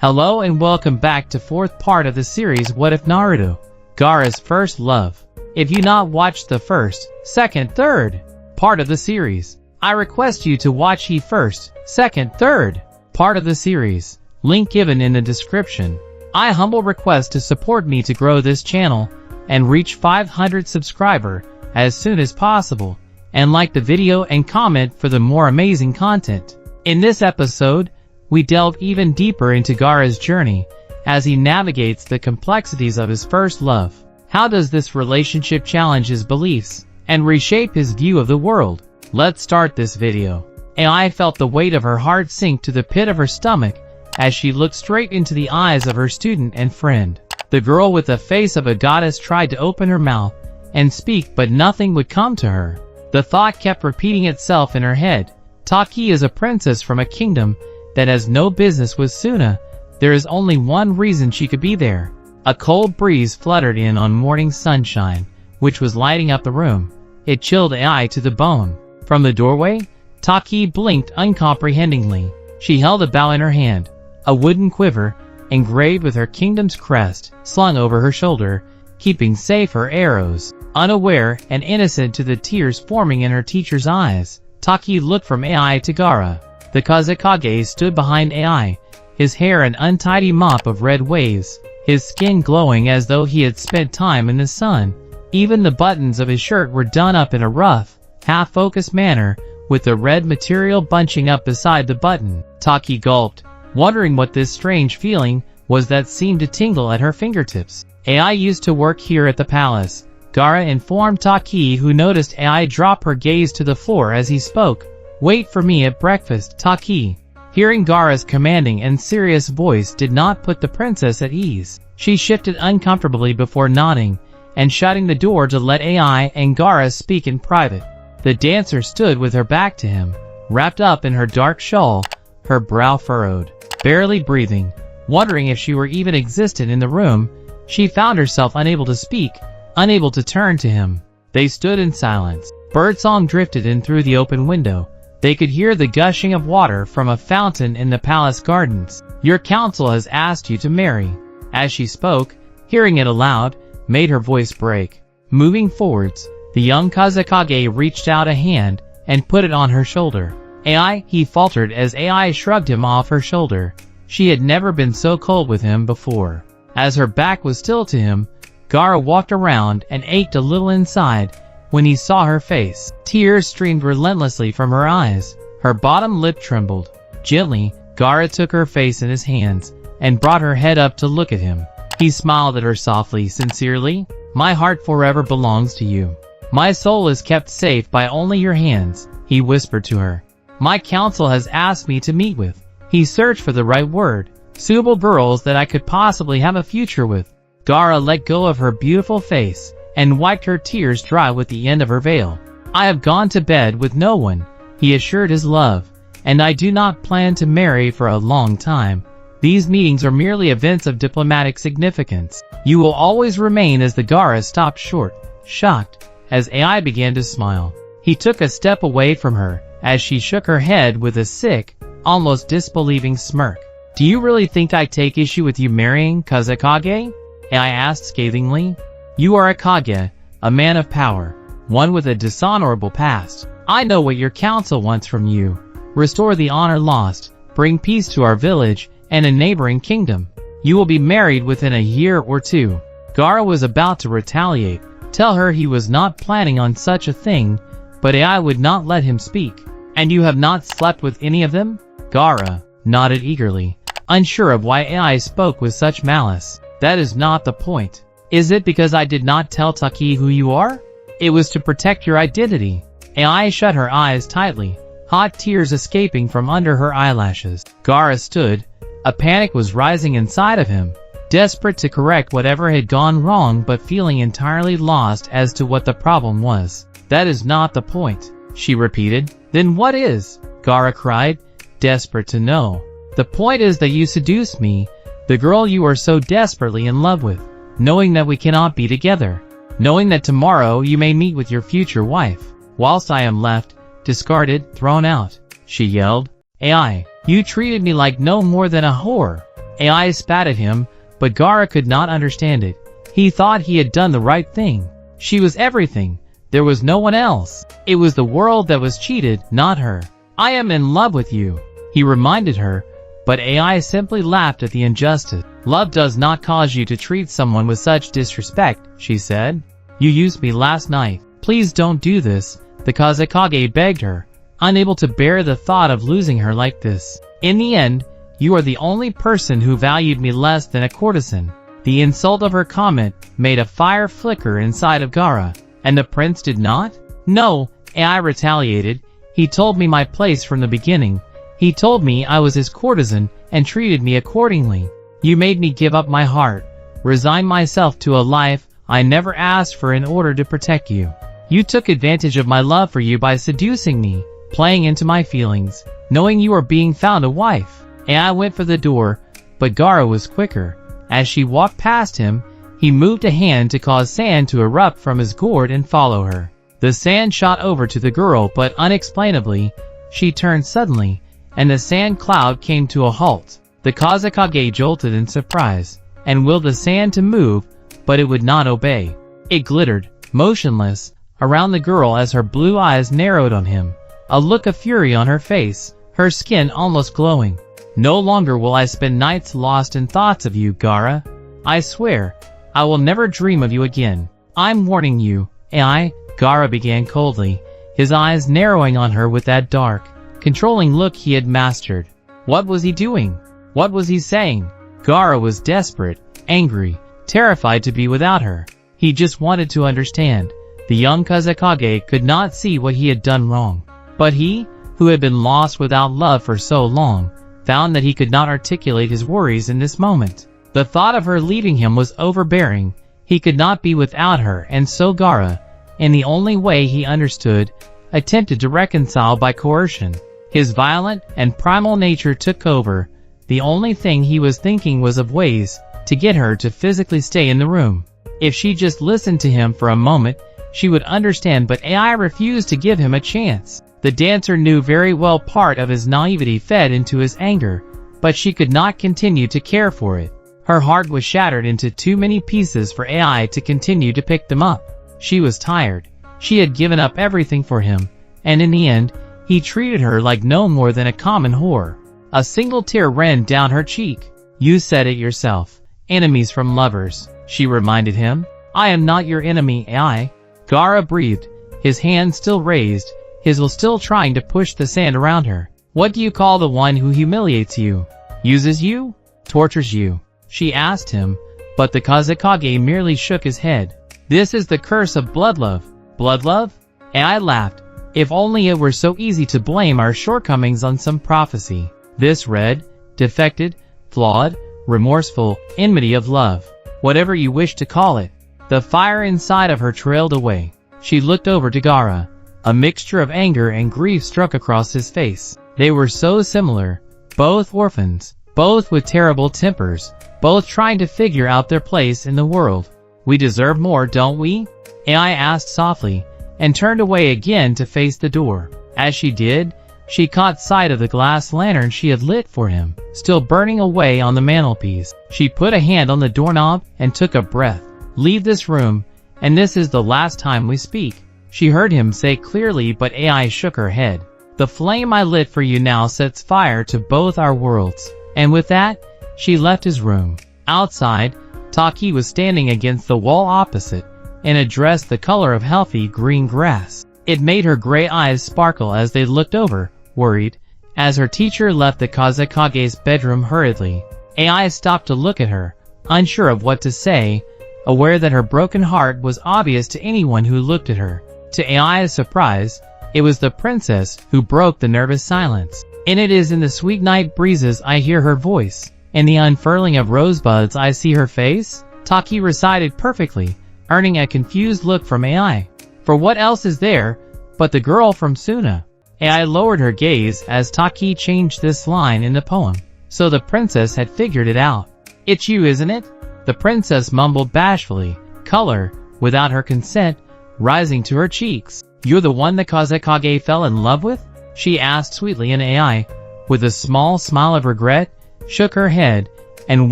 Hello and welcome back to fourth part of the series What If Naruto? Gaara's First Love. If you not watched the first, second, third part of the series, I request you to watch the first, second, third part of the series. Link given in the description. I humble request to support me to grow this channel and reach 500 subscriber as soon as possible, and like the video and comment for the more amazing content. In this episode, we delve even deeper into Gaara's journey as he navigates the complexities of his first love. How does this relationship challenge his beliefs and reshape his view of the world? Let's start this video. Ai felt the weight of her heart sink to the pit of her stomach as she looked straight into the eyes of her student and friend. The girl with the face of a goddess tried to open her mouth and speak, but nothing would come to her. The thought kept repeating itself in her head. Taki is a princess from a kingdom that has no business with Suna. There is only one reason she could be there. A cold breeze fluttered in on morning sunshine, which was lighting up the room. It chilled Ai to the bone. From the doorway, Taki blinked uncomprehendingly. She held a bow in her hand, a wooden quiver, engraved with her kingdom's crest, slung over her shoulder, keeping safe her arrows. Unaware and innocent to the tears forming in her teacher's eyes, Taki looked from Ai to Gaara. The Hokage stood behind Ai, his hair an untidy mop of red waves, his skin glowing as though he had spent time in the sun. Even the buttons of his shirt were done up in a rough, half-focused manner, with the red material bunching up beside the button. Taki gulped, wondering what this strange feeling was that seemed to tingle at her fingertips. Ai used to work here at the palace, Gaara informed Taki, who noticed Ai drop her gaze to the floor as he spoke. Wait for me at breakfast, Taki. Hearing Gaara's commanding and serious voice did not put the princess at ease. She shifted uncomfortably before nodding and shutting the door to let Ai and Gaara speak in private. The dancer stood with her back to him, wrapped up in her dark shawl, her brow furrowed. Barely breathing, wondering if she were even existent in the room, she found herself unable to speak, unable to turn to him. They stood in silence. Birdsong drifted in through the open window. They could hear the gushing of water from a fountain in the palace gardens. Your council has asked you to marry. As she spoke, hearing it aloud, made her voice break. Moving forwards, the young Hokage reached out a hand and put it on her shoulder. Ai, he faltered as Ai shrugged him off her shoulder. She had never been so cold with him before. As her back was still to him, Gaara walked around and ached a little inside when he saw her face. Tears streamed relentlessly from her eyes. Her bottom lip trembled. Gently, Gaara took her face in his hands and brought her head up to look at him. He smiled at her softly, sincerely. My heart forever belongs to you. My soul is kept safe by only your hands, he whispered to her. My council has asked me to meet with. He searched for the right word. Suitable girls that I could possibly have a future with. Gaara let go of her beautiful face and wiped her tears dry with the end of her veil. I have gone to bed with no one, he assured his love, and I do not plan to marry for a long time. These meetings are merely events of diplomatic significance. You will always remain. As the Gaara stopped short, shocked, as Ai began to smile. He took a step away from her as she shook her head with a sick, almost disbelieving smirk. Do you really think I take issue with you marrying Hokage? Ai asked scathingly. You are a Kage, a man of power, one with a dishonorable past. I know what your council wants from you. Restore the honor lost, bring peace to our village and a neighboring kingdom. You will be married within a year or two. Gaara was about to retaliate, tell her he was not planning on such a thing, but Ai would not let him speak. And you have not slept with any of them? Gaara nodded eagerly, unsure of why Ai spoke with such malice. That is not the point. Is it because I did not tell Taki who you are? It was to protect your identity. Ai shut her eyes tightly, hot tears escaping from under her eyelashes. Gaara stood. A panic was rising inside of him, desperate to correct whatever had gone wrong but feeling entirely lost as to what the problem was. That is not the point, she repeated. Then what is? Gaara cried, desperate to know. The point is that you seduced me, the girl you are so desperately in love with, knowing that we cannot be together, knowing that tomorrow you may meet with your future wife, whilst I am left, discarded, thrown out, she yelled. Ai, you treated me like no more than a whore. AI spat at him, but Gaara could not understand it. He thought he had done the right thing. She was everything. There was no one else. It was the world that was cheated, not her. I am in love with you, he reminded her, but AI simply laughed at the injustice. Love does not cause you to treat someone with such disrespect, she said. You used me last night. Please don't do this, the Hokage begged her, unable to bear the thought of losing her like this. In the end, you are the only person who valued me less than a courtesan. The insult of her comment made a fire flicker inside of Gaara. And the prince did not? No, AI retaliated. He told me my place from the beginning. He told me I was his courtesan and treated me accordingly. You made me give up my heart, resign myself to a life I never asked for in order to protect you. You took advantage of my love for you by seducing me, playing into my feelings, knowing you were being found a wife. AI went for the door, but Gaara was quicker. As she walked past him, he moved a hand to cause sand to erupt from his gourd and follow her. The sand shot over to the girl, but unexplainably, she turned suddenly, and the sand cloud came to a halt. The Hokage jolted in surprise, and willed the sand to move, but it would not obey. It glittered, motionless, around the girl as her blue eyes narrowed on him, a look of fury on her face, her skin almost glowing. No longer will I spend nights lost in thoughts of you, Gaara. I swear, I will never dream of you again. I'm warning you, AI, Gaara began coldly, his eyes narrowing on her with that dark, controlling look he had mastered. What was he doing? What was he saying? Gaara was desperate, angry, terrified to be without her. He just wanted to understand. The young Hokage could not see what he had done wrong. But he, who had been lost without love for so long, found that he could not articulate his worries in this moment. The thought of her leaving him was overbearing. He could not be without her, and so Gaara, in the only way he understood, attempted to reconcile by coercion. His violent and primal nature took over. The only thing he was thinking was of ways to get her to physically stay in the room. If she just listened to him for a moment, she would understand, but AI refused to give him a chance. The dancer knew very well part of his naivety fed into his anger, but she could not continue to care for it. Her heart was shattered into too many pieces for AI to continue to pick them up. She was tired. She had given up everything for him, and in the end, he treated her like no more than a common whore. A single tear ran down her cheek. You said it yourself. Enemies from lovers, she reminded him. I am not your enemy, AI. Gaara breathed, his hand still raised, his will still trying to push the sand around her. What do you call the one who humiliates you, uses you, tortures you? She asked him, but the Hokage merely shook his head. This is the curse of bloodlove. Bloodlove? AI laughed. If only it were so easy to blame our shortcomings on some prophecy. This red, defected, flawed, remorseful enmity of love. Whatever you wish to call it. The fire inside of her trailed away. She looked over to Gaara. A mixture of anger and grief struck across his face. They were so similar. Both orphans. Both with terrible tempers. Both trying to figure out their place in the world. We deserve more, don't we? AI asked softly, and turned away again to face the door. As she did, she caught sight of the glass lantern she had lit for him, still burning away on the mantelpiece. She put a hand on the doorknob and took a breath. Leave this room, and this is the last time we speak. She heard him say clearly, but AI shook her head. The flame I lit for you now sets fire to both our worlds. And with that, she left his room. Outside, Taki was standing against the wall opposite, in a dress the color of healthy green grass. It made her gray eyes sparkle as they looked over, worried, as her teacher left the Hokage's bedroom hurriedly. AI stopped to look at her, unsure of what to say, aware that her broken heart was obvious to anyone who looked at her. To AI's surprise, it was the princess who broke the nervous silence. And it is in the sweet night breezes I hear her voice. In the unfurling of rosebuds I see her face. Taki recited perfectly, earning a confused look from AI. For what else is there but the girl from Suna? AI lowered her gaze as Taki changed this line in the poem. So the princess had figured it out. It's you, isn't it? The princess mumbled bashfully, color, without her consent, rising to her cheeks. You're the one the Hokage fell in love with? She asked sweetly, and AI, with a small smile of regret, shook her head, and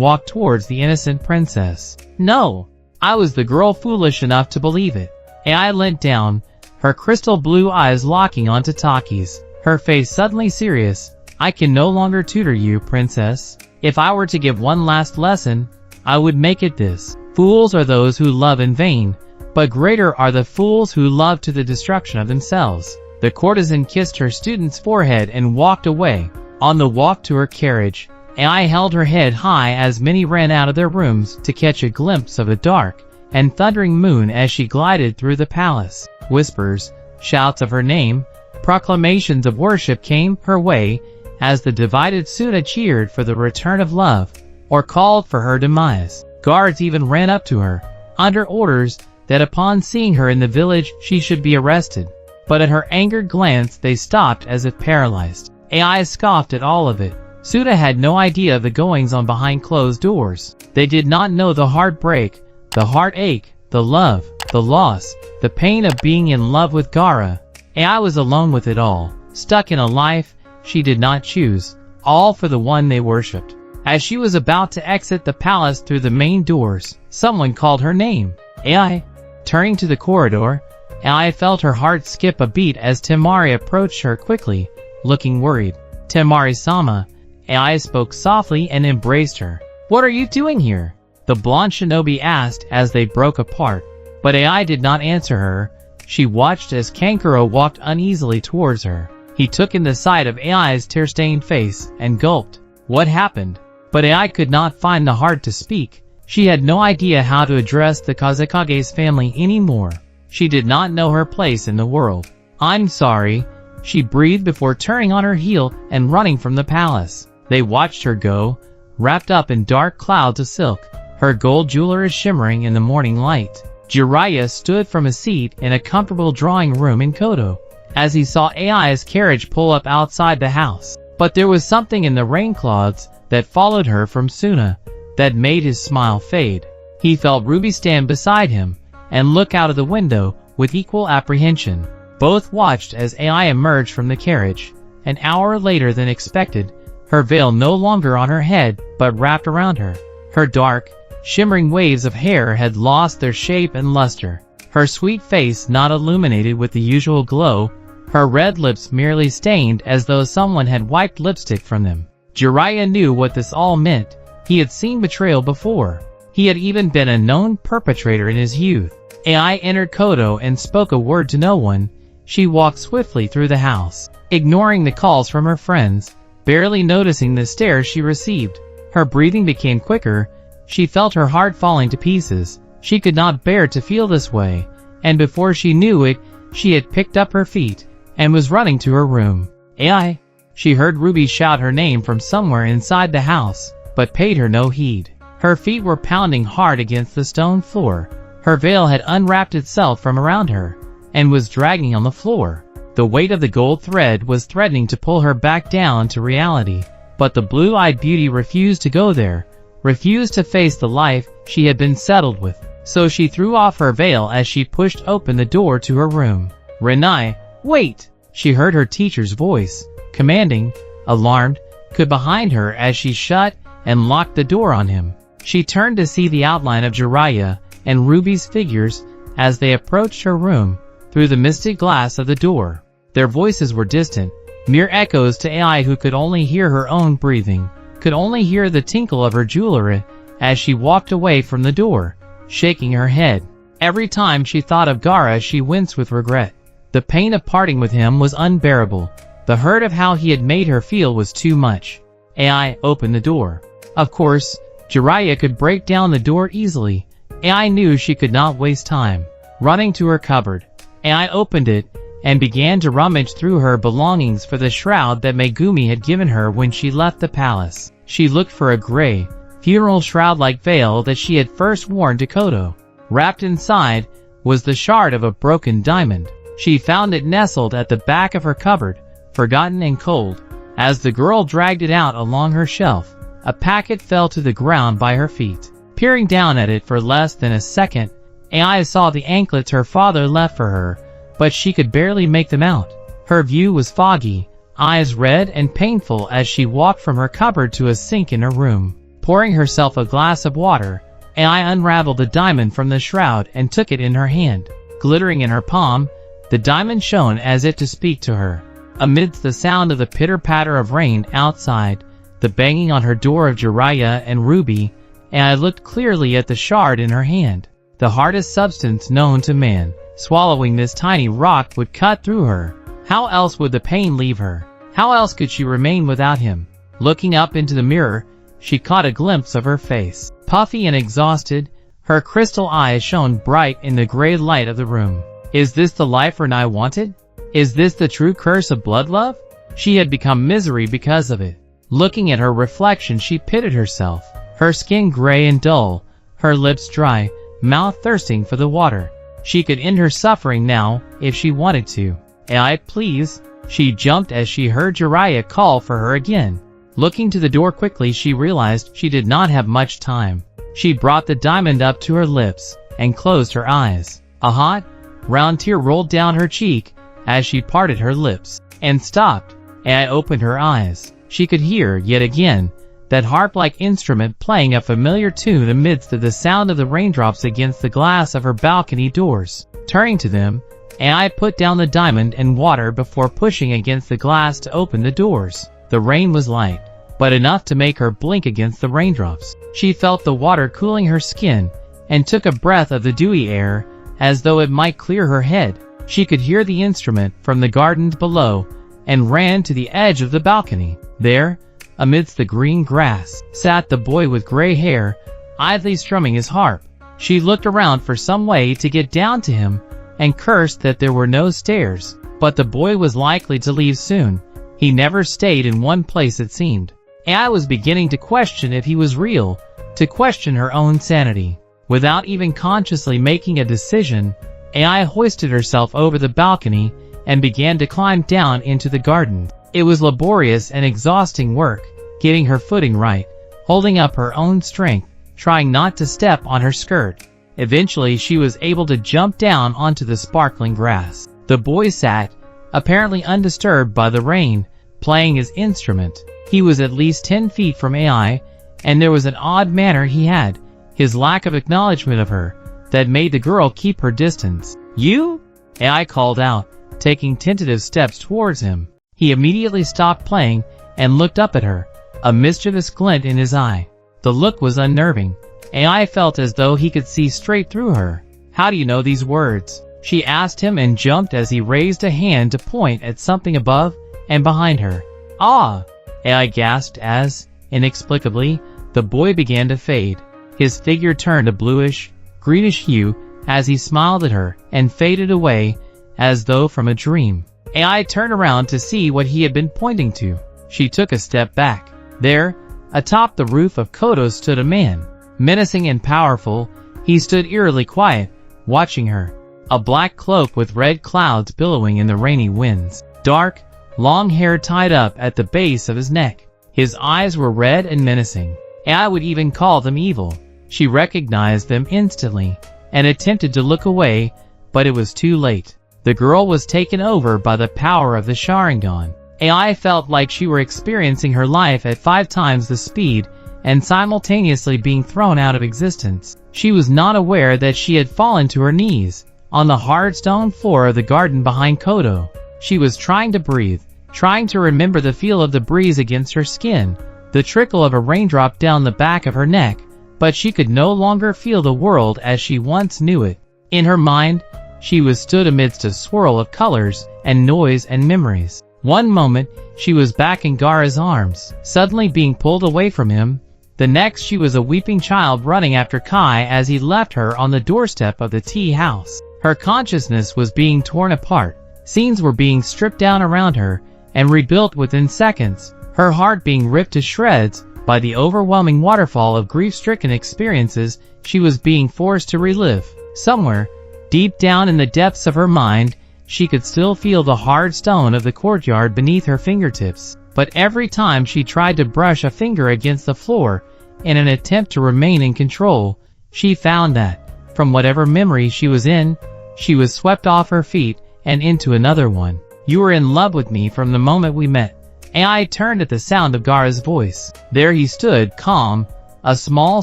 walked towards the innocent princess. No! I was the girl foolish enough to believe it. AI leant down, her crystal blue eyes locking onto Taki's, her face suddenly serious. I can no longer tutor you, princess. If I were to give one last lesson, I would make it this. Fools are those who love in vain, but greater are the fools who love to the destruction of themselves. The courtesan kissed her student's forehead and walked away. On the walk to her carriage, AI held her head high as many ran out of their rooms to catch a glimpse of the dark and thundering moon as she glided through the palace. Whispers, shouts of her name, proclamations of worship came her way as the divided Suna cheered for the return of love or called for her demise. Guards even ran up to her, under orders that upon seeing her in the village she should be arrested. But at her angered glance they stopped as if paralyzed. AI scoffed at all of it. Suna had no idea of the goings-on behind closed doors. They did not know the heartbreak, the heartache, the love, the loss, the pain of being in love with Gaara. AI was alone with it all, stuck in a life she did not choose, all for the one they worshipped. As she was about to exit the palace through the main doors, someone called her name. AI. Turning to the corridor, AI felt her heart skip a beat as Temari approached her quickly, looking worried. Temari-sama. AI spoke softly and embraced her. What are you doing here? The blonde shinobi asked as they broke apart, but AI did not answer her. She watched as Kankuro walked uneasily towards her. He took in the sight of AI's tear-stained face and gulped. What happened? But AI could not find the heart to speak. She had no idea how to address the Kazekage's family anymore. She did not know her place in the world. I'm sorry, she breathed before turning on her heel and running from the palace. They watched her go, wrapped up in dark clouds of silk, her gold jewelry shimmering in the morning light. Jiraiya stood from a seat in a comfortable drawing room in Koto, as he saw AI's carriage pull up outside the house. But there was something in the rain clouds that followed her from Suna that made his smile fade. He felt Ruby stand beside him and look out of the window with equal apprehension. Both watched as AI emerged from the carriage. An hour later than expected, her veil no longer on her head but wrapped around her. Her dark, shimmering waves of hair had lost their shape and luster. Her sweet face not illuminated with the usual glow, her red lips merely stained as though someone had wiped lipstick from them. Jiraiya knew what this all meant. He had seen betrayal before. He had even been a known perpetrator in his youth. AI entered Koto and spoke a word to no one. She walked swiftly through the house, ignoring the calls from her friends, barely noticing the stares she received. Her breathing became quicker. She felt her heart falling to pieces. She could not bear to feel this way, and before she knew it, she had picked up her feet and was running to her room. AI. She heard Ruby shout her name from somewhere inside the house, but paid her no heed. Her feet were pounding hard against the stone floor. Her veil had unwrapped itself from around her and was dragging on the floor. The weight of the gold thread was threatening to pull her back down to reality, but the blue-eyed beauty refused to go there, refused to face the life she had been settled with. So she threw off her veil as she pushed open the door to her room. Renai, wait! She heard her teacher's voice, commanding, alarmed, could behind her as she shut and locked the door on him. She turned to see the outline of Jiraiya and Ruby's figures as they approached her room through the misted glass of the door. Their voices were distant, mere echoes to AI who could only hear her own breathing, could only hear the tinkle of her jewelry as she walked away from the door, shaking her head. Every time she thought of Gaara she winced with regret. The pain of parting with him was unbearable. The hurt of how he had made her feel was too much. AI opened the door. Of course, Jiraiya could break down the door easily. AI knew she could not waste time. Running to her cupboard, AI opened it and began to rummage through her belongings for the shroud that Megumi had given her when she left the palace. She looked for a gray, funeral shroud-like veil that she had first worn to Koto. Wrapped inside was the shard of a broken diamond. She found it nestled at the back of her cupboard, forgotten and cold. As the girl dragged it out along her shelf, a packet fell to the ground by her feet. Peering down at it for less than a second, AI saw the anklets her father left for her, but she could barely make them out. Her view was foggy, eyes red and painful as she walked from her cupboard to a sink in her room. Pouring herself a glass of water, AI unraveled the diamond from the shroud and took it in her hand. Glittering in her palm, the diamond shone as if to speak to her. Amidst the sound of the pitter-patter of rain outside, the banging on her door of Jiraiya and Ruby, AI looked clearly at the shard in her hand. The hardest substance known to man. Swallowing this tiny rock would cut through her. How else would the pain leave her? How else could she remain without him? Looking up into the mirror, she caught a glimpse of her face. Puffy and exhausted, her crystal eyes shone bright in the gray light of the room. Is this the life Renai wanted? Is this the true curse of blood love? She had become misery because of it. Looking at her reflection, she pitied herself. Her skin gray and dull, her lips dry, mouth thirsting for the water. She could end her suffering now, if she wanted to. AI, please. She jumped as she heard Jiraiya call for her again. Looking to the door quickly, she realized she did not have much time. She brought the diamond up to her lips and closed her eyes. A hot, round tear rolled down her cheek as she parted her lips and stopped. AI opened her eyes. She could hear, yet again, that harp-like instrument playing a familiar tune amidst the sound of the raindrops against the glass of her balcony doors. Turning to them, AI put down the diamond and water before pushing against the glass to open the doors. The rain was light, but enough to make her blink against the raindrops. She felt the water cooling her skin and took a breath of the dewy air as though it might clear her head. She could hear the instrument from the gardens below and ran to the edge of the balcony. There, amidst the green grass, sat the boy with gray hair, idly strumming his harp. She looked around for some way to get down to him and cursed that there were no stairs. But the boy was likely to leave soon. He never stayed in one place, it seemed. AI was beginning to question if he was real, to question her own sanity. Without even consciously making a decision, AI hoisted herself over the balcony and began to climb down into the garden. It was laborious and exhausting work, getting her footing right, holding up her own strength, trying not to step on her skirt. Eventually she was able to jump down onto the sparkling grass. The boy sat, apparently undisturbed by the rain, playing his instrument. He was at least 10 feet from AI, and there was an odd manner he had, his lack of acknowledgement of her, that made the girl keep her distance. "You?" AI called out, taking tentative steps towards him. He immediately stopped playing and looked up at her, a mischievous glint in his eye. The look was unnerving. AI felt as though he could see straight through her. "How do you know these words?" she asked him, and jumped as he raised a hand to point at something above and behind her. "Ah!" AI gasped as, inexplicably, the boy began to fade. His figure turned a bluish, greenish hue as he smiled at her and faded away as though from a dream. AI turned around to see what he had been pointing to. She took a step back. There, atop the roof of Kodo, stood a man. Menacing and powerful, he stood eerily quiet, watching her. A black cloak with red clouds billowing in the rainy winds. Dark, long hair tied up at the base of his neck. His eyes were red and menacing. AI would even call them evil. She recognized them instantly and attempted to look away, but it was too late. The girl was taken over by the power of the Sharingan. AI felt like she were experiencing her life at 5 times the speed and simultaneously being thrown out of existence. She was not aware that she had fallen to her knees on the hard stone floor of the garden behind Kodo. She was trying to breathe, trying to remember the feel of the breeze against her skin, the trickle of a raindrop down the back of her neck, but she could no longer feel the world as she once knew it. In her mind, she was stood amidst a swirl of colors and noise and memories. One moment, she was back in Gaara's arms, suddenly being pulled away from him. The next, she was a weeping child running after Kai as he left her on the doorstep of the tea house. Her consciousness was being torn apart. Scenes were being stripped down around her and rebuilt within seconds, her heart being ripped to shreds by the overwhelming waterfall of grief-stricken experiences she was being forced to relive. Somewhere, deep down in the depths of her mind, she could still feel the hard stone of the courtyard beneath her fingertips. But every time she tried to brush a finger against the floor in an attempt to remain in control, she found that, from whatever memory she was in, she was swept off her feet and into another one. "You were in love with me from the moment we met." AI turned at the sound of Gaara's voice. There he stood, calm, a small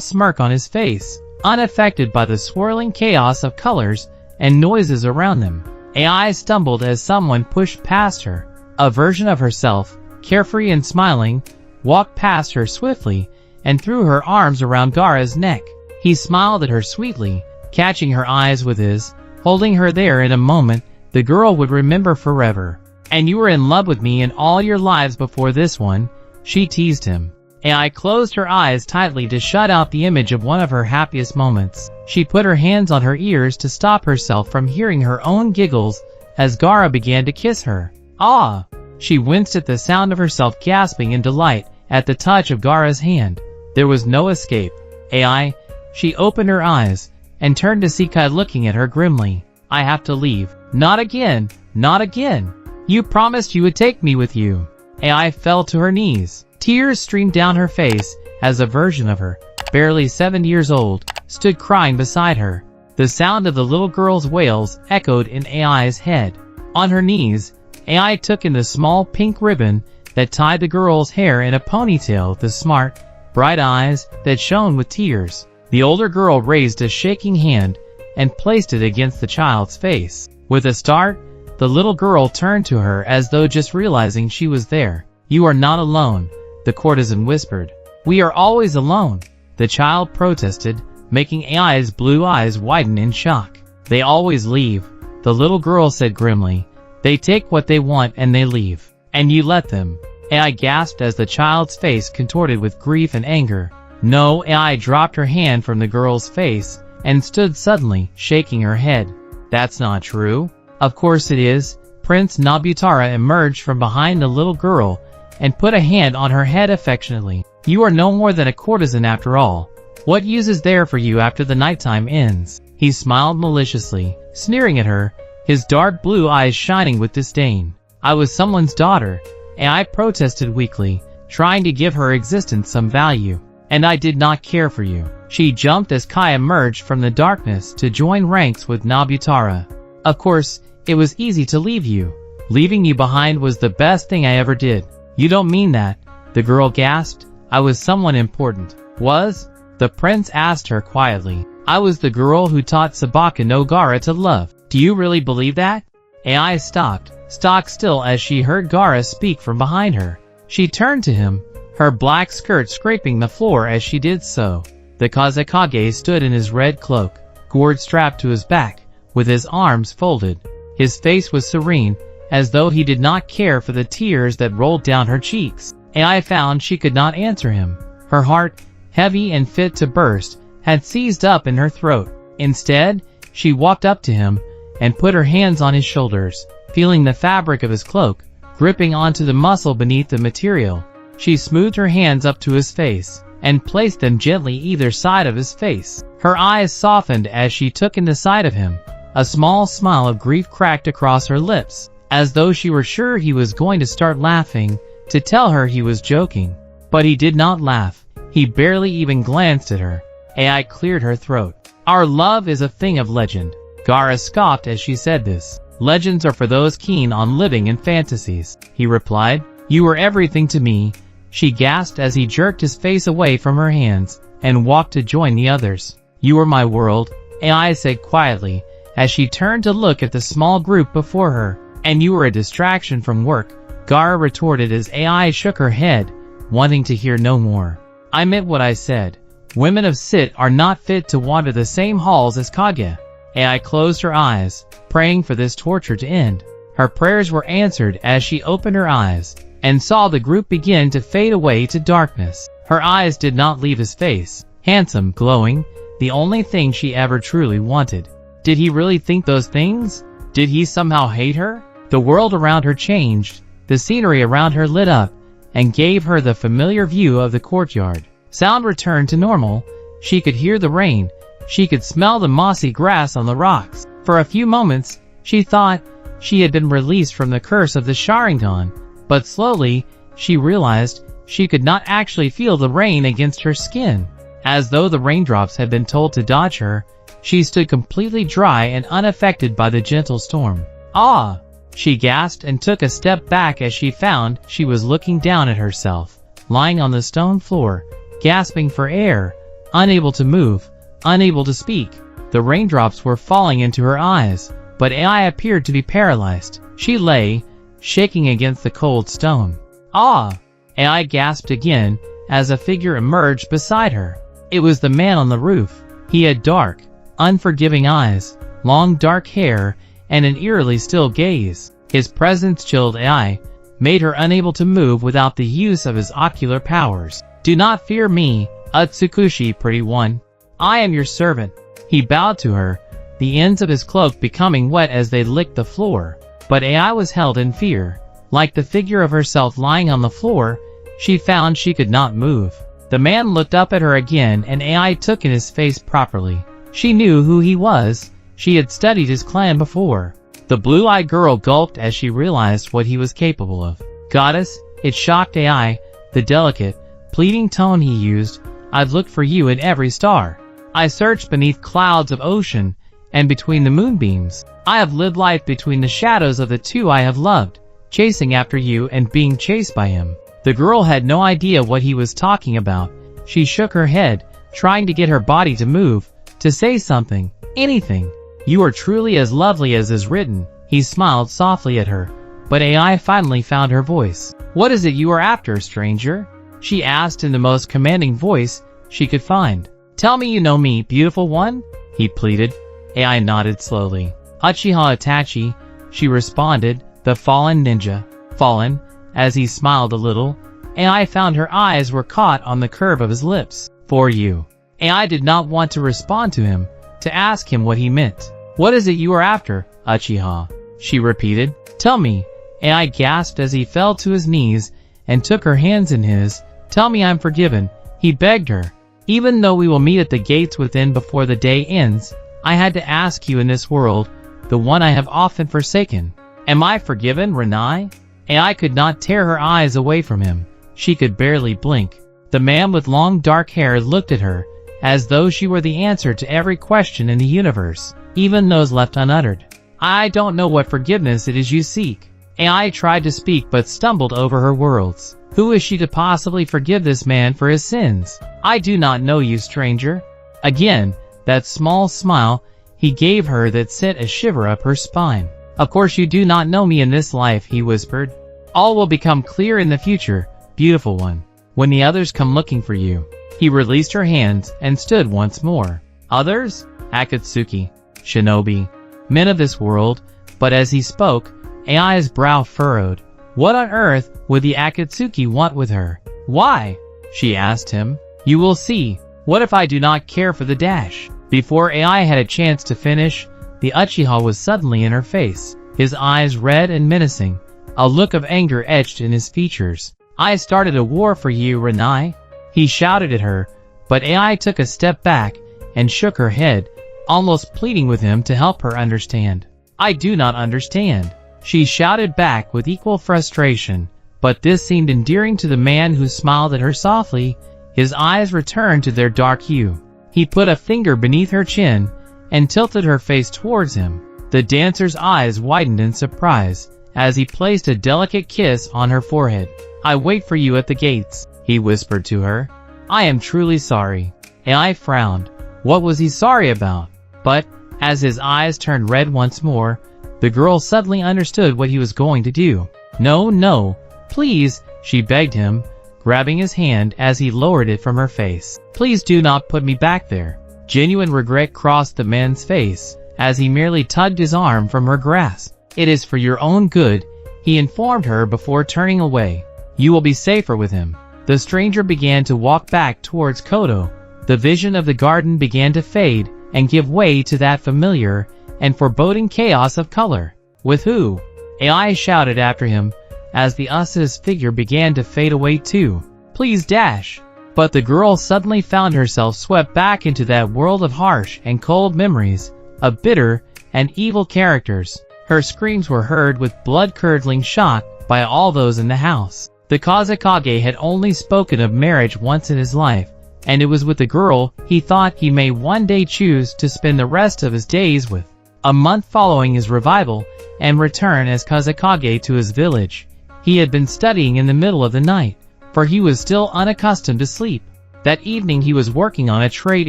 smirk on his face, unaffected by the swirling chaos of colors and noises around them. AI stumbled as someone pushed past her. A version of herself, carefree and smiling, walked past her swiftly and threw her arms around Gaara's neck. He smiled at her sweetly, catching her eyes with his, holding her there in a moment the girl would remember forever. "And you were in love with me in all your lives before this one," she teased him. AI closed her eyes tightly to shut out the image of one of her happiest moments. She put her hands on her ears to stop herself from hearing her own giggles as Gaara began to kiss her. "Ah!" She winced at the sound of herself gasping in delight at the touch of Gaara's hand. There was no escape. AI, she opened her eyes and turned to Kekkei looking at her grimly. "I have to leave." "Not again, not again. You promised you would take me with you." AI fell to her knees. Tears streamed down her face as a version of her, barely 7 years old, stood crying beside her. The sound of the little girl's wails echoed in AI's head. On her knees, AI took in the small pink ribbon that tied the girl's hair in a ponytail, the smart, bright eyes that shone with tears. The older girl raised a shaking hand and placed it against the child's face. With a start, the little girl turned to her as though just realizing she was there. "You are not alone," the courtesan whispered. "We are always alone," the child protested, making AI's blue eyes widen in shock. "They always leave," the little girl said grimly. "They take what they want and they leave. And you let them." AI gasped as the child's face contorted with grief and anger. "No," AI dropped her hand from the girl's face and stood suddenly, shaking her head. "That's not true." "Of course it is." Prince Nobutara emerged from behind the little girl and put a hand on her head affectionately. "You are no more than a courtesan after all. What use is there for you after the nighttime ends?" He smiled maliciously, sneering at her, his dark blue eyes shining with disdain. "I was someone's daughter," AI protested weakly, trying to give her existence some value. "And I did not care for you." She jumped as Kai emerged from the darkness to join ranks with Nobutara. "Of course, it was easy to leave you. Leaving you behind was the best thing I ever did." "You don't mean that," the girl gasped. "I was someone important." "Was?" the prince asked her quietly. "I was the girl who taught Sabaka no Gaara to love." "Do you really believe that?" AI stopped, stock still as she heard Gaara speak from behind her. She turned to him, her black skirt scraping the floor as she did so. The Hokage stood in his red cloak, gourd strapped to his back, with his arms folded. His face was serene, as though he did not care for the tears that rolled down her cheeks. AI found she could not answer him. Her heart, heavy and fit to burst, had seized up in her throat. Instead, she walked up to him and put her hands on his shoulders, feeling the fabric of his cloak, gripping onto the muscle beneath the material. She smoothed her hands up to his face and placed them gently either side of his face. Her eyes softened as she took in the sight of him. A small smile of grief cracked across her lips, as though she were sure he was going to start laughing, to tell her he was joking. But he did not laugh. He barely even glanced at her. AI cleared her throat. "Our love is a thing of legend." Gaara scoffed as she said this. "Legends are for those keen on living in fantasies," he replied. "You were everything to me," she gasped as he jerked his face away from her hands and walked to join the others. "You were my world," AI said quietly, as she turned to look at the small group before her. "And you were a distraction from work," Gaara retorted as AI shook her head, wanting to hear no more. "I meant what I said. Women of Sit are not fit to wander the same halls as Kage." AI closed her eyes, praying for this torture to end. Her prayers were answered as she opened her eyes and saw the group begin to fade away to darkness. Her eyes did not leave his face, handsome, glowing, the only thing she ever truly wanted. Did he really think those things? Did he somehow hate her? The world around her changed, the scenery around her lit up, and gave her the familiar view of the courtyard. Sound returned to normal. She could hear the rain. She could smell the mossy grass on the rocks. For a few moments, she thought she had been released from the curse of the Sharingan, but slowly, she realized she could not actually feel the rain against her skin. As though the raindrops had been told to dodge her, she stood completely dry and unaffected by the gentle storm. "Ah!" she gasped and took a step back as she found she was looking down at herself, lying on the stone floor, gasping for air, unable to move, unable to speak. The raindrops were falling into her eyes, but AI appeared to be paralyzed. She lay, shaking against the cold stone. Ah! AI gasped again as a figure emerged beside her. It was the man on the roof. He had dark, unforgiving eyes, long dark hair, and an eerily still gaze. His presence chilled AI, made her unable to move without the use of his ocular powers. "Do not fear me, Utsukushi pretty one. I am your servant." He bowed to her, the ends of his cloak becoming wet as they licked the floor. But AI was held in fear. Like the figure of herself lying on the floor, she found she could not move. The man looked up at her again and AI took in his face properly. She knew who he was. She had studied his clan before. The blue-eyed girl gulped as she realized what he was capable of. "Goddess," it shocked AI, the delicate, pleading tone he used. "I've looked for you in every star. I searched beneath clouds of ocean and between the moonbeams. I have lived life between the shadows of the two I have loved, chasing after you and being chased by him." The girl had no idea what he was talking about. She shook her head, trying to get her body to move, to say something, anything. "You are truly as lovely as is written." He smiled softly at her, but AI finally found her voice. "What is it you are after, stranger?" she asked in the most commanding voice she could find. "Tell me you know me, beautiful one," he pleaded. AI nodded slowly. "Uchiha Itachi," she responded, "the fallen ninja." Fallen? As he smiled a little, AI found her eyes were caught on the curve of his lips. "For you." AI did not want to respond to him, to ask him what he meant. "What is it you are after, Uchiha?" she repeated. "Tell me." AI gasped as he fell to his knees and took her hands in his. "Tell me I'm forgiven," he begged her. "Even though we will meet at the gates within before the day ends, I had to ask you in this world, the one I have often forsaken. Am I forgiven, Renai?" AI could not tear her eyes away from him. She could barely blink. The man with long dark hair looked at her, as though she were the answer to every question in the universe, even those left unuttered. "I don't know what forgiveness it is you seek." AI tried to speak but stumbled over her words. Who is she to possibly forgive this man for his sins? "I do not know you, stranger." Again, that small smile he gave her that sent a shiver up her spine. "Of course you do not know me in this life," he whispered. "All will become clear in the future, beautiful one, when the others come looking for you." He released her hands and stood once more. "Others?" "Akatsuki, shinobi, men of this world." But as he spoke, AI's brow furrowed. What on earth would the Akatsuki want with her? "Why?" she asked him. "You will see. What if I do not care for the dash?" Before AI had a chance to finish, the Uchiha was suddenly in her face, his eyes red and menacing, a look of anger etched in his features. "I started a war for you, Renai," he shouted at her, but AI took a step back and shook her head, almost pleading with him to help her understand. "I do not understand," she shouted back with equal frustration, but this seemed endearing to the man who smiled at her softly. His eyes returned to their dark hue. He put a finger beneath her chin and tilted her face towards him. The dancer's eyes widened in surprise as he placed a delicate kiss on her forehead. "I wait for you at the gates," he whispered to her. "I am truly sorry." AI frowned. What was he sorry about? But, as his eyes turned red once more, the girl suddenly understood what he was going to do. "No, no, please," she begged him, grabbing his hand as he lowered it from her face. "Please do not put me back there." Genuine regret crossed the man's face as he merely tugged his arm from her grasp. "It is for your own good," he informed her before turning away. "You will be safer with him." The stranger began to walk back towards Kodo. The vision of the garden began to fade and give way to that familiar and foreboding chaos of color. "With who?" AI shouted after him as the Usa's figure began to fade away too. "Please dash." But the girl suddenly found herself swept back into that world of harsh and cold memories, of bitter and evil characters. Her screams were heard with blood-curdling shock by all those in the house. The Kazekage had only spoken of marriage once in his life, and it was with the girl he thought he may one day choose to spend the rest of his days with. A month following his revival and return as Kazekage to his village, he had been studying in the middle of the night, for he was still unaccustomed to sleep. That evening he was working on a trade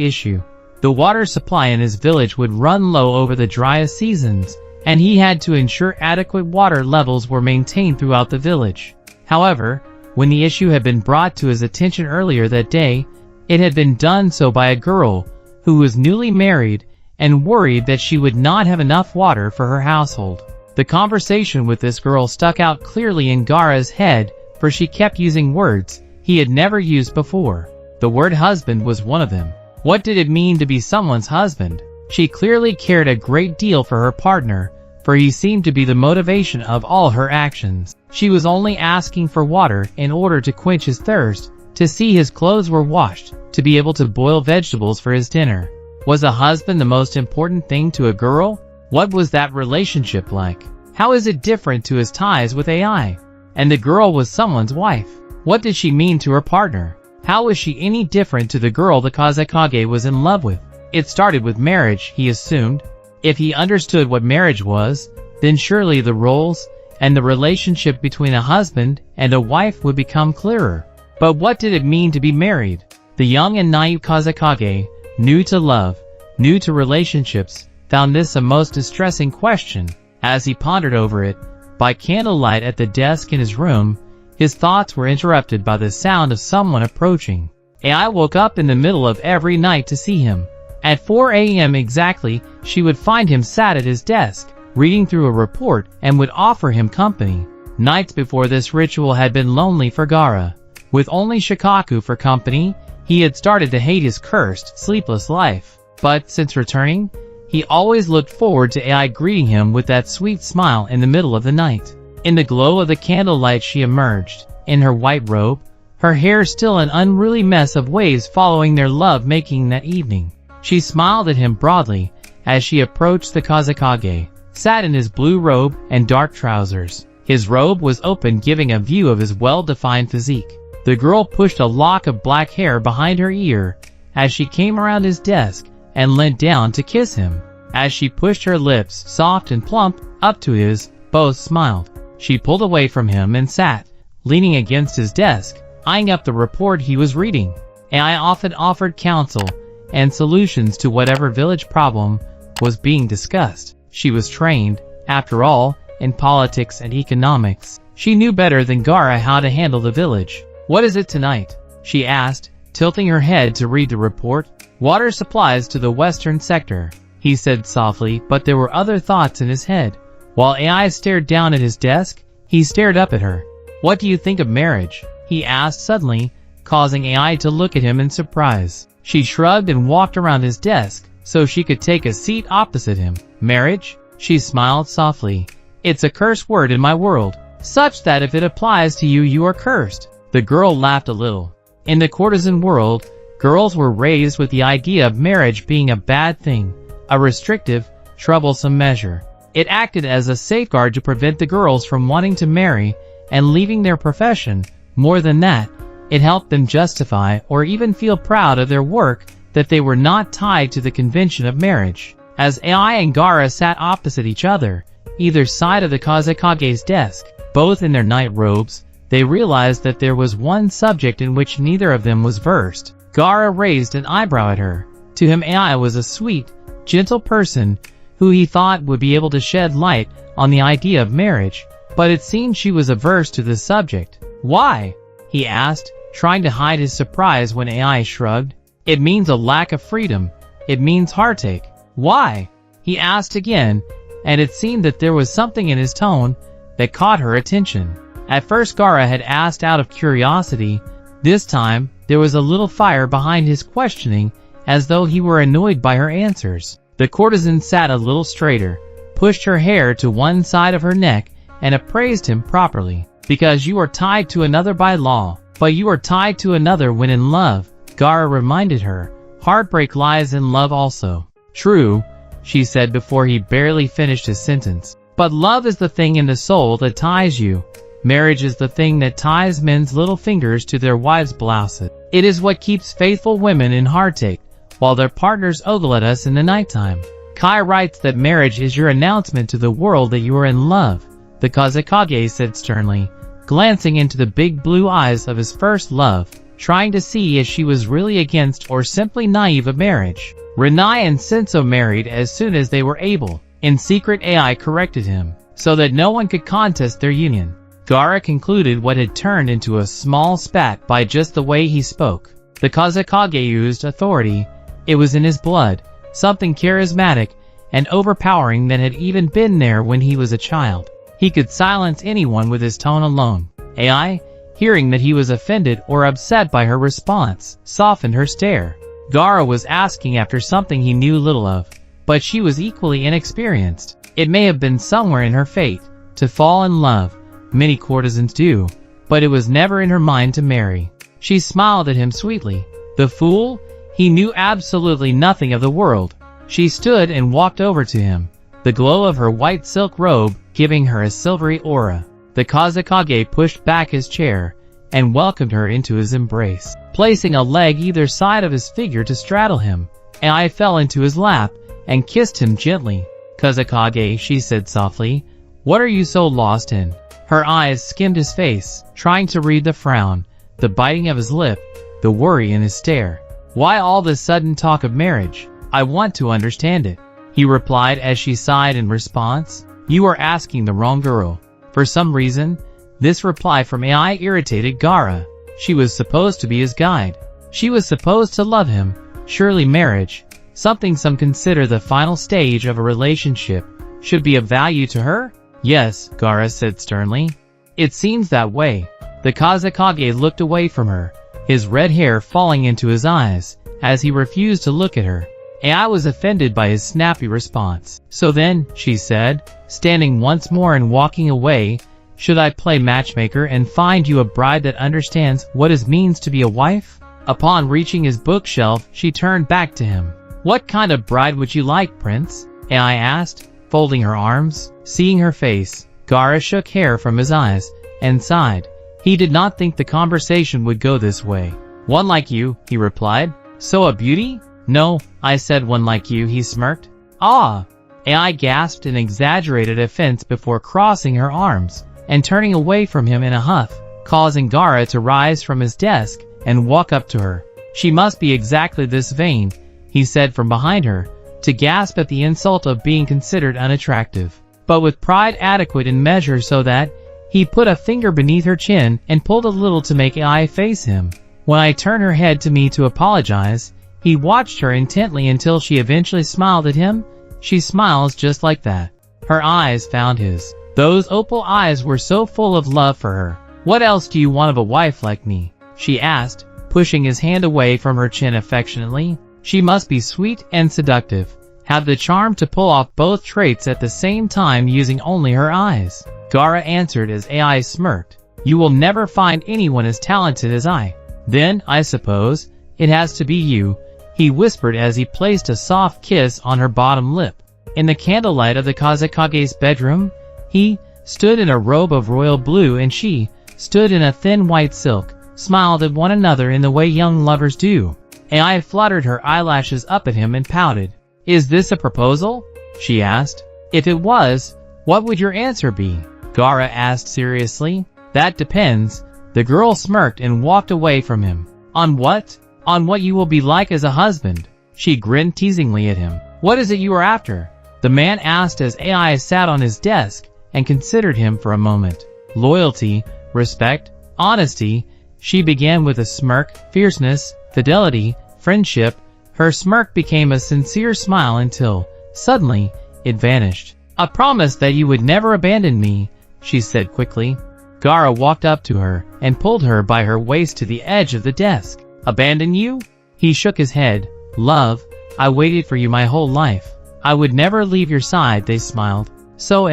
issue. The water supply in his village would run low over the driest seasons, and he had to ensure adequate water levels were maintained throughout the village. However, when the issue had been brought to his attention earlier that day, it had been done so by a girl who was newly married and worried that she would not have enough water for her household. The conversation with this girl stuck out clearly in Gaara's head, for she kept using words he had never used before. The word husband was one of them. What did it mean to be someone's husband? She clearly cared a great deal for her partner, for he seemed to be the motivation of all her actions. She was only asking for water in order to quench his thirst, to see his clothes were washed, to be able to boil vegetables for his dinner. Was a husband the most important thing to a girl? What was that relationship like? How is it different to his ties with AI? And the girl was someone's wife. What did she mean to her partner? How was she any different to the girl the Hokage was in love with? It started with marriage, he assumed. If he understood what marriage was, then surely the roles and the relationship between a husband and a wife would become clearer. But what did it mean to be married? The young and naive Hokage, new to love, new to relationships, found this a most distressing question. As he pondered over it, by candlelight at the desk in his room, his thoughts were interrupted by the sound of someone approaching. AI woke up in the middle of every night to see him. At 4 a.m. exactly, she would find him sat at his desk, reading through a report, and would offer him company. Nights before this ritual had been lonely for Gaara. With only Shikaku for company, he had started to hate his cursed, sleepless life. But since returning, he always looked forward to AI greeting him with that sweet smile in the middle of the night. In the glow of the candlelight she emerged, in her white robe, her hair still an unruly mess of waves following their love-making that evening. She smiled at him broadly as she approached the Hokage, sat in his blue robe and dark trousers. His robe was open, giving a view of his well-defined physique. The girl pushed a lock of black hair behind her ear as she came around his desk and leant down to kiss him. As she pushed her lips, soft and plump, up to his, both smiled. She pulled away from him and sat, leaning against his desk, eyeing up the report he was reading. AI often offered counsel and solutions to whatever village problem was being discussed. She was trained, after all, in politics and economics. She knew better than Gaara how to handle the village. "What is it tonight?" she asked, tilting her head to read the report. "Water supplies to the western sector," he said softly, but there were other thoughts in his head. While AI stared down at his desk, he stared up at her. "What do you think of marriage?" he asked suddenly, causing AI to look at him in surprise. She shrugged and walked around his desk so she could take a seat opposite him. "Marriage?" She smiled softly. "It's a curse word in my world, such that if it applies to you, you are cursed." The girl laughed a little. In the courtesan world, girls were raised with the idea of marriage being a bad thing, a restrictive, troublesome measure. It acted as a safeguard to prevent the girls from wanting to marry and leaving their profession. More than that, it helped them justify or even feel proud of their work, that they were not tied to the convention of marriage. As AI and Gaara sat opposite each other, either side of the Hokage's desk, both in their night robes, they realized that there was one subject in which neither of them was versed. Gaara raised an eyebrow at her. To him, AI was a sweet, gentle person who he thought would be able to shed light on the idea of marriage, but it seemed she was averse to the subject. "Why?" he asked, trying to hide his surprise when AI shrugged. "It means a lack of freedom. It means heartache." "Why?" he asked again, and it seemed that there was something in his tone that caught her attention. At first Gaara had asked out of curiosity. This time, there was a little fire behind his questioning, as though he were annoyed by her answers. The courtesan sat a little straighter, pushed her hair to one side of her neck, and appraised him properly. "Because you are tied to another by law, but you are tied to another when in love," Gaara reminded her. "Heartbreak lies in love also." "True," she said before he barely finished his sentence. "But love is the thing in the soul that ties you. Marriage is the thing that ties men's little fingers to their wives' blouses. It is what keeps faithful women in heartache, while their partners ogle at us in the nighttime." Kai writes that marriage is your announcement to the world that you are in love, the Hokage said sternly, glancing into the big blue eyes of his first love. trying to see if she was really against or simply naive of marriage. Renai and Senso married as soon as they were able. In secret, AI corrected him, so that no one could contest their union. Gaara concluded what had turned into a small spat by just the way he spoke. The Kazekage used authority. It was in his blood, something charismatic and overpowering that had even been there when he was a child. He could silence anyone with his tone alone. AI, hearing that he was offended or upset by her response, softened her stare. Gaara was asking after something he knew little of, but she was equally inexperienced. It may have been somewhere in her fate to fall in love. Many courtesans do, but it was never in her mind to marry. She smiled at him sweetly. The fool? He knew absolutely nothing of the world. She stood and walked over to him, the glow of her white silk robe giving her a silvery aura. The Kazekage pushed back his chair and welcomed her into his embrace, placing a leg either side of his figure to straddle him. And I fell into his lap and kissed him gently. Kazekage, she said softly, what are you so lost in? Her eyes skimmed his face, trying to read the frown, the biting of his lip, the worry in his stare. Why all this sudden talk of marriage? I want to understand it, he replied as she sighed in response. You are asking the wrong girl. For some reason, this reply from AI irritated Gaara. She was supposed to be his guide. She was supposed to love him. Surely marriage, something some consider the final stage of a relationship, should be of value to her? Yes, Gaara said sternly. It seems that way. The Kazekage looked away from her, his red hair falling into his eyes, as he refused to look at her. AI was offended by his snappy response. So then, she said, standing once more and walking away, should I play matchmaker and find you a bride that understands what it means to be a wife? Upon reaching his bookshelf, she turned back to him. What kind of bride would you like, Prince? AI asked, folding her arms. Seeing her face, Gaara shook hair from his eyes and sighed. He did not think the conversation would go this way. One like you, he replied. So a beauty? No, I said one like you, he smirked. Ah! AI gasped in exaggerated offense before crossing her arms and turning away from him in a huff, causing Gaara to rise from his desk and walk up to her. She must be exactly this vain, he said from behind her, to gasp at the insult of being considered unattractive, but with pride adequate in measure so that he put a finger beneath her chin and pulled a little to make AI face him. When I turned her head to me to apologize, he watched her intently until she eventually smiled at him. She smiles just like that. Her eyes found his. Those opal eyes were so full of love for her. What else do you want of a wife like me? She asked, pushing his hand away from her chin affectionately. She must be sweet and seductive, have the charm to pull off both traits at the same time using only her eyes. Gaara answered as AI smirked. You will never find anyone as talented as I. Then, I suppose, it has to be you, he whispered as he placed a soft kiss on her bottom lip. In the candlelight of the Kazekage's bedroom, he stood in a robe of royal blue and she stood in a thin white silk, smiled at one another in the way young lovers do. AI fluttered her eyelashes up at him and pouted. Is this a proposal? She asked. If it was, what would your answer be? Gaara asked seriously. That depends. The girl smirked and walked away from him. On what? On what you will be like as a husband. She grinned teasingly at him. What is it you are after? The man asked as AI sat on his desk and considered him for a moment. Loyalty, respect, honesty. She began with a smirk, fierceness, fidelity, friendship. Her smirk became a sincere smile until, suddenly, it vanished. I promised that you would never abandon me, she said quickly. Gaara walked up to her and pulled her by her waist to the edge of the desk. Abandon you? He shook his head. Love, I waited for you my whole life. I would never leave your side, they smiled. So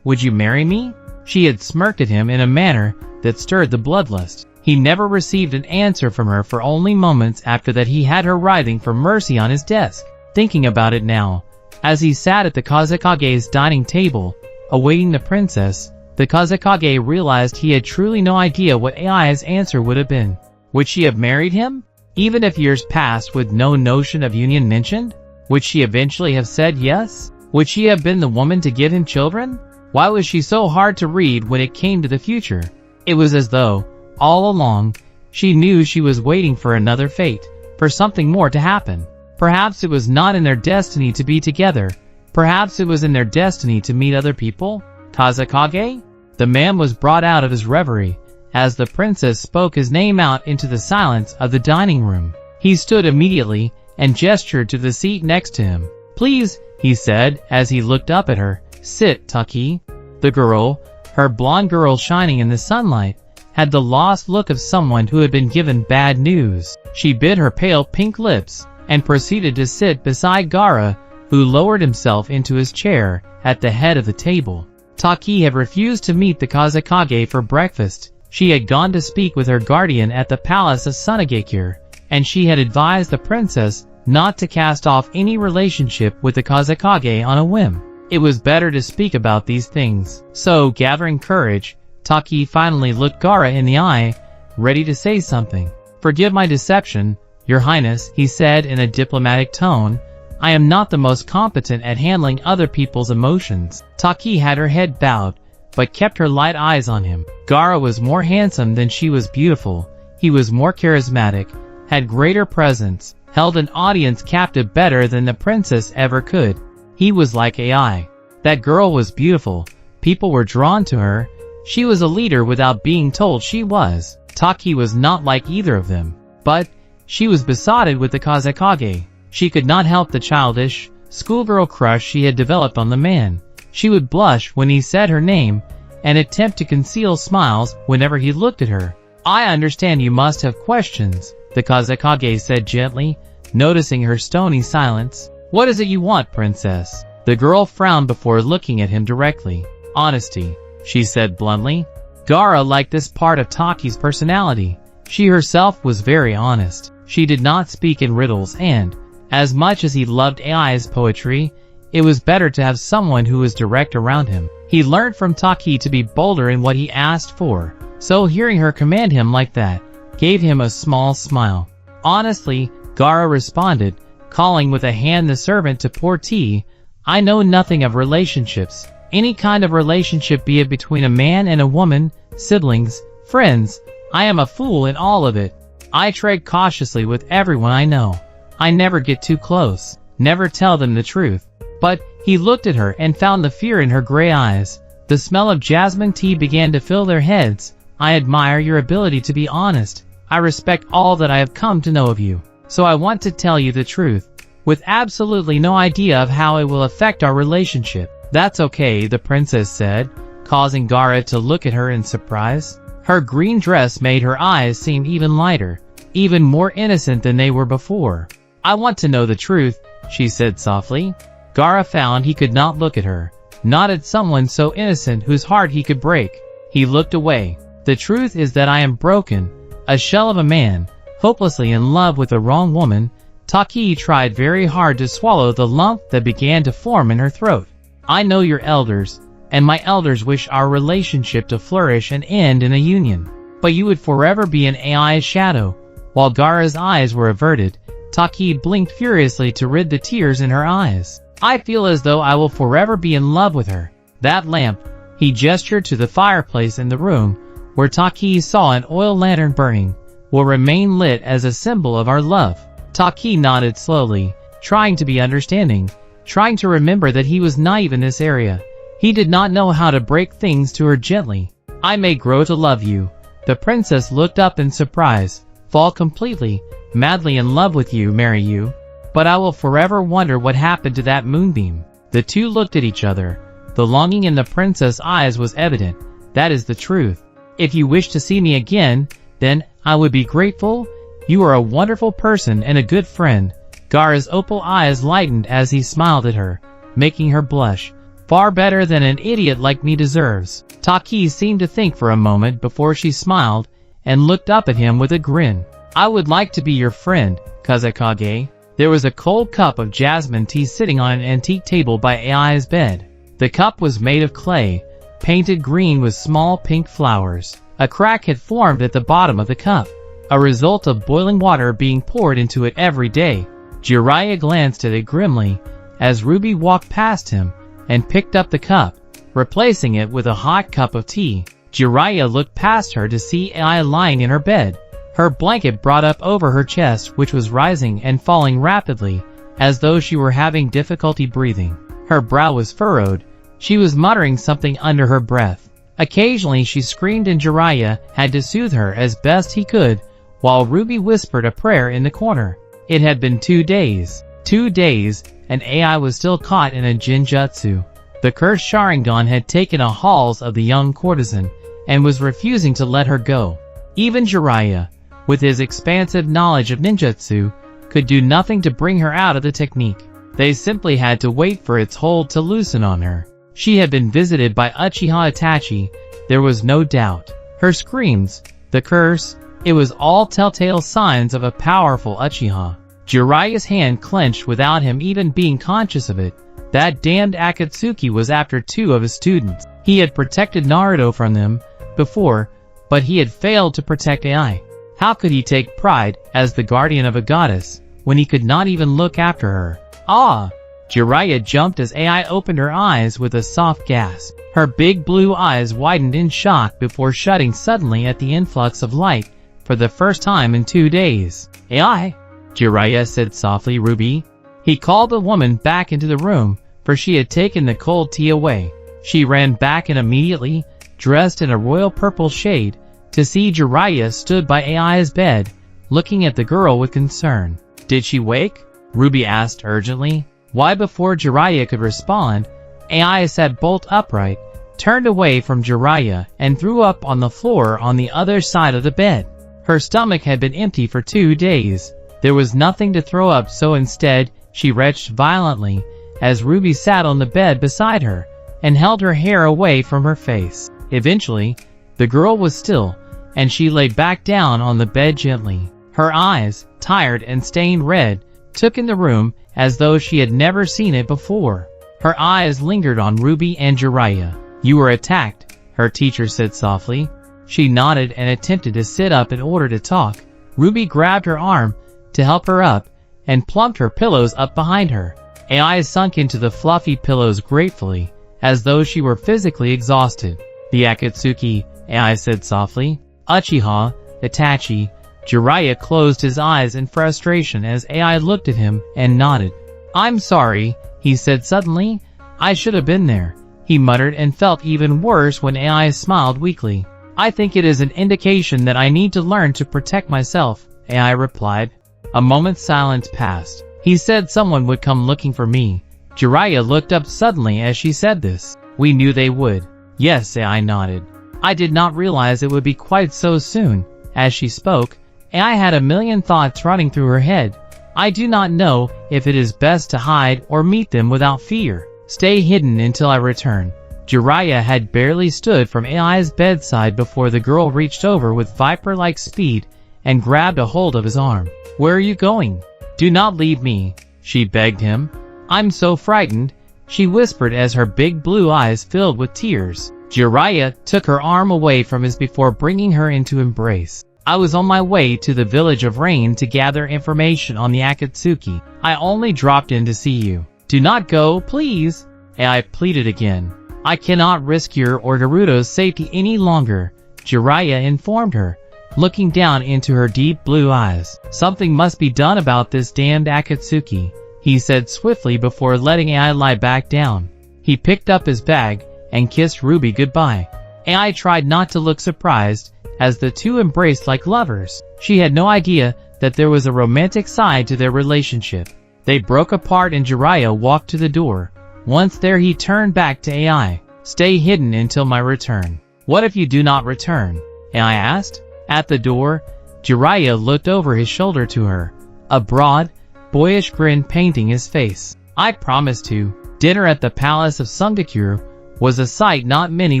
would you marry me? She had smirked at him in a manner that stirred the bloodlust. He never received an answer from her for only moments after that. He had her writhing for mercy on his desk. Thinking about it now, as he sat at the Kazekage's dining table, awaiting the princess, the Kazekage realized he had truly no idea what AI's answer would have been. Would she have married him? Even if years passed with no notion of union mentioned? Would she eventually have said yes? Would she have been the woman to give him children? Why was she so hard to read when it came to the future? It was as though, all along, She knew she was waiting for another fate, for something more to happen. Perhaps it was not in their destiny to be together. Perhaps it was in their destiny to meet other people? Kazekage? The man was brought out of his reverie as the princess spoke his name out into the silence of the dining room. He stood immediately and gestured to the seat next to him. "Please," he said as he looked up at her. "Sit, Taki." The girl, her blonde girl shining in the sunlight, had the lost look of someone who had been given bad news. She bit her pale pink lips and proceeded to sit beside Gaara, who lowered himself into his chair at the head of the table. Taki had refused to meet the Kazekage for breakfast. She had gone to speak with her guardian at the palace of Sunagakure, and she had advised the princess not to cast off any relationship with the Kazekage on a whim. It was better to speak about these things. So, gathering courage, Taki finally looked Gaara in the eye, ready to say something. "Forgive my deception, Your Highness," he said in a diplomatic tone. "I am not the most competent at handling other people's emotions." Taki had her head bowed, but kept her light eyes on him. Gaara was more handsome than she was beautiful. He was more charismatic, had greater presence, held an audience captive better than the princess ever could. He was like AI. That girl was beautiful. People were drawn to her. She was a leader without being told she was. Taki was not like either of them. But she was besotted with the Kazekage. She could not help the childish, schoolgirl crush she had developed on the man. She would blush when he said her name, and attempt to conceal smiles whenever he looked at her. "I understand you must have questions," the Kazekage said gently, noticing her stony silence. "What is it you want, princess?" The girl frowned before looking at him directly. "Honesty," she said bluntly. Gaara liked this part of Taki's personality. She herself was very honest. She did not speak in riddles and, as much as he loved AI's poetry, it was better to have someone who was direct around him. He learned from Taki to be bolder in what he asked for, so hearing her command him like that gave him a small smile. "Honestly," Gaara responded, calling with a hand the servant to pour tea, "I know nothing of relationships. Any kind of relationship, be it between a man and a woman, siblings, friends. I am a fool in all of it. I tread cautiously with everyone I know. I never get too close, never tell them the truth." But he looked at her and found the fear in her gray eyes. The smell of jasmine tea began to fill their heads. "I admire your ability to be honest. I respect all that I have come to know of you. So I want to tell you the truth, with absolutely no idea of how it will affect our relationship." "That's okay," the princess said, causing Gaara to look at her in surprise. Her green dress made her eyes seem even lighter, even more innocent than they were before. "I want to know the truth," she said softly. Gaara found he could not look at her, not at someone so innocent whose heart he could break. He looked away. "The truth is that I am broken, a shell of a man, hopelessly in love with the wrong woman." Taki tried very hard to swallow the lump that began to form in her throat. "I know your elders, and my elders wish our relationship to flourish and end in a union. But you would forever be an AI's shadow." While Gaara's eyes were averted, Taki blinked furiously to rid the tears in her eyes. "I feel as though I will forever be in love with her. That lamp," he gestured to the fireplace in the room, where Taki saw an oil lantern burning, "will remain lit as a symbol of our love." Taki nodded slowly, trying to be understanding, trying to remember that he was naive in this area. He did not know how to break things to her gently. "I may grow to love you." The princess looked up in surprise. "Fall completely, madly in love with you, marry you? But I will forever wonder what happened to that moonbeam." The two looked at each other. The longing in the princess' eyes was evident. "That is the truth. If you wish to see me again, then I would be grateful. You are a wonderful person and a good friend." Gaara's opal eyes lightened as he smiled at her, making her blush. "Far better than an idiot like me deserves." Taki seemed to think for a moment before she smiled, and looked up at him with a grin. "I would like to be your friend, Kazekage." There was a cold cup of jasmine tea sitting on an antique table by AI's bed. The cup was made of clay, painted green with small pink flowers. A crack had formed at the bottom of the cup, a result of boiling water being poured into it every day. Jiraiya glanced at it grimly as Ruby walked past him and picked up the cup, replacing it with a hot cup of tea. Jiraiya looked past her to see AI lying in her bed, her blanket brought up over her chest, which was rising and falling rapidly, as though she were having difficulty breathing. Her brow was furrowed. She was muttering something under her breath. Occasionally she screamed and Jiraiya had to soothe her as best he could, while Ruby whispered a prayer in the corner. It had been 2 days. 2 days, and AI was still caught in a Jinjutsu. The cursed Sharingan had taken a hold of the young courtesan, and was refusing to let her go. Even Jiraiya, with his expansive knowledge of ninjutsu, could do nothing to bring her out of the technique. They simply had to wait for its hold to loosen on her. She had been visited by Uchiha Itachi, there was no doubt. Her screams, the curse, it was all telltale signs of a powerful Uchiha. Jiraiya's hand clenched without him even being conscious of it. That damned Akatsuki was after 2 of his students. He had protected Naruto from them before, but he had failed to protect AI. How could he take pride as the guardian of a goddess when he could not even look after her? Ah! Jiraiya jumped as AI opened her eyes with a soft gasp. Her big blue eyes widened in shock before shutting suddenly at the influx of light for the first time in 2 days. AI? Jiraiya said softly. Ruby? He called the woman back into the room, for she had taken the cold tea away. She ran back and immediately, dressed in a royal purple shade, to see Jiraiya stood by AI's bed, looking at the girl with concern. Did she wake? Ruby asked urgently. Why, before Jiraiya could respond, AI sat bolt upright, turned away from Jiraiya, and threw up on the floor on the other side of the bed. Her stomach had been empty for 2 days. There was nothing to throw up, so instead, she retched violently, as Ruby sat on the bed beside her, and held her hair away from her face. Eventually, the girl was still, and she lay back down on the bed gently. Her eyes, tired and stained red, took in the room as though she had never seen it before. Her eyes lingered on Ruby and Jiraiya. You were attacked, her teacher said softly. She nodded and attempted to sit up in order to talk. Ruby grabbed her arm to help her up, and plumped her pillows up behind her. AI sunk into the fluffy pillows gratefully, as though she were physically exhausted. The Akatsuki, AI said softly. Uchiha, Itachi. Jiraiya closed his eyes in frustration as AI looked at him and nodded. I'm sorry, he said suddenly. I should have been there. He muttered and felt even worse when AI smiled weakly. I think it is an indication that I need to learn to protect myself, AI replied. A moment's silence passed. He said someone would come looking for me. Jiraiya looked up suddenly as she said this. We knew they would. Yes, AI nodded. I did not realize it would be quite so soon. As she spoke, AI had a million thoughts running through her head. I do not know if it is best to hide or meet them without fear. Stay hidden until I return. Jiraiya had barely stood from AI's bedside before the girl reached over with viper-like speed and grabbed a hold of his arm. Where are you going? Do not leave me, she begged him. I'm so frightened, she whispered as her big blue eyes filled with tears. Jiraiya took her arm away from his before bringing her into embrace. I was on my way to the village of Rain to gather information on the Akatsuki. I only dropped in to see you. Do not go, please, AI pleaded again. I cannot risk your or Naruto's safety any longer, Jiraiya informed her, looking down into her deep blue eyes. Something must be done about this damned Akatsuki, he said swiftly before letting AI lie back down. He picked up his bag and kissed Ruby goodbye. AI tried not to look surprised as the two embraced like lovers. She had no idea that there was a romantic side to their relationship. They broke apart and Jiraiya walked to the door. Once there he turned back to AI. Stay hidden until my return. What if you do not return? AI asked. At the door, Jiraiya looked over his shoulder to her, a broad, boyish grin painting his face. I promised to. Dinner at the palace of Sungakure was a sight not many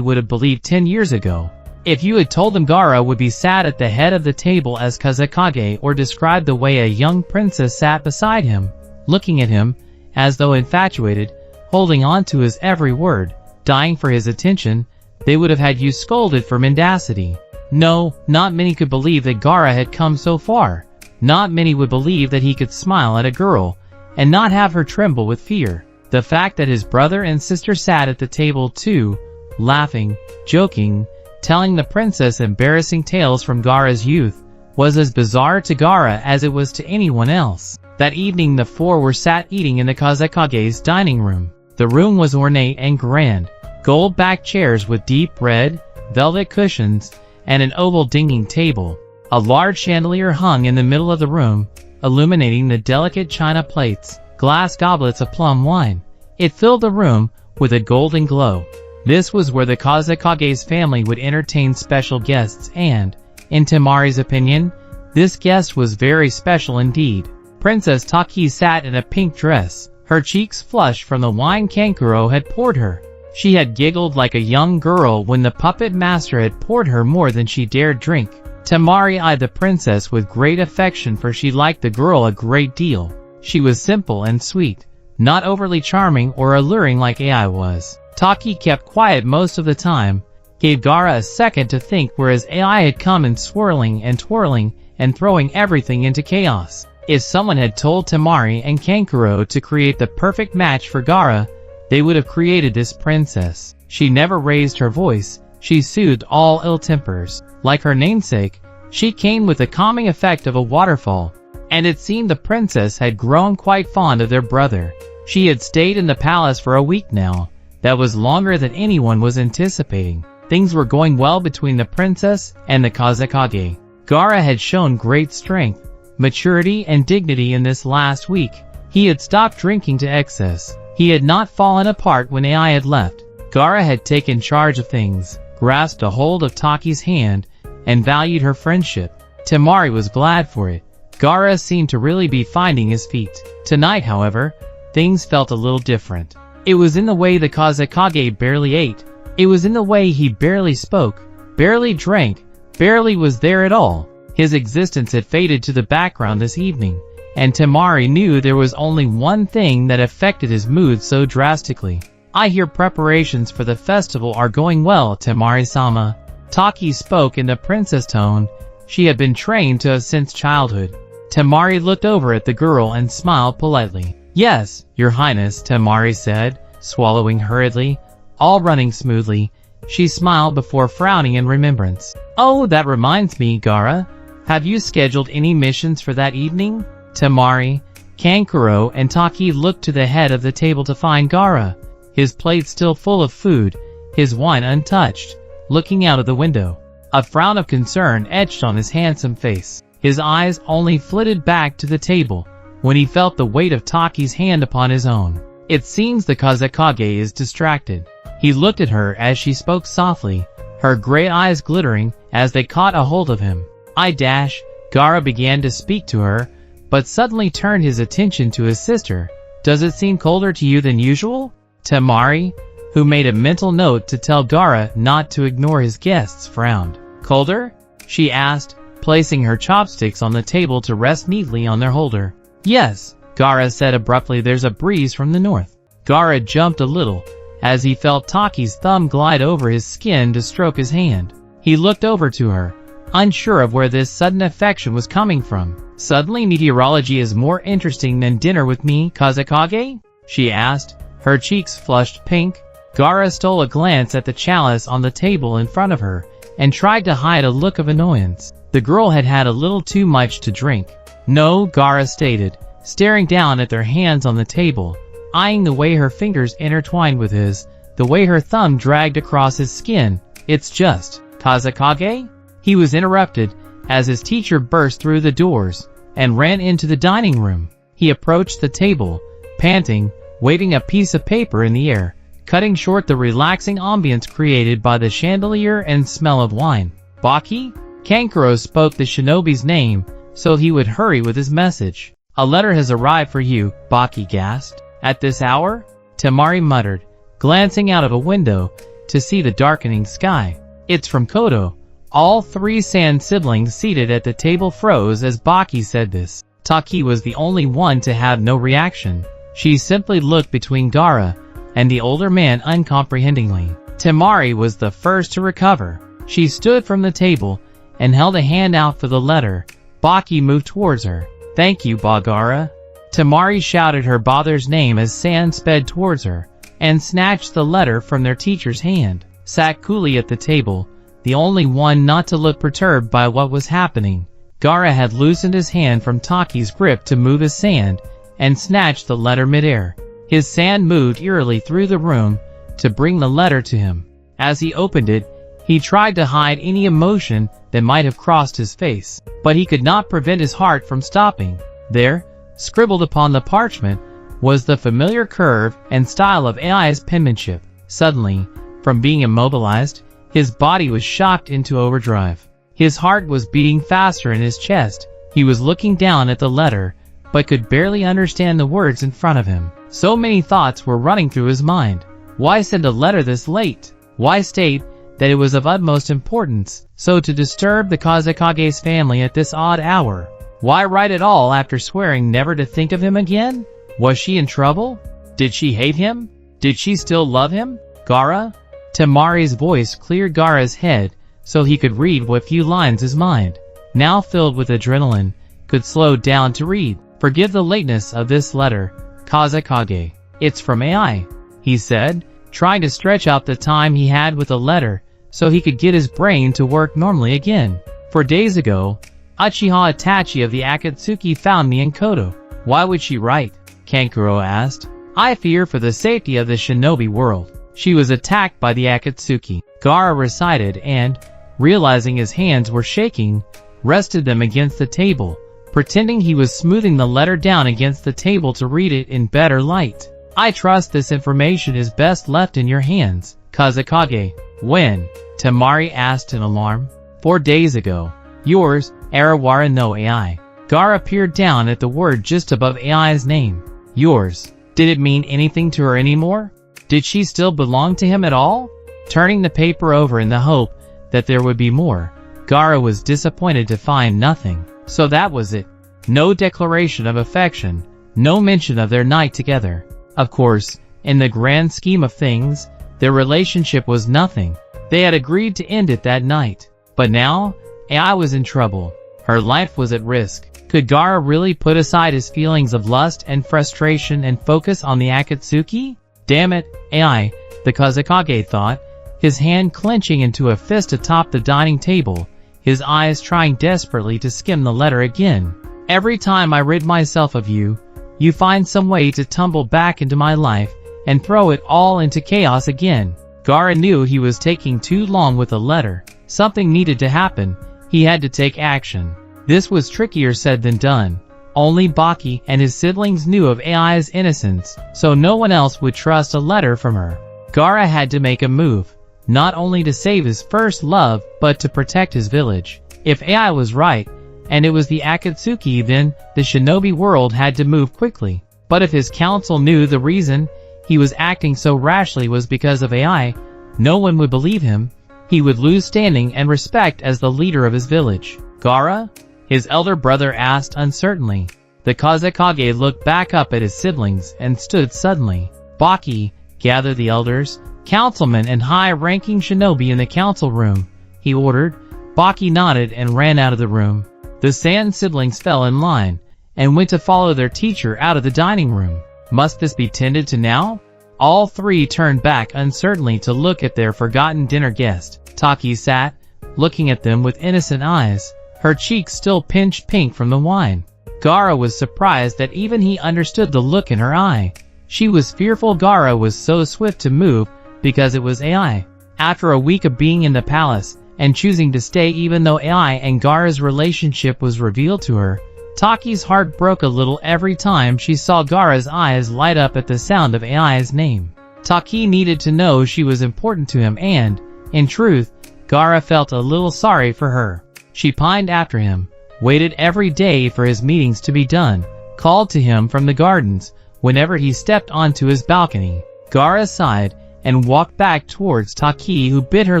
would have believed 10 years ago. If you had told them Gaara would be sat at the head of the table as Hokage or described the way a young princess sat beside him, looking at him, as though infatuated, holding on to his every word, dying for his attention, they would have had you scolded for mendacity. No, not many could believe that Gaara had come so far. Not many would believe that he could smile at a girl, and not have her tremble with fear. The fact that his brother and sister sat at the table too, laughing, joking, telling the princess embarrassing tales from Gaara's youth, was as bizarre to Gaara as it was to anyone else. That evening the four were sat eating in the Kazekage's dining room. The room was ornate and grand, gold-backed chairs with deep red, velvet cushions, and an oval dining table. A large chandelier hung in the middle of the room, illuminating the delicate china plates, glass goblets of plum wine. It filled the room with a golden glow. This was where the Kazekage's family would entertain special guests and, in Temari's opinion, this guest was very special indeed. Princess Taki sat in a pink dress, her cheeks flushed from the wine Kankuro had poured her. She had giggled like a young girl when the puppet master had poured her more than she dared drink. Temari eyed the princess with great affection, for she liked the girl a great deal. She was simple and sweet, not overly charming or alluring like Ai was. Taki kept quiet most of the time, gave Gaara a second to think, whereas Ai had come in swirling and twirling and throwing everything into chaos. If someone had told Temari and Kankuro to create the perfect match for Gaara, they would have created this princess. She never raised her voice, she soothed all ill tempers. Like her namesake, she came with the calming effect of a waterfall, and it seemed the princess had grown quite fond of their brother. She had stayed in the palace for a week now. That was longer than anyone was anticipating. Things were going well between the princess and the Kazekage. Gaara had shown great strength, maturity and dignity in this last week. He had stopped drinking to excess. He had not fallen apart when Ai had left. Gaara had taken charge of things, grasped a hold of Taki's hand, and valued her friendship. Temari was glad for it. Gaara seemed to really be finding his feet. Tonight, however, things felt a little different. It was in the way the Kazekage barely ate. It was in the way he barely spoke, barely drank, barely was there at all. His existence had faded to the background this evening, and Temari knew there was only one thing that affected his mood so drastically. I hear preparations for the festival are going well, Temari-sama. Taki spoke in the princess tone she had been trained to since childhood. Temari looked over at the girl and smiled politely. Yes, Your Highness, Temari said, swallowing hurriedly, all running smoothly. She smiled before frowning in remembrance. Oh, that reminds me, Gaara. Have you scheduled any missions for that evening? Temari, Kankuro, and Taki looked to the head of the table to find Gaara, his plate still full of food, his wine untouched, looking out of the window. A frown of concern etched on his handsome face. His eyes only flitted back to the table when he felt the weight of Taki's hand upon his own. It seems the Kazekage is distracted. He looked at her as she spoke softly, her gray eyes glittering as they caught a hold of him. Gaara began to speak to her, but suddenly turned his attention to his sister. Does it seem colder to you than usual? Temari, who made a mental note to tell Gaara not to ignore his guests, frowned. Colder? She asked, placing her chopsticks on the table to rest neatly on their holder. Yes, Gaara said abruptly. There's a breeze from the north. Gaara jumped a little as he felt Taki's thumb glide over his skin to stroke his hand. He looked over to her, unsure of where this sudden affection was coming from. Suddenly meteorology is more interesting than dinner with me, Kazekage? She asked, her cheeks flushed pink. Gaara stole a glance at the chalice on the table in front of her and tried to hide a look of annoyance. The girl had had a little too much to drink. No, Gaara stated, staring down at their hands on the table, eyeing the way her fingers intertwined with his, the way her thumb dragged across his skin. It's just, Kazekage? He was interrupted as his teacher burst through the doors and ran into the dining room. He approached the table, panting, waving a piece of paper in the air, cutting short the relaxing ambience created by the chandelier and smell of wine. Baki? Kankuro spoke the shinobi's name so he would hurry with his message. A letter has arrived for you, Baki gasped. At this hour? Temari muttered, glancing out of a window to see the darkening sky. It's from Kodo. All three Sand siblings seated at the table froze as Baki said this. Taki was the only one to have no reaction. She simply looked between Gaara and the older man uncomprehendingly. Temari was the first to recover. She stood from the table and held a hand out for the letter. Baki moved towards her. Thank you, Gaara. Temari shouted her father's name as Sand sped towards her and snatched the letter from their teacher's hand. Sat coolly at the table, the only one not to look perturbed by what was happening. Gaara had loosened his hand from Taki's grip to move his sand, and snatched the letter midair. His sand moved eerily through the room to bring the letter to him. As he opened it, he tried to hide any emotion that might have crossed his face, but he could not prevent his heart from stopping. There, scribbled upon the parchment, was the familiar curve and style of AI's penmanship. Suddenly, from being immobilized, his body was shocked into overdrive. His heart was beating faster in his chest. He was looking down at the letter, but could barely understand the words in front of him. So many thoughts were running through his mind. Why send a letter this late? Why state that it was of utmost importance, so to disturb the Kazekage's family at this odd hour? Why write it all after swearing never to think of him again? Was she in trouble? Did she hate him? Did she still love him? Gaara? Temari's voice cleared Gaara's head so he could read what few lines his mind, now filled with adrenaline, could slow down to read. Forgive the lateness of this letter, Kazekage. It's from AI, he said, trying to stretch out the time he had with the letter so he could get his brain to work normally again. 4 days ago, Uchiha Itachi of the Akatsuki found me in Koto. Why would she write? Kankuro asked. I fear for the safety of the shinobi world. She was attacked by the Akatsuki. Gaara recited and, realizing his hands were shaking, rested them against the table, pretending he was smoothing the letter down against the table to read it in better light. I trust this information is best left in your hands, Kazekage. When? Temari asked in alarm. 4 days ago. Yours, Arawara no AI. Gaara peered down at the word just above AI's name. Yours. Did it mean anything to her anymore? Did she still belong to him at all? Turning the paper over in the hope that there would be more, Gaara was disappointed to find nothing. So that was it. No declaration of affection, no mention of their night together. Of course, in the grand scheme of things, their relationship was nothing. They had agreed to end it that night. But now, AI was in trouble. Her life was at risk. Could Gaara really put aside his feelings of lust and frustration and focus on the Akatsuki? Damn it, AI, the Kazekage thought, his hand clenching into a fist atop the dining table, his eyes trying desperately to skim the letter again. Every time I rid myself of you, you find some way to tumble back into my life and throw it all into chaos again. Gaara knew he was taking too long with the letter. Something needed to happen. He had to take action. This was trickier said than done. Only Baki and his siblings knew of AI's innocence, so no one else would trust a letter from her. Gaara had to make a move, not only to save his first love, but to protect his village. If AI was right, and it was the Akatsuki, then the shinobi world had to move quickly. But if his council knew the reason he was acting so rashly was because of AI, no one would believe him. He would lose standing and respect as the leader of his village. Gaara? His elder brother asked uncertainly. The Kazekage looked back up at his siblings and stood suddenly. Baki, gather the elders, councilmen and high-ranking shinobi in the council room, he ordered. Baki nodded and ran out of the room. The Sand siblings fell in line and went to follow their teacher out of the dining room. Must this be tended to now? All three turned back uncertainly to look at their forgotten dinner guest. Taki sat, looking at them with innocent eyes, her cheeks still pinched pink from the wine. Gaara was surprised that even he understood the look in her eye. She was fearful Gaara was so swift to move because it was AI. After a week of being in the palace and choosing to stay even though AI and Gaara's relationship was revealed to her, Taki's heart broke a little every time she saw Gaara's eyes light up at the sound of AI's name. Taki needed to know she was important to him and, in truth, Gaara felt a little sorry for her. She pined after him, waited every day for his meetings to be done, called to him from the gardens whenever he stepped onto his balcony. Gaara sighed and walked back towards Taki, who bit her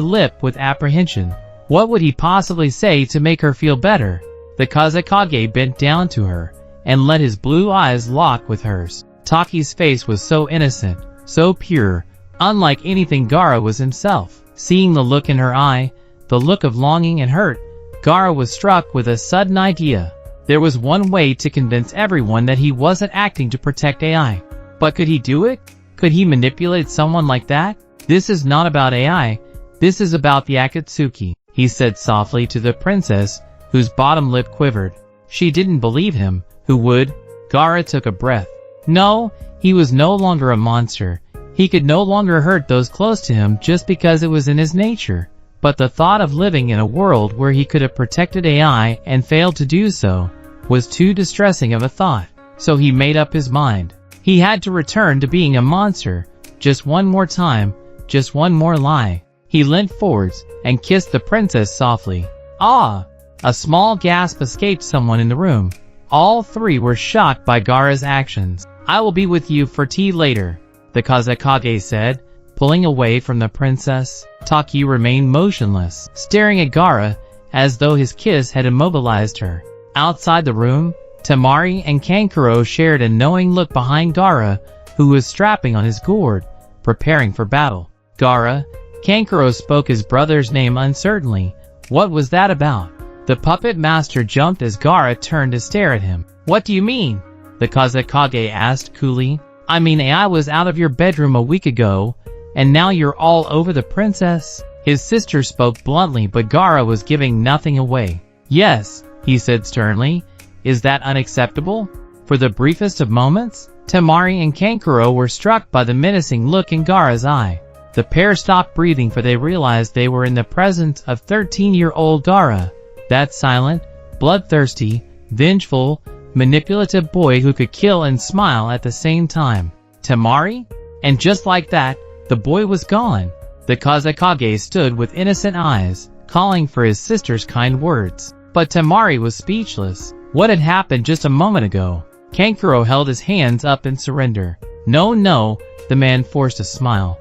lip with apprehension. What would he possibly say to make her feel better? The Kazekage bent down to her and let his blue eyes lock with hers. Taki's face was so innocent, so pure, unlike anything Gaara was himself. Seeing the look in her eye, the look of longing and hurt, Gaara was struck with a sudden idea. There was one way to convince everyone that he wasn't acting to protect AI. But could he do it? Could he manipulate someone like that? This is not about AI. This is about the Akatsuki, he said softly to the princess, whose bottom lip quivered. She didn't believe him. Who would? Gaara took a breath. No, he was no longer a monster. He could no longer hurt those close to him just because it was in his nature. But the thought of living in a world where he could have protected AI and failed to do so was too distressing of a thought. So he made up his mind. He had to return to being a monster. Just one more time, just one more lie. He leant forwards and kissed the princess softly. Ah! A small gasp escaped someone in the room. All three were shocked by Gaara's actions. I will be with you for tea later, the Hokage said, pulling away from the princess. Taki remained motionless, staring at Gaara as though his kiss had immobilized her. Outside the room, Temari and Kankuro shared a knowing look behind Gaara, who was strapping on his gourd, preparing for battle. Gaara, Kankuro spoke his brother's name uncertainly. What was that about? The puppet master jumped as Gaara turned to stare at him. What do you mean? The Hokage asked coolly. I mean, I was out of your bedroom a week ago, and now you're all over the princess? His sister spoke bluntly, but Gaara was giving nothing away. Yes, he said sternly. Is that unacceptable? For the briefest of moments, Temari and Kankuro were struck by the menacing look in Gaara's eye. The pair stopped breathing, for they realized they were in the presence of 13-year-old Gaara, that silent, bloodthirsty, vengeful, manipulative boy who could kill and smile at the same time. Temari? And just like that, the boy was gone. The Hokage stood with innocent eyes, calling for his sister's kind words. But Temari was speechless. What had happened just a moment ago? Kankuro held his hands up in surrender. No, the man forced a smile.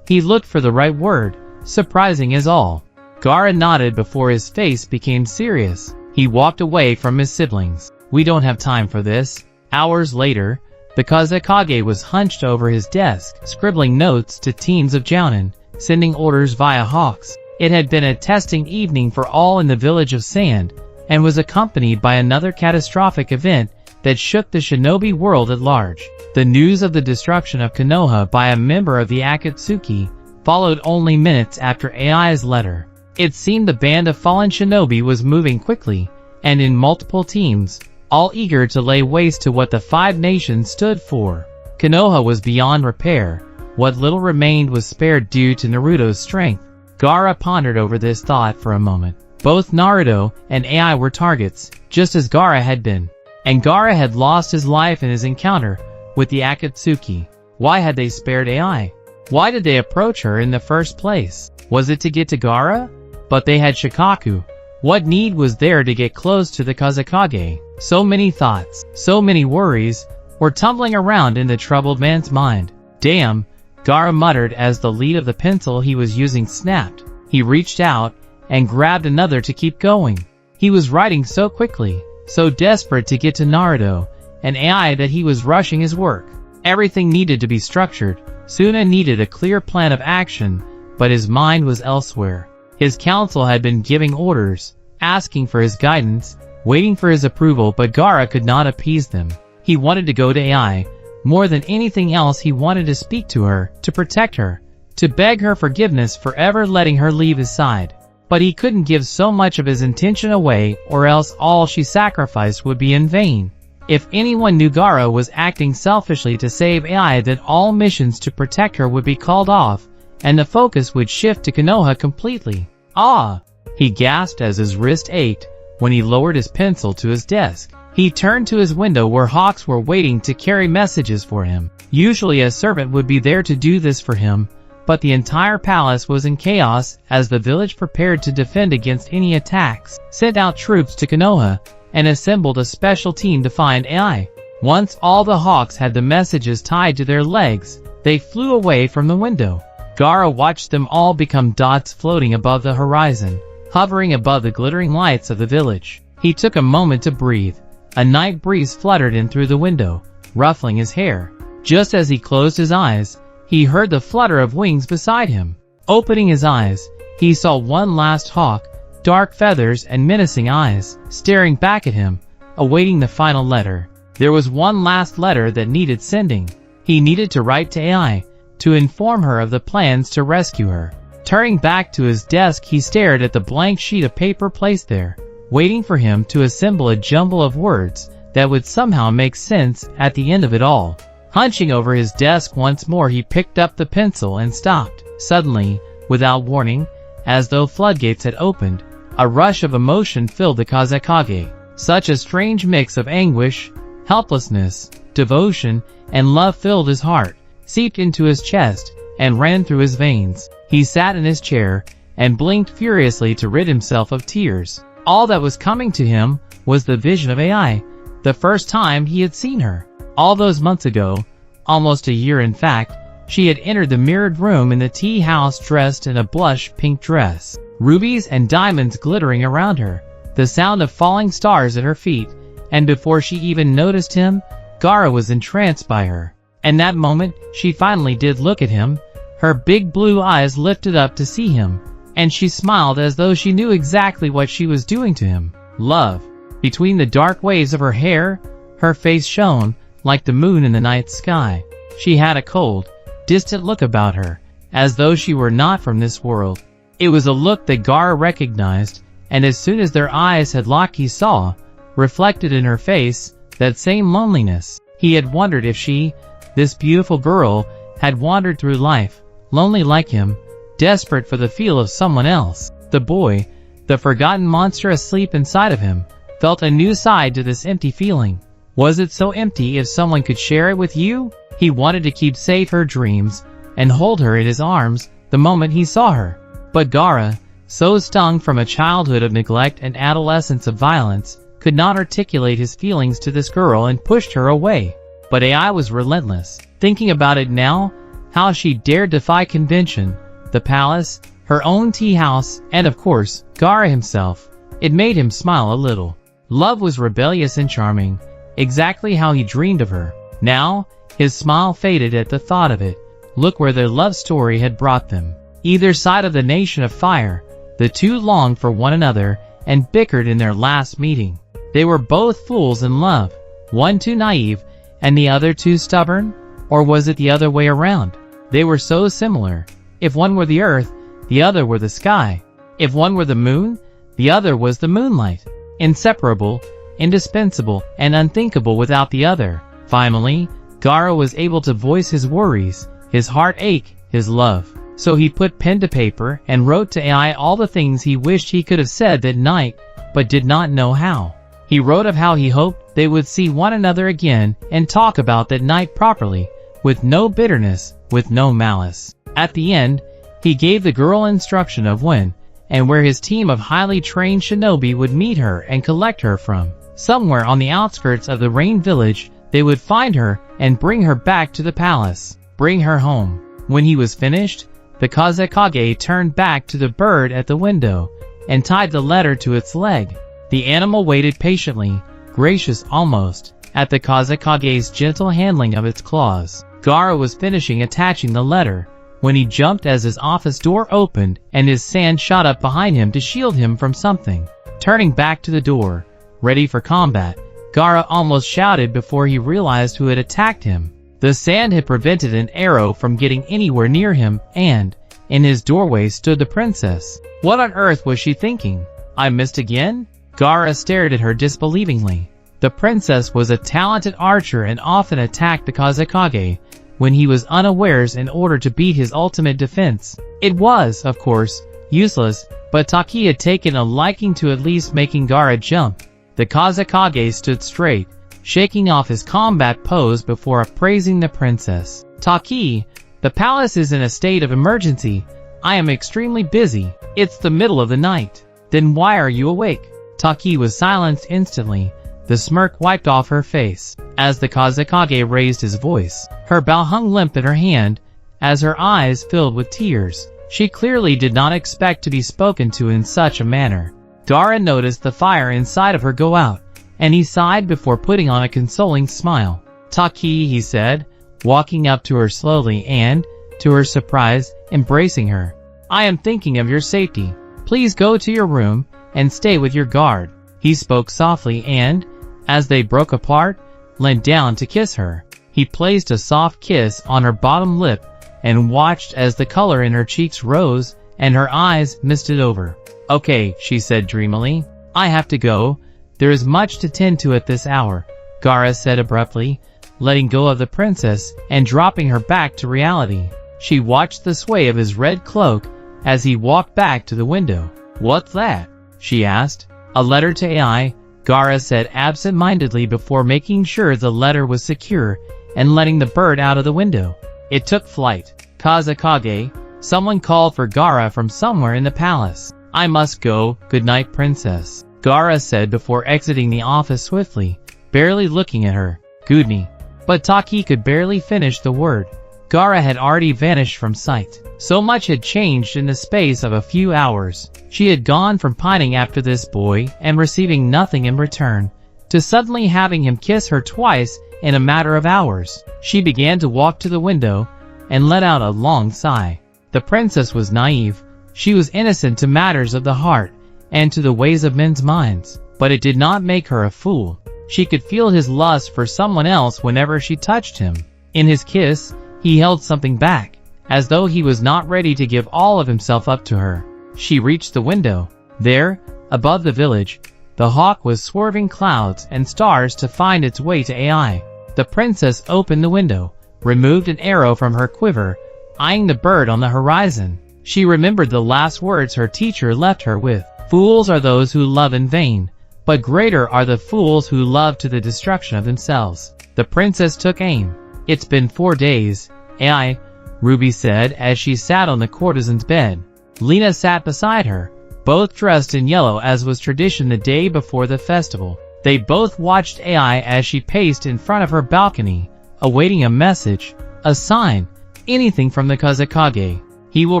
He looked for the right word. Surprising is all. Gaara nodded before his face became serious. He walked away from his siblings. We don't have time for this. Hours later, the Hokage was hunched over his desk, scribbling notes to teams of Jounin, sending orders via hawks. It had been a testing evening for all in the village of Sand, and was accompanied by another catastrophic event that shook the shinobi world at large. The news of the destruction of Konoha by a member of the Akatsuki followed only minutes after AI's letter. It seemed the band of fallen shinobi was moving quickly, and in multiple teams, all eager to lay waste to what the Five Nations stood for. Konoha was beyond repair. What little remained was spared due to Naruto's strength. Gaara pondered over this thought for a moment. Both Naruto and AI were targets, just as Gaara had been. And Gaara had lost his life in his encounter with the Akatsuki. Why had they spared AI? Why did they approach her in the first place? Was it to get to Gaara? But they had Shikaku. What need was there to get close to the Hokage? So many thoughts, so many worries, were tumbling around in the troubled man's mind. Damn, Gaara muttered as the lead of the pencil he was using snapped. He reached out and grabbed another to keep going. He was writing so quickly, so desperate to get to Naruto and AI that he was rushing his work. Everything needed to be structured. Suna needed a clear plan of action, but his mind was elsewhere. His council had been giving orders, asking for his guidance, waiting for his approval, but Gaara could not appease them. He wanted to go to AI. More than anything else, he wanted to speak to her, to protect her, to beg her forgiveness for ever letting her leave his side. But he couldn't give so much of his intention away, or else all she sacrificed would be in vain. If anyone knew Gaara was acting selfishly to save AI, then all missions to protect her would be called off, and the focus would shift to Konoha completely. Ah! He gasped as his wrist ached when he lowered his pencil to his desk. He turned to his window where hawks were waiting to carry messages for him. Usually a servant would be there to do this for him, but the entire palace was in chaos as the village prepared to defend against any attacks, sent out troops to Konoha, and assembled a special team to find AI. Once all the hawks had the messages tied to their legs, they flew away from the window. Gaara watched them all become dots floating above the horizon, hovering above the glittering lights of the village. He took a moment to breathe. A night breeze fluttered in through the window, ruffling his hair. Just as he closed his eyes, he heard the flutter of wings beside him. Opening his eyes, he saw one last hawk, dark feathers and menacing eyes, staring back at him, awaiting the final letter. There was one last letter that needed sending. He needed to write to AI, to inform her of the plans to rescue her. Turning back to his desk, he stared at the blank sheet of paper placed there. waiting for him to assemble a jumble of words that would somehow make sense at the end of it all. Hunching over his desk once more, he picked up the pencil and stopped. Suddenly, without warning, as though floodgates had opened, a rush of emotion filled the Kazekage. Such a strange mix of anguish, helplessness, devotion, and love filled his heart, seeped into his chest, and ran through his veins. He sat in his chair and blinked furiously to rid himself of tears. All that was coming to him was the vision of Ai, the first time he had seen her. All those months ago, almost a year in fact, she had entered the mirrored room in the tea house dressed in a blush pink dress, rubies and diamonds glittering around her, the sound of falling stars at her feet, and before she even noticed him, Gaara was entranced by her. And that moment, she finally did look at him, her big blue eyes lifted up to see him, and she smiled as though she knew exactly what she was doing to him. Love. Between the dark waves of her hair, her face shone like the moon in the night sky. She had a cold, distant look about her, as though she were not from this world. It was a look that Gaara recognized, and as soon as their eyes had locked he saw, reflected in her face, that same loneliness. He had wondered if she, this beautiful girl, had wandered through life, lonely like him, desperate for the feel of someone else. The boy, the forgotten monster asleep inside of him, felt a new side to this empty feeling. Was it so empty if someone could share it with you? He wanted to keep safe her dreams, and hold her in his arms the moment he saw her. But Gaara, so stung from a childhood of neglect and adolescence of violence, could not articulate his feelings to this girl and pushed her away. But Ai was relentless. Thinking about it now, how she dared defy convention, the palace, her own tea house, and of course, Gaara himself. It made him smile a little. Love was rebellious and charming, exactly how he dreamed of her. Now, his smile faded at the thought of it. Look where their love story had brought them. Either side of the nation of fire, the two longed for one another and bickered in their last meeting. They were both fools in love, one too naive and the other too stubborn, or was it the other way around? They were so similar. If one were the earth, the other were the sky. If one were the moon, the other was the moonlight. Inseparable, indispensable, and unthinkable without the other. Finally, Gaara was able to voice his worries, his heartache, his love. So he put pen to paper and wrote to Ai all the things he wished he could have said that night, but did not know how. He wrote of how he hoped they would see one another again and talk about that night properly, with no bitterness, with no malice. At the end, he gave the girl instruction of when and where his team of highly trained shinobi would meet her and collect her from. Somewhere on the outskirts of the Rain Village, they would find her and bring her back to the palace, bring her home. When he was finished, the Kazekage turned back to the bird at the window and tied the letter to its leg. The animal waited patiently, gracious almost, at the Kazekage's gentle handling of its claws. Gaara was finishing attaching the letter when he jumped as his office door opened and his sand shot up behind him to shield him from something. Turning back to the door, ready for combat, Gaara almost shouted before he realized who had attacked him. The sand had prevented an arrow from getting anywhere near him, and in his doorway stood the princess. What on earth was she thinking? I missed again? Gaara stared at her disbelievingly. The princess was a talented archer and often attacked the Kazekage when he was unawares in order to beat his ultimate defense. It was, of course, useless, but Taki had taken a liking to at least making Gaara jump. The Kazekage stood straight, shaking off his combat pose before appraising the princess. Taki, the palace is in a state of emergency. I am extremely busy. It's the middle of the night. Then why are you awake? Taki was silenced instantly. The smirk wiped off her face. As the Kazekage raised his voice, her bow hung limp in her hand, as her eyes filled with tears. She clearly did not expect to be spoken to in such a manner. Gaara noticed the fire inside of her go out, and he sighed before putting on a consoling smile. Taki, he said, walking up to her slowly and, to her surprise, embracing her. I am thinking of your safety. Please go to your room and stay with your guard. He spoke softly and, as they broke apart, leant down to kiss her. He placed a soft kiss on her bottom lip and watched as the color in her cheeks rose and her eyes misted over. Okay, she said dreamily. I have to go. There is much to tend to at this hour, Gaara said abruptly, letting go of the princess and dropping her back to reality. She watched the sway of his red cloak as he walked back to the window. What's that? She asked. A letter to AI, Gaara said absent-mindedly before making sure the letter was secure and letting the bird out of the window. It took flight. Kazekage, someone called for Gaara from somewhere in the palace. I must go. Good night, princess, Gaara said before exiting the office swiftly, barely looking at her. Goodney. But Taki could barely finish the word. Gaara had already vanished from sight. So much had changed in the space of a few hours. She had gone from pining after this boy and receiving nothing in return, to suddenly having him kiss her twice in a matter of hours. She began to walk to the window and let out a long sigh. The princess was naive. She was innocent to matters of the heart and to the ways of men's minds, but it did not make her a fool. She could feel his lust for someone else whenever she touched him. In his kiss, he held something back, as though he was not ready to give all of himself up to her. She reached the window. There, above the village, the hawk was swerving clouds and stars to find its way to AI. The princess opened the window, removed an arrow from her quiver, eyeing the bird on the horizon. She remembered the last words her teacher left her with. Fools are those who love in vain, but greater are the fools who love to the destruction of themselves. The princess took aim. It's been 4 days, AI, Ruby said as she sat on the courtesan's bed. Lena sat beside her, both dressed in yellow as was tradition the day before the festival. They both watched AI as she paced in front of her balcony, awaiting a message, a sign, anything from the Kazekage. He will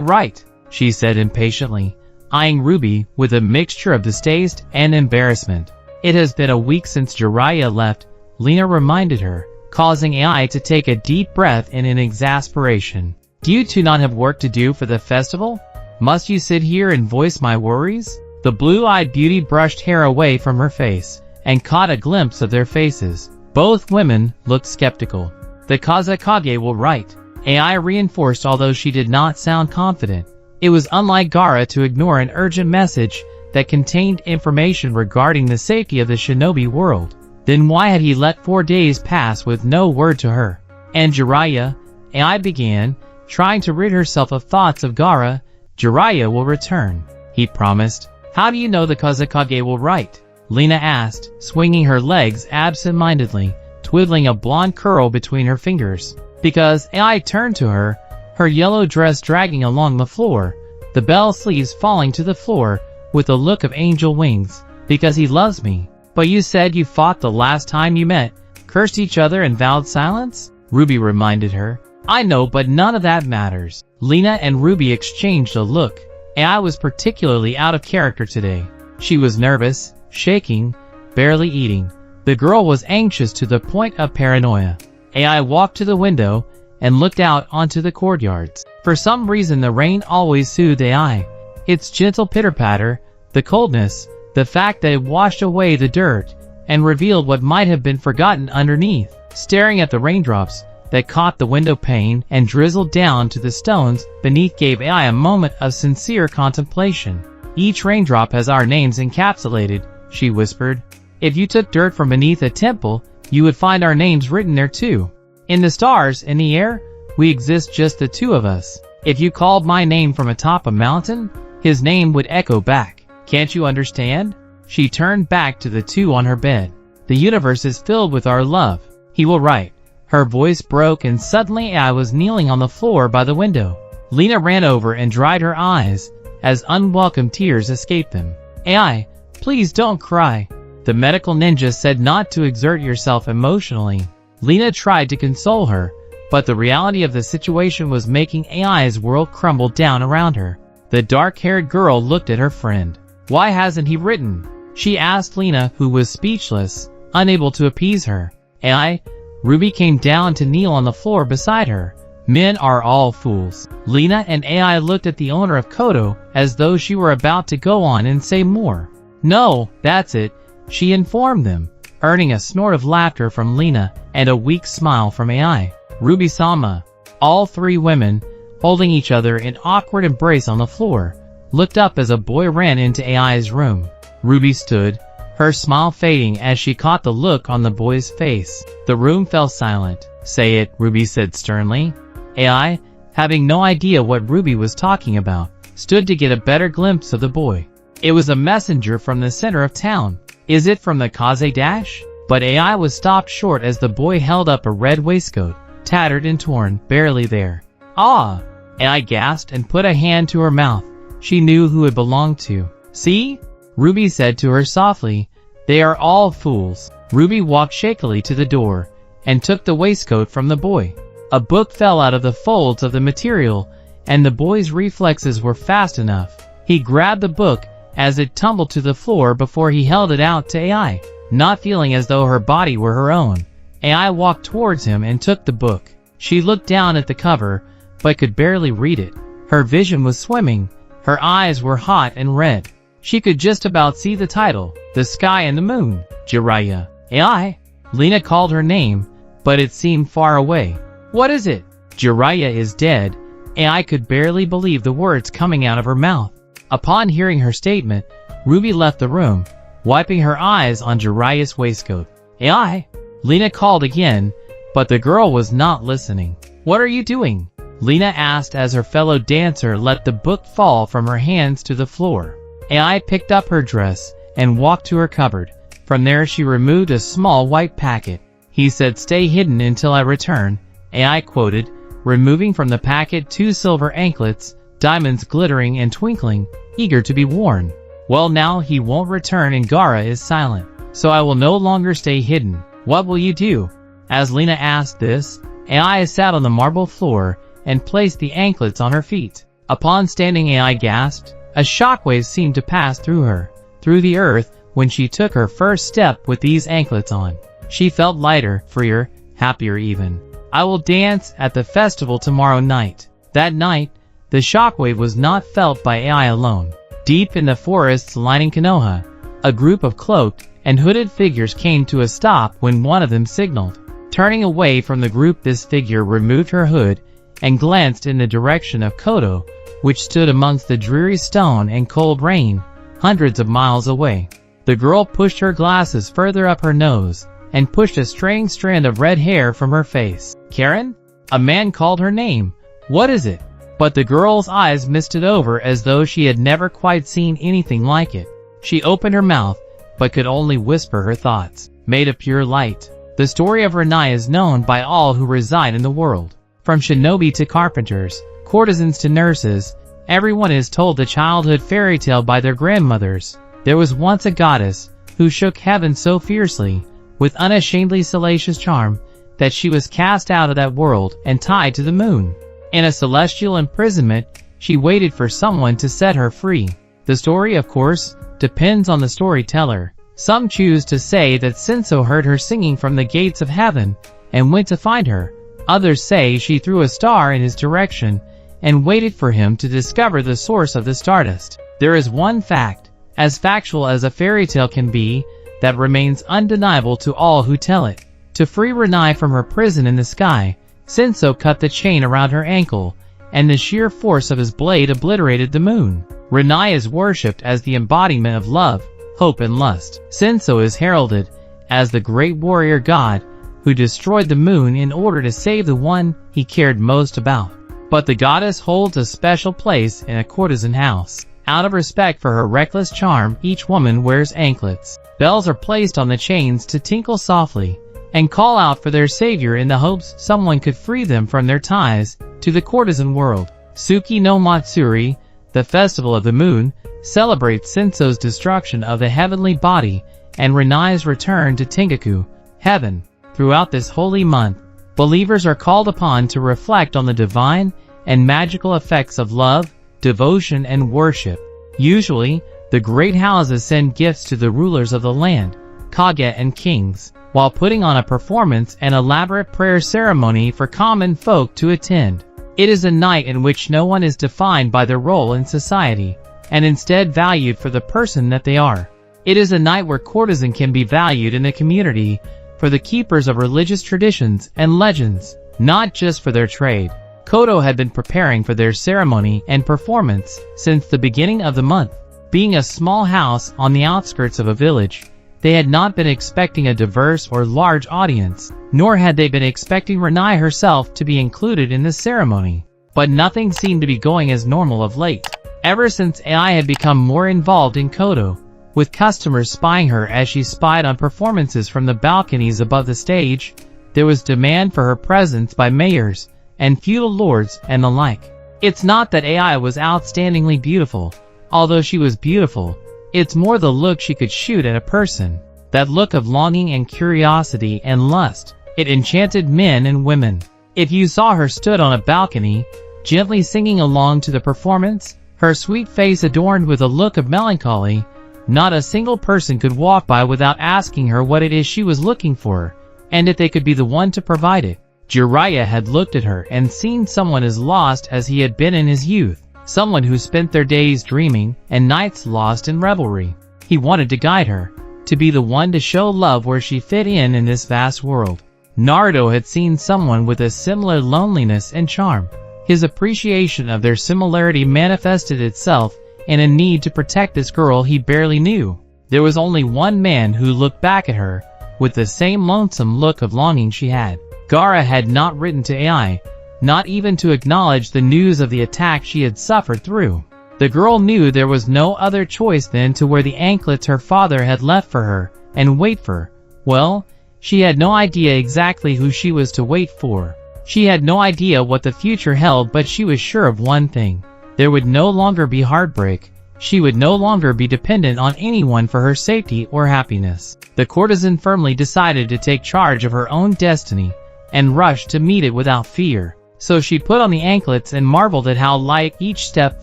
write, she said impatiently, eyeing Ruby with a mixture of distaste and embarrassment. It has been a week since Jiraiya left, Lena reminded her, causing AI to take a deep breath in exasperation. Do you two not have work to do for the festival? Must you sit here and voice my worries? The blue-eyed beauty brushed hair away from her face and caught a glimpse of their faces. Both women looked skeptical. The Kazekage will write, AI reinforced, although she did not sound confident. It was unlike Gaara to ignore an urgent message that contained information regarding the safety of the shinobi world. Then why had he let 4 days pass with no word to her? And Jiraiya? AI began, trying to rid herself of thoughts of Gaara. Jiraiya will return, he promised. How do you know the Kazekage will write? Lena asked, swinging her legs absent-mindedly, twiddling a blonde curl between her fingers. Because AI turned to her, her yellow dress dragging along the floor, the bell sleeves falling to the floor, with a look of angel wings. Because he loves me. But you said you fought the last time you met, cursed each other and vowed silence? Ruby reminded her. I know, but none of that matters. Lena and Ruby exchanged a look. AI was particularly out of character today. She was nervous, shaking, barely eating. The girl was anxious to the point of paranoia. AI walked to the window and looked out onto the courtyards. For some reason the rain always soothed AI. Its gentle pitter-patter, the coldness, the fact that it washed away the dirt and revealed what might have been forgotten underneath. Staring at the raindrops that caught the window pane and drizzled down to the stones beneath gave AI a moment of sincere contemplation. Each raindrop has our names encapsulated, she whispered. If you took dirt from beneath a temple, you would find our names written there too. In the stars, in the air, we exist, just the two of us. If you called my name from atop a mountain, his name would echo back. Can't you understand? She turned back to the two on her bed. The universe is filled with our love. He will write. Her voice broke and suddenly AI was kneeling on the floor by the window. Lena ran over and dried her eyes as unwelcome tears escaped them. AI, please don't cry. The medical ninja said not to exert yourself emotionally. Lena tried to console her, but the reality of the situation was making AI's world crumble down around her. The dark-haired girl looked at her friend. Why hasn't he written? She asked Lena, who was speechless, unable to appease her. AI? Ruby came down to kneel on the floor beside her. Men are all fools. Lena and AI looked at the owner of Kodo as though she were about to go on and say more. No, that's it, she informed them, earning a snort of laughter from Lena and a weak smile from AI. Ruby-sama. All three women, holding each other in awkward embrace on the floor, looked up as a boy ran into AI's room. Ruby stood, her smile fading as she caught the look on the boy's face. The room fell silent. "Say it," Ruby said sternly. AI, having no idea what Ruby was talking about, stood to get a better glimpse of the boy. It was a messenger from the center of town. "Is it from the Kaze Dash?" But AI was stopped short as the boy held up a red waistcoat, tattered and torn, barely there. "Ah!" AI gasped and put a hand to her mouth. She knew who it belonged to. "See?" Ruby said to her softly. "They are all fools." Ruby walked shakily to the door and took the waistcoat from the boy. A book fell out of the folds of the material, and the boy's reflexes were fast enough. He grabbed the book as it tumbled to the floor before he held it out to AI. Not feeling as though her body were her own, AI walked towards him and took the book. She looked down at the cover, but could barely read it. Her vision was swimming. Her eyes were hot and red. She could just about see the title, "The Sky and the Moon." Jiraiya. AI? Lena called her name, but it seemed far away. "What is it?" "Jiraiya is dead." AI could barely believe the words coming out of her mouth. Upon hearing her statement, Ruby left the room, wiping her eyes on Jiraiya's waistcoat. "AI?" Lena called again, but the girl was not listening. "What are you doing?" Lena asked as her fellow dancer let the book fall from her hands to the floor. AI picked up her dress and walked to her cupboard. From there she removed a small white packet. "He said stay hidden until I return," AI quoted, removing from the packet 2 silver anklets, diamonds glittering and twinkling, eager to be worn. "Well, now he won't return and Gaara is silent, so I will no longer stay hidden. What will you do?" As Lena asked this, AI sat on the marble floor and placed the anklets on her feet. Upon standing, AI gasped. A shockwave seemed to pass through her, through the earth, when she took her first step with these anklets on. She felt lighter, freer, happier even. "I will dance at the festival tomorrow night." That night, the shockwave was not felt by AI alone. Deep in the forests lining Konoha, a group of cloaked and hooded figures came to a stop when one of them signaled. Turning away from the group, this figure removed her hood and glanced in the direction of Kodo, which stood amongst the dreary stone and cold rain, hundreds of miles away. The girl pushed her glasses further up her nose and pushed a straying strand of red hair from her face. "Karen?" A man called her name. "What is it?" But the girl's eyes misted over as though she had never quite seen anything like it. She opened her mouth, but could only whisper her thoughts. Made of pure light. The story of Renai is known by all who reside in the world. From shinobi to carpenters, courtesans to nurses, everyone is told the childhood fairy tale by their grandmothers. There was once a goddess who shook heaven so fiercely, with unashamedly salacious charm, that she was cast out of that world and tied to the moon. In a celestial imprisonment, she waited for someone to set her free. The story, of course, depends on the storyteller. Some choose to say that Senso heard her singing from the gates of heaven and went to find her. Others say she threw a star in his direction and waited for him to discover the source of the stardust. There is one fact, as factual as a fairy tale can be, that remains undeniable to all who tell it. To free Renai from her prison in the sky, Senso cut the chain around her ankle, and the sheer force of his blade obliterated the moon. Renai is worshipped as the embodiment of love, hope and lust. Senso is heralded as the great warrior god who destroyed the moon in order to save the one he cared most about. But the goddess holds a special place in a courtesan house. Out of respect for her reckless charm, each woman wears anklets. Bells are placed on the chains to tinkle softly and call out for their savior in the hopes someone could free them from their ties to the courtesan world. Tsuki no Matsuri, the festival of the moon, celebrates Senso's destruction of the heavenly body and Renai's return to Tengaku, heaven. Throughout this holy month, believers are called upon to reflect on the divine and magical effects of love, devotion, and worship. Usually, the great houses send gifts to the rulers of the land, Kage and kings, while putting on a performance and elaborate prayer ceremony for common folk to attend. It is a night in which no one is defined by their role in society, and instead valued for the person that they are. It is a night where courtesan can be valued in the community for the keepers of religious traditions and legends, not just for their trade. Kodo had been preparing for their ceremony and performance since the beginning of the month. Being a small house on the outskirts of a village, they had not been expecting a diverse or large audience, nor had they been expecting Renai herself to be included in the ceremony. But nothing seemed to be going as normal of late. Ever since AI had become more involved in Koto, with customers spying her as she spied on performances from the balconies above the stage, there was demand for her presence by mayors and feudal lords and the like. It's not that AI was outstandingly beautiful, although she was beautiful. It's more the look she could shoot at a person. That look of longing and curiosity and lust. It enchanted men and women. If you saw her stood on a balcony, gently singing along to the performance, her sweet face adorned with a look of melancholy, not a single person could walk by without asking her what it is she was looking for, and if they could be the one to provide it. Jiraiya had looked at her and seen someone as lost as he had been in his youth. Someone who spent their days dreaming and nights lost in revelry. He wanted to guide her, to be the one to show love where she fit in this vast world. Naruto had seen someone with a similar loneliness and charm. His appreciation of their similarity manifested itself in a need to protect this girl he barely knew. There was only one man who looked back at her, with the same lonesome look of longing she had. Gaara had not written to AI, not even to acknowledge the news of the attack she had suffered through. The girl knew there was no other choice than to wear the anklets her father had left for her, and wait for. Well, she had no idea exactly who she was to wait for. She had no idea what the future held, but she was sure of one thing. There would no longer be heartbreak. She would no longer be dependent on anyone for her safety or happiness. The courtesan firmly decided to take charge of her own destiny, and rushed to meet it without fear. So she put on the anklets and marveled at how light each step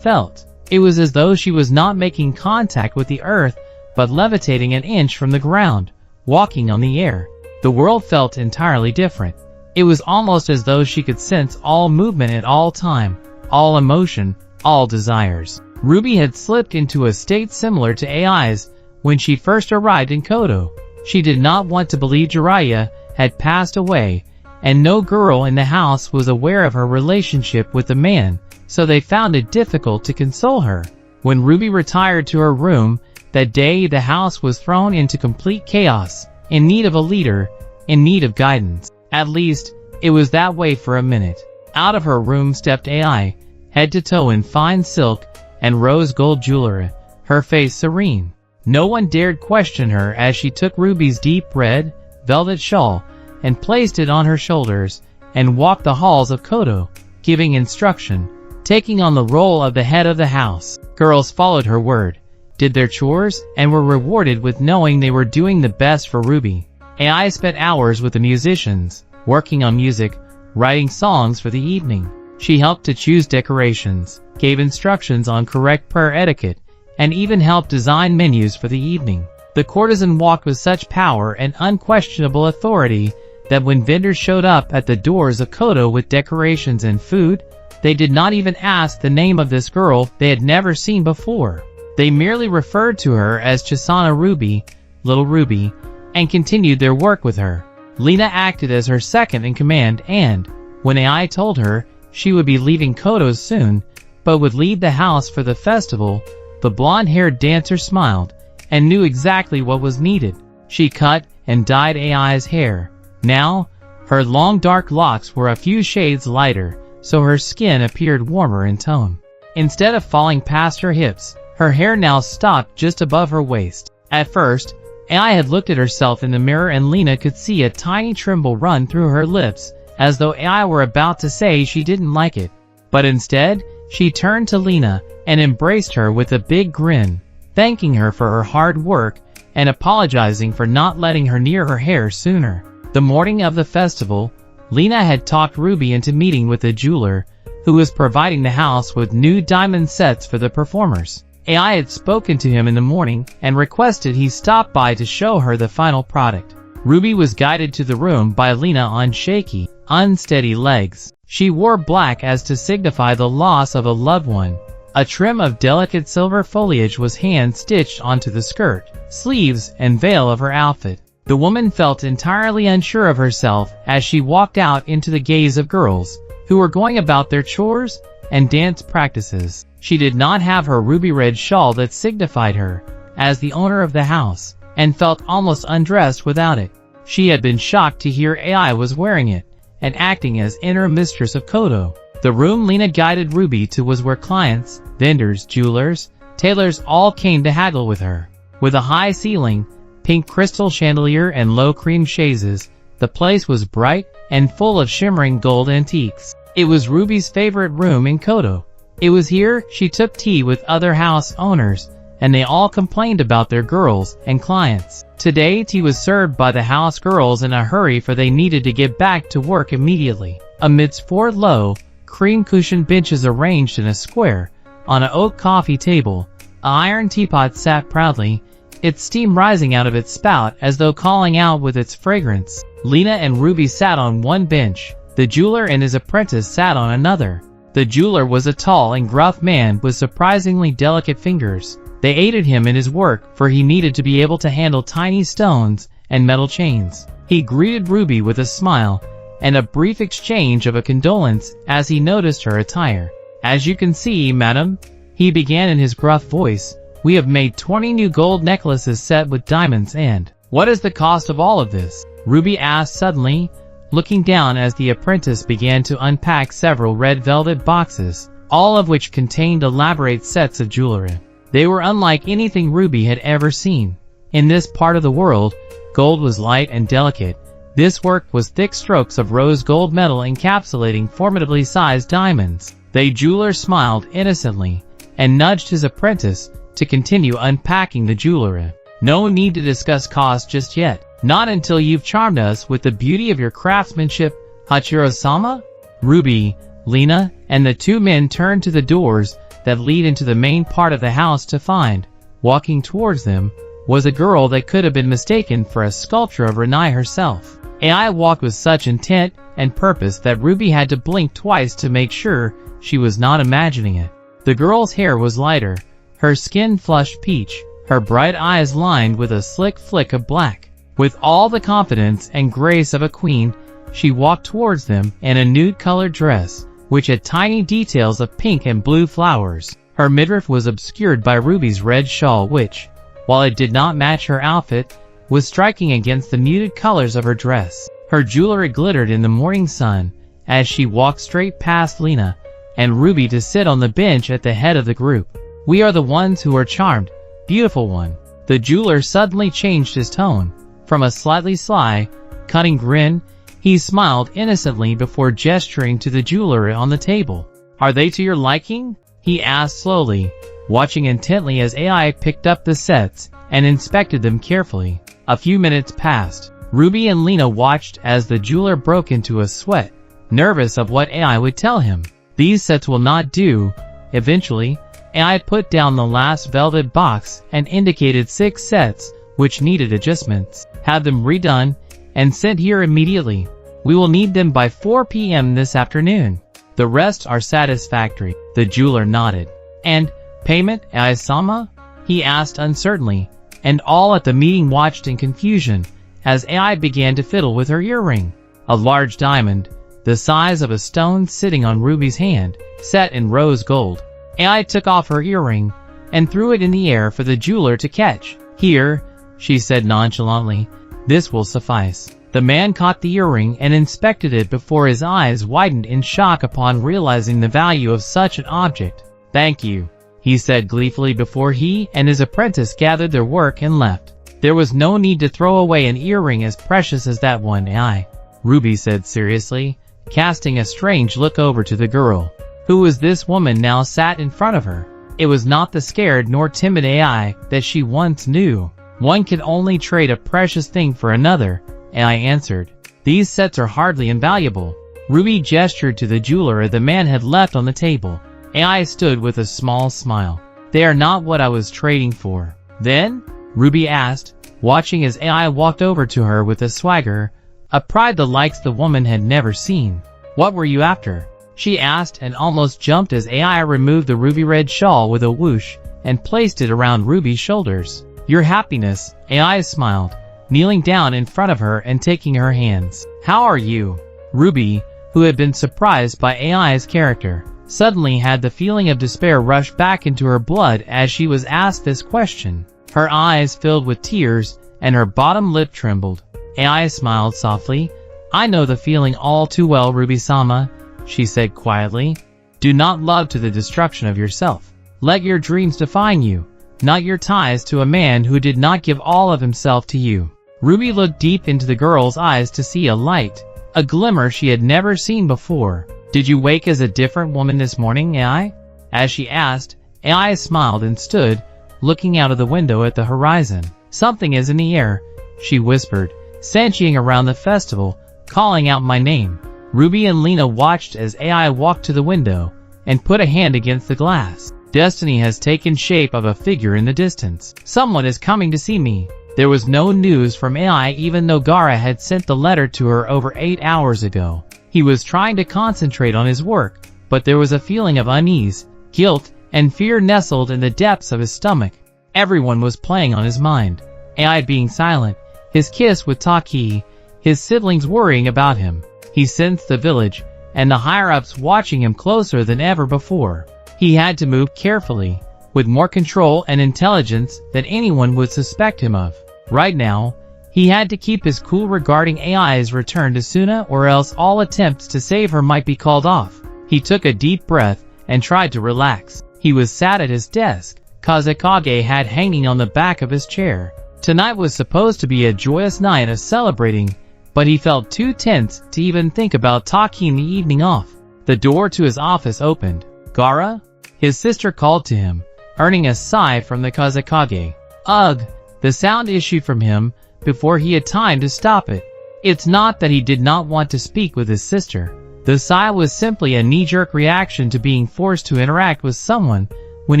felt. It was as though she was not making contact with the earth, but levitating an inch from the ground, walking on the air. The world felt entirely different. It was almost as though she could sense all movement at all time, all emotion, all desires. Ruby had slipped into a state similar to AI's when she first arrived in Koto. She did not want to believe Jiraiya had passed away, and no girl in the house was aware of her relationship with the man, so they found it difficult to console her. When Ruby retired to her room, that day the house was thrown into complete chaos, in need of a leader, in need of guidance. At least, it was that way for a minute. Out of her room stepped AI, head to toe in fine silk and rose gold jewelry, her face serene. No one dared question her as she took Ruby's deep red velvet shawl and placed it on her shoulders, and walked the halls of Koto, giving instruction, taking on the role of the head of the house. Girls followed her word, did their chores, and were rewarded with knowing they were doing the best for Ruby. AI spent hours with the musicians, working on music, writing songs for the evening. She helped to choose decorations, gave instructions on correct prayer etiquette, and even helped design menus for the evening. The courtesan walked with such power and unquestionable authority that when vendors showed up at the doors of Koto with decorations and food, they did not even ask the name of this girl they had never seen before. They merely referred to her as Chisana Ruby, Little Ruby, and continued their work with her. Lena acted as her second in command, and, when AI told her she would be leaving Koto soon, but would leave the house for the festival, the blonde-haired dancer smiled, and knew exactly what was needed. She cut and dyed AI's hair. Now, her long dark locks were a few shades lighter, so her skin appeared warmer in tone. Instead of falling past her hips, her hair now stopped just above her waist. At first, AI had looked at herself in the mirror and Lena could see a tiny tremble run through her lips, as though AI were about to say she didn't like it. But instead, she turned to Lena and embraced her with a big grin, thanking her for her hard work and apologizing for not letting her near her hair sooner. The morning of the festival, Lena had talked Ruby into meeting with a jeweler who was providing the house with new diamond sets for the performers. AI had spoken to him in the morning and requested he stop by to show her the final product. Ruby was guided to the room by Lena on shaky, unsteady legs. She wore black as to signify the loss of a loved one. A trim of delicate silver foliage was hand-stitched onto the skirt, sleeves, and veil of her outfit. The woman felt entirely unsure of herself as she walked out into the gaze of girls, who were going about their chores, and dance practices. She did not have her ruby red shawl that signified her as the owner of the house, and felt almost undressed without it. She had been shocked to hear AI was wearing it and acting as inner mistress of Kodo. The room Lena guided Ruby to was where clients, vendors, jewelers, tailors all came to haggle with her. With a high ceiling, pink crystal chandelier and low cream chaises, the place was bright and full of shimmering gold antiques. It was Ruby's favorite room in Kodo. It was here she took tea with other house owners, and they all complained about their girls and clients. Today tea was served by the house girls in a hurry, for they needed to get back to work immediately. Amidst 4 low, cream cushioned benches arranged in a square, on an oak coffee table, an iron teapot sat proudly, its steam rising out of its spout as though calling out with its fragrance. Lena and Ruby sat on one bench. The jeweler and his apprentice sat on another. The jeweler was a tall and gruff man with surprisingly delicate fingers. They aided him in his work, for he needed to be able to handle tiny stones and metal chains. He greeted Ruby with a smile and a brief exchange of a condolence as he noticed her attire. "As you can see, madam," he began in his gruff voice, "we have made 20 new gold necklaces set with diamonds, and what is the cost of all of this?" Ruby asked suddenly, looking down as the apprentice began to unpack several red velvet boxes, all of which contained elaborate sets of jewelry. They were unlike anything Ruby had ever seen. In this part of the world, gold was light and delicate. This work was thick strokes of rose gold metal encapsulating formidably sized diamonds. The jeweler smiled innocently and nudged his apprentice to continue unpacking the jewelry. "No need to discuss cost just yet. Not until you've charmed us with the beauty of your craftsmanship, Hachiro-sama?" Ruby, Lena, and the 2 men turned to the doors that lead into the main part of the house to find, walking towards them, was a girl that could have been mistaken for a sculpture of Renai herself. AI walked with such intent and purpose that Ruby had to blink twice to make sure she was not imagining it. The girl's hair was lighter, her skin flushed peach, her bright eyes lined with a slick flick of black. With all the confidence and grace of a queen, she walked towards them in a nude-colored dress, which had tiny details of pink and blue flowers. Her midriff was obscured by Ruby's red shawl which, while it did not match her outfit, was striking against the muted colors of her dress. Her jewelry glittered in the morning sun as she walked straight past Lena and Ruby to sit on the bench at the head of the group. "We are the ones who are charmed, beautiful one." The jeweler suddenly changed his tone. From a slightly sly, cunning grin, he smiled innocently before gesturing to the jewelry on the table. "Are they to your liking?" he asked slowly, watching intently as AI picked up the sets and inspected them carefully. A few minutes passed. Ruby and Lena watched as the jeweler broke into a sweat, nervous of what AI would tell him. "These sets will not do." Eventually, AI put down the last velvet box and indicated 6 sets which needed adjustments. "Have them redone and sent here immediately. We will need them by 4 p.m. this afternoon. The rest are satisfactory." The jeweler nodded. "And payment, AI-sama?" he asked uncertainly, and all at the meeting watched in confusion as AI began to fiddle with her earring. A large diamond, the size of a stone sitting on Ruby's hand, set in rose gold. AI took off her earring and threw it in the air for the jeweler to catch. "Here," she said nonchalantly, "this will suffice." The man caught the earring and inspected it before his eyes widened in shock upon realizing the value of such an object. "Thank you," he said gleefully before he and his apprentice gathered their work and left. "There was no need to throw away an earring as precious as that one, AI," Ruby said seriously, casting a strange look over to the girl. Who was this woman now sat in front of her? It was not the scared nor timid AI that she once knew. "One can only trade a precious thing for another," AI answered. "These sets are hardly invaluable." Ruby gestured to the jeweler the man had left on the table. AI stood with a small smile. "They are not what I was trading for." "Then?" Ruby asked, watching as AI walked over to her with a swagger, a pride the likes the woman had never seen. "What were you after?" she asked, and almost jumped as AI removed the ruby red shawl with a whoosh and placed it around Ruby's shoulders. "Your happiness," AI smiled, kneeling down in front of her and taking her hands. "How are you?" Ruby, who had been surprised by AI's character, suddenly had the feeling of despair rush back into her blood as she was asked this question. Her eyes filled with tears, and her bottom lip trembled. AI smiled softly. "I know the feeling all too well, Ruby-sama," she said quietly. "Do not love to the destruction of yourself. Let your dreams define you, not your ties to a man who did not give all of himself to you." Ruby looked deep into the girl's eyes to see a light, a glimmer she had never seen before. "Did you wake as a different woman this morning, AI?" As she asked, AI smiled and stood, looking out of the window at the horizon. "Something is in the air," she whispered, sentrying around the festival, calling out my name. Ruby and Lena watched as AI walked to the window and put a hand against the glass. Destiny has taken shape of a figure in the distance. "Someone is coming to see me." There was no news from AI even though Gaara had sent the letter to her over 8 hours ago. He was trying to concentrate on his work, but there was a feeling of unease, guilt, and fear nestled in the depths of his stomach. Everyone was playing on his mind. AI being silent, his kiss with Taki, his siblings worrying about him. He sensed the village, and the higher-ups watching him closer than ever before. He had to move carefully, with more control and intelligence than anyone would suspect him of. Right now, he had to keep his cool regarding AI's return to Suna, or else all attempts to save her might be called off. He took a deep breath and tried to relax. He was sat at his desk, Kazekage had hanging on the back of his chair. Tonight was supposed to be a joyous night of celebrating, but he felt too tense to even think about taking the evening off. The door to his office opened. "Gaara?" His sister called to him, earning a sigh from the Kazekage. "Ugh!" The sound issued from him before he had time to stop it. It's not that he did not want to speak with his sister. The sigh was simply a knee-jerk reaction to being forced to interact with someone when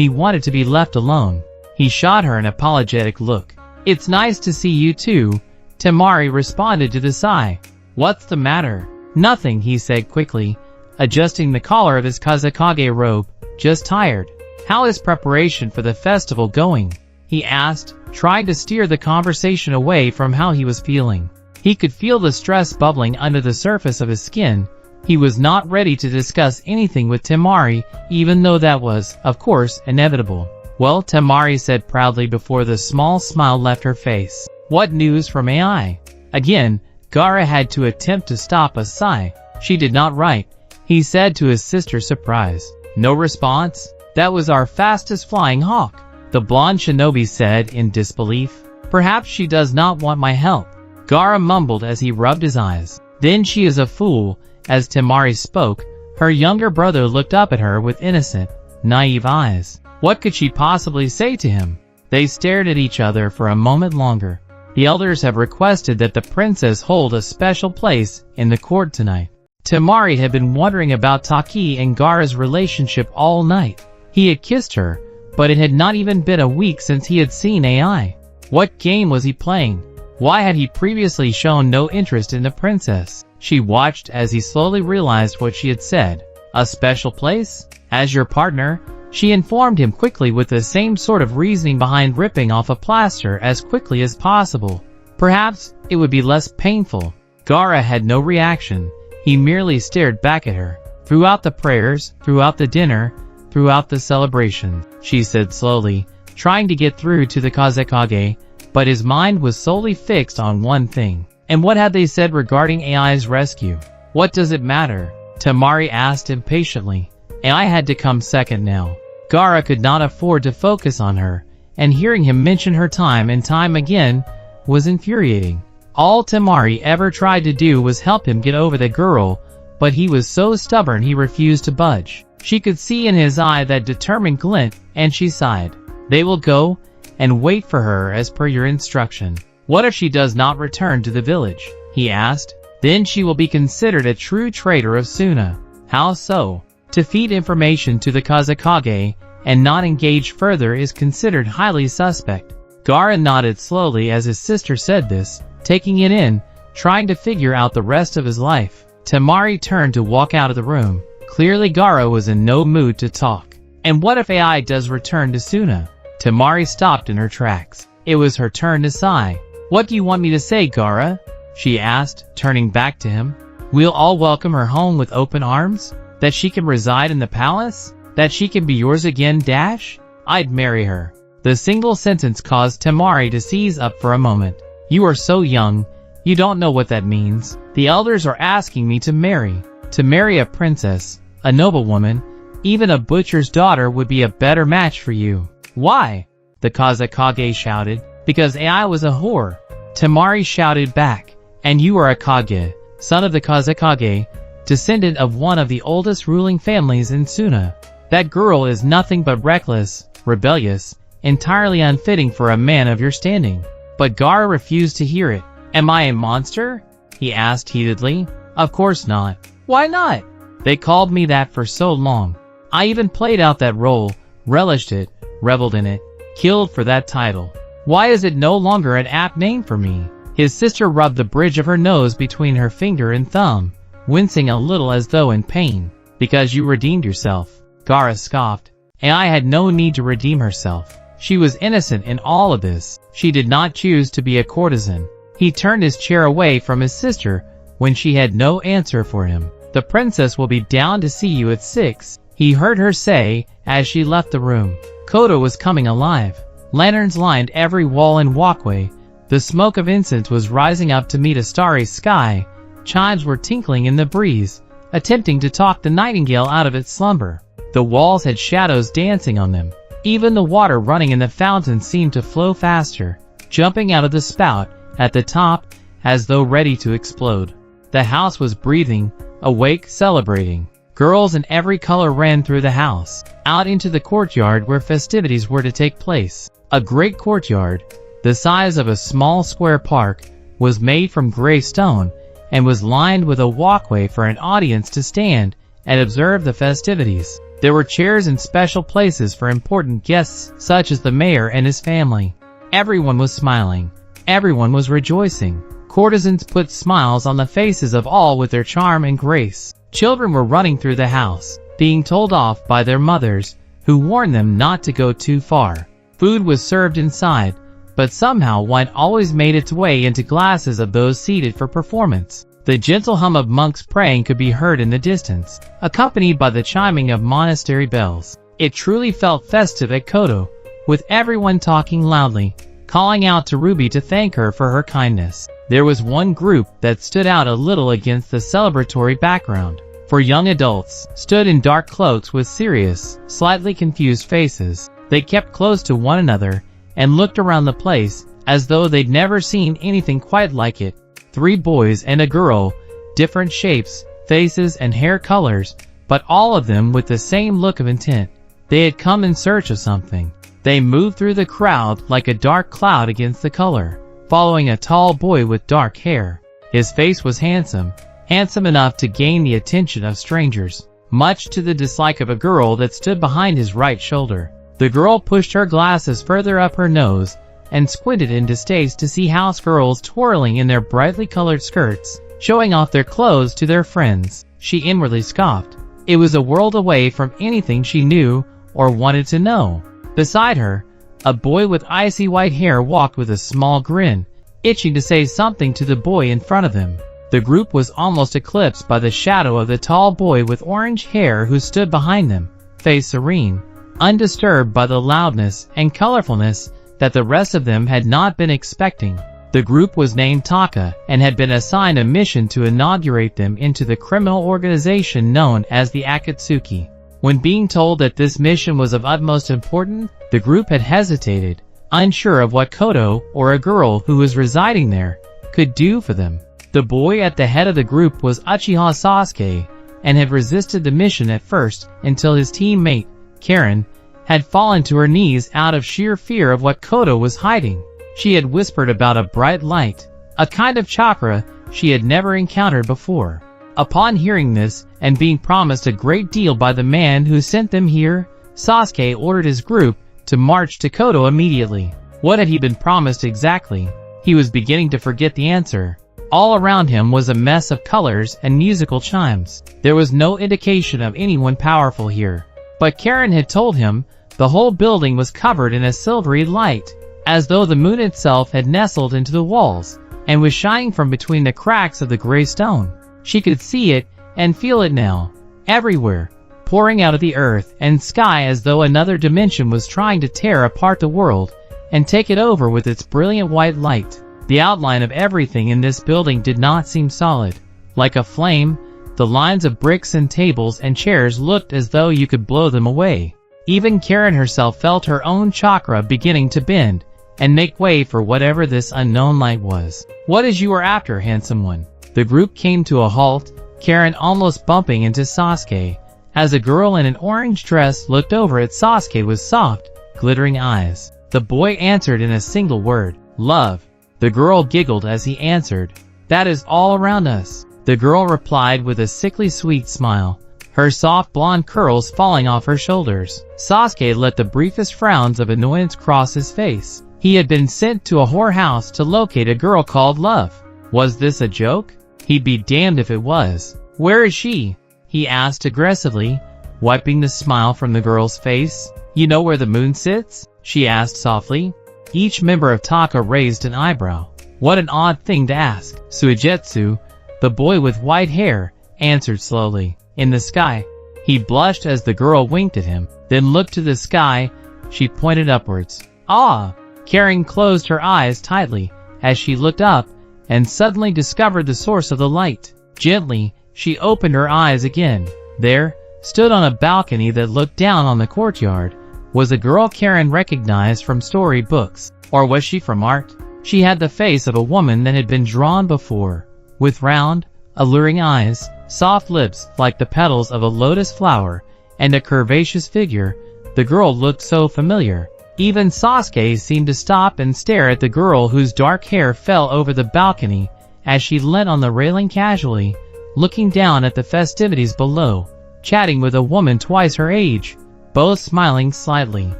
he wanted to be left alone. He shot her an apologetic look. "It's nice to see you too," Temari responded to the sigh. "What's the matter?" "Nothing," he said quickly, adjusting the collar of his Kazekage robe. "Just tired." "How is preparation for the festival going?" he asked, trying to steer the conversation away from how he was feeling. He could feel the stress bubbling under the surface of his skin. He was not ready to discuss anything with Temari, even though that was, of course, inevitable. "Well," Temari said proudly before the small smile left her face. "What news from AI?" Again, Gaara had to attempt to stop a sigh. "She did not write," he said to his sister, surprised. "No response?" "That was our fastest flying hawk," the blonde shinobi said in disbelief. "Perhaps she does not want my help," Gaara mumbled as he rubbed his eyes. "Then she is a fool." As Temari spoke, her younger brother looked up at her with innocent, naive eyes. What could she possibly say to him? They stared at each other for a moment longer. "The elders have requested that the princess hold a special place in the court tonight." Temari had been wondering about Taki and Gaara's relationship all night. He had kissed her, but it had not even been a week since he had seen AI. What game was he playing? Why had he previously shown no interest in the princess? She watched as he slowly realized what she had said. "A special place? As your partner?" She informed him quickly with the same sort of reasoning behind ripping off a plaster as quickly as possible. Perhaps it would be less painful. Gaara had no reaction. He merely stared back at her. "Throughout the prayers, throughout the dinner, throughout the celebration," she said slowly, trying to get through to the Kazekage, but his mind was solely fixed on one thing. "And what had they said regarding AI's rescue?" "What does it matter?" Temari asked impatiently. AI had to come second now. Gaara could not afford to focus on her, and hearing him mention her time and time again was infuriating. All Temari ever tried to do was help him get over the girl, but he was so stubborn he refused to budge. She could see in his eye that determined glint, and she sighed. "They will go and wait for her as per your instruction." "What if she does not return to the village?" he asked. "Then she will be considered a true traitor of Suna." "How so?" "To feed information to the Kazekage and not engage further is considered highly suspect." Gaara nodded slowly as his sister said this, taking it in, trying to figure out the rest of his life. Temari turned to walk out of the room. Clearly Gaara was in no mood to talk. "And what if AI does return to Suna?" Temari stopped in her tracks. It was her turn to sigh. "What do you want me to say, Gaara?" she asked, turning back to him. "We'll all welcome her home with open arms?" That she can reside in the palace? That she can be yours again dash? I'd marry her. The single sentence caused Temari to seize up for a moment. You are so young, you don't know what that means. The elders are asking me to marry. To marry a princess, a noblewoman, even a butcher's daughter would be a better match for you. Why? The Kazekage shouted. Because I was a whore. Temari shouted back. And you are a Kage, son of the Kazekage, descendant of one of the oldest ruling families in Suna. That girl is nothing but reckless, rebellious, entirely unfitting for a man of your standing. But Gaara refused to hear it. Am I a monster? He asked heatedly. Of course not. Why not? They called me that for so long. I even played out that role, relished it, reveled in it, killed for that title. Why is it no longer an apt name for me? His sister rubbed the bridge of her nose between her finger and thumb, wincing a little as though in pain. Because you redeemed yourself, Gaara scoffed. Ai had no need to redeem herself. She was innocent in all of this. She did not choose to be a courtesan. He turned his chair away from his sister when she had no answer for him. The princess will be down to see you at 6, he heard her say as she left the room. Kodo was coming alive. Lanterns lined every wall and walkway. The smoke of incense was rising up to meet a starry sky. Chimes were tinkling in the breeze, attempting to talk the nightingale out of its slumber. The walls had shadows dancing on them. Even the water running in the fountain seemed to flow faster, jumping out of the spout at the top as though ready to explode. The house was breathing, awake, celebrating. Girls in every color ran through the house, out into the courtyard where festivities were to take place. A great courtyard, the size of a small square park, was made from gray stone and was lined with a walkway for an audience to stand and observe the festivities. There were chairs and special places for important guests such as the mayor and his family. Everyone was smiling. Everyone was rejoicing. Courtesans put smiles on the faces of all with their charm and grace. Children were running through the house, being told off by their mothers, who warned them not to go too far. Food was served inside, but somehow wine always made its way into glasses of those seated for performance. The gentle hum of monks praying could be heard in the distance, accompanied by the chiming of monastery bells. It truly felt festive at Kodo, with everyone talking loudly, calling out to Ruby to thank her for her kindness. There was one group that stood out a little against the celebratory background. For young adults, stood in dark cloaks with serious, slightly confused faces. They kept close to one another and looked around the place as though they'd never seen anything quite like it. 3 boys and a girl, different shapes, faces and hair colors, but all of them with the same look of intent. They had come in search of something. They moved through the crowd like a dark cloud against the color, following a tall boy with dark hair. His face was handsome enough to gain the attention of strangers, much to the dislike of a girl that stood behind his right shoulder. The girl pushed her glasses further up her nose and squinted in distaste to see house girls twirling in their brightly colored skirts, showing off their clothes to their friends. She inwardly scoffed. It was a world away from anything she knew or wanted to know. Beside her, a boy with icy white hair walked with a small grin, itching to say something to the boy in front of him. The group was almost eclipsed by the shadow of the tall boy with orange hair who stood behind them, face serene, undisturbed by the loudness and colorfulness that the rest of them had not been expecting. The group was named Taka and had been assigned a mission to inaugurate them into the criminal organization known as the Akatsuki. When being told that this mission was of utmost importance, the group had hesitated, unsure of what Kodo, or a girl who was residing there, could do for them. The boy at the head of the group was Uchiha Sasuke, and had resisted the mission at first until his teammate, Karen, had fallen to her knees out of sheer fear of what Kodo was hiding. She had whispered about a bright light, a kind of chakra she had never encountered before. Upon hearing this, and being promised a great deal by the man who sent them here, Sasuke ordered his group to march to Kodo immediately. What had he been promised exactly? He was beginning to forget the answer. All around him was a mess of colors and musical chimes. There was no indication of anyone powerful here. But Karen had told him the whole building was covered in a silvery light, as though the moon itself had nestled into the walls, and was shining from between the cracks of the gray stone. She could see it and feel it now, everywhere, pouring out of the earth and sky as though another dimension was trying to tear apart the world and take it over with its brilliant white light. The outline of everything in this building did not seem solid. Like a flame, the lines of bricks and tables and chairs looked as though you could blow them away. Even Karen herself felt her own chakra beginning to bend and make way for whatever this unknown light was. "What is you are after, handsome one?" The group came to a halt, Karen almost bumping into Sasuke, as a girl in an orange dress looked over at Sasuke with soft, glittering eyes. The boy answered in a single word, "Love." The girl giggled as he answered, "That is all around us." The girl replied with a sickly sweet smile, her soft blonde curls falling off her shoulders. Sasuke let the briefest frowns of annoyance cross his face. He had been sent to a whorehouse to locate a girl called Love. Was this a joke? He'd be damned if it was. "Where is she?" he asked aggressively, wiping the smile from the girl's face. "You know where the moon sits?" she asked softly. Each member of Taka raised an eyebrow. What an odd thing to ask. Suigetsu, the boy with white hair, answered slowly. "In the sky." He blushed as the girl winked at him, then looked to the sky. She pointed upwards. "Ah!" Karen closed her eyes tightly as she looked up and suddenly discovered the source of the light. Gently, she opened her eyes again. There, stood on a balcony that looked down on the courtyard, was a girl Karen recognized from story books. Or was she from art? She had the face of a woman that had been drawn before, with round, alluring eyes, soft lips like the petals of a lotus flower, and a curvaceous figure. The girl looked so familiar. Even Sasuke seemed to stop and stare at the girl whose dark hair fell over the balcony as she leant on the railing casually, looking down at the festivities below, chatting with a woman twice her age, both smiling slightly.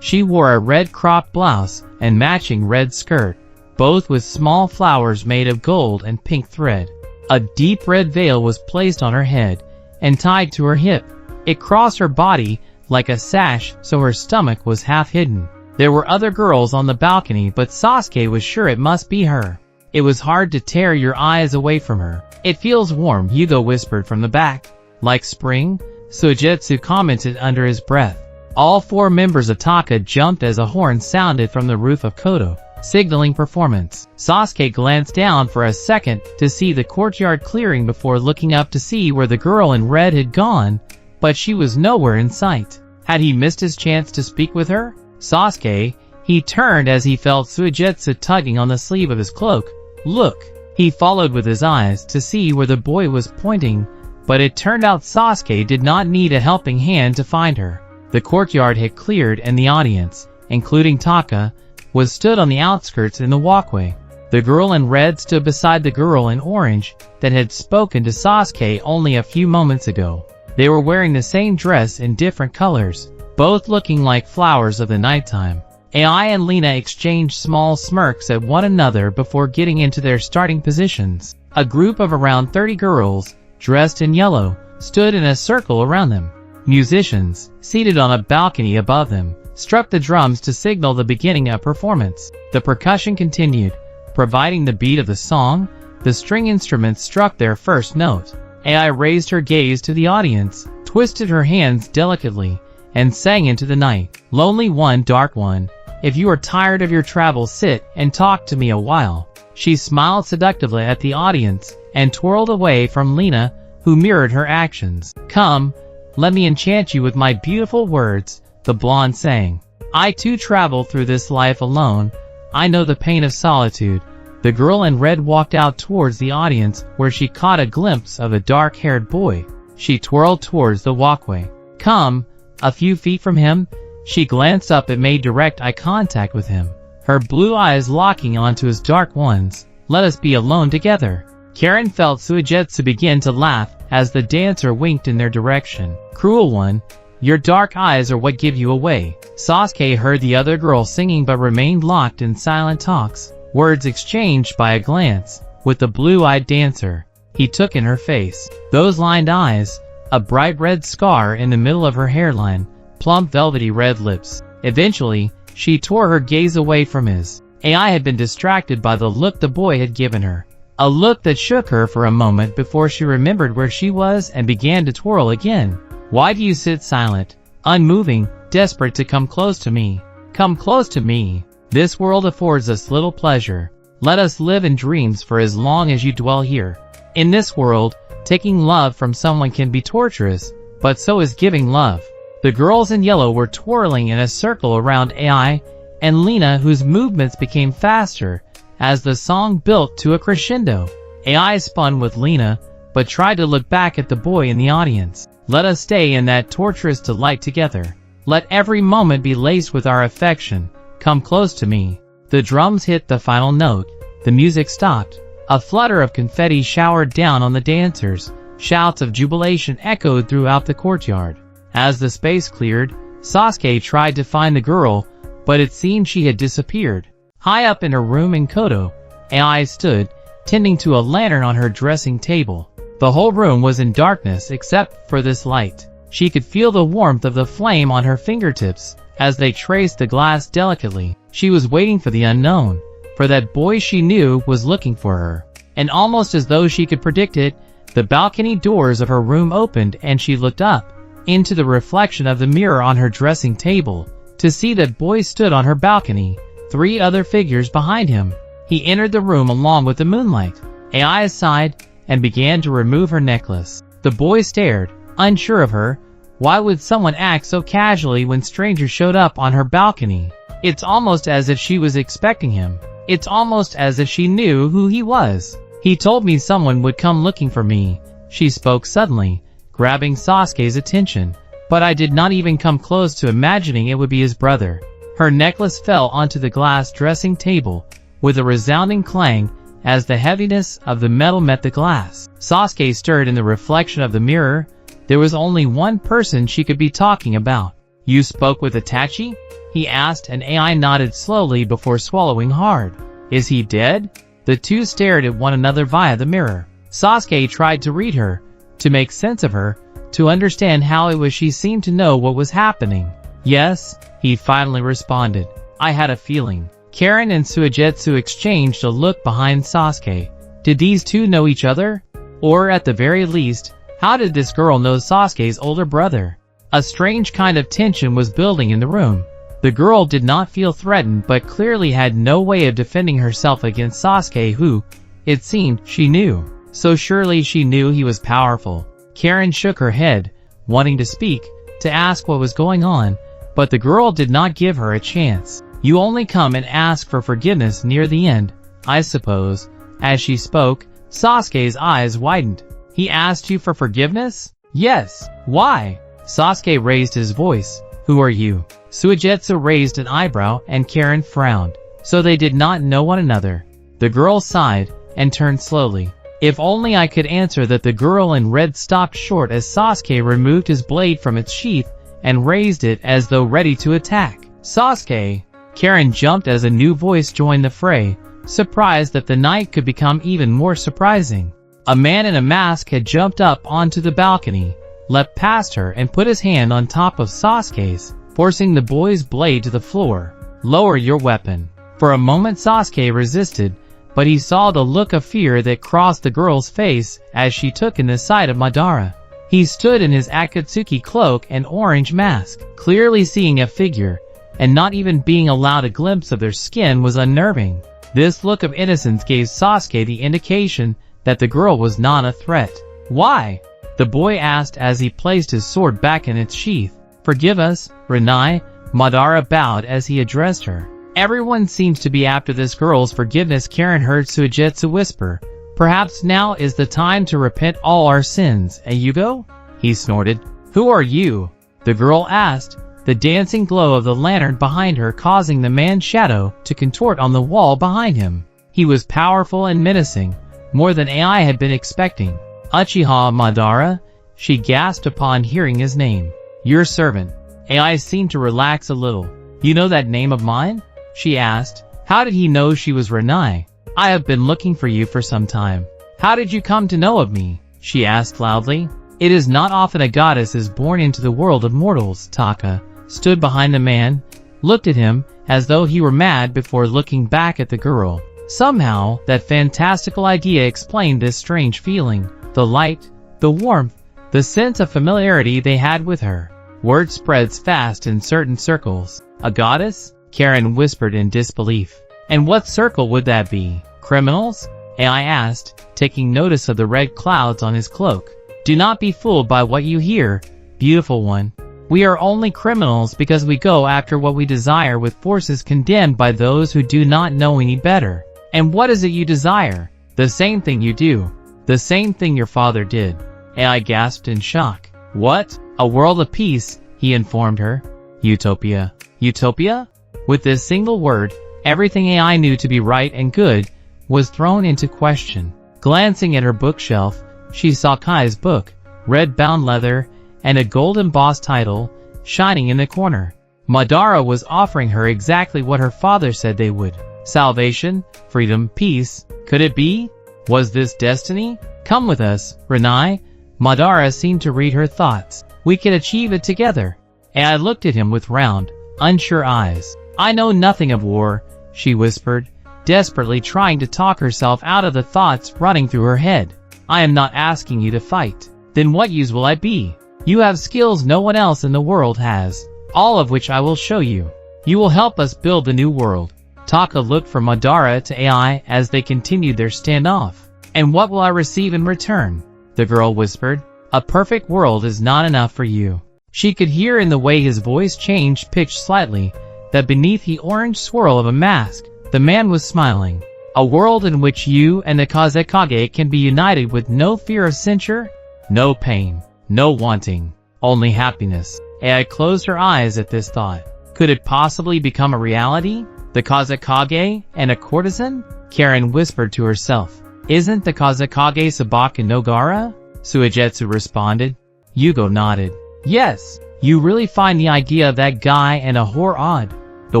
She wore a red cropped blouse and matching red skirt, both with small flowers made of gold and pink thread. A deep red veil was placed on her head and tied to her hip. It crossed her body like a sash, so her stomach was half hidden. There were other girls on the balcony, but Sasuke was sure it must be her. It was hard to tear your eyes away from her. "It feels warm," Hugo whispered from the back. "Like spring?" Suigetsu commented under his breath. All 4 members of Taka jumped as a horn sounded from the roof of Koto, signaling performance. Sasuke glanced down for a second to see the courtyard clearing before looking up to see where the girl in red had gone, but she was nowhere in sight. Had he missed his chance to speak with her? "Sasuke," he turned as he felt Suigetsu tugging on the sleeve of his cloak. "Look." He followed with his eyes to see where the boy was pointing, but it turned out Sasuke did not need a helping hand to find her. The courtyard had cleared and the audience, including Taka, was stood on the outskirts in the walkway. The girl in red stood beside the girl in orange that had spoken to Sasuke only a few moments ago. They were wearing the same dress in different colors, both looking like flowers of the nighttime. Ai and Lena exchanged small smirks at one another before getting into their starting positions. A group of around 30 girls, dressed in yellow, stood in a circle around them. Musicians, seated on a balcony above them, struck the drums to signal the beginning of performance. The percussion continued, providing the beat of the song. The string instruments struck their first note. Ai raised her gaze to the audience, twisted her hands delicately, and sang into the night. "Lonely one, dark one, if you are tired of your travels, sit and talk to me a while." She smiled seductively at the audience and twirled away from Lena, who mirrored her actions. "Come, let me enchant you with my beautiful words," the blonde sang. "I too travel through this life alone. I know the pain of solitude." The girl in red walked out towards the audience where she caught a glimpse of a dark-haired boy. She twirled towards the walkway. "Come." A few feet from him, she glanced up and made direct eye contact with him, her blue eyes locking onto his dark ones. "Let us be alone together." Karen felt Suigetsu begin to laugh as the dancer winked in their direction. "Cruel one, your dark eyes are what give you away." Sasuke heard the other girl singing but remained locked in silent talks, words exchanged by a glance, with the blue-eyed dancer. He took in her face. Those lined eyes, a bright red scar in the middle of her hairline, plump velvety red lips. Eventually, she tore her gaze away from his. Ai had been distracted by the look the boy had given her. A look that shook her for a moment before she remembered where she was and began to twirl again. Why do you sit silent, unmoving, desperate to come close to me? Come close to me. This world affords us little pleasure. Let us live in dreams for as long as you dwell here. In this world, taking love from someone can be torturous, but so is giving love. The girls in yellow were twirling in a circle around AI and Lena, whose movements became faster as the song built to a crescendo. AI spun with Lena, but tried to look back at the boy in the audience. Let us stay in that torturous delight together. Let every moment be laced with our affection. Come close to me. The drums hit the final note. The music stopped. A flutter of confetti showered down on the dancers. Shouts of jubilation echoed throughout the courtyard. As the space cleared, Sasuke tried to find the girl, but it seemed she had disappeared. High up in her room in Koto, AI stood, tending to a lantern on her dressing table. The whole room was in darkness except for this light. She could feel the warmth of the flame on her fingertips as they traced the glass delicately. She was waiting for the unknown, for that boy she knew was looking for her. And almost as though she could predict it, the balcony doors of her room opened and she looked up into the reflection of the mirror on her dressing table to see that boy stood on her balcony, 3 other figures behind him. He entered the room along with the moonlight. AI sighed and began to remove her necklace. The boy stared, unsure of her. Why would someone act so casually when strangers showed up on her balcony? It's almost as if she was expecting him. It's almost as if she knew who he was. He told me someone would come looking for me, she spoke suddenly, grabbing Sasuke's attention. But I did not even come close to imagining it would be his brother. Her necklace fell onto the glass dressing table with a resounding clang as the heaviness of the metal met the glass. Sasuke stirred in the reflection of the mirror. There was only one person she could be talking about. You spoke with Itachi? He asked, and AI nodded slowly before swallowing hard. Is he dead? The two stared at one another via the mirror. Sasuke tried to read her, to make sense of her, to understand how it was she seemed to know what was happening. Yes, he finally responded. I had a feeling. Karen and Suigetsu exchanged a look behind Sasuke. Did these two know each other? Or at the very least, how did this girl know Sasuke's older brother? A strange kind of tension was building in the room. The girl did not feel threatened but clearly had no way of defending herself against Sasuke who, it seemed, she knew. So surely she knew he was powerful. Karen shook her head, wanting to speak, to ask what was going on, but the girl did not give her a chance. You only come and ask for forgiveness near the end, I suppose. As she spoke, Sasuke's eyes widened. He asked you for forgiveness? Yes. Why? Sasuke raised his voice. Who are you? Suigetsu raised an eyebrow and Karen frowned. So they did not know one another. The girl sighed and turned slowly. If only I could answer that. The girl in red stopped short as Sasuke removed his blade from its sheath and raised it as though ready to attack. Sasuke! Karen jumped as a new voice joined the fray, surprised that the night could become even more surprising. A man in a mask had jumped up onto the balcony, leapt past her and put his hand on top of Sasuke's, forcing the boy's blade to the floor. Lower your weapon. For a moment Sasuke resisted, but he saw the look of fear that crossed the girl's face as she took in the sight of Madara. He stood in his Akatsuki cloak and orange mask, clearly seeing a figure, and not even being allowed a glimpse of their skin was unnerving. This look of innocence gave Sasuke the indication that the girl was not a threat. Why? The boy asked as he placed his sword back in its sheath. Forgive us, Rinai, Madara bowed as he addressed her. Everyone seems to be after this girl's forgiveness. Karen heard Suigetsu whisper. Perhaps now is the time to repent all our sins, eh Yugo? He snorted. Who are you? The girl asked, the dancing glow of the lantern behind her causing the man's shadow to contort on the wall behind him. He was powerful and menacing, more than AI had been expecting. Uchiha Madara, she gasped upon hearing his name. Your servant. AI seemed to relax a little. You know that name of mine? She asked. How did he know she was Rinai? I have been looking for you for some time. How did you come to know of me? She asked loudly. It is not often a goddess is born into the world of mortals. Taka stood behind the man, looked at him as though he were mad before looking back at the girl. Somehow, that fantastical idea explained this strange feeling. The light, the warmth, the sense of familiarity they had with her. Word spreads fast in certain circles. A goddess? Karen whispered in disbelief. And what circle would that be? Criminals? AI asked, taking notice of the red clouds on his cloak. Do not be fooled by what you hear, beautiful one. We are only criminals because we go after what we desire with forces condemned by those who do not know any better. And what is it you desire? The same thing you do. The same thing your father did. AI gasped in shock. What? A world of peace, he informed her. Utopia. Utopia? With this single word, everything AI knew to be right and good was thrown into question. Glancing at her bookshelf, she saw Kai's book, red-bound leather, and a gold-embossed title, shining in the corner. Madara was offering her exactly what her father said they would. Salvation, freedom, peace. Could it be? Was this destiny? Come with us, Renai. Madara seemed to read her thoughts. We can achieve it together. And I looked at him with round, unsure eyes. I know nothing of war, she whispered, desperately trying to talk herself out of the thoughts running through her head. I am not asking you to fight. Then what use will I be? You have skills no one else in the world has, all of which I will show you. You will help us build the new world. Taka looked from Madara to AI as they continued their standoff. And what will I receive in return? The girl whispered. A perfect world is not enough for you. She could hear in the way his voice changed pitch slightly that beneath the orange swirl of a mask, the man was smiling. A world in which you and the Kazekage can be united with no fear of censure, no pain, no wanting, only happiness. AI closed her eyes at this thought. Could it possibly become a reality? The Kazekage and a courtesan? Karen whispered to herself. Isn't the Kazekage Sabaka no Gaara? Suigetsu responded. Yugo nodded. Yes, you really find the idea of that guy and a whore odd? The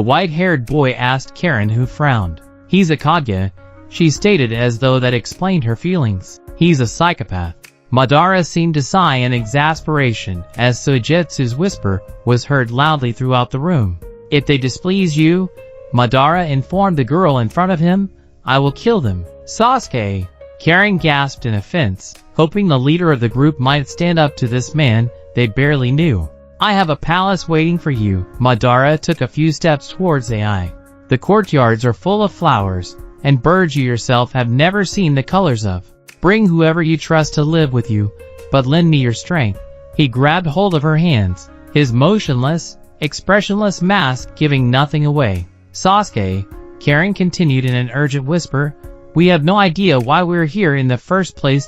white-haired boy asked Karen, who frowned. He's a Kage, she stated as though that explained her feelings. He's a psychopath. Madara seemed to sigh in exasperation as Suigetsu's whisper was heard loudly throughout the room. If they displease you, Madara informed the girl in front of him, I will kill them. Sasuke! Karen gasped in offense, hoping the leader of the group might stand up to this man they barely knew. I have a palace waiting for you. Madara took a few steps towards AI. The courtyards are full of flowers, and birds you yourself have never seen the colors of. Bring whoever you trust to live with you, but lend me your strength. He grabbed hold of her hands, his motionless, expressionless mask giving nothing away. Sasuke, Karen continued in an urgent whisper, we have no idea why we're here in the first place.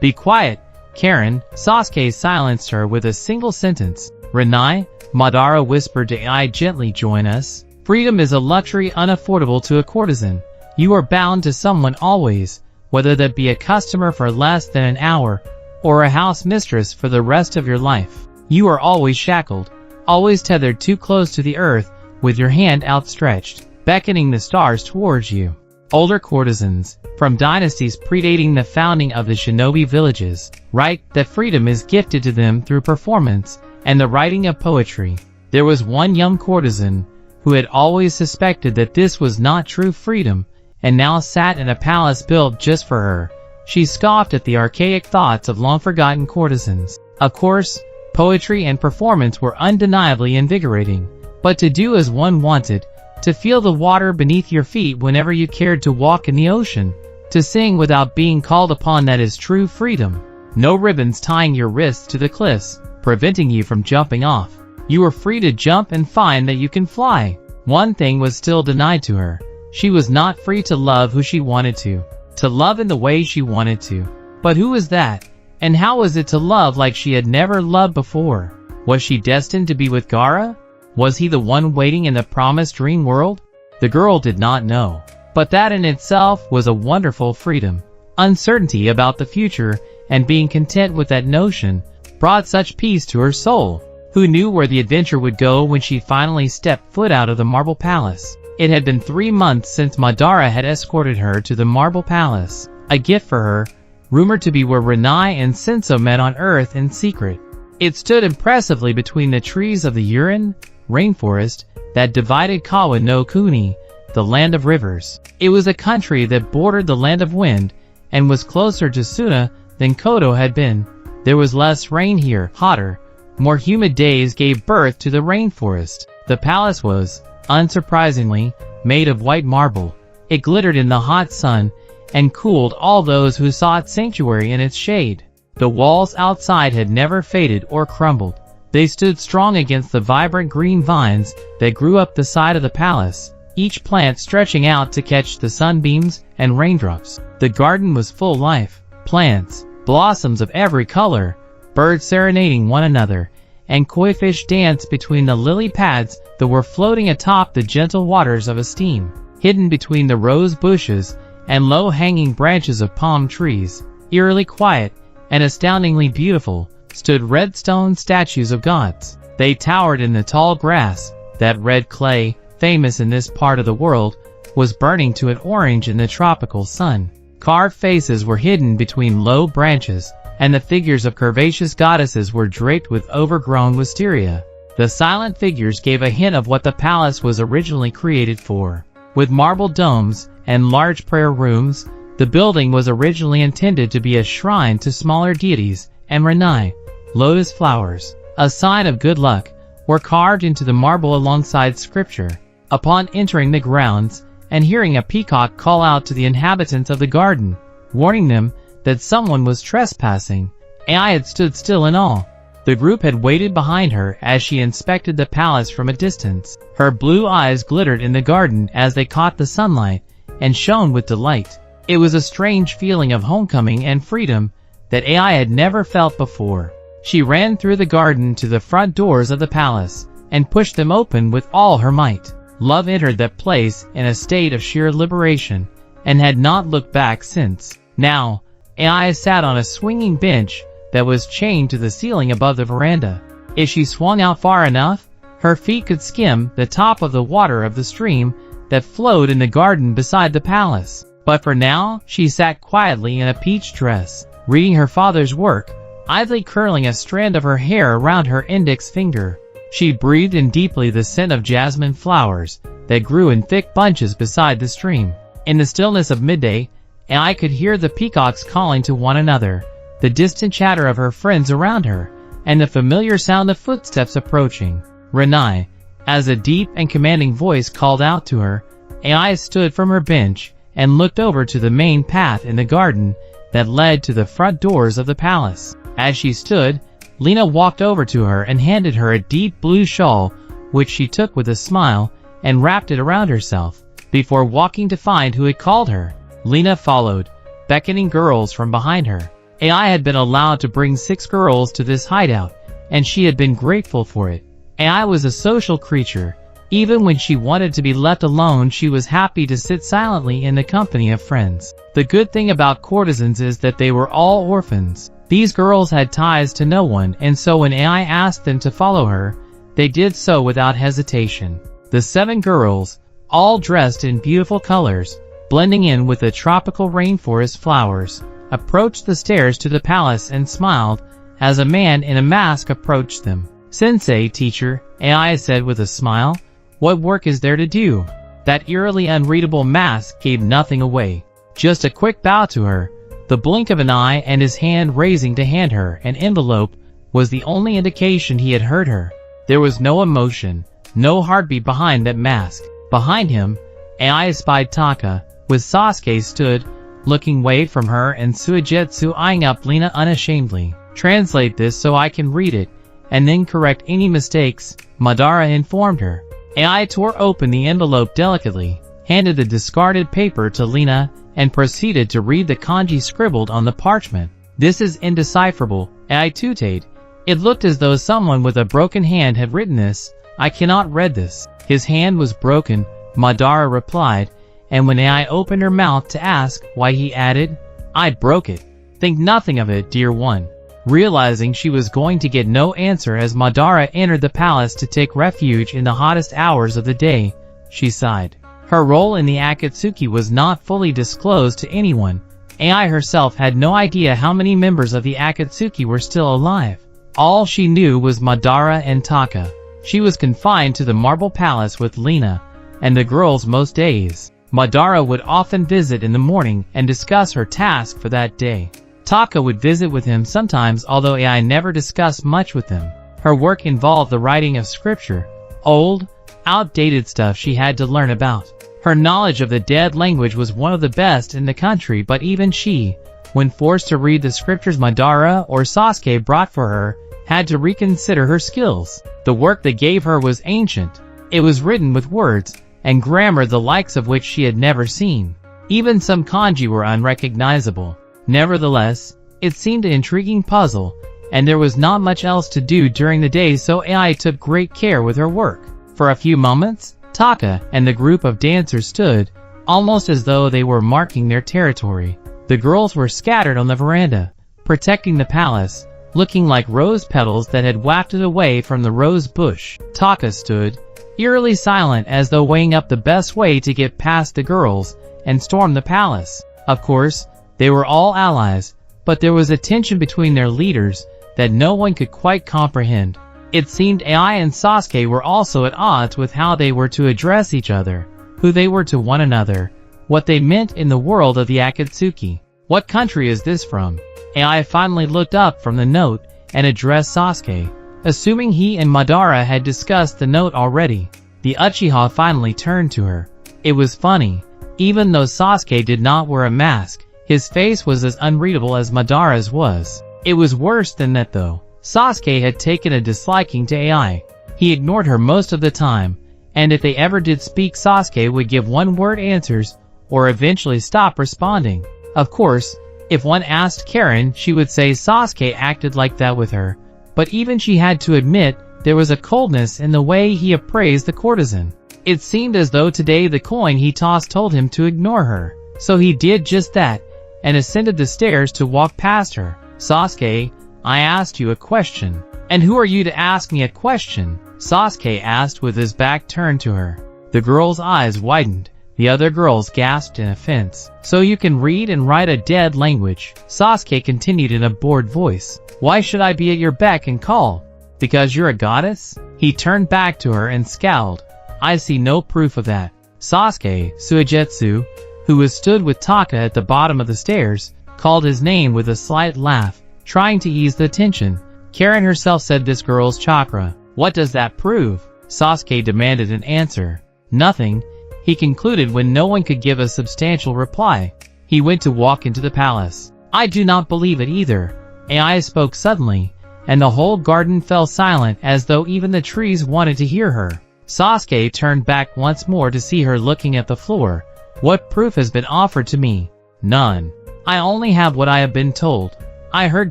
Be quiet, Karen. Sasuke silenced her with a single sentence. Renai, Madara whispered to AI gently, join us. Freedom is a luxury unaffordable to a courtesan. You are bound to someone always, whether that be a customer for less than an hour, or a house mistress for the rest of your life. You are always shackled, always tethered too close to the earth, with your hand outstretched, beckoning the stars towards you. Older courtesans, from dynasties predating the founding of the shinobi villages, write that freedom is gifted to them through performance and the writing of poetry. There was one young courtesan who had always suspected that this was not true freedom, and now sat in a palace built just for her. She scoffed at the archaic thoughts of long-forgotten courtesans. Of course, poetry and performance were undeniably invigorating, but to do as one wanted, to feel the water beneath your feet whenever you cared to walk in the ocean, to sing without being called upon, that is true freedom. No ribbons tying your wrists to the cliffs, preventing you from jumping off. You were free to jump and find that you can fly. One thing was still denied to her. She was not free to love who she wanted to love in the way she wanted to. But who was that? And how was it to love like she had never loved before? Was she destined to be with Gaara? Was he the one waiting in the promised dream world? The girl did not know. But that in itself was a wonderful freedom. Uncertainty about the future and being content with that notion brought such peace to her soul. Who knew where the adventure would go when she finally stepped foot out of the Marble Palace? It had been 3 months since Madara had escorted her to the Marble Palace, a gift for her, rumored to be where Renai and Senso met on Earth in secret. It stood impressively between the trees of the Urin rainforest that divided Kawa no Kuni, the land of rivers. It was a country that bordered the land of wind and was closer to Suna than Koto had been. There was less rain here, hotter, more humid days gave birth to the rainforest. The palace was, unsurprisingly, made of white marble. It glittered in the hot sun and cooled all those who sought sanctuary in its shade. The walls outside had never faded or crumbled. They stood strong against the vibrant green vines that grew up the side of the palace, each plant stretching out to catch the sunbeams and raindrops. The garden was full life, plants, blossoms of every color, birds serenading one another, and koi fish danced between the lily pads that were floating atop the gentle waters of a stream. Hidden between the rose bushes and low-hanging branches of palm trees, eerily quiet and astoundingly beautiful, stood red stone statues of gods. They towered in the tall grass. That red clay, famous in this part of the world, was burning to an orange in the tropical sun. Carved faces were hidden between low branches, and the figures of curvaceous goddesses were draped with overgrown wisteria. The silent figures gave a hint of what the palace was originally created for. With marble domes and large prayer rooms, the building was originally intended to be a shrine to smaller deities, and renai, lotus flowers, a sign of good luck, were carved into the marble alongside scripture. Upon entering the grounds and hearing a peacock call out to the inhabitants of the garden, warning them that someone was trespassing, Ai had stood still in awe. The group had waited behind her as she inspected the palace from a distance. Her blue eyes glittered in the garden as they caught the sunlight and shone with delight. It was a strange feeling of homecoming and freedom that Ai had never felt before. She ran through the garden to the front doors of the palace and pushed them open with all her might. Love entered that place in a state of sheer liberation and had not looked back since. Now, Ai sat on a swinging bench that was chained to the ceiling above the veranda. If she swung out far enough, her feet could skim the top of the water of the stream that flowed in the garden beside the palace. But for now, she sat quietly in a peach dress, reading her father's work, idly curling a strand of her hair around her index finger. She breathed in deeply the scent of jasmine flowers that grew in thick bunches beside the stream. In the stillness of midday, Ai could hear the peacocks calling to one another, the distant chatter of her friends around her, and the familiar sound of footsteps approaching. Renai, as a deep and commanding voice called out to her, Ai stood from her bench and looked over to the main path in the garden that led to the front doors of the palace. As she stood, Lena walked over to her and handed her a deep blue shawl, which she took with a smile and wrapped it around herself, before walking to find who had called her. Lena followed, beckoning girls from behind her. Ai had been allowed to bring 6 girls to this hideout, and she had been grateful for it. Ai was a social creature. Even when she wanted to be left alone, she was happy to sit silently in the company of friends. The good thing about courtesans is that they were all orphans. These girls had ties to no one, and so when Ai asked them to follow her, they did so without hesitation. The 7 girls, all dressed in beautiful colors, blending in with the tropical rainforest flowers, approached the stairs to the palace and smiled as a man in a mask approached them. "Sensei, teacher," Ai said with a smile, "what work is there to do?" That eerily unreadable mask gave nothing away. Just a quick bow to her, the blink of an eye, and his hand raising to hand her an envelope was the only indication he had heard her. There was no emotion, no heartbeat behind that mask. Behind him, Ai spied Taka, with Sasuke stood, looking away from her, and Suigetsu eyeing up Lena unashamedly. "Translate this so I can read it, and then correct any mistakes," Madara informed her. Ai tore open the envelope delicately, handed the discarded paper to Lena, and proceeded to read the kanji scribbled on the parchment. "This is indecipherable," Ai tutted. "It looked as though someone with a broken hand had written this. I cannot read this." "His hand was broken," Madara replied, and when Ai opened her mouth to ask why, he added, "I broke it." "Think nothing of it, dear one." Realizing she was going to get no answer as Madara entered the palace to take refuge in the hottest hours of the day, she sighed. Her role in the Akatsuki was not fully disclosed to anyone. Ai herself had no idea how many members of the Akatsuki were still alive. All she knew was Madara and Taka. She was confined to the marble palace with Lena, and the girls most days. Madara would often visit in the morning and discuss her task for that day. Taka would visit with him sometimes, although AI never discussed much with him. Her work involved the writing of scripture, old, outdated stuff she had to learn about. Her knowledge of the dead language was one of the best in the country, but even she, when forced to read the scriptures Madara or Sasuke brought for her, had to reconsider her skills. The work they gave her was ancient. It was written with words and grammar the likes of which she had never seen. Even some kanji were unrecognizable. Nevertheless, it seemed an intriguing puzzle, and there was not much else to do during the day, so AI took great care with her work. For a few moments, Taka and the group of dancers stood, almost as though they were marking their territory. The girls were scattered on the veranda, protecting the palace, looking like rose petals that had wafted away from the rose bush. Taka stood, eerily silent, as though weighing up the best way to get past the girls and storm the palace. Of course, they were all allies, but there was a tension between their leaders that no one could quite comprehend. It seemed AI and Sasuke were also at odds with how they were to address each other, who they were to one another, what they meant in the world of the Akatsuki. What country is this from? AI finally looked up from the note and addressed Sasuke, assuming he and Madara had discussed the note already. The Uchiha finally turned to her. It was funny. Even though Sasuke did not wear a mask, his face was as unreadable as Madara's was. It was worse than that though. Sasuke had taken a disliking to AI. He ignored her most of the time, and if they ever did speak, Sasuke would give one-word answers or eventually stop responding. Of course, if one asked Karen, she would say Sasuke acted like that with her, but even she had to admit there was a coldness in the way he appraised the courtesan. It seemed as though today the coin he tossed told him to ignore her, so he did just that, and ascended the stairs to walk past her. Sasuke, I asked you a question. And who are you to ask me a question? Sasuke asked with his back turned to her. The girl's eyes widened. The other girls gasped in offense. So you can read and write a dead language? Sasuke continued in a bored voice. Why should I be at your beck and call? Because you're a goddess? He turned back to her and scowled. I see no proof of that. Sasuke, Suigetsu, who was stood with Taka at the bottom of the stairs, called his name with a slight laugh, trying to ease the tension. Karen herself said this girl's chakra. What does that prove? Sasuke demanded an answer. Nothing, he concluded when no one could give a substantial reply. He went to walk into the palace. I do not believe it either. AI spoke suddenly, and the whole garden fell silent as though even the trees wanted to hear her. Sasuke turned back once more to see her looking at the floor. What proof has been offered to me? None. I only have what I have been told. I heard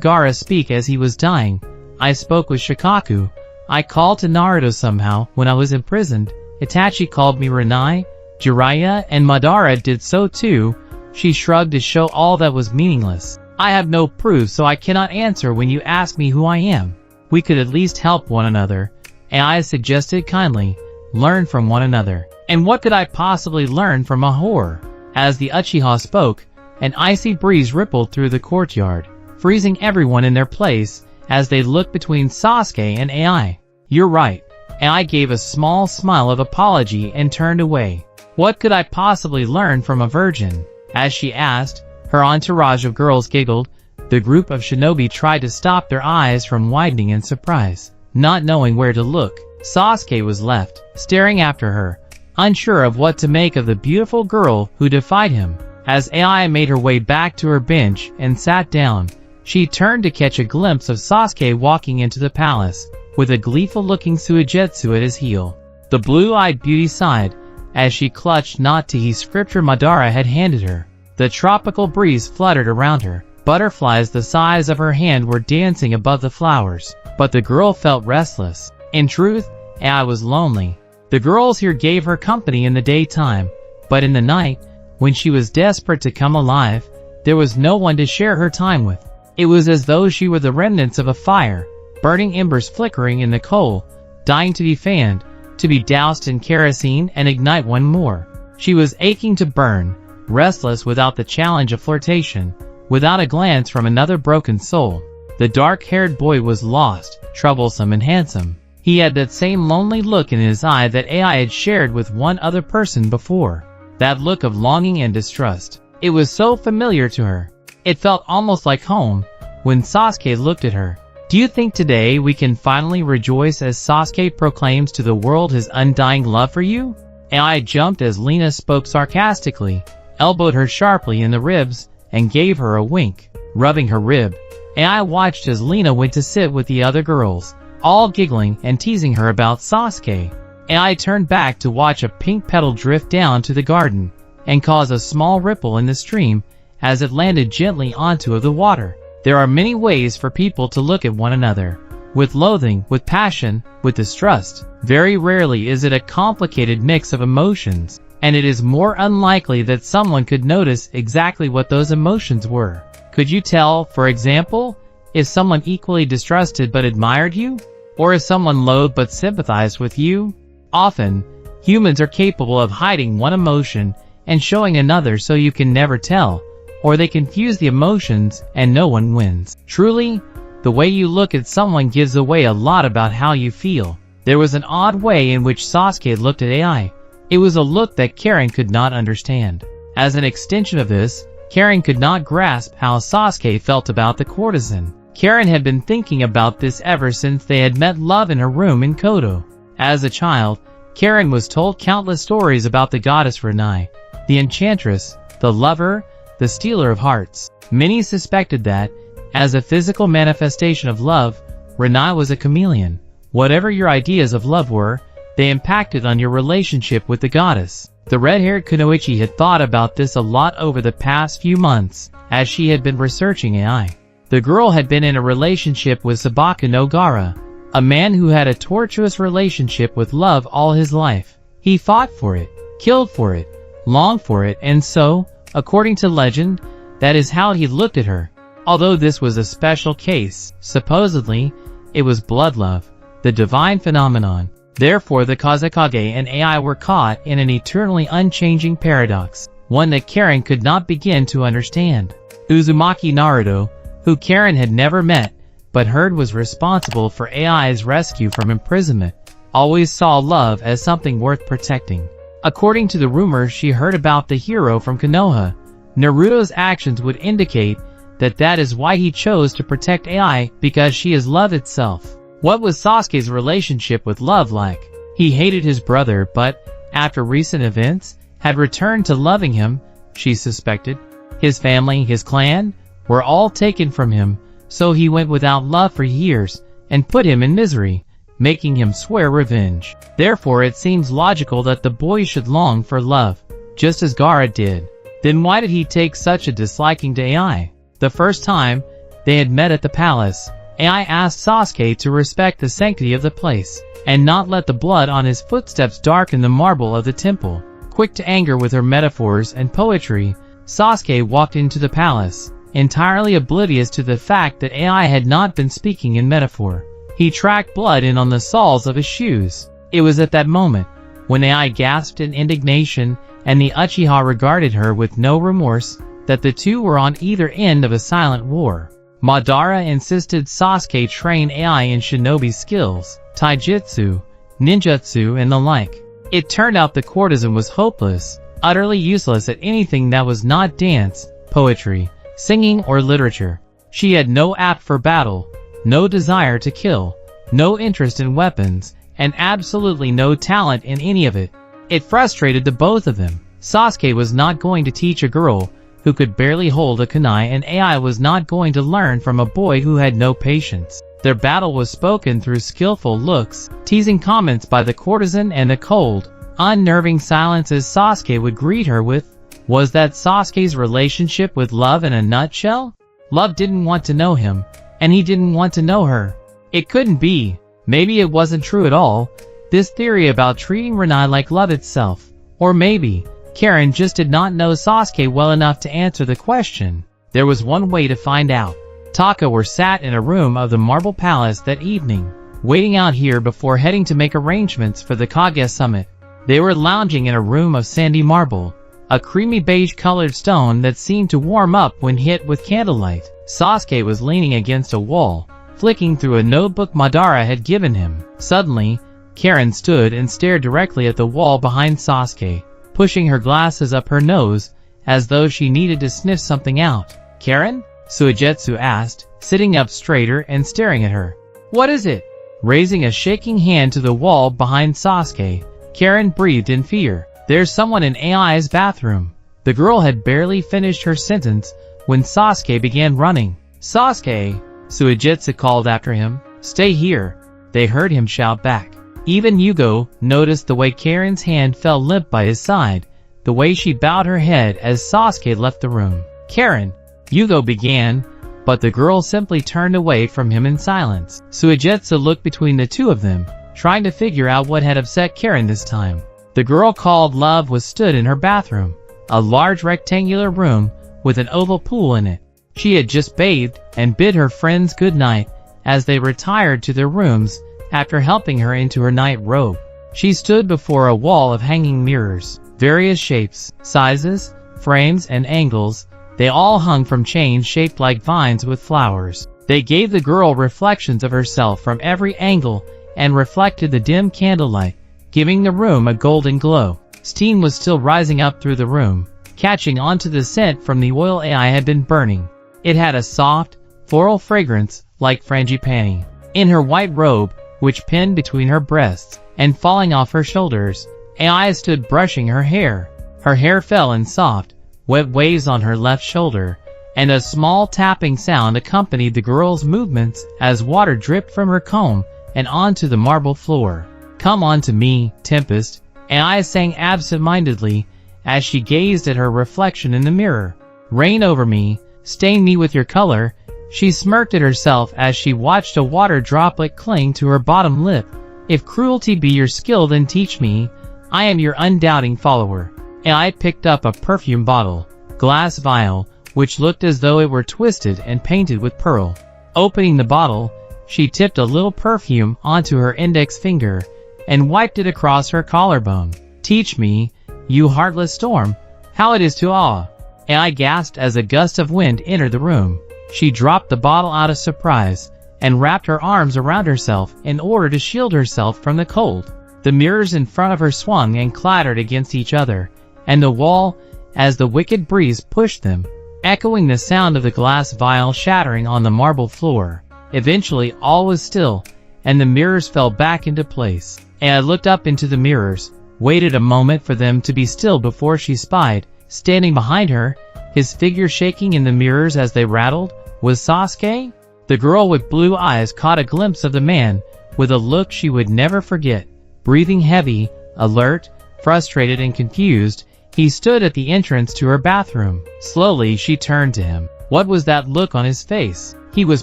Gaara speak as he was dying. I spoke with Shikaku. I called to Naruto somehow when I was imprisoned. Itachi called me Rinai. Jiraiya and Madara did so too. She shrugged to show all that was meaningless. I have no proof, so I cannot answer when you ask me who I am. We could at least help one another. And I suggested kindly, learn from one another. And what could I possibly learn from a whore? As the Uchiha spoke, an icy breeze rippled through the courtyard, freezing everyone in their place as they looked between Sasuke and AI. You're right. AI gave a small smile of apology and turned away. What could I possibly learn from a virgin? As she asked, her entourage of girls giggled. The group of shinobi tried to stop their eyes from widening in surprise. Not knowing where to look, Sasuke was left, staring after her, unsure of what to make of the beautiful girl who defied him. As AI made her way back to her bench and sat down, she turned to catch a glimpse of Sasuke walking into the palace, with a gleeful-looking Suigetsu at his heel. The blue-eyed beauty sighed, as she clutched not to heed scripture Madara had handed her. The tropical breeze fluttered around her. Butterflies the size of her hand were dancing above the flowers, but the girl felt restless. In truth, AI was lonely. The girls here gave her company in the daytime, but in the night, when she was desperate to come alive, there was no one to share her time with. It was as though she were the remnants of a fire, burning embers flickering in the coal, dying to be fanned, to be doused in kerosene and ignite one more. She was aching to burn, restless without the challenge of flirtation, without a glance from another broken soul. The dark-haired boy was lost, troublesome and handsome. He had that same lonely look in his eye that AI had shared with one other person before. That look of longing and distrust. It was so familiar to her. It felt almost like home when Sasuke looked at her. Do you think today we can finally rejoice as Sasuke proclaims to the world his undying love for you? AI jumped as Lena spoke sarcastically, elbowed her sharply in the ribs, and gave her a wink, rubbing her rib. AI watched as Lena went to sit with the other girls, all giggling and teasing her about Sasuke. AI turned back to watch a pink petal drift down to the garden and cause a small ripple in the stream as it landed gently onto the water. There are many ways for people to look at one another. With loathing, with passion, with distrust. Very rarely is it a complicated mix of emotions, and it is more unlikely that someone could notice exactly what those emotions were. Could you tell, for example, if someone equally distrusted but admired you? Or if someone loathed but sympathized with you? Often, humans are capable of hiding one emotion and showing another so you can never tell, or they confuse the emotions and no one wins. Truly, the way you look at someone gives away a lot about how you feel. There was an odd way in which Sasuke looked at AI. It was a look that Karen could not understand. As an extension of this, Karen could not grasp how Sasuke felt about the courtesan. Karen had been thinking about this ever since they had met love in her room in Koto. As a child, Karen was told countless stories about the goddess Renai, the enchantress, the lover, the stealer of hearts. Many suspected that, as a physical manifestation of love, Renai was a chameleon. Whatever your ideas of love were, they impacted on your relationship with the goddess. The red-haired kunoichi had thought about this a lot over the past few months, as she had been researching AI. The girl had been in a relationship with Sabaka no Gaara, a man who had a tortuous relationship with love all his life. He fought for it, killed for it, longed for it, and so, according to legend, that is how he looked at her. Although this was a special case, supposedly, it was blood love, the divine phenomenon. Therefore the Kazekage and AI were caught in an eternally unchanging paradox, one that Karen could not begin to understand. Uzumaki Naruto, who Karen had never met, but heard was responsible for AI's rescue from imprisonment, always saw love as something worth protecting. According to the rumors she heard about the hero from Konoha, Naruto's actions would indicate that is why he chose to protect AI, because she is love itself. What was Sasuke's relationship with love like? He hated his brother but, after recent events, had returned to loving him, she suspected. His family, his clan, were all taken from him, so he went without love for years, and put him in misery, making him swear revenge. Therefore it seems logical that the boy should long for love, just as Gaara did. Then why did he take such a disliking to AI? The first time they had met at the palace, AI asked Sasuke to respect the sanctity of the place, and not let the blood on his footsteps darken the marble of the temple. Quick to anger with her metaphors and poetry, Sasuke walked into the palace, entirely oblivious to the fact that AI had not been speaking in metaphor. He tracked blood in on the soles of his shoes. It was at that moment, when AI gasped in indignation and the Uchiha regarded her with no remorse, that the two were on either end of a silent war. Madara insisted Sasuke train AI in shinobi skills, taijutsu, ninjutsu and the like. It turned out the courtesan was hopeless, utterly useless at anything that was not dance, poetry, singing or literature. She had no apt for battle, no desire to kill, no interest in weapons, and absolutely no talent in any of it. It frustrated the both of them. Sasuke was not going to teach a girl who could barely hold a kunai, and AI was not going to learn from a boy who had no patience. Their battle was spoken through skillful looks, teasing comments by the courtesan, and the cold, unnerving silences Sasuke would greet her with. Was that Sasuke's relationship with love in a nutshell? Love didn't want to know him, and he didn't want to know her. It couldn't be. Maybe it wasn't true at all, this theory about treating Renai like love itself. Or maybe Karen just did not know Sasuke well enough to answer the question. There was one way to find out. Taka were sat in a room of the Marble Palace that evening, waiting out here before heading to make arrangements for the Kage summit. They were lounging in a room of sandy marble, a creamy beige-colored stone that seemed to warm up when hit with candlelight. Sasuke was leaning against a wall, flicking through a notebook Madara had given him. Suddenly, Karen stood and stared directly at the wall behind Sasuke, pushing her glasses up her nose as though she needed to sniff something out. "Karen?" Suigetsu asked, sitting up straighter and staring at her. "What is it?" Raising a shaking hand to the wall behind Sasuke, Karen breathed in fear. "There's someone in AI's bathroom." The girl had barely finished her sentence when Sasuke began running. "Sasuke!" Suigetsu called after him. "Stay here!" They heard him shout back. Even Yugo noticed the way Karen's hand fell limp by his side, the way she bowed her head as Sasuke left the room. "Karen!" Yugo began, but the girl simply turned away from him in silence. Suigetsu looked between the two of them, trying to figure out what had upset Karen this time. The girl called Love was stood in her bathroom, a large rectangular room with an oval pool in it. She had just bathed and bid her friends good night as they retired to their rooms after helping her into her night robe. She stood before a wall of hanging mirrors, various shapes, sizes, frames, and angles. They all hung from chains shaped like vines with flowers. They gave the girl reflections of herself from every angle and reflected the dim candlelight, giving the room a golden glow. Steam was still rising up through the room, catching onto the scent from the oil AI had been burning. It had a soft, floral fragrance like frangipani. In her white robe, which pinned between her breasts and falling off her shoulders, AI stood brushing her hair. Her hair fell in soft, wet waves on her left shoulder, and a small tapping sound accompanied the girl's movements as water dripped from her comb and onto the marble floor. "Come on to me, Tempest," AI sang absent-mindedly as she gazed at her reflection in the mirror. "Reign over me, stain me with your color." She smirked at herself as she watched a water droplet cling to her bottom lip. "If cruelty be your skill, then teach me. I am your undoubting follower." AI picked up a perfume bottle, glass vial, which looked as though it were twisted and painted with pearl. Opening the bottle, she tipped a little perfume onto her index finger and wiped it across her collarbone. "Teach me, you heartless storm, how it is to awe." AI gasped as a gust of wind entered the room. She dropped the bottle out of surprise and wrapped her arms around herself in order to shield herself from the cold. The mirrors in front of her swung and clattered against each other, and the wall, as the wicked breeze pushed them, echoing the sound of the glass vial shattering on the marble floor. Eventually all was still, and the mirrors fell back into place. AI looked up into the mirrors, waited a moment for them to be still before she spied, standing behind her, his figure shaking in the mirrors as they rattled, was Sasuke? The girl with blue eyes caught a glimpse of the man, with a look she would never forget. Breathing heavy, alert, frustrated and confused, he stood at the entrance to her bathroom. Slowly she turned to him. What was that look on his face? He was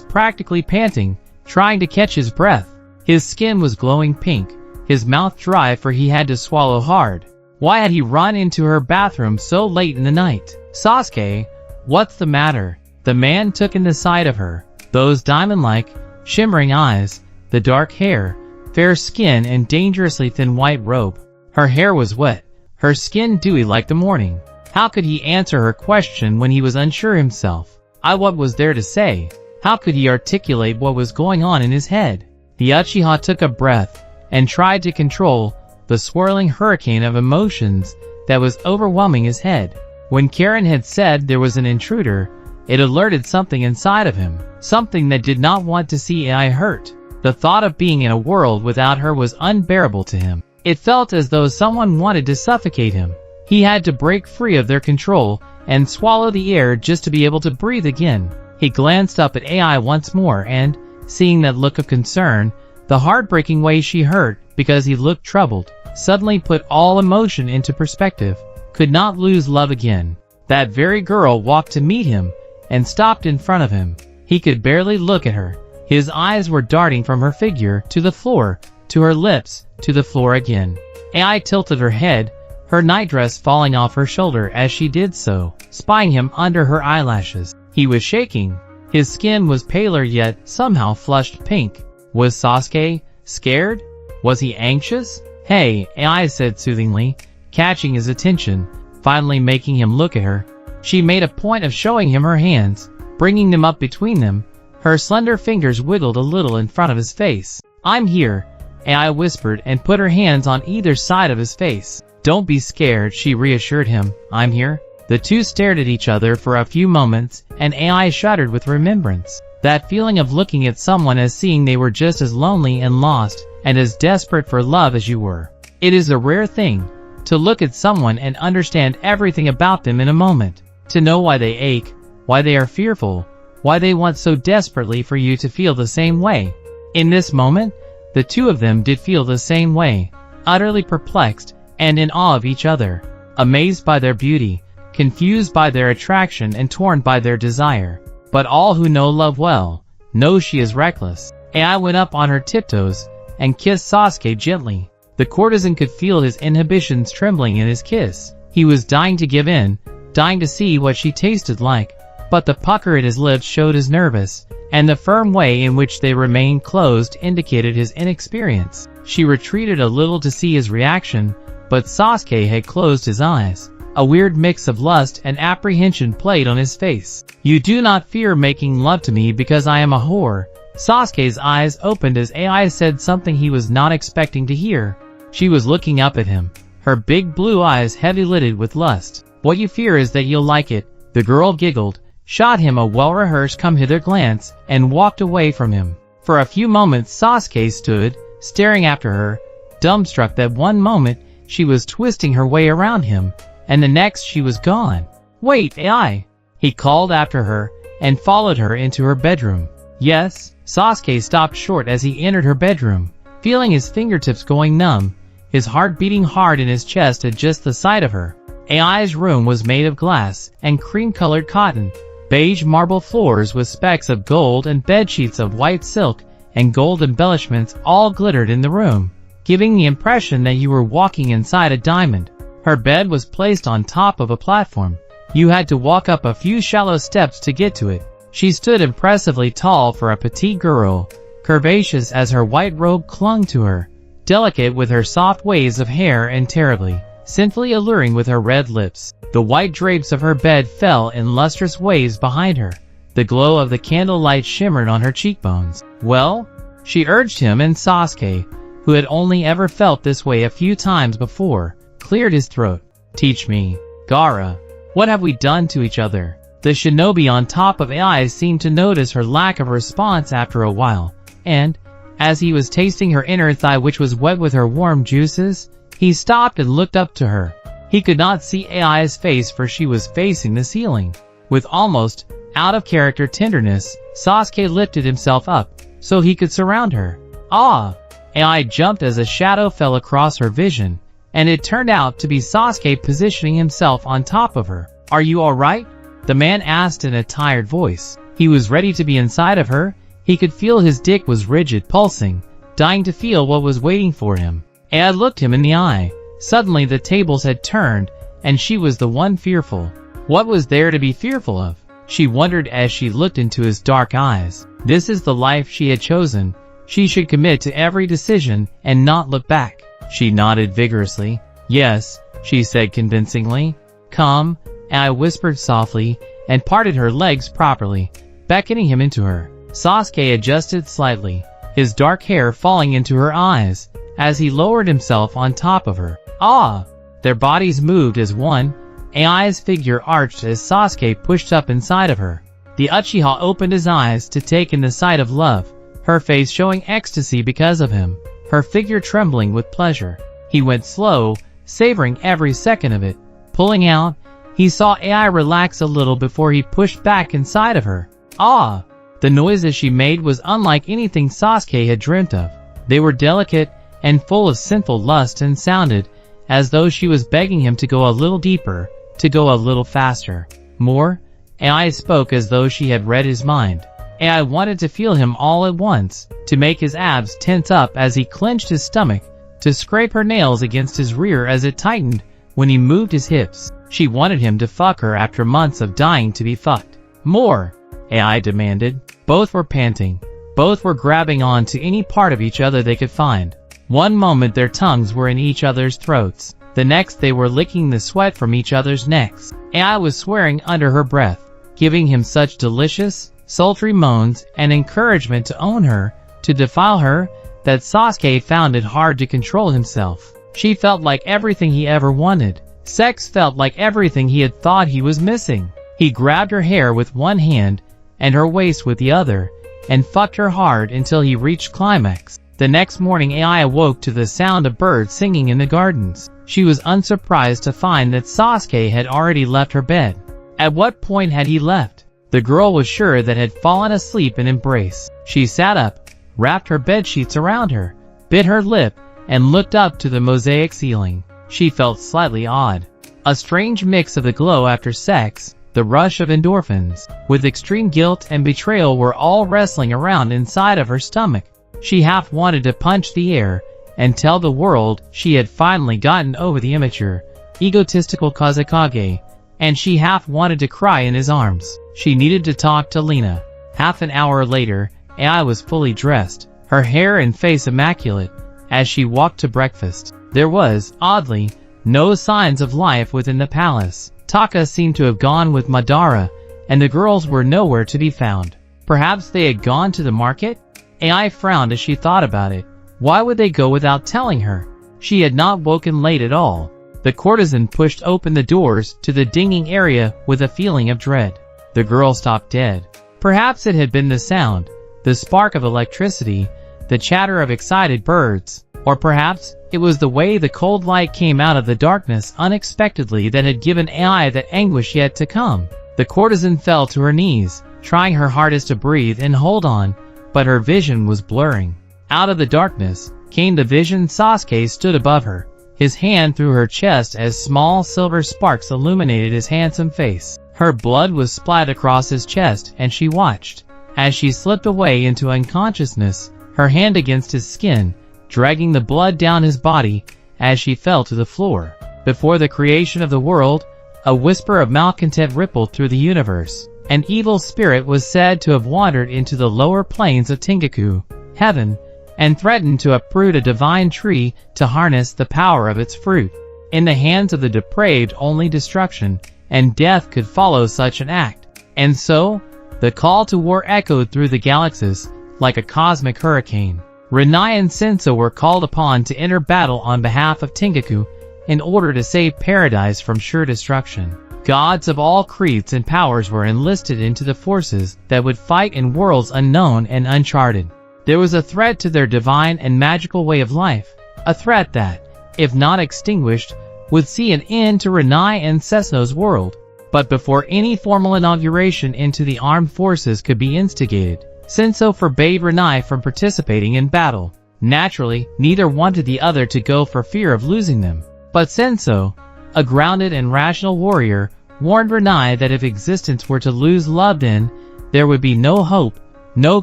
practically panting, trying to catch his breath. His skin was glowing pink, his mouth dry for he had to swallow hard. Why had he run into her bathroom so late in the night? "Sasuke, what's the matter?" The man took in the sight of her, those diamond-like, shimmering eyes, the dark hair, fair skin and dangerously thin white robe. Her hair was wet, her skin dewy like the morning. How could he answer her question when he was unsure himself? What was there to say? How could he articulate what was going on in his head? The Uchiha took a breath and tried to control the swirling hurricane of emotions that was overwhelming his head. When Karen had said there was an intruder, it alerted something inside of him, something that did not want to see AI hurt. The thought of being in a world without her was unbearable to him. It felt as though someone wanted to suffocate him. He had to break free of their control and swallow the air just to be able to breathe again. He glanced up at AI once more and, seeing that look of concern, the heartbreaking way she hurt because he looked troubled, suddenly put all emotion into perspective. Could not lose love again. That very girl walked to meet him and stopped in front of him. He could barely look at her. His eyes were darting from her figure to the floor, to her lips, to the floor again. AI tilted her head, her nightdress falling off her shoulder as she did so, spying him under her eyelashes. He was shaking. His skin was paler yet somehow flushed pink. Was Sasuke scared? Was he anxious? "Hey," AI said soothingly, catching his attention, finally making him look at her. She made a point of showing him her hands, bringing them up between them, Her slender fingers wiggled a little in front of his face. "I'm here," AI whispered and put her hands on either side of his face. "Don't be scared," she reassured him. "I'm here." The two stared at each other for a few moments, and AI shuddered with remembrance. That feeling of looking at someone as seeing they were just as lonely and lost, and as desperate for love as you were. It is a rare thing, to look at someone and understand everything about them in a moment. To know why they ache, why they are fearful, why they want so desperately for you to feel the same way. In this moment, the two of them did feel the same way, utterly perplexed, and in awe of each other, amazed by their beauty, confused by their attraction and torn by their desire. But all who know love well, know she is reckless. AI went up on her tiptoes, and kissed Sasuke gently. The courtesan could feel his inhibitions trembling in his kiss. He was dying to give in, dying to see what she tasted like, but the pucker at his lips showed his nervous, and the firm way in which they remained closed indicated his inexperience. She retreated a little to see his reaction, but Sasuke had closed his eyes. A weird mix of lust and apprehension played on his face. "You do not fear making love to me because I am a whore." Sasuke's eyes opened as AI said something he was not expecting to hear. She was looking up at him, her big blue eyes heavy-lidded with lust. "What you fear is that you'll like it." The girl giggled, shot him a well-rehearsed come-hither glance, and walked away from him. For a few moments Sasuke stood, staring after her, dumbstruck that one moment she was twisting her way around him, and the next she was gone. "Wait, AI!" he called after her, and followed her into her bedroom. "Yes?" Sasuke stopped short as he entered her bedroom, feeling his fingertips going numb, his heart beating hard in his chest at just the sight of her. AI's room was made of glass and cream-colored cotton, beige marble floors with specks of gold and bedsheets of white silk, and gold embellishments all glittered in the room, giving the impression that you were walking inside a diamond. Her bed was placed on top of a platform. You had to walk up a few shallow steps to get to it. She stood impressively tall for a petite girl, curvaceous as her white robe clung to her, delicate with her soft waves of hair and terribly, sinfully alluring with her red lips. The white drapes of her bed fell in lustrous waves behind her. The glow of the candlelight shimmered on her cheekbones. "Well?" she urged him, and Sasuke, who had only ever felt this way a few times before, cleared his throat. "Teach me." "Gaara, what have we done to each other?" The shinobi on top of AI seemed to notice her lack of response after a while, and, as he was tasting her inner thigh which was wet with her warm juices, he stopped and looked up to her. He could not see AI's face for she was facing the ceiling. With almost out-of-character tenderness, Sasuke lifted himself up, so he could surround her. "Ah!" AI jumped as a shadow fell across her vision, and it turned out to be Sasuke positioning himself on top of her. "Are you alright?" the man asked in a tired voice. He was ready to be inside of her. He could feel his dick was rigid, pulsing, dying to feel what was waiting for him. AI looked him in the eye. Suddenly the tables had turned, and she was the one fearful. What was there to be fearful of? She wondered as she looked into his dark eyes. This is the life she had chosen. She should commit to every decision and not look back. She nodded vigorously. "Yes," she said convincingly. "Come," AI whispered softly, and parted her legs properly, beckoning him into her. Sasuke adjusted slightly, his dark hair falling into her eyes, as he lowered himself on top of her. "Ah!" Their bodies moved as one. AI's figure arched as Sasuke pushed up inside of her. The Uchiha opened his eyes to take in the sight of love, her face showing ecstasy because of him, her figure trembling with pleasure. He went slow, savoring every second of it. Pulling out, he saw AI relax a little before he pushed back inside of her. "Ah!" The noises she made was unlike anything Sasuke had dreamt of. They were delicate and full of sinful lust and sounded as though she was begging him to go a little deeper, to go a little faster. More? AI spoke as though she had read his mind. AI wanted to feel him all at once, to make his abs tense up as he clenched his stomach, to scrape her nails against his rear as it tightened when he moved his hips. She wanted him to fuck her after months of dying to be fucked. "More," AI demanded. Both were panting. Both were grabbing on to any part of each other they could find. One moment their tongues were in each other's throats. The next they were licking the sweat from each other's necks. AI was swearing under her breath, giving him such delicious, sultry moans, and encouragement to own her, to defile her, that Sasuke found it hard to control himself. She felt like everything he ever wanted. Sex felt like everything he had thought he was missing. He grabbed her hair with one hand and her waist with the other, and fucked her hard until he reached climax. The next morning Ai awoke to the sound of birds singing in the gardens. She was unsurprised to find that Sasuke had already left her bed. At what point had he left? The girl was sure that had fallen asleep in embrace. She sat up, wrapped her bedsheets around her, bit her lip, and looked up to the mosaic ceiling. She felt slightly odd. A strange mix of the glow after sex, the rush of endorphins, with extreme guilt and betrayal were all wrestling around inside of her stomach. She half wanted to punch the air and tell the world she had finally gotten over the immature, egotistical Hokage, and she half wanted to cry in his arms. She needed to talk to Lena. Half an hour later, Ai was fully dressed, her hair and face immaculate, as she walked to breakfast. There was, oddly, no signs of life within the palace. Taka seemed to have gone with Madara, and the girls were nowhere to be found. Perhaps they had gone to the market? Ai frowned as she thought about it. Why would they go without telling her? She had not woken late at all. The courtesan pushed open the doors to the dinging area with a feeling of dread. The girl stopped dead. Perhaps it had been the sound, the spark of electricity, the chatter of excited birds, or perhaps it was the way the cold light came out of the darkness unexpectedly that had given Ai that anguish yet to come. The courtesan fell to her knees, trying her hardest to breathe and hold on, but her vision was blurring. Out of the darkness came the vision. Sasuke stood above her, his hand through her chest as small silver sparks illuminated his handsome face. Her blood was splattered across his chest, and she watched as she slipped away into unconsciousness, her hand against his skin, dragging the blood down his body as she fell to the floor. Before the creation of the world, a whisper of malcontent rippled through the universe. An evil spirit was said to have wandered into the lower planes of Tengaku, heaven, and threatened to uproot a divine tree to harness the power of its fruit. In the hands of the depraved, only destruction and death could follow such an act. And so, the call to war echoed through the galaxies like a cosmic hurricane. Rinai and Senso were called upon to enter battle on behalf of Tengaku in order to save paradise from sure destruction. Gods of all creeds and powers were enlisted into the forces that would fight in worlds unknown and uncharted. There was a threat to their divine and magical way of life, a threat that, if not extinguished, would see an end to Rinai and Senso's world. But before any formal inauguration into the armed forces could be instigated, Senso forbade Rinai from participating in battle. Naturally, neither wanted the other to go for fear of losing them. But Senso, a grounded and rational warrior, warned Rinai that if existence were to lose love, then there would be no hope, no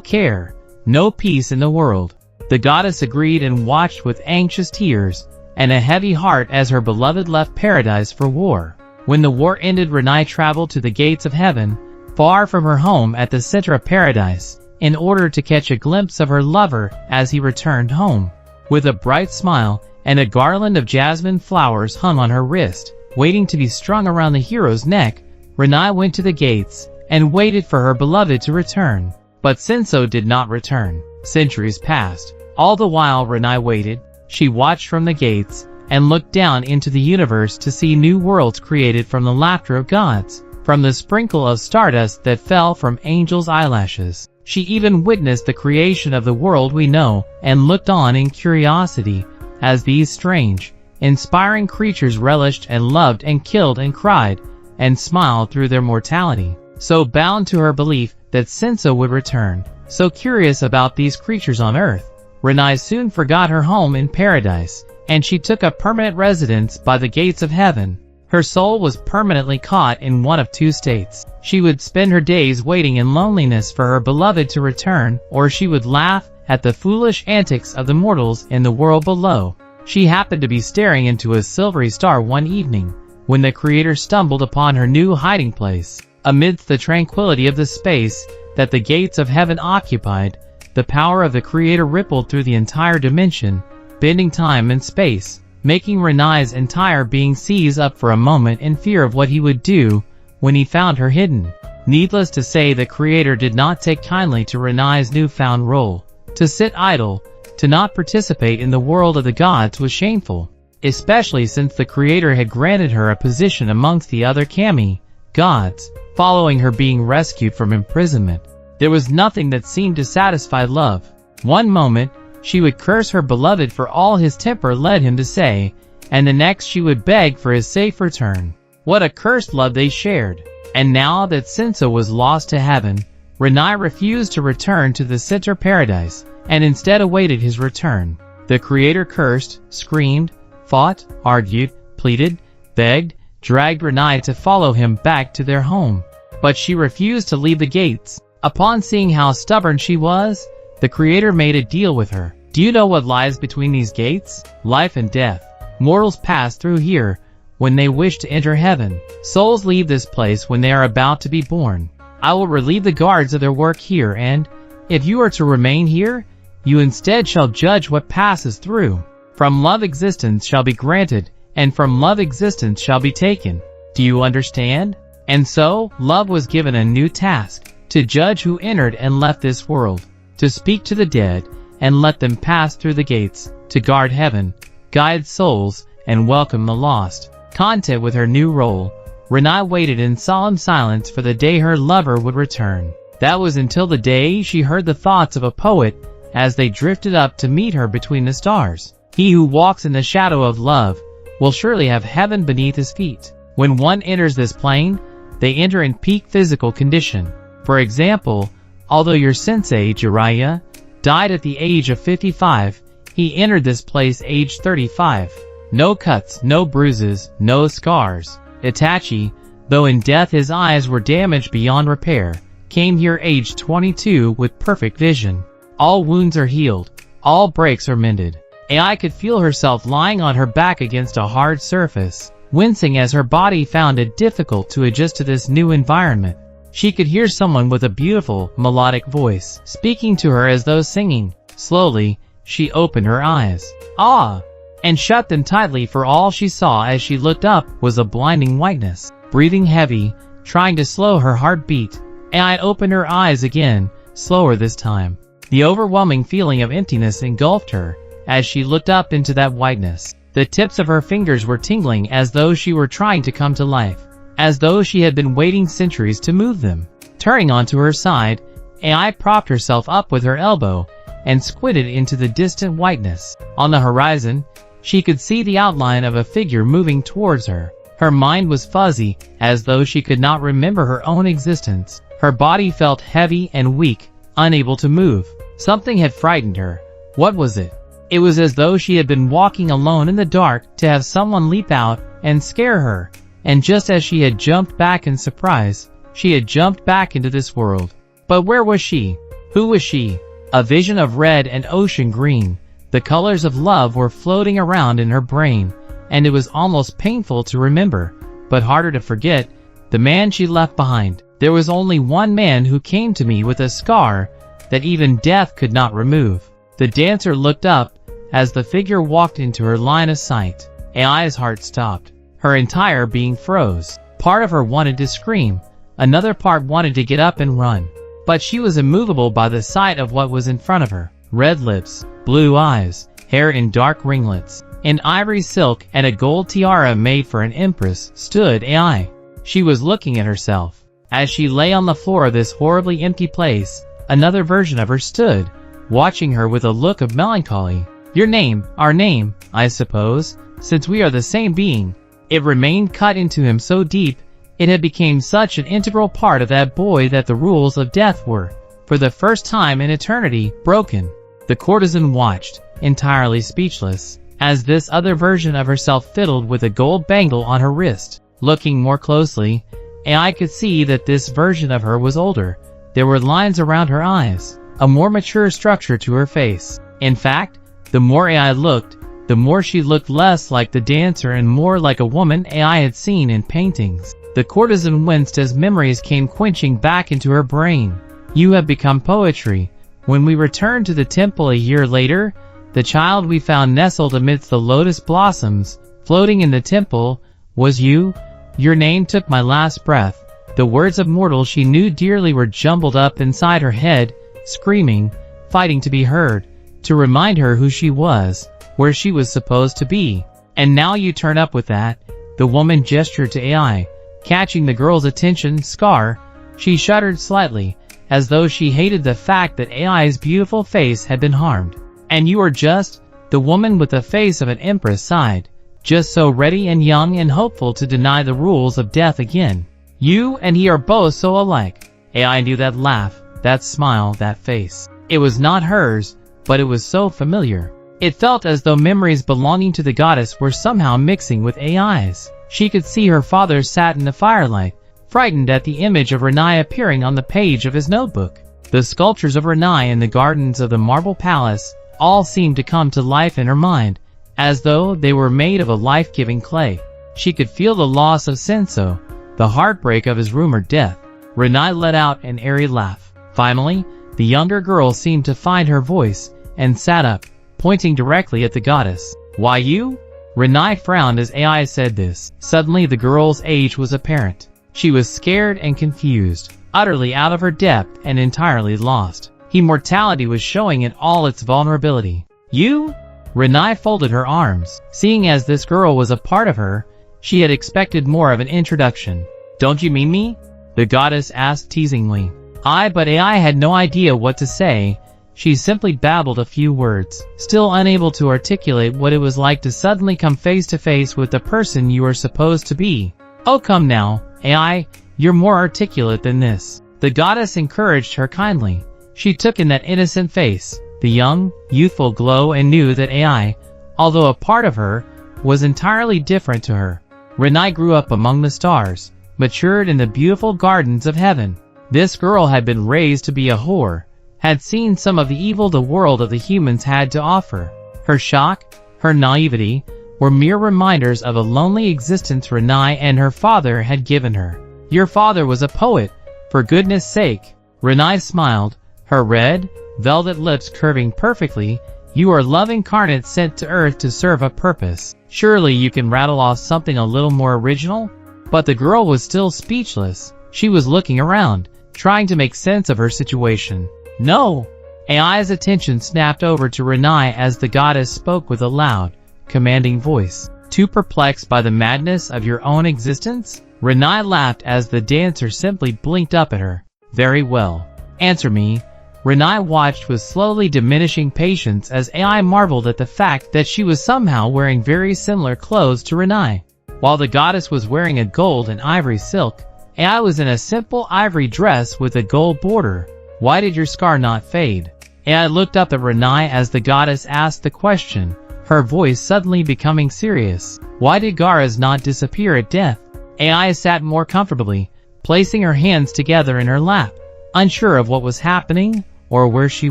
care, no peace in the world. The goddess agreed and watched with anxious tears and a heavy heart as her beloved left paradise for war. When the war ended, Rinai traveled to the gates of heaven, far from her home at the center of paradise, in order to catch a glimpse of her lover as he returned home. With a bright smile and a garland of jasmine flowers hung on her wrist, waiting to be strung around the hero's neck, Rinai went to the gates and waited for her beloved to return. But Senso did not return. Centuries passed. All the while Rinai waited, she watched from the gates and looked down into the universe to see new worlds created from the laughter of gods, from the sprinkle of stardust that fell from angels' eyelashes. She even witnessed the creation of the world we know and looked on in curiosity as these strange, inspiring creatures relished and loved and killed and cried and smiled through their mortality. So bound to her belief that Senso would return, so curious about these creatures on earth, Rinai soon forgot her home in paradise, and she took up permanent residence by the gates of heaven. Her soul was permanently caught in one of two states. She would spend her days waiting in loneliness for her beloved to return, or she would laugh at the foolish antics of the mortals in the world below. She happened to be staring into a silvery star one evening, when the Creator stumbled upon her new hiding place. Amidst the tranquility of the space that the gates of heaven occupied, the power of the Creator rippled through the entire dimension, bending time and space, making Rinai's entire being seize up for a moment in fear of what he would do when he found her hidden. Needless to say, the creator did not take kindly to Renai's newfound role. To sit idle, to not participate in the world of the gods was shameful, especially since the creator had granted her a position amongst the other kami gods, following her being rescued from imprisonment. There was nothing that seemed to satisfy love. One moment, she would curse her beloved for all his temper led him to say, and the next she would beg for his safe return. What a cursed love they shared. And now that Shinso was lost to heaven, Renai refused to return to the center paradise, and instead awaited his return. The creator cursed, screamed, fought, argued, pleaded, begged, dragged Renai to follow him back to their home. But she refused to leave the gates. Upon seeing how stubborn she was, the creator made a deal with her. Do you know what lies between these gates? Life and death. Mortals pass through here when they wish to enter heaven. Souls leave this place when they are about to be born. I will relieve the guards of their work here, and, if you are to remain here, you instead shall judge what passes through. From love existence shall be granted, and from love existence shall be taken. Do you understand? And so, love was given a new task, to judge who entered and left this world, to speak to the dead, and let them pass through the gates, to guard heaven, guide souls, and welcome the lost. Content with her new role, Renai waited in solemn silence for the day her lover would return. That was until the day she heard the thoughts of a poet as they drifted up to meet her between the stars. He who walks in the shadow of love will surely have heaven beneath his feet. When one enters this plane, they enter in peak physical condition. For example, although your sensei, Jiraiya, died at the age of 55, he entered this place aged 35. No cuts, no bruises, no scars. Itachi, though in death his eyes were damaged beyond repair, came here aged 22 with perfect vision. All wounds are healed, all breaks are mended. Ai could feel herself lying on her back against a hard surface, wincing as her body found it difficult to adjust to this new environment. She could hear someone with a beautiful, melodic voice speaking to her as though singing. Slowly, she opened her eyes. Ah! And shut them tightly, for all she saw as she looked up was a blinding whiteness. Breathing heavy, trying to slow her heartbeat, Ai opened her eyes again, slower this time. The overwhelming feeling of emptiness engulfed her as she looked up into that whiteness. The tips of her fingers were tingling as though she were trying to come to life, as though she had been waiting centuries to move them. Turning onto her side, Ai propped herself up with her elbow and squinted into the distant whiteness. On the horizon, she could see the outline of a figure moving towards her. Her mind was fuzzy, as though she could not remember her own existence. Her body felt heavy and weak, unable to move. Something had frightened her. What was it? It was as though she had been walking alone in the dark to have someone leap out and scare her. And just as she had jumped back in surprise, she had jumped back into this world. But where was she? Who was she? A vision of red and ocean green. The colors of love were floating around in her brain, and it was almost painful to remember, but harder to forget, the man she left behind. There was only one man who came to me with a scar that even death could not remove. The dancer looked up as the figure walked into her line of sight. Ai's heart stopped. Her entire being froze. Part of her wanted to scream, another part wanted to get up and run. But she was immovable by the sight of what was in front of her. Red lips, blue eyes, hair in dark ringlets, and ivory silk and a gold tiara made for an empress stood Ai. She was looking at herself. As she lay on the floor of this horribly empty place, another version of her stood, watching her with a look of melancholy. Your name, our name, I suppose, since we are the same being. It remained cut into him so deep, it had become such an integral part of that boy that the rules of death were, for the first time in eternity, broken. The courtesan watched, entirely speechless, as this other version of herself fiddled with a gold bangle on her wrist. Looking more closely, Ai could see that this version of her was older. There were lines around her eyes, a more mature structure to her face. In fact, the more Ai looked, the more she looked less like the dancer and more like a woman Ai had seen in paintings. The courtesan winced as memories came quenching back into her brain. You have become poetry. When we returned to the temple a year later, the child we found nestled amidst the lotus blossoms, floating in the temple, was you. Your name took my last breath. The words of mortal she knew dearly were jumbled up inside her head, screaming, fighting to be heard, to remind her who she was, where she was supposed to be. And now you turn up with that? The woman gestured to AI, catching the girl's attention. Scar, she shuddered slightly, as though she hated the fact that AI's beautiful face had been harmed. And you are just, the woman with the face of an empress sighed, just so ready and young and hopeful to deny the rules of death again. You and he are both so alike. AI knew that laugh, that smile, that face. It was not hers, but it was so familiar. It felt as though memories belonging to the goddess were somehow mixing with AI's. She could see her father sat in the firelight, frightened at the image of Renai appearing on the page of his notebook. The sculptures of Renai in the gardens of the marble palace all seemed to come to life in her mind, as though they were made of a life-giving clay. She could feel the loss of Senso, the heartbreak of his rumored death. Renai let out an airy laugh. Finally, the younger girl seemed to find her voice, and sat up, pointing directly at the goddess. Why you? Renai frowned as AI said this. Suddenly the girl's age was apparent. She was scared and confused, utterly out of her depth and entirely lost. Immortality was showing in all its vulnerability. You? Renai folded her arms. Seeing as this girl was a part of her, she had expected more of an introduction. Don't you mean me? The goddess asked teasingly. But AI had no idea what to say. She simply babbled a few words, still unable to articulate what it was like to suddenly come face to face with the person you are supposed to be. Oh, come now, AI, you're more articulate than this. The goddess encouraged her kindly. She took in that innocent face, the young, youthful glow, and knew that AI, although a part of her, was entirely different to her. Renai grew up among the stars, matured in the beautiful gardens of heaven. This girl had been raised to be a whore, had seen some of the evil the world of the humans had to offer. Her shock, her naivety, were mere reminders of a lonely existence Renai and her father had given her. Your father was a poet, for goodness sake. Renai smiled, her red, velvet lips curving perfectly. You are love incarnate sent to earth to serve a purpose. Surely you can rattle off something a little more original? But the girl was still speechless. She was looking around, trying to make sense of her situation. No! AI's attention snapped over to Renai as the goddess spoke with a loud, commanding voice. Too perplexed by the madness of your own existence? Renai laughed as the dancer simply blinked up at her. Very well. Answer me. Renai watched with slowly diminishing patience as AI marveled at the fact that she was somehow wearing very similar clothes to Renai. While the goddess was wearing a gold and ivory silk, AI was in a simple ivory dress with a gold border. Why did your scar not fade? AI looked up at Renai as the goddess asked the question, her voice suddenly becoming serious. Why did Gaara's not disappear at death? AI sat more comfortably, placing her hands together in her lap, unsure of what was happening or where she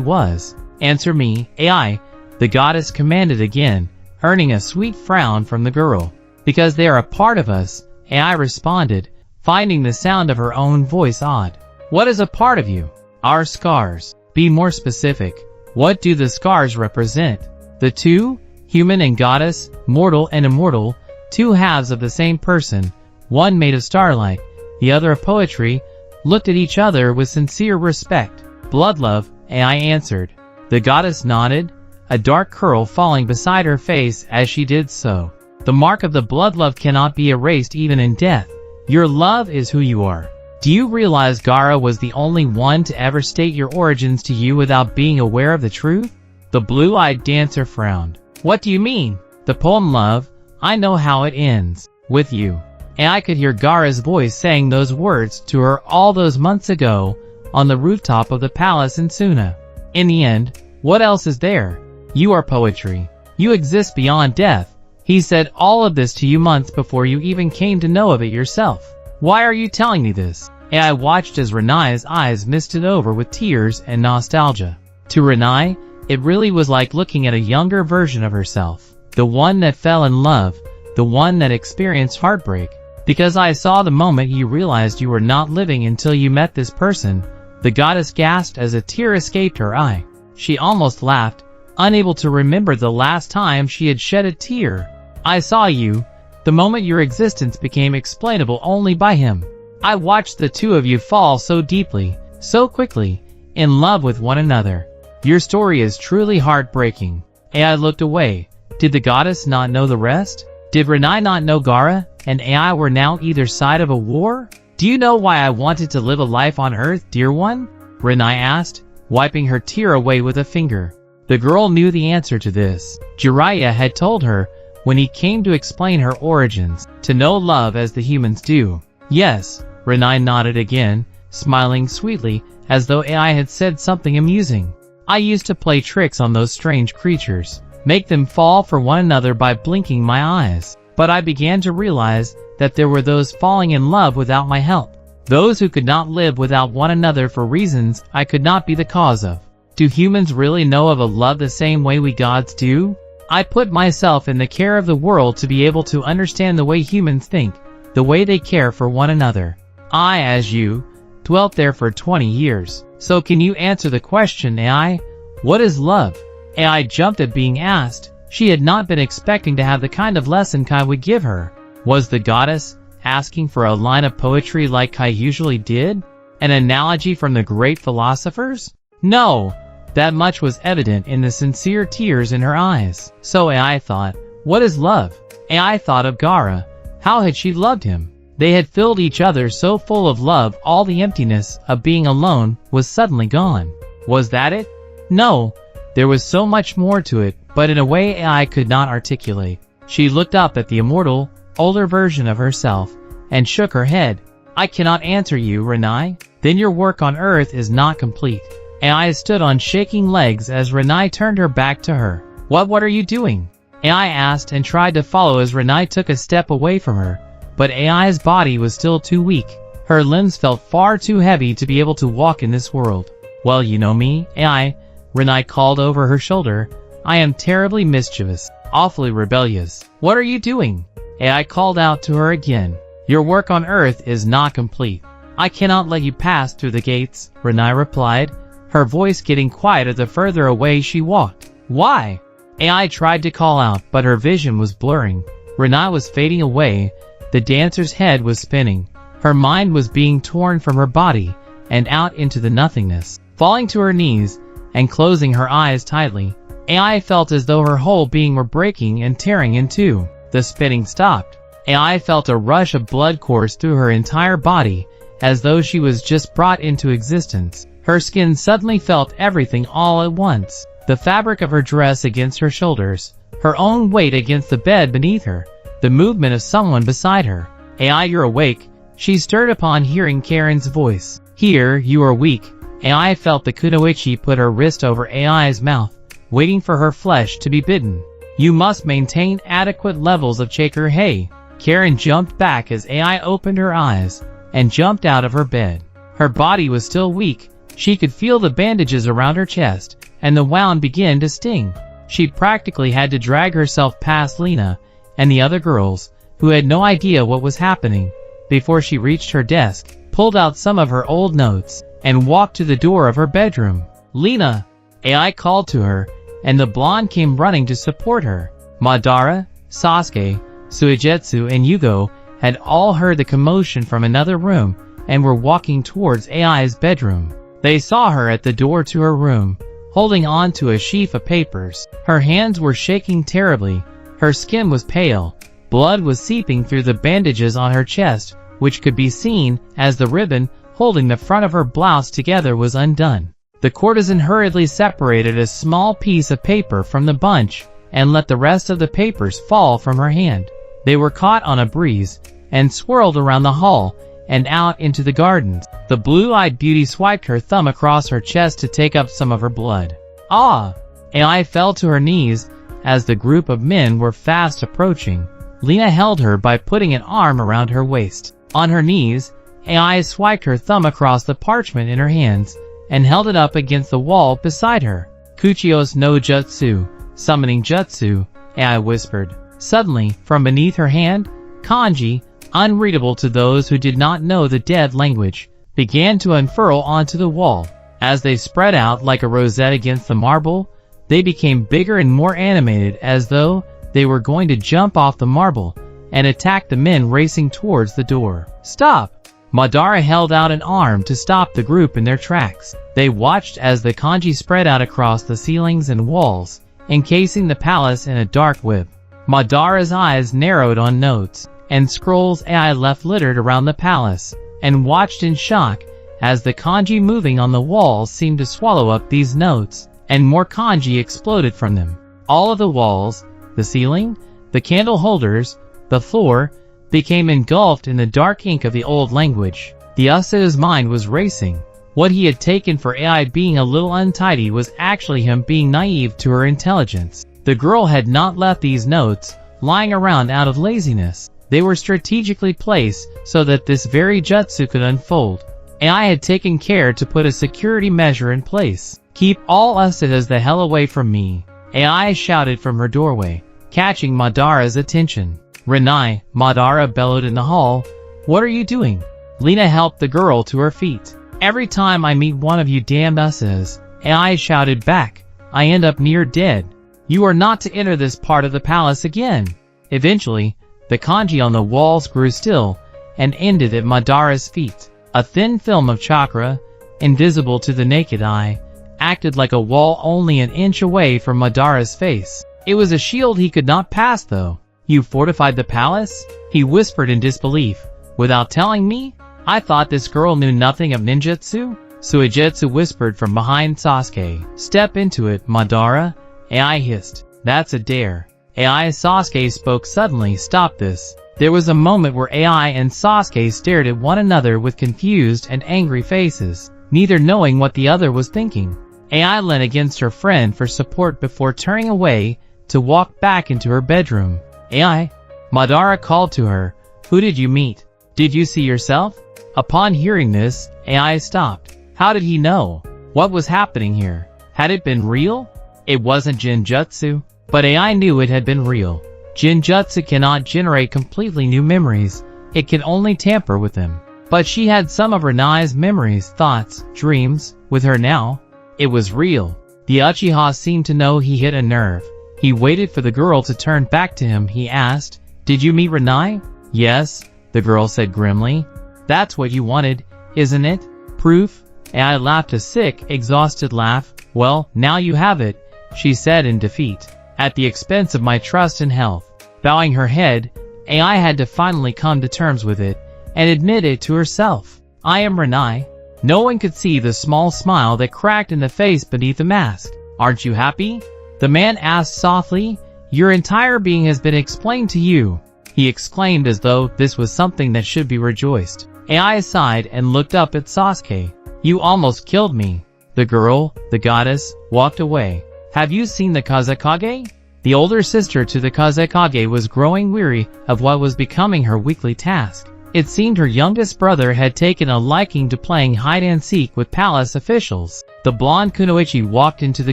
was. Answer me, AI, the goddess commanded again, earning a sweet frown from the girl. Because they are a part of us, AI responded, finding the sound of her own voice odd. What is a part of you? Our scars. Be more specific. What do the scars represent? The two, human and goddess, mortal and immortal, two halves of the same person, one made of starlight, the other of poetry, looked at each other with sincere respect. Blood love, AI answered. The goddess nodded, a dark curl falling beside her face as she did so. The mark of the blood love cannot be erased even in death. Your love is who you are. Do you realize Gaara was the only one to ever state your origins to you without being aware of the truth? The blue-eyed dancer frowned. What do you mean? The poem Love, I know how it ends. With you. And I could hear Gaara's voice saying those words to her all those months ago on the rooftop of the palace in Suna. In the end, what else is there? You are poetry. You exist beyond death. He said all of this to you months before you even came to know of it yourself. Why are you telling me this? And I watched as Renai's eyes misted over with tears and nostalgia. To Renai, it really was like looking at a younger version of herself. The one that fell in love, the one that experienced heartbreak. Because I saw the moment you realized you were not living until you met this person, the goddess gasped as a tear escaped her eye. She almost laughed, unable to remember the last time she had shed a tear. I saw you, the moment your existence became explainable only by him. I watched the two of you fall so deeply, so quickly, in love with one another. Your story is truly heartbreaking. AI looked away. Did the goddess not know the rest? Did Renai not know Gaara and AI were now either side of a war? Do you know why I wanted to live a life on Earth, dear one? Renai asked, wiping her tear away with a finger. The girl knew the answer to this. Jiraiya had told her when he came to explain her origins, to know love as the humans do. Yes, Renai nodded again, smiling sweetly as though AI had said something amusing. I used to play tricks on those strange creatures, make them fall for one another by blinking my eyes. But I began to realize that there were those falling in love without my help. Those who could not live without one another for reasons I could not be the cause of. Do humans really know of a love the same way we gods do? I put myself in the care of the world to be able to understand the way humans think, the way they care for one another. I, as you, dwelt there for 20 years. So can you answer the question, AI? What is love? AI jumped at being asked. She had not been expecting to have the kind of lesson Kai would give her. Was the goddess asking for a line of poetry like Kai usually did? An analogy from the great philosophers? No, that much was evident in the sincere tears in her eyes. So AI thought, what is love? AI thought of Gaara. How had she loved him? They had filled each other so full of love, all the emptiness of being alone was suddenly gone. Was that it? No, there was so much more to it, but in a way AI could not articulate. She looked up at the immortal, older version of herself, and shook her head. I cannot answer you, Renai. Then your work on Earth is not complete. AI stood on shaking legs as Renai turned her back to her. What are you doing? AI asked and tried to follow as Renai took a step away from her, but AI's body was still too weak. Her limbs felt far too heavy to be able to walk in this world. Well, you know me, AI, Renai called over her shoulder. I am terribly mischievous, awfully rebellious. What are you doing? AI called out to her again. Your work on Earth is not complete. I cannot let you pass through the gates, Renai replied, her voice getting quieter the further away she walked. Why? AI tried to call out, but her vision was blurring. Renai was fading away. The dancer's head was spinning. Her mind was being torn from her body and out into the nothingness. Falling to her knees and closing her eyes tightly, AI felt as though her whole being were breaking and tearing in two. The spinning stopped. AI felt a rush of blood course through her entire body, as though she was just brought into existence. Her skin suddenly felt everything all at once. The fabric of her dress against her shoulders, her own weight against the bed beneath her, the movement of someone beside her. AI, you're awake, she stirred upon hearing Karen's voice. Here, you are weak. AI felt the kunoichi put her wrist over AI's mouth, waiting for her flesh to be bitten. You must maintain adequate levels of Kekkei. Karen jumped back as AI opened her eyes and jumped out of her bed. Her body was still weak. She could feel the bandages around her chest, and the wound began to sting. She practically had to drag herself past Lena and the other girls, who had no idea what was happening, before she reached her desk, pulled out some of her old notes, and walked to the door of her bedroom. Lena! AI called to her, and the blonde came running to support her. Madara, Sasuke, Suigetsu and Yugo had all heard the commotion from another room and were walking towards AI's bedroom. They saw her at the door to her room, holding on to a sheaf of papers. Her hands were shaking terribly. Her skin was pale. Blood was seeping through the bandages on her chest, which could be seen as the ribbon holding the front of her blouse together was undone. The courtesan hurriedly separated a small piece of paper from the bunch and let the rest of the papers fall from her hand. They were caught on a breeze and swirled around the hall and out into the gardens. The blue-eyed beauty swiped her thumb across her chest to take up some of her blood. Ah! AI fell to her knees as the group of men were fast approaching. Lena held her by putting an arm around her waist. On her knees, AI swiped her thumb across the parchment in her hands and held it up against the wall beside her. Kuchios no Jutsu, summoning Jutsu, AI whispered. Suddenly, from beneath her hand, kanji, unreadable to those who did not know the dead language, began to unfurl onto the wall. As they spread out like a rosette against the marble, they became bigger and more animated, as though they were going to jump off the marble and attack the men racing towards the door. Stop! Madara held out an arm to stop the group in their tracks. They watched as the kanji spread out across the ceilings and walls, encasing the palace in a dark web. Madara's eyes narrowed on notes and scrolls AI left littered around the palace, and watched in shock as the kanji moving on the walls seemed to swallow up these notes, and more kanji exploded from them. All of the walls, the ceiling, the candle holders, the floor, became engulfed in the dark ink of the old language. The Uchiha's mind was racing. What he had taken for AI being a little untidy was actually him being naive to her intelligence. The girl had not left these notes lying around out of laziness. They were strategically placed so that this very jutsu could unfold. AI had taken care to put a security measure in place. "Keep all Uchihas the hell away from me," AI shouted from her doorway, catching Madara's attention. "Renai," Madara bellowed in the hall, "what are you doing?" Lena helped the girl to her feet. "Every time I meet one of you damned Uchihas," AI shouted back, "I end up near dead. You are not to enter this part of the palace again." Eventually, the kanji on the walls grew still and ended at Madara's feet. A thin film of chakra, invisible to the naked eye, acted like a wall only an inch away from Madara's face. It was a shield he could not pass though. "You fortified the palace?" he whispered in disbelief. "Without telling me? I thought this girl knew nothing of ninjutsu?" Suigetsu whispered from behind Sasuke. "Step into it, Madara," AI hissed. "That's a dare." AI Sasuke spoke suddenly. "Stop this." There was a moment where AI and Sasuke stared at one another with confused and angry faces, neither knowing what the other was thinking. AI leaned against her friend for support before turning away to walk back into her bedroom. "AI?" Madara called to her. "Who did you meet? Did you see yourself?" Upon hearing this, AI stopped. How did he know? What was happening here? Had it been real? It wasn't Jinjutsu, but AI knew it had been real. Jinjutsu cannot generate completely new memories, it can only tamper with them. But she had some of Renai's memories, thoughts, dreams, with her now. It was real. The Uchiha seemed to know he hit a nerve. He waited for the girl to turn back to him. He asked, "Did you meet Renai?" "Yes," the girl said grimly. "That's what you wanted, isn't it? Proof?" AI laughed a sick, exhausted laugh. "Well, now you have it," she said in defeat. "At the expense of my trust and health." Bowing her head, AI had to finally come to terms with it, and admit it to herself. "I am Renai." No one could see the small smile that cracked in the face beneath the mask. "Aren't you happy?" the man asked softly. "Your entire being has been explained to you," he exclaimed as though this was something that should be rejoiced. AI sighed and looked up at Sasuke. "You almost killed me." The girl, the goddess, walked away. "Have you seen the Kazekage?" The older sister to the Kazekage was growing weary of what was becoming her weekly task. It seemed her youngest brother had taken a liking to playing hide-and-seek with palace officials. The blonde kunoichi walked into the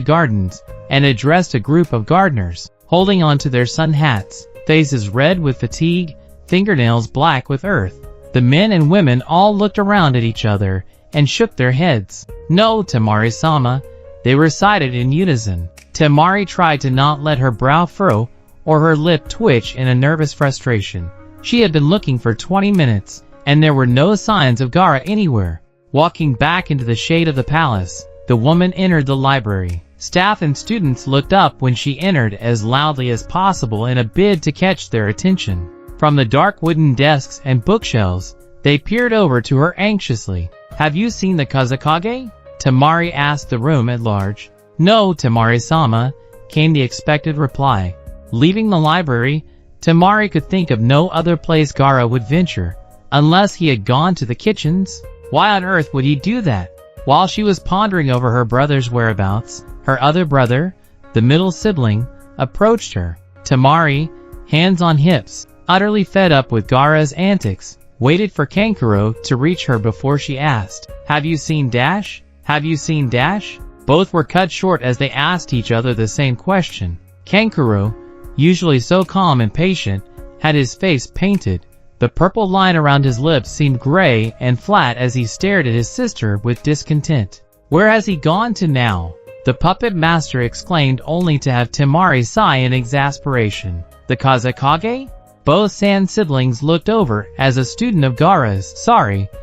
gardens and addressed a group of gardeners, holding onto their sun hats, faces red with fatigue, fingernails black with earth. The men and women all looked around at each other and shook their heads. "No, Temari-sama," they recited in unison. Temari tried to not let her brow furrow or her lip twitch in a nervous frustration. She had been looking for 20 minutes, and there were no signs of Gaara anywhere. Walking back into the shade of the palace, the woman entered the library. Staff and students looked up when she entered as loudly as possible in a bid to catch their attention. From the dark wooden desks and bookshelves, they peered over to her anxiously. "Have you seen the Kazekage?" Temari asked the room at large. "No, Temari-sama," came the expected reply. Leaving the library, Temari could think of no other place Gaara would venture, unless he had gone to the kitchens. Why on earth would he do that? While she was pondering over her brother's whereabouts, her other brother, the middle sibling, approached her. Temari, hands on hips, utterly fed up with Gaara's antics, waited for Kankuro to reach her before she asked, "Have you seen Dash? Have you seen Dash?" Both were cut short as they asked each other the same question. Kankuro, usually so calm and patient, had his face painted. The purple line around his lips seemed gray and flat as he stared at his sister with discontent. "Where has he gone to now?" the puppet master exclaimed, only to have Temari sigh in exasperation. "The Kazekage?" Both Sand siblings looked over as a student of Gaara's,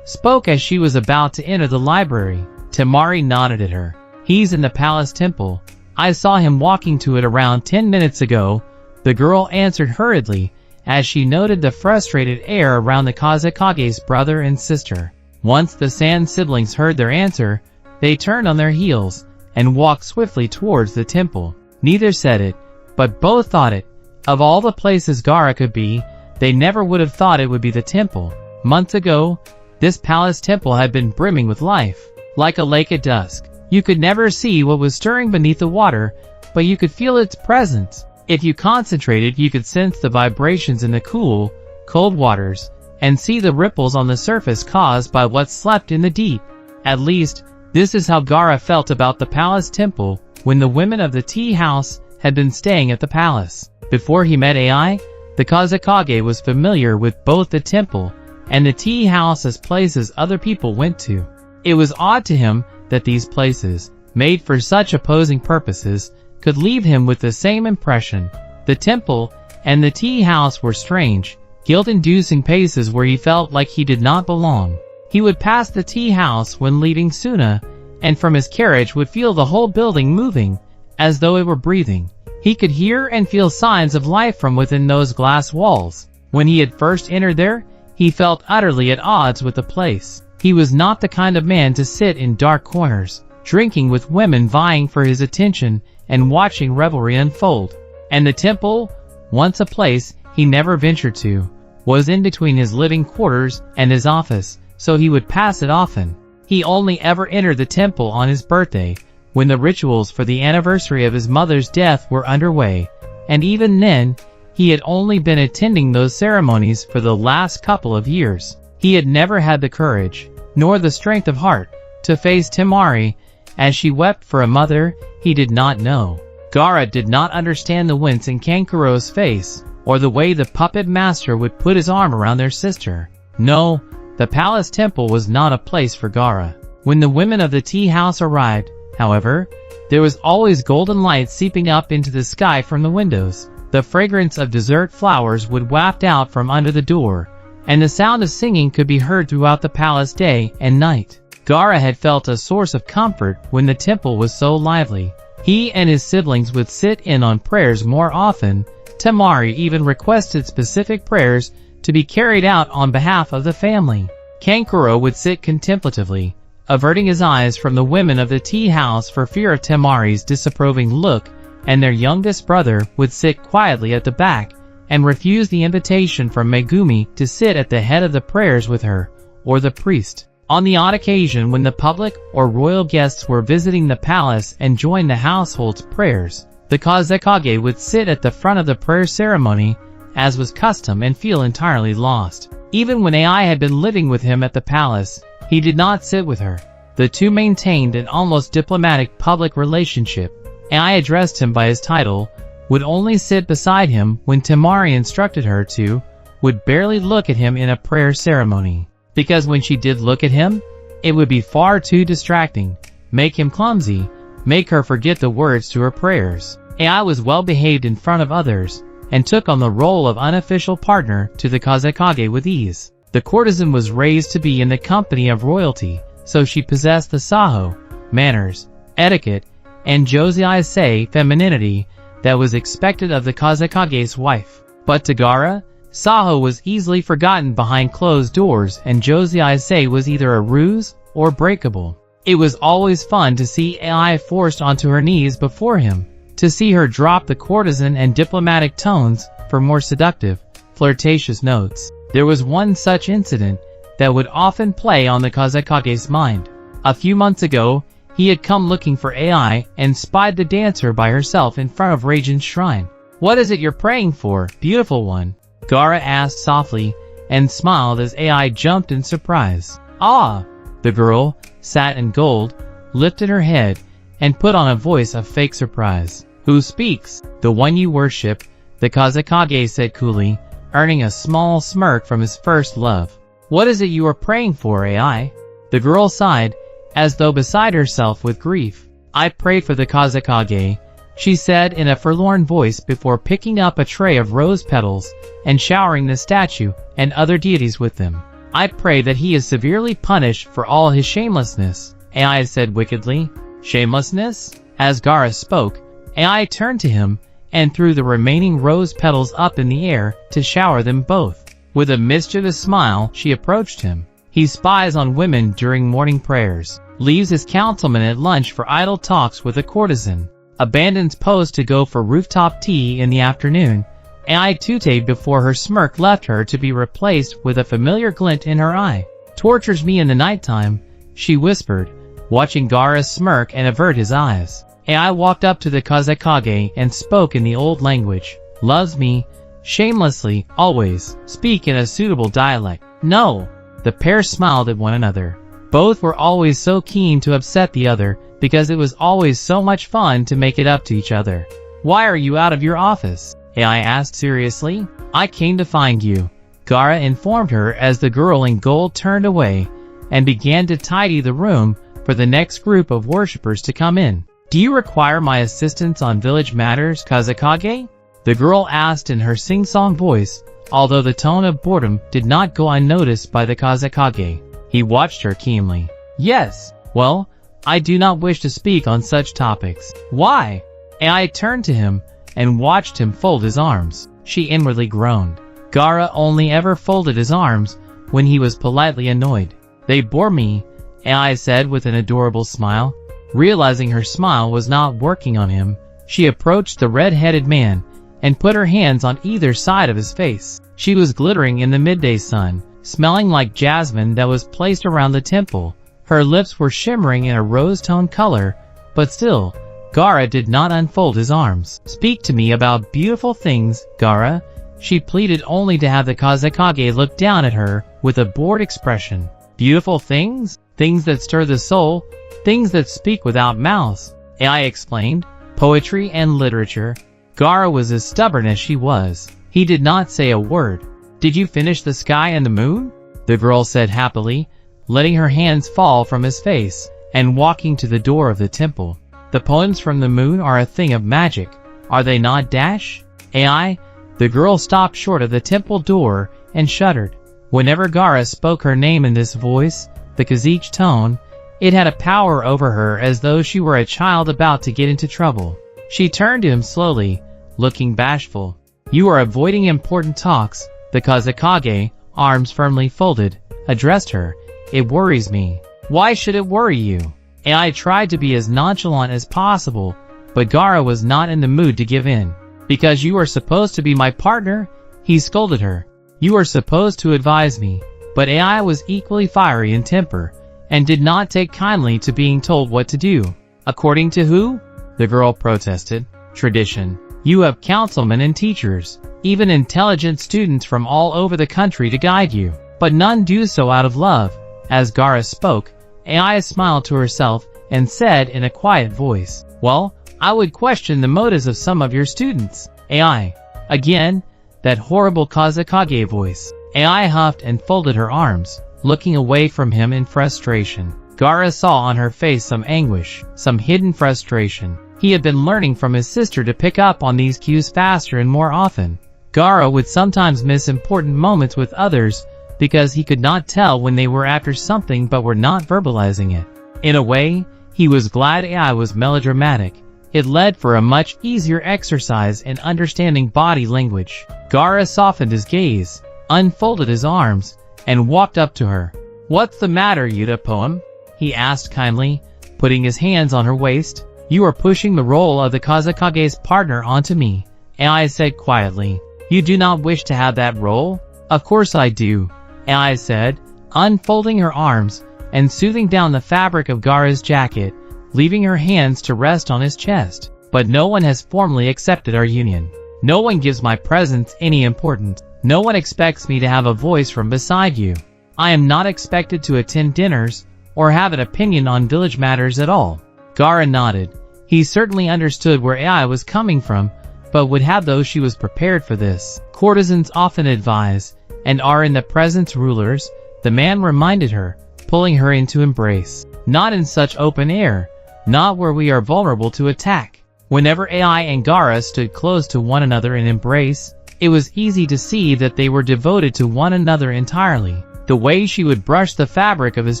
spoke as she was about to enter the library. Temari nodded at her. He's in the palace temple. I saw him walking to it around 10 minutes ago, the girl answered hurriedly, as she noted the frustrated air around the Kazekage's brother and sister. Once the Sand siblings heard their answer, they turned on their heels and walked swiftly towards the temple. Neither said it, but both thought it. Of all the places Gaara could be, they never would have thought it would be the temple. Months ago, this palace temple had been brimming with life. Like a lake at dusk, you could never see what was stirring beneath the water, but you could feel its presence. If you concentrated, you could sense the vibrations in the cool, cold waters, and see the ripples on the surface caused by what slept in the deep. At least, this is how Gaara felt about the palace temple when the women of the tea house had been staying at the palace. Before he met AI, the Kazekage was familiar with both the temple and the tea house as places other people went to. It was odd to him that these places, made for such opposing purposes, could leave him with the same impression. The temple and the tea house were strange, guilt-inducing places where he felt like he did not belong. He would pass the tea house when leaving Suna, and from his carriage would feel the whole building moving, as though it were breathing. He could hear and feel signs of life from within those glass walls. When he had first entered there, he felt utterly at odds with the place. He was not the kind of man to sit in dark corners, drinking with women vying for his attention and watching revelry unfold. And the temple, once a place he never ventured to, was in between his living quarters and his office, so he would pass it often. He only ever entered the temple on his birthday, when the rituals for the anniversary of his mother's death were underway, and even then, he had only been attending those ceremonies for the last couple of years. He had never had the courage, nor the strength of heart, to face Temari, as she wept for a mother he did not know. Gaara did not understand the wince in Kankuro's face, or the way the puppet master would put his arm around their sister. No, the palace temple was not a place for Gaara. When the women of the tea house arrived, however, there was always golden light seeping up into the sky from the windows. The fragrance of dessert flowers would waft out from under the door, and the sound of singing could be heard throughout the palace day and night. Gaara had felt a source of comfort when the temple was so lively. He and his siblings would sit in on prayers more often. Temari even requested specific prayers to be carried out on behalf of the family. Kankuro would sit contemplatively, averting his eyes from the women of the tea house for fear of Temari's disapproving look, and their youngest brother would sit quietly at the back and refuse the invitation from Megumi to sit at the head of the prayers with her, or the priest. On the odd occasion when the public or royal guests were visiting the palace and joined the household's prayers, the Kazekage would sit at the front of the prayer ceremony, as was custom, and feel entirely lost. Even when AI had been living with him at the palace, he did not sit with her. The two maintained an almost diplomatic public relationship. AI addressed him by his title, would only sit beside him when Temari instructed her to, would barely look at him in a prayer ceremony. Because when she did look at him, it would be far too distracting, make him clumsy, make her forget the words to her prayers. AI was well behaved in front of others, and took on the role of unofficial partner to the Kazekage with ease. The courtesan was raised to be in the company of royalty, so she possessed the saho, manners, etiquette, and josei femininity that was expected of the Kazekage's wife. But to Gaara, saho was easily forgotten behind closed doors, and josei was either a ruse or breakable. It was always fun to see AI forced onto her knees before him, to see her drop the courtesan and diplomatic tones for more seductive, flirtatious notes. There was one such incident that would often play on the Kazekage's mind. A few months ago, he had come looking for AI and spied the dancer by herself in front of Raijin's shrine. "What is it you're praying for, beautiful one?" Gaara asked softly, and smiled as AI jumped in surprise. "Ah!" The girl, sat in gold, lifted her head, and put on a voice of fake surprise. "Who speaks?" "The one you worship," the Kazekage said coolly, earning a small smirk from his first love. "What is it you are praying for, AI?" The girl sighed, as though beside herself with grief. "I pray for the Kazekage, she said in a forlorn voice before picking up a tray of rose petals and showering the statue and other deities with them. I pray that he is severely punished for all his shamelessness, AI said wickedly. Shamelessness? As Gaara spoke, AI turned to him and threw the remaining rose petals up in the air to shower them both. With a mischievous smile, she approached him. He spies on women during morning prayers, leaves his councilman at lunch for idle talks with a courtesan, abandons post to go for rooftop tea in the afternoon, AI tooted before her smirk left her to be replaced with a familiar glint in her eye. Tortures me in the nighttime, she whispered, watching Gaara smirk and avert his eyes. AI walked up to the Kazekage and spoke in the old language. Loves me, shamelessly, always. Speak in a suitable dialect. No. The pair smiled at one another. Both were always so keen to upset the other, because it was always so much fun to make it up to each other. Why are you out of your office? AI asked seriously. I came to find you, Gaara informed her as the girl in gold turned away and began to tidy the room for the next group of worshippers to come in. Do you require my assistance on village matters, Kazekage? The girl asked in her sing-song voice, although the tone of boredom did not go unnoticed by the Kazekage. He watched her keenly. Yes, well, I do not wish to speak on such topics. Why? AI turned to him and watched him fold his arms. She inwardly groaned. Gaara only ever folded his arms when he was politely annoyed. They bore me, AI said with an adorable smile. Realizing her smile was not working on him, she approached the red-headed man and put her hands on either side of his face. She was glittering in the midday sun, smelling like jasmine that was placed around the temple. Her lips were shimmering in a rose-toned color, but still, Gaara did not unfold his arms. Speak to me about beautiful things, Gaara, she pleaded, only to have the Kazekage look down at her with a bored expression. Beautiful things? Things that stir the soul? Things that speak without mouths, AI explained. Poetry and literature. Gaara was as stubborn as she was. He did not say a word. Did you finish The Sky and the Moon? The girl said happily, letting her hands fall from his face and walking to the door of the temple. The poems from the moon are a thing of magic, are they not? AI? The girl stopped short of the temple door and shuddered. Whenever Gaara spoke her name in this voice, the Kazekh tone, it had a power over her as though she were a child about to get into trouble. She turned to him slowly, looking bashful. You are avoiding important talks, the Kazekage, arms firmly folded, addressed her. It worries me. Why should it worry you? AI tried to be as nonchalant as possible, but Gaara was not in the mood to give in. Because you are supposed to be my partner, he scolded her. You are supposed to advise me. But AI was equally fiery in temper, and did not take kindly to being told what to do. According to who? The girl protested. Tradition. You have councilmen and teachers, even intelligent students from all over the country to guide you. But none do so out of love. As Gaara spoke, AI smiled to herself and said in a quiet voice, well, I would question the motives of some of your students. AI. Again, that horrible Kazekage voice. AI huffed and folded her arms, looking away from him in frustration. Gaara saw on her face some anguish, some hidden frustration. He had been learning from his sister to pick up on these cues faster and more often. Gaara would sometimes miss important moments with others because he could not tell when they were after something but were not verbalizing it. In a way, he was glad AI was melodramatic. It led for a much easier exercise in understanding body language. Gaara softened his gaze, unfolded his arms, and walked up to her. What's the matter, Yuta Poem? He asked kindly, putting his hands on her waist. You are pushing the role of the Kazekage's partner onto me, AI said quietly. You do not wish to have that role? Of course I do, AI said, unfolding her arms and smoothing down the fabric of Gaara's jacket, leaving her hands to rest on his chest. But no one has formally accepted our union. No one gives my presence any importance. No one expects me to have a voice from beside you. I am not expected to attend dinners or have an opinion on village matters at all. Gaara nodded. He certainly understood where AI was coming from, but would have thought she was prepared for this. Courtesans often advise, and are in the presence rulers, the man reminded her, pulling her into embrace. Not in such open air, not where we are vulnerable to attack. Whenever Ai and Gaara stood close to one another in embrace, it was easy to see that they were devoted to one another entirely. The way she would brush the fabric of his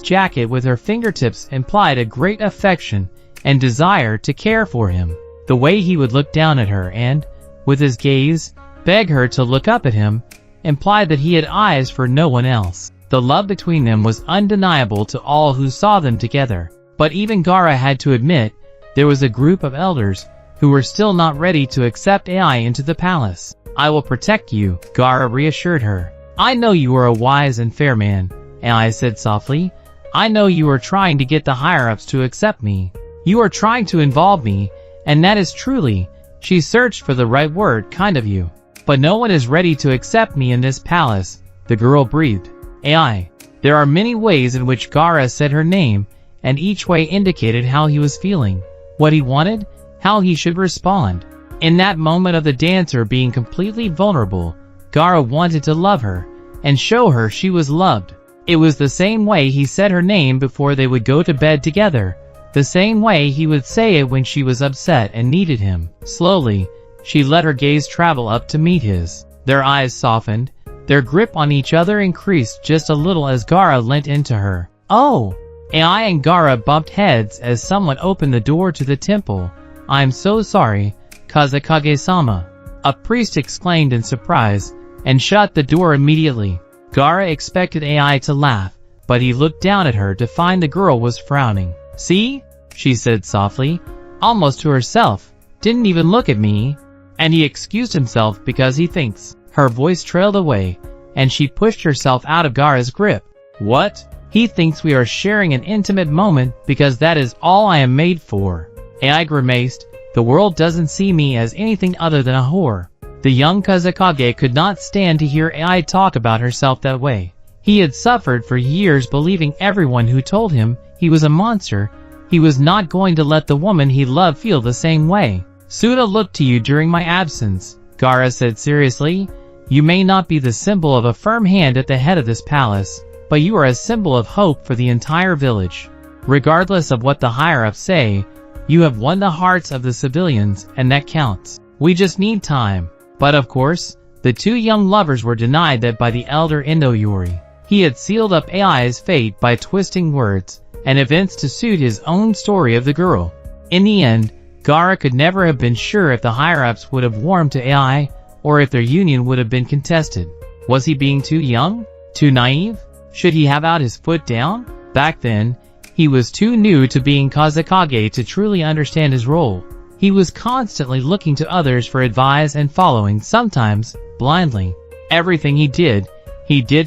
jacket with her fingertips implied a great affection and desire to care for him. The way he would look down at her and, with his gaze, beg her to look up at him, implied that he had eyes for no one else. The love between them was undeniable to all who saw them together. But even Gaara had to admit, there was a group of elders who were still not ready to accept Ai into the palace. "I will protect you," Gaara reassured her. "I know you are a wise and fair man," Ai said softly. "I know you are trying to get the higher-ups to accept me. You are trying to involve me, and that is truly," she searched for the right word, "kind of you. But no one is ready to accept me in this palace," the girl breathed. "Ai." There are many ways in which Gaara said her name, and each way indicated how he was feeling, what he wanted, how he should respond. In that moment of the dancer being completely vulnerable, Gaara wanted to love her, and show her she was loved. It was the same way he said her name before they would go to bed together, the same way he would say it when she was upset and needed him. Slowly, she let her gaze travel up to meet his. Their eyes softened, their grip on each other increased just a little as Gaara leant into her. "Oh!" Ai and Gaara bumped heads as someone opened the door to the temple. "I'm so sorry, Kazekage-sama," a priest exclaimed in surprise, and shut the door immediately. Gaara expected Ai to laugh, but he looked down at her to find the girl was frowning. "See?" she said softly, almost to herself. "Didn't even look at me." And he excused himself because he thinks. Her voice trailed away, and she pushed herself out of Gaara's grip. "What?" "He thinks we are sharing an intimate moment because that is all I am made for." Ai grimaced. "The world doesn't see me as anything other than a whore." The young Kazekage could not stand to hear Ai talk about herself that way. He had suffered for years believing everyone who told him he was a monster. He was not going to let the woman he loved feel the same way. "Suda looked to you during my absence," Gaara said seriously. "You may not be the symbol of a firm hand at the head of this palace, but you are a symbol of hope for the entire village. Regardless of what the higher-ups say, you have won the hearts of the civilians, and that counts. We just need time." But of course, the two young lovers were denied that by the elder Indoyori. He had sealed up Ai's fate by twisting words and events to suit his own story of the girl. In the end, Gaara could never have been sure if the higher-ups would have warmed to Ai, or if their union would have been contested. Was he being too young? Too naive? Should he have out his foot down? Back then, he was too new to being Kazekage to truly understand his role. He was constantly looking to others for advice and following, sometimes, blindly. Everything he did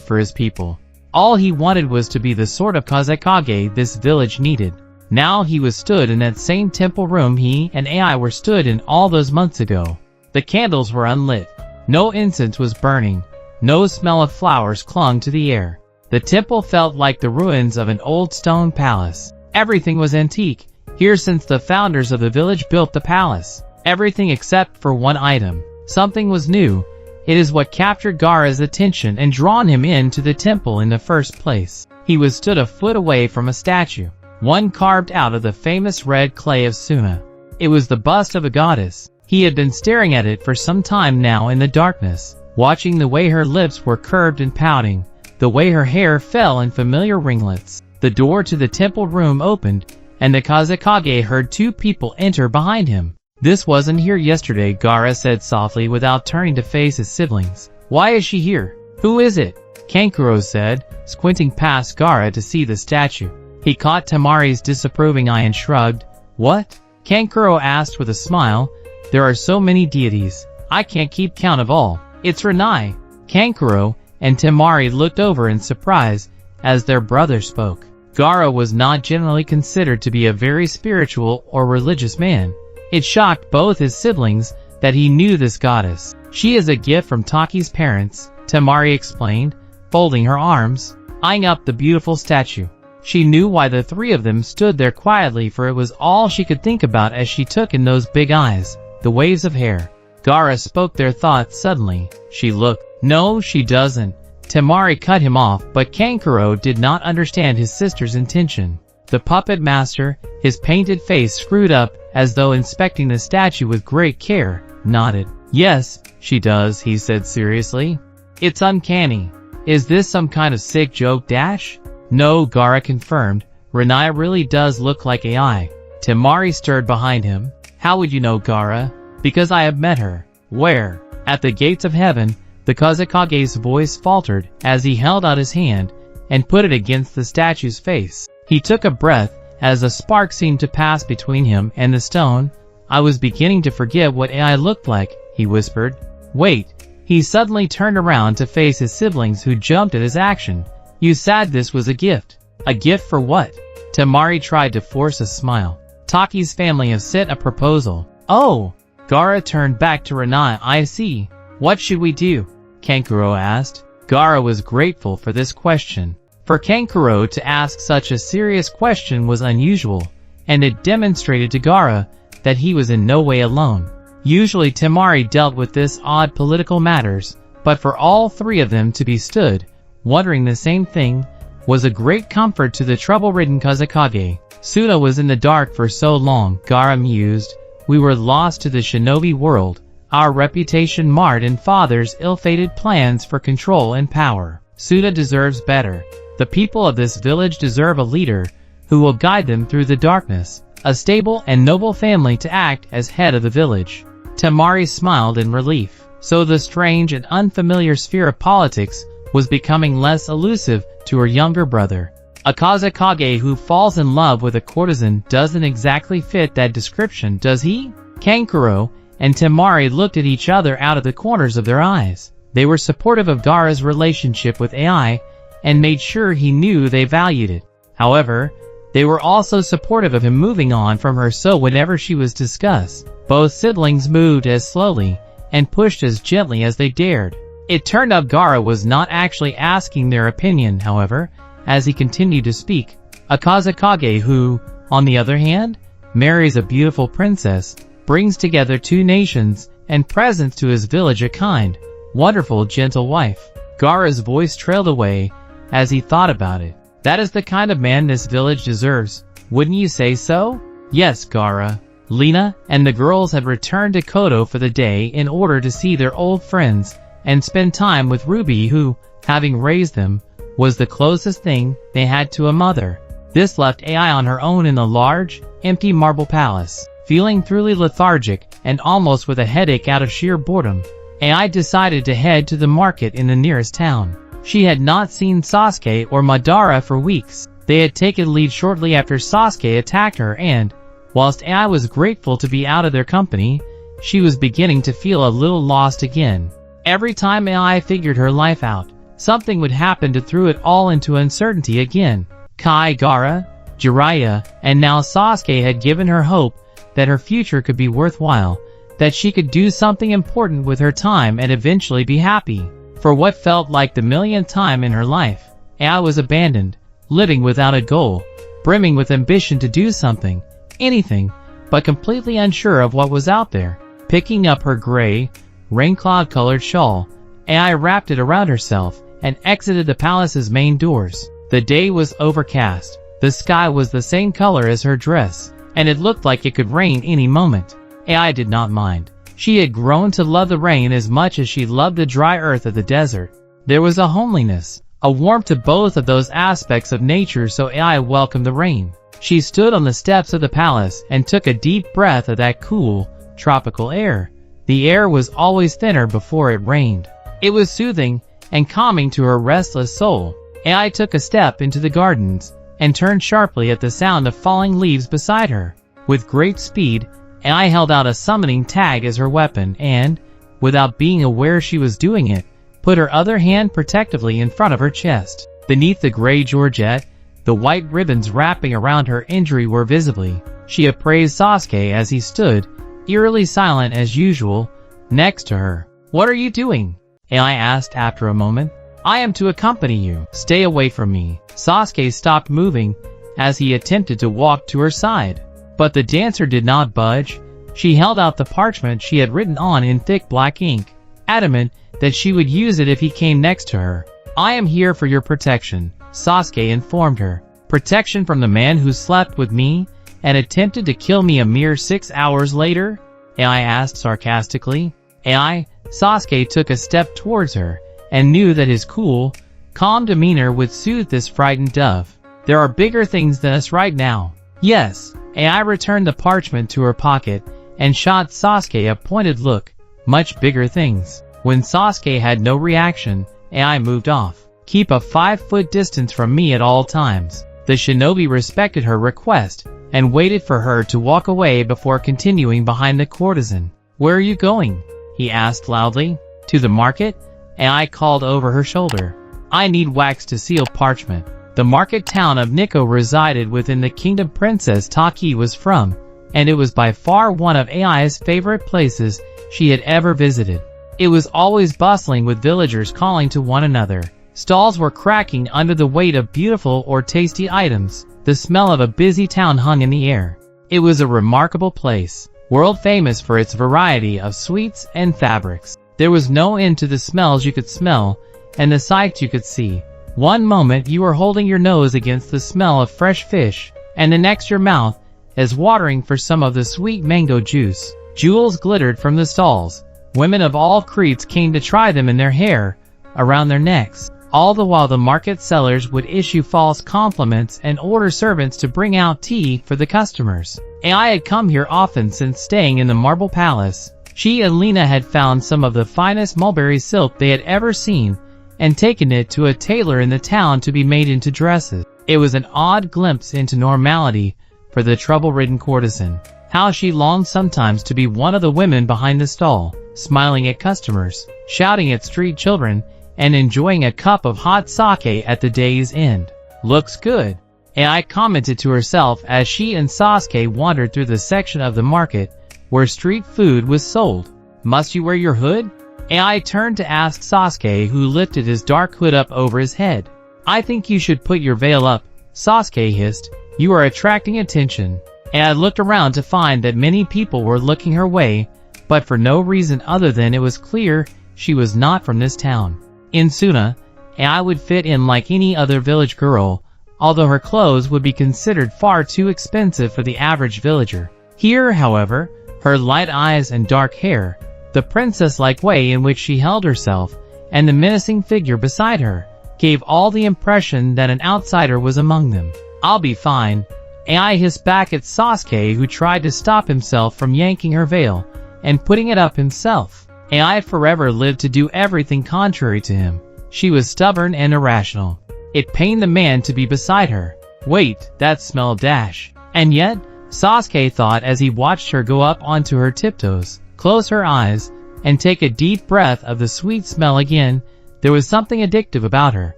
for his people. All he wanted was to be the sort of Kazekage this village needed. Now he was stood in that same temple room he and Ai were stood in all those months ago. The candles were unlit. No incense was burning. No smell of flowers clung to the air. The temple felt like the ruins of an old stone palace. Everything was antique, here since the founders of the village built the palace. Everything except for one item. Something was new. It is what captured Gaara's attention and drawn him into the temple in the first place. He was stood a foot away from a statue, one carved out of the famous red clay of Suna. It was the bust of a goddess. He had been staring at it for some time now in the darkness, watching the way her lips were curved and pouting, the way her hair fell in familiar ringlets. The door to the temple room opened, and the Kazekage heard two people enter behind him. "This wasn't here yesterday," Gaara said softly without turning to face his siblings. "Why is she here? Who is it?" Kankuro said, squinting past Gaara to see the statue. He caught Temari's disapproving eye and shrugged. "What?" Kankuro asked with a smile. "There are so many deities. I can't keep count of all. It's Ranai." Kankuro and Temari looked over in surprise as their brother spoke. Gaara was not generally considered to be a very spiritual or religious man. It shocked both his siblings that he knew this goddess. "She is a gift from Taki's parents," Temari explained, folding her arms, eyeing up the beautiful statue. She knew why the three of them stood there quietly, for it was all she could think about as she took in those big eyes, the waves of hair. Gaara spoke their thoughts suddenly. "She looked." "No, she doesn't." Temari cut him off, but Kankuro did not understand his sister's intention. The puppet master, his painted face screwed up as though inspecting the statue with great care, nodded. "Yes, she does," he said seriously. "It's uncanny. Is this some kind of sick joke dash?" "No," Gaara confirmed. "Rinai really does look like AI." Temari stirred behind him. "How would you know, Gaara?" "Because I have met her." "Where?" "At the gates of heaven." The Kazekage's voice faltered as he held out his hand and put it against the statue's face. He took a breath as a spark seemed to pass between him and the stone. "I was beginning to forget what AI looked like," he whispered. "Wait." He suddenly turned around to face his siblings who jumped at his action. "You said this was a gift." "A gift for what?" Temari tried to force a smile. "Taki's family have sent a proposal." "Oh!" Gaara turned back to Rinai. "I see. What should we do?" Kankuro asked. Gaara was grateful for this question. For Kankuro to ask such a serious question was unusual, and it demonstrated to Gaara that he was in no way alone. Usually Temari dealt with this odd political matters, but for all three of them to be stood, wondering the same thing, was a great comfort to the trouble-ridden Kazekage. Suda was in the dark for so long, Gaara mused. We were lost to the shinobi world, our reputation marred in father's ill-fated plans for control and power. Suda deserves better. The people of this village deserve a leader who will guide them through the darkness, a stable and noble family to act as head of the village. Temari smiled in relief. So the strange and unfamiliar sphere of politics was becoming less elusive to her younger brother. A Kazekage who falls in love with a courtesan doesn't exactly fit that description, does he? Kankuro and Temari looked at each other out of the corners of their eyes. They were supportive of Gaara's relationship with AI and made sure he knew they valued it. However, they were also supportive of him moving on from her, so whenever she was discussed, both siblings moved as slowly and pushed as gently as they dared. It turned out Gaara was not actually asking their opinion, however, as he continued to speak. A Kazekage who, on the other hand, marries a beautiful princess, brings together two nations, and presents to his village a kind, wonderful, gentle wife. Gaara's voice trailed away as he thought about it. That is the kind of man this village deserves, wouldn't you say so? Yes, Gaara. Lena and the girls had returned to Koto for the day in order to see their old friends and spend time with Ruby who, having raised them, was the closest thing they had to a mother. This left AI on her own in the large, empty marble palace. Feeling truly lethargic and almost with a headache out of sheer boredom, AI decided to head to the market in the nearest town. She had not seen Sasuke or Madara for weeks. They had taken leave shortly after Sasuke attacked her, and, whilst AI was grateful to be out of their company, she was beginning to feel a little lost again. Every time AI figured her life out, something would happen to throw it all into uncertainty again. Kai, Gaara, Jiraiya, and now Sasuke had given her hope that her future could be worthwhile, that she could do something important with her time and eventually be happy. For what felt like the millionth time in her life, AI was abandoned, living without a goal, brimming with ambition to do something, anything, but completely unsure of what was out there. Picking up her gray, rain-cloud-colored shawl, AI wrapped it around herself and exited the palace's main doors. The day was overcast. The sky was the same color as her dress, and it looked like it could rain any moment. AI did not mind. She had grown to love the rain as much as she loved the dry earth of the desert. There was a homeliness, a warmth to both of those aspects of nature, so AI welcomed the rain. She stood on the steps of the palace and took a deep breath of that cool, tropical air. The air was always thinner before it rained. It was soothing and calming to her restless soul. AI took a step into the gardens and turned sharply at the sound of falling leaves beside her. With great speed, AI held out a summoning tag as her weapon and, without being aware she was doing it, put her other hand protectively in front of her chest. Beneath the gray georgette, the white ribbons wrapping around her injury were visibly. She appraised Sasuke as he stood, eerily silent as usual, next to her. "What are you doing?" AI asked after a moment. "I am to accompany you. Stay away from me." Sasuke stopped moving as he attempted to walk to her side. But the dancer did not budge. She held out the parchment she had written on in thick black ink, adamant that she would use it if he came next to her. "I am here for your protection," Sasuke informed her. Protection from the man who slept with me and attempted to kill me a mere 6 hours later? AI asked sarcastically. Sasuke took a step towards her and knew that his cool, calm demeanor would soothe this frightened dove. There are bigger things than us right now. Yes. AI returned the parchment to her pocket and shot Sasuke a pointed look. Much bigger things. When Sasuke had no reaction, AI moved off. Keep a 5-foot distance from me at all times. The shinobi respected her request and waited for her to walk away before continuing behind the courtesan. Where are you going? He asked loudly. To the market? AI called over her shoulder. I need wax to seal parchment. The market town of Nikko resided within the kingdom Princess Taki was from, and it was by far one of AI's favorite places she had ever visited. It was always bustling with villagers calling to one another. Stalls were cracking under the weight of beautiful or tasty items. The smell of a busy town hung in the air. It was a remarkable place, world famous for its variety of sweets and fabrics. There was no end to the smells you could smell and the sights you could see. One moment you were holding your nose against the smell of fresh fish, and the next your mouth is watering for some of the sweet mango juice. Jewels glittered from the stalls. Women of all creeds came to try them in their hair, around their necks. All the while the market sellers would issue false compliments and order servants to bring out tea for the customers. AI had come here often since staying in the Marble Palace. She and Lena had found some of the finest mulberry silk they had ever seen and taken it to a tailor in the town to be made into dresses. It was an odd glimpse into normality for the trouble-ridden courtesan. How she longed sometimes to be one of the women behind the stall, smiling at customers, shouting at street children, and enjoying a cup of hot sake at the day's end. Looks good, AI commented to herself as she and Sasuke wandered through the section of the market where street food was sold. Must you wear your hood? AI turned to ask Sasuke, who lifted his dark hood up over his head. I think you should put your veil up, Sasuke hissed. You are attracting attention. AI looked around to find that many people were looking her way, but for no reason other than it was clear she was not from this town. In Suna, AI would fit in like any other village girl, although her clothes would be considered far too expensive for the average villager. Here, however, her light eyes and dark hair, the princess-like way in which she held herself, and the menacing figure beside her, gave all the impression that an outsider was among them. I'll be fine, AI hissed back at Sasuke, who tried to stop himself from yanking her veil and putting it up himself. AI forever lived to do everything contrary to him. She was stubborn and irrational. It pained the man to be beside her. Wait, that smelled dash. And yet, Sasuke thought as he watched her go up onto her tiptoes, close her eyes, and take a deep breath of the sweet smell again, there was something addictive about her.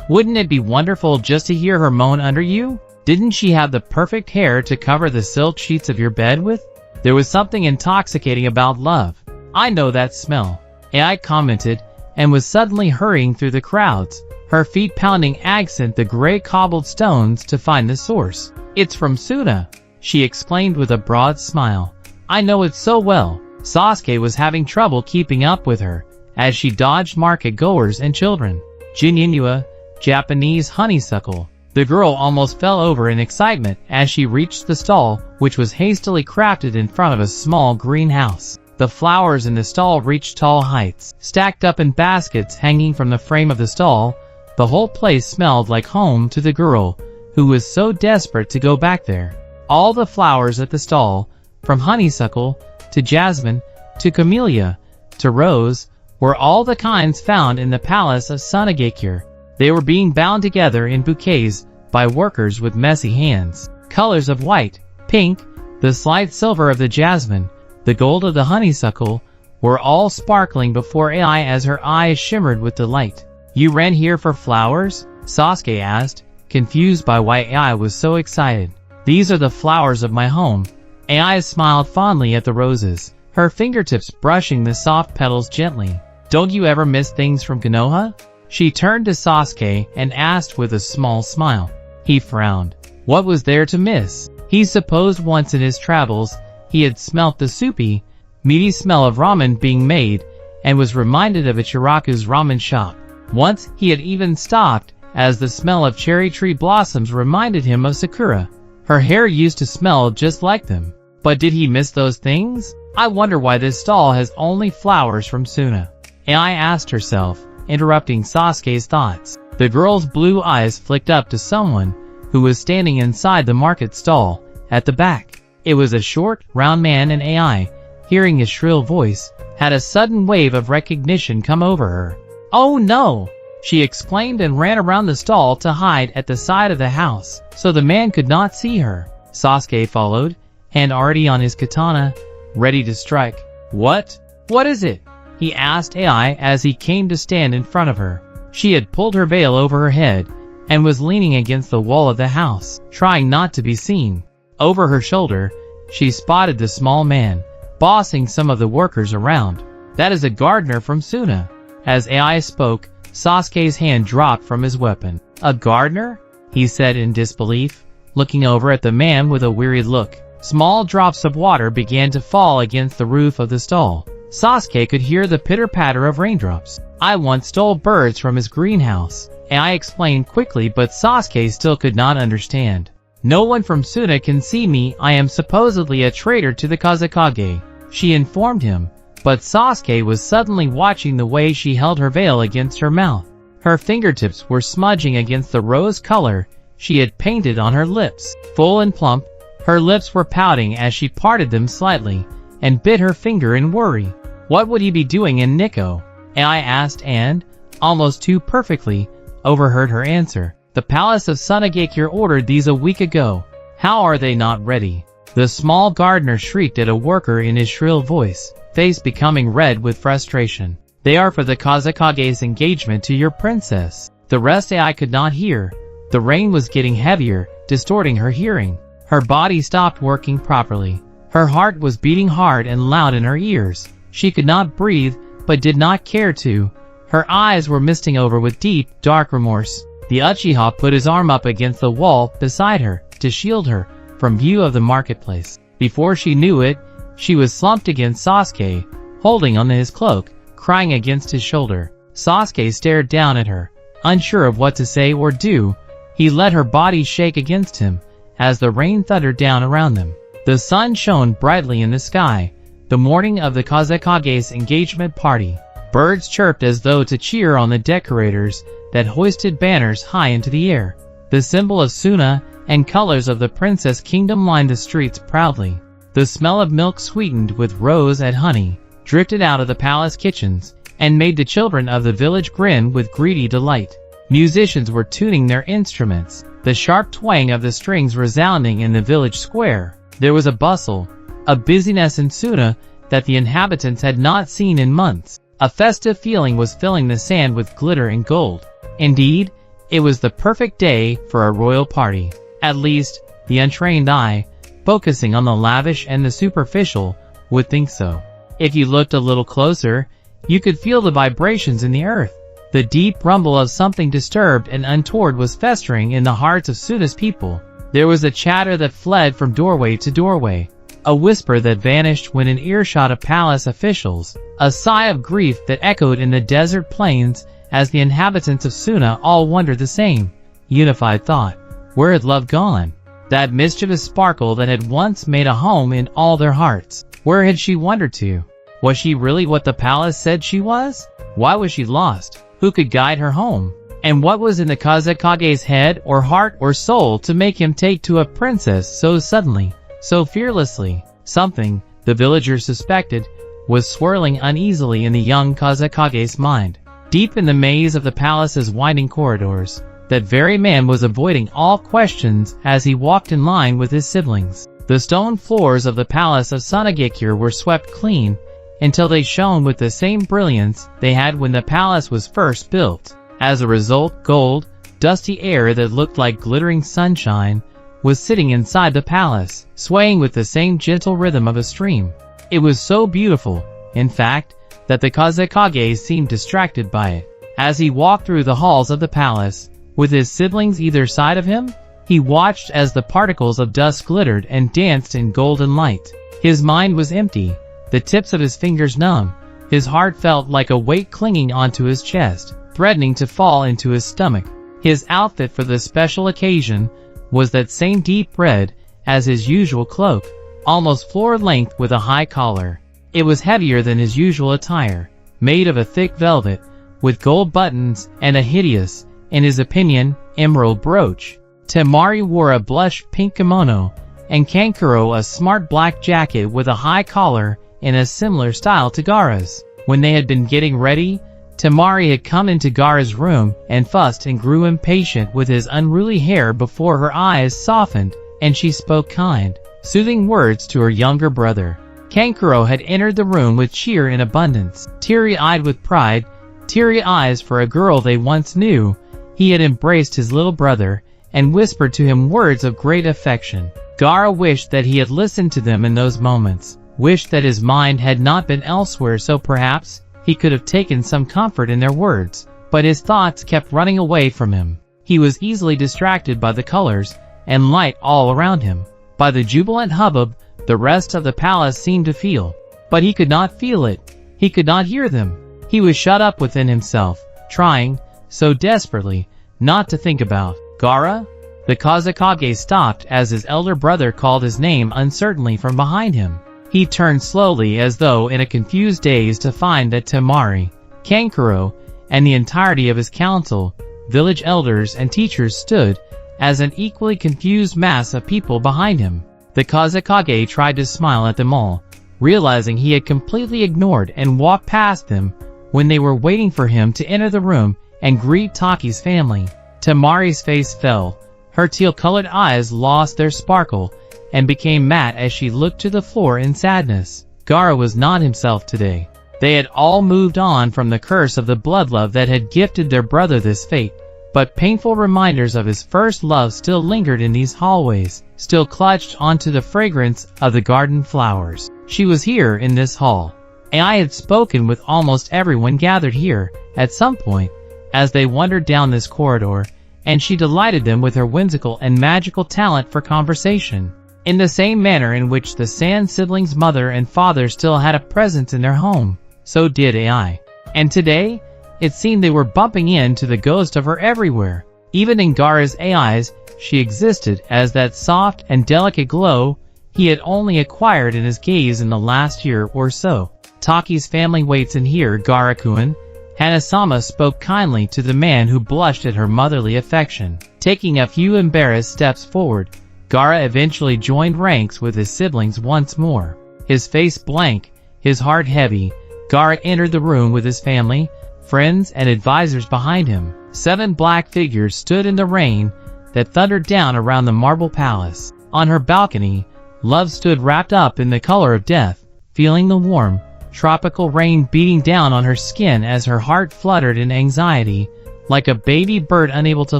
Wouldn't it be wonderful just to hear her moan under you? Didn't she have the perfect hair to cover the silk sheets of your bed with? There was something intoxicating about love. I know that smell, AI commented, and was suddenly hurrying through the crowds, her feet pounding accent the gray cobbled stones to find the source. It's from Suna, she explained with a broad smile. I know it so well. Sasuke was having trouble keeping up with her, as she dodged market goers and children. Jinchuriki, Japanese honeysuckle. The girl almost fell over in excitement as she reached the stall, which was hastily crafted in front of a small greenhouse. The flowers in the stall reached tall heights, stacked up in baskets hanging from the frame of the stall. The whole place smelled like home to the girl, who was so desperate to go back there. All the flowers at the stall, from honeysuckle, to jasmine, to camellia, to rose, were all the kinds found in the palace of Sunagakure. They were being bound together in bouquets by workers with messy hands. Colors of white, pink, the slight silver of the jasmine, the gold of the honeysuckle, were all sparkling before AI as her eyes shimmered with delight. You ran here for flowers? Sasuke asked, confused by why AI was so excited. These are the flowers of my home. AI smiled fondly at the roses, her fingertips brushing the soft petals gently. Don't you ever miss things from Konoha? She turned to Sasuke and asked with a small smile. He frowned. What was there to miss? He supposed once in his travels he had smelt the soupy, meaty smell of ramen being made, and was reminded of Ichiraku's ramen shop. Once he had even stopped as the smell of cherry tree blossoms reminded him of Sakura. Her hair used to smell just like them. But did he miss those things? I wonder why this stall has only flowers from Suna. Ai asked herself, interrupting Sasuke's thoughts. The girl's blue eyes flicked up to someone who was standing inside the market stall at the back. It was a short, round man, and Ai, hearing his shrill voice, had a sudden wave of recognition come over her. "Oh no!" she exclaimed and ran around the stall to hide at the side of the house, so the man could not see her. Sasuke followed, hand already on his katana, ready to strike. "What? What is it?" he asked Ai as he came to stand in front of her. She had pulled her veil over her head and was leaning against the wall of the house, trying not to be seen. Over her shoulder, she spotted the small man, bossing some of the workers around. "That is a gardener from Suna." As Ai spoke, Sasuke's hand dropped from his weapon. "A gardener?" he said in disbelief, looking over at the man with a wearied look. Small drops of water began to fall against the roof of the stall. Sasuke could hear the pitter-patter of raindrops. "I once stole birds from his greenhouse," Ai explained quickly, but Sasuke still could not understand. "No one from Suna can see me. I am supposedly a traitor to the Kazekage," she informed him. But Sasuke was suddenly watching the way she held her veil against her mouth. Her fingertips were smudging against the rose color she had painted on her lips. Full and plump, her lips were pouting as she parted them slightly and bit her finger in worry. What would he be doing in Nikko? Ai asked and, almost too perfectly, overheard her answer. "The palace of Sunagakure ordered these a week ago. How are they not ready?" The small gardener shrieked at a worker in his shrill voice, face becoming red with frustration. "They are for the Kazekage's engagement to your princess." The rest Ai could not hear. The rain was getting heavier, distorting her hearing. Her body stopped working properly. Her heart was beating hard and loud in her ears. She could not breathe, but did not care to. Her eyes were misting over with deep, dark remorse. The Uchiha put his arm up against the wall beside her to shield her from view of the marketplace. Before she knew it, she was slumped against Sasuke, holding onto his cloak, crying against his shoulder. Sasuke stared down at her, unsure of what to say or do. He let her body shake against him as the rain thundered down around them. The sun shone brightly in the sky, the morning of the Kazekage's engagement party. Birds chirped as though to cheer on the decorators that hoisted banners high into the air. The symbol of Suna and colors of the Princess Kingdom lined the streets proudly. The smell of milk sweetened with rose and honey drifted out of the palace kitchens and made the children of the village grin with greedy delight. Musicians were tuning their instruments, the sharp twang of the strings resounding in the village square. There was a bustle, a busyness in Suna that the inhabitants had not seen in months. A festive feeling was filling the sand with glitter and gold. Indeed, it was the perfect day for a royal party. At least, the untrained eye, focusing on the lavish and the superficial, would think so. If you looked a little closer, you could feel the vibrations in the earth. The deep rumble of something disturbed and untoward was festering in the hearts of Suna's people. There was a chatter that fled from doorway to doorway, a whisper that vanished when in earshot of palace officials, a sigh of grief that echoed in the desert plains as the inhabitants of Suna all wondered the same unified thought. Where had love gone? That mischievous sparkle that had once made a home in all their hearts. Where had she wandered to? Was she really what the palace said she was? Why was she lost? Who could guide her home? And what was in the Kazekage's head or heart or soul to make him take to a princess so suddenly, so fearlessly? Something, the villagers suspected, was swirling uneasily in the young Kazekage's mind. Deep in the maze of the palace's winding corridors, that very man was avoiding all questions as he walked in line with his siblings. The stone floors of the palace of Sunagakure were swept clean, until they shone with the same brilliance they had when the palace was first built. As a result, gold, dusty air that looked like glittering sunshine was sitting inside the palace, swaying with the same gentle rhythm of a stream. It was so beautiful, in fact, that the Kazekage seemed distracted by it. As he walked through the halls of the palace, with his siblings either side of him, he watched as the particles of dust glittered and danced in golden light. His mind was empty, the tips of his fingers numb. His heart felt like a weight clinging onto his chest, threatening to fall into his stomach. His outfit for this special occasion was that same deep red as his usual cloak, almost floor-length with a high collar. It was heavier than his usual attire, made of a thick velvet, with gold buttons and a hideous, in his opinion, emerald brooch. Temari wore a blush pink kimono, and Kankuro a smart black jacket with a high collar in a similar style to Gaara's. When they had been getting ready, Temari had come into Gaara's room and fussed and grew impatient with his unruly hair before her eyes softened and she spoke kind, soothing words to her younger brother. Kankuro had entered the room with cheer and abundance. Teary-eyed with pride, teary eyes for a girl they once knew, he had embraced his little brother and whispered to him words of great affection. Gaara wished that he had listened to them in those moments, wished that his mind had not been elsewhere so perhaps he could have taken some comfort in their words, but his thoughts kept running away from him. He was easily distracted by the colors and light all around him, by the jubilant hubbub the rest of the palace seemed to feel. But he could not feel it. He could not hear them. He was shut up within himself, trying, so desperately, not to think about Gaara. The Hokage stopped as his elder brother called his name uncertainly from behind him. He turned slowly as though in a confused daze to find that Temari, Kankuro, and the entirety of his council, village elders and teachers stood as an equally confused mass of people behind him. The Hokage tried to smile at them all, realizing he had completely ignored and walked past them when they were waiting for him to enter the room and greet Taki's family. Temari's face fell. Her teal-colored eyes lost their sparkle and became matte as she looked to the floor in sadness. Gaara was not himself today. They had all moved on from the curse of the bloodlove that had gifted their brother this fate, but painful reminders of his first love still lingered in these hallways, still clutched onto the fragrance of the garden flowers. She was here in this hall. I had spoken with almost everyone gathered here at some point as they wandered down this corridor, and she delighted them with her whimsical and magical talent for conversation. In the same manner in which the Sand siblings' mother and father still had a presence in their home, so did AI. And today, it seemed they were bumping into the ghost of her everywhere. Even in Gaara's eyes, she existed as that soft and delicate glow he had only acquired in his gaze in the last year or so. Taki's family waits in here, Gaara-kun. Hanasama spoke kindly to the man who blushed at her motherly affection. Taking a few embarrassed steps forward, Gaara eventually joined ranks with his siblings once more. His face blank, his heart heavy, Gaara entered the room with his family, friends and advisors behind him. 7 black figures stood in the rain that thundered down around the marble palace. On her balcony, Love stood wrapped up in the color of death, feeling the warm, tropical rain beating down on her skin as her heart fluttered in anxiety, like a baby bird unable to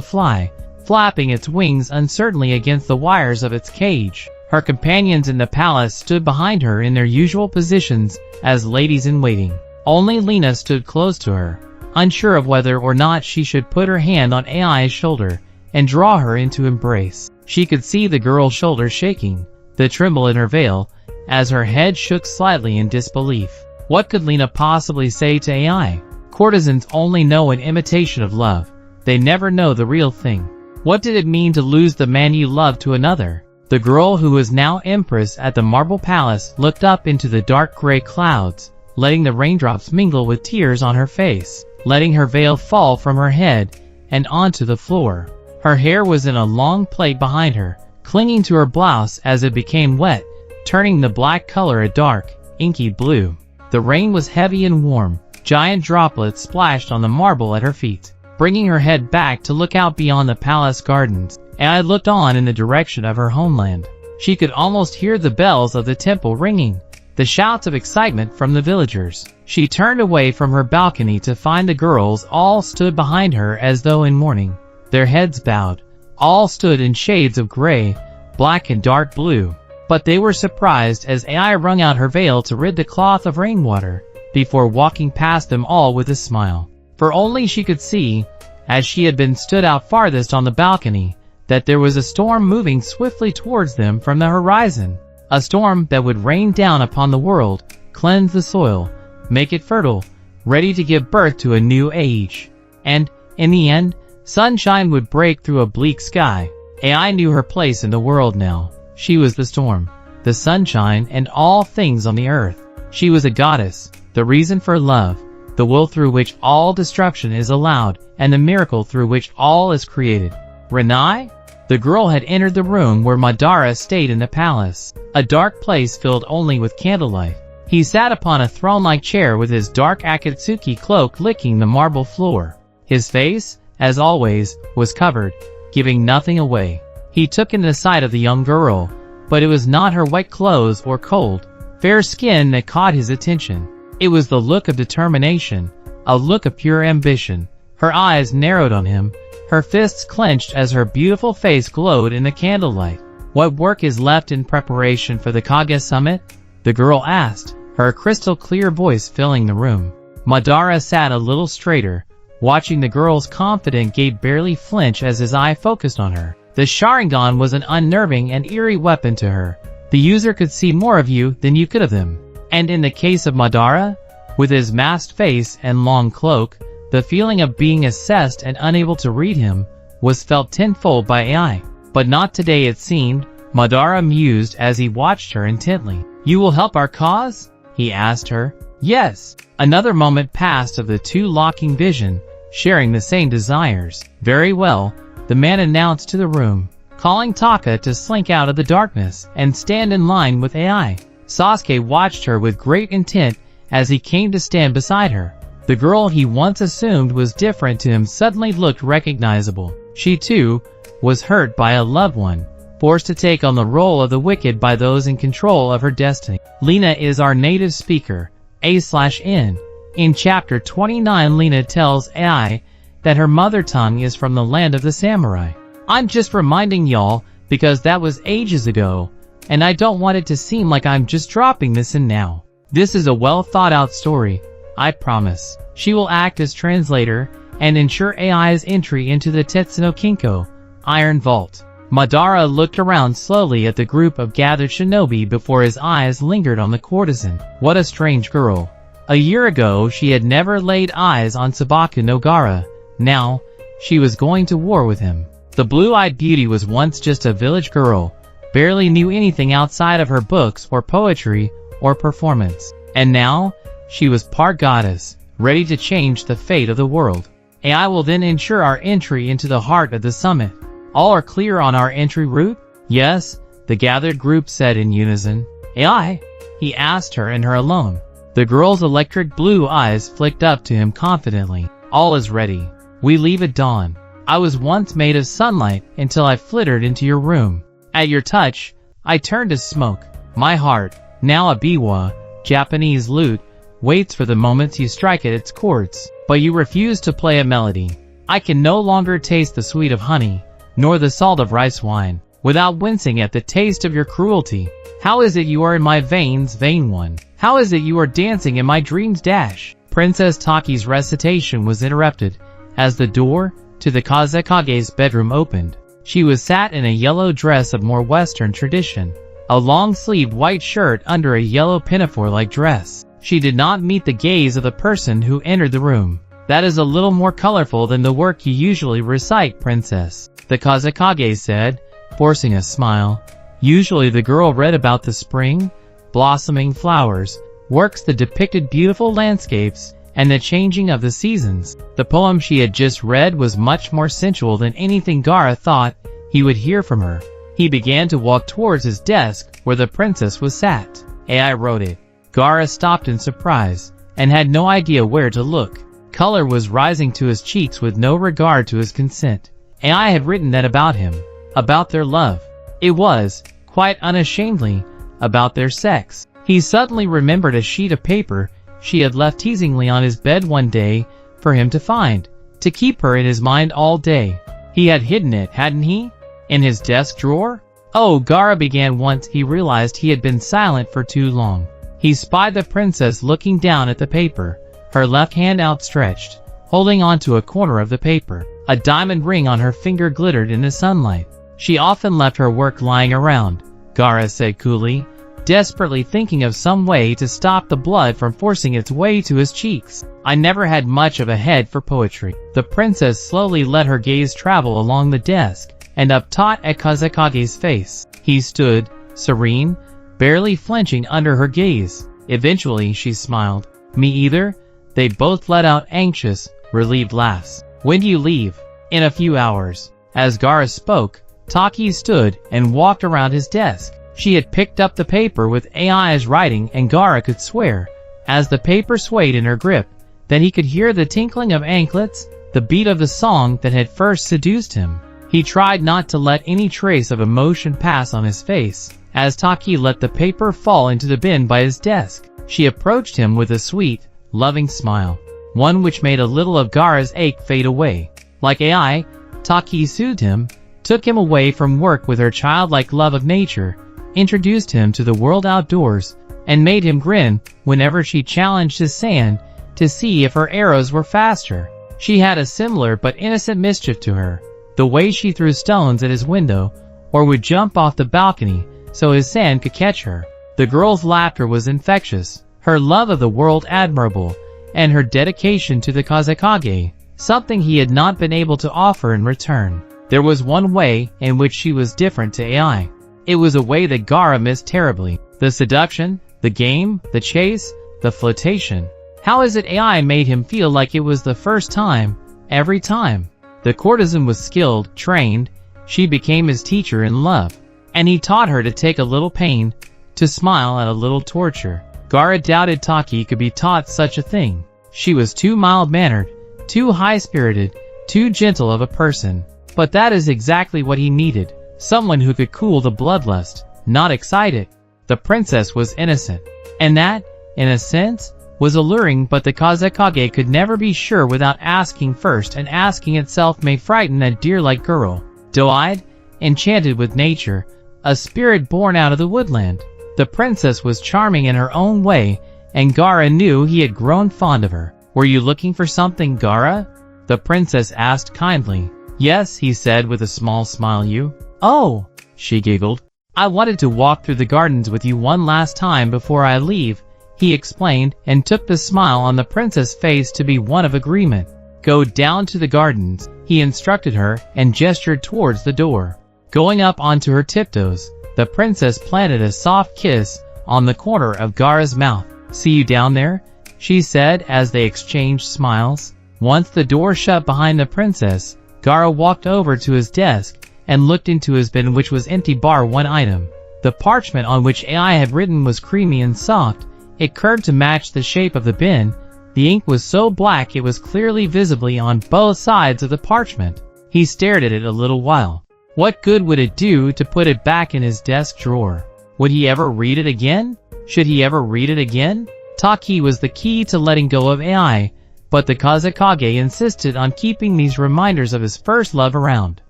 fly, flapping its wings uncertainly against the wires of its cage. Her companions in the palace stood behind her in their usual positions as ladies-in-waiting. Only Lena stood close to her, unsure of whether or not she should put her hand on AI's shoulder and draw her into embrace. She could see the girl's shoulders shaking, the tremble in her veil, as her head shook slightly in disbelief. What could Lena possibly say to AI? Courtesans only know an imitation of love. They never know the real thing. What did it mean to lose the man you loved to another? The girl who was now empress at the marble palace looked up into the dark gray clouds, letting the raindrops mingle with tears on her face, letting her veil fall from her head and onto the floor. Her hair was in a long plait behind her, clinging to her blouse as it became wet, turning the black color a dark, inky blue. The rain was heavy and warm. Giant droplets splashed on the marble at her feet. Bringing her head back to look out beyond the palace gardens, AI looked on in the direction of her homeland. She could almost hear the bells of the temple ringing, the shouts of excitement from the villagers. She turned away from her balcony to find the girls all stood behind her as though in mourning, their heads bowed. All stood in shades of gray, black and dark blue. But they were surprised as AI wrung out her veil to rid the cloth of rainwater, before walking past them all with a smile. For only she could see, as she had been stood out farthest on the balcony, that there was a storm moving swiftly towards them from the horizon. A storm that would rain down upon the world, cleanse the soil, make it fertile, ready to give birth to a new age. And, in the end, Sunshine would break through a bleak sky. AI knew her place in the world now. She was the storm, the sunshine, and all things on the earth. She was a goddess, the reason for love, the will through which all destruction is allowed, and the miracle through which all is created. Renai? The girl had entered the room where Madara stayed in the palace, a dark place filled only with candlelight. He sat upon a throne-like chair with his dark Akatsuki cloak licking the marble floor. His face, as always, was covered, giving nothing away. He took in the sight of the young girl, but it was not her white clothes or cold, fair skin that caught his attention. It was the look of determination, a look of pure ambition. Her eyes narrowed on him, her fists clenched as her beautiful face glowed in the candlelight. "What work is left in preparation for the Kage summit?" the girl asked, her crystal-clear voice filling the room. Madara sat a little straighter, watching the girl's confident gait barely flinch as his eye focused on her. The Sharingan was an unnerving and eerie weapon to her. The user could see more of you than you could of them. And in the case of Madara, with his masked face and long cloak, the feeling of being assessed and unable to read him was felt tenfold by AI. But not today, it seemed, Madara mused as he watched her intently. "You will help our cause?" he asked her. "Yes." Another moment passed of the two locking vision, sharing the same desires. "Very well," the man announced to the room, calling Taka to slink out of the darkness and stand in line with AI. Sasuke watched her with great intent as he came to stand beside her. The girl he once assumed was different to him suddenly looked recognizable. She too was hurt by a loved one, forced to take on the role of the wicked by those in control of her destiny. Lena is our native speaker, A/N. In chapter 29, Lena tells AI that her mother tongue is from the land of the samurai. I'm just reminding y'all because that was ages ago, and I don't want it to seem like I'm just dropping this in now. This is a well thought out story, I promise. She will act as translator and ensure AI's entry into the Tetsuno Kinko, Iron Vault. Madara looked around slowly at the group of gathered shinobi before his eyes lingered on the courtesan. What a strange girl. A year ago she had never laid eyes on Sabaku no Gaara. Now, she was going to war with him. The blue-eyed beauty was once just a village girl, barely knew anything outside of her books or poetry or performance. And now, she was part goddess, ready to change the fate of the world. AI will then ensure our entry into the heart of the summit. All are clear on our entry route? Yes, the gathered group said in unison. AI? He asked her and her alone. The girl's electric blue eyes flicked up to him confidently. All is ready. We leave at dawn. I was once made of sunlight until I flittered into your room. At your touch, I turned to smoke. My heart, now a biwa, Japanese lute, waits for the moments you strike at its chords. But you refuse to play a melody. I can no longer taste the sweet of honey, nor the salt of rice wine, without wincing at the taste of your cruelty. How is it you are in my veins, vain one? How is it you are dancing in my dreams dash? Princess Taki's recitation was interrupted, as the door to the Kazekage's bedroom opened. She was sat in a yellow dress of more Western tradition, a long-sleeved white shirt under a yellow pinafore-like dress. She did not meet the gaze of the person who entered the room. That is a little more colorful than the work you usually recite, princess, the Kazekage said, forcing a smile. Usually the girl read about the spring, blossoming flowers, works that depicted beautiful landscapes, and the changing of the seasons. The poem she had just read was much more sensual than anything Gaara thought he would hear from her. He began to walk towards his desk where the princess was sat. AI wrote it. Gaara stopped in surprise, and had no idea where to look. Color was rising to his cheeks with no regard to his consent. AI had written that about him, about their love. It was, quite unashamedly, about their sex. He suddenly remembered a sheet of paper she had left teasingly on his bed one day for him to find, to keep her in his mind all day. He had hidden it, hadn't he? In his desk drawer? Oh, Gaara began once he realized he had been silent for too long. He spied the princess looking down at the paper, her left hand outstretched, holding onto a corner of the paper. A diamond ring on her finger glittered in the sunlight. She often left her work lying around, Gaara said coolly, desperately thinking of some way to stop the blood from forcing its way to his cheeks. I never had much of a head for poetry. The princess slowly let her gaze travel along the desk and up taut at Kazekage's face. He stood, serene, barely flinching under her gaze. Eventually she smiled. Me either? They both let out anxious, relieved laughs. When do you leave? In a few hours. As Gaara spoke, Taki stood and walked around his desk. She had picked up the paper with AI's writing, and Gaara could swear, as the paper swayed in her grip, that he could hear the tinkling of anklets, the beat of the song that had first seduced him. He tried not to let any trace of emotion pass on his face, as Taki let the paper fall into the bin by his desk. She approached him with a sweet, loving smile, one which made a little of Gaara's ache fade away. Like AI, Taki soothed him, took him away from work with her childlike love of nature, introduced him to the world outdoors, and made him grin whenever she challenged his sand to see if her arrows were faster. She had a similar but innocent mischief to her, the way she threw stones at his window, or would jump off the balcony so his sand could catch her. The girl's laughter was infectious, her love of the world admirable, and her dedication to the Kazekage, something he had not been able to offer in return. There was one way in which she was different to AI. It was a way that Gaara missed terribly. The seduction, the game, the chase, the flirtation. How is it AI made him feel like it was the first time, every time? The courtesan was skilled, trained, she became his teacher in love. And he taught her to take a little pain, to smile at a little torture. Gaara doubted Taki could be taught such a thing. She was too mild-mannered, too high-spirited, too gentle of a person. But that is exactly what he needed. Someone who could cool the bloodlust, not excite it. The princess was innocent. And that, in a sense, was alluring, but the Kazekage could never be sure without asking first, and asking itself may frighten that deer-like girl. Doe-eyed, enchanted with nature, a spirit born out of the woodland. The princess was charming in her own way, and Gaara knew he had grown fond of her. Were you looking for something, Gaara? The princess asked kindly. Yes, he said with a small smile. You? Oh, she giggled. I wanted to walk through the gardens with you one last time before I leave, he explained, and took the smile on the princess' face to be one of agreement. Go down to the gardens, he instructed her, and gestured towards the door. Going up onto her tiptoes, the princess planted a soft kiss on the corner of Gaara's mouth. See you down there, she said as they exchanged smiles. Once the door shut behind the princess, Gaara walked over to his desk and looked into his bin, which was empty bar one item. The parchment on which AI had written was creamy and soft. It curved to match the shape of the bin. The ink was so black it was clearly visibly on both sides of the parchment. He stared at it a little while. What good would it do to put it back in his desk drawer? Would he ever read it again? Should he ever read it again? Taki was the key to letting go of AI, but the Kazekage insisted on keeping these reminders of his first love around.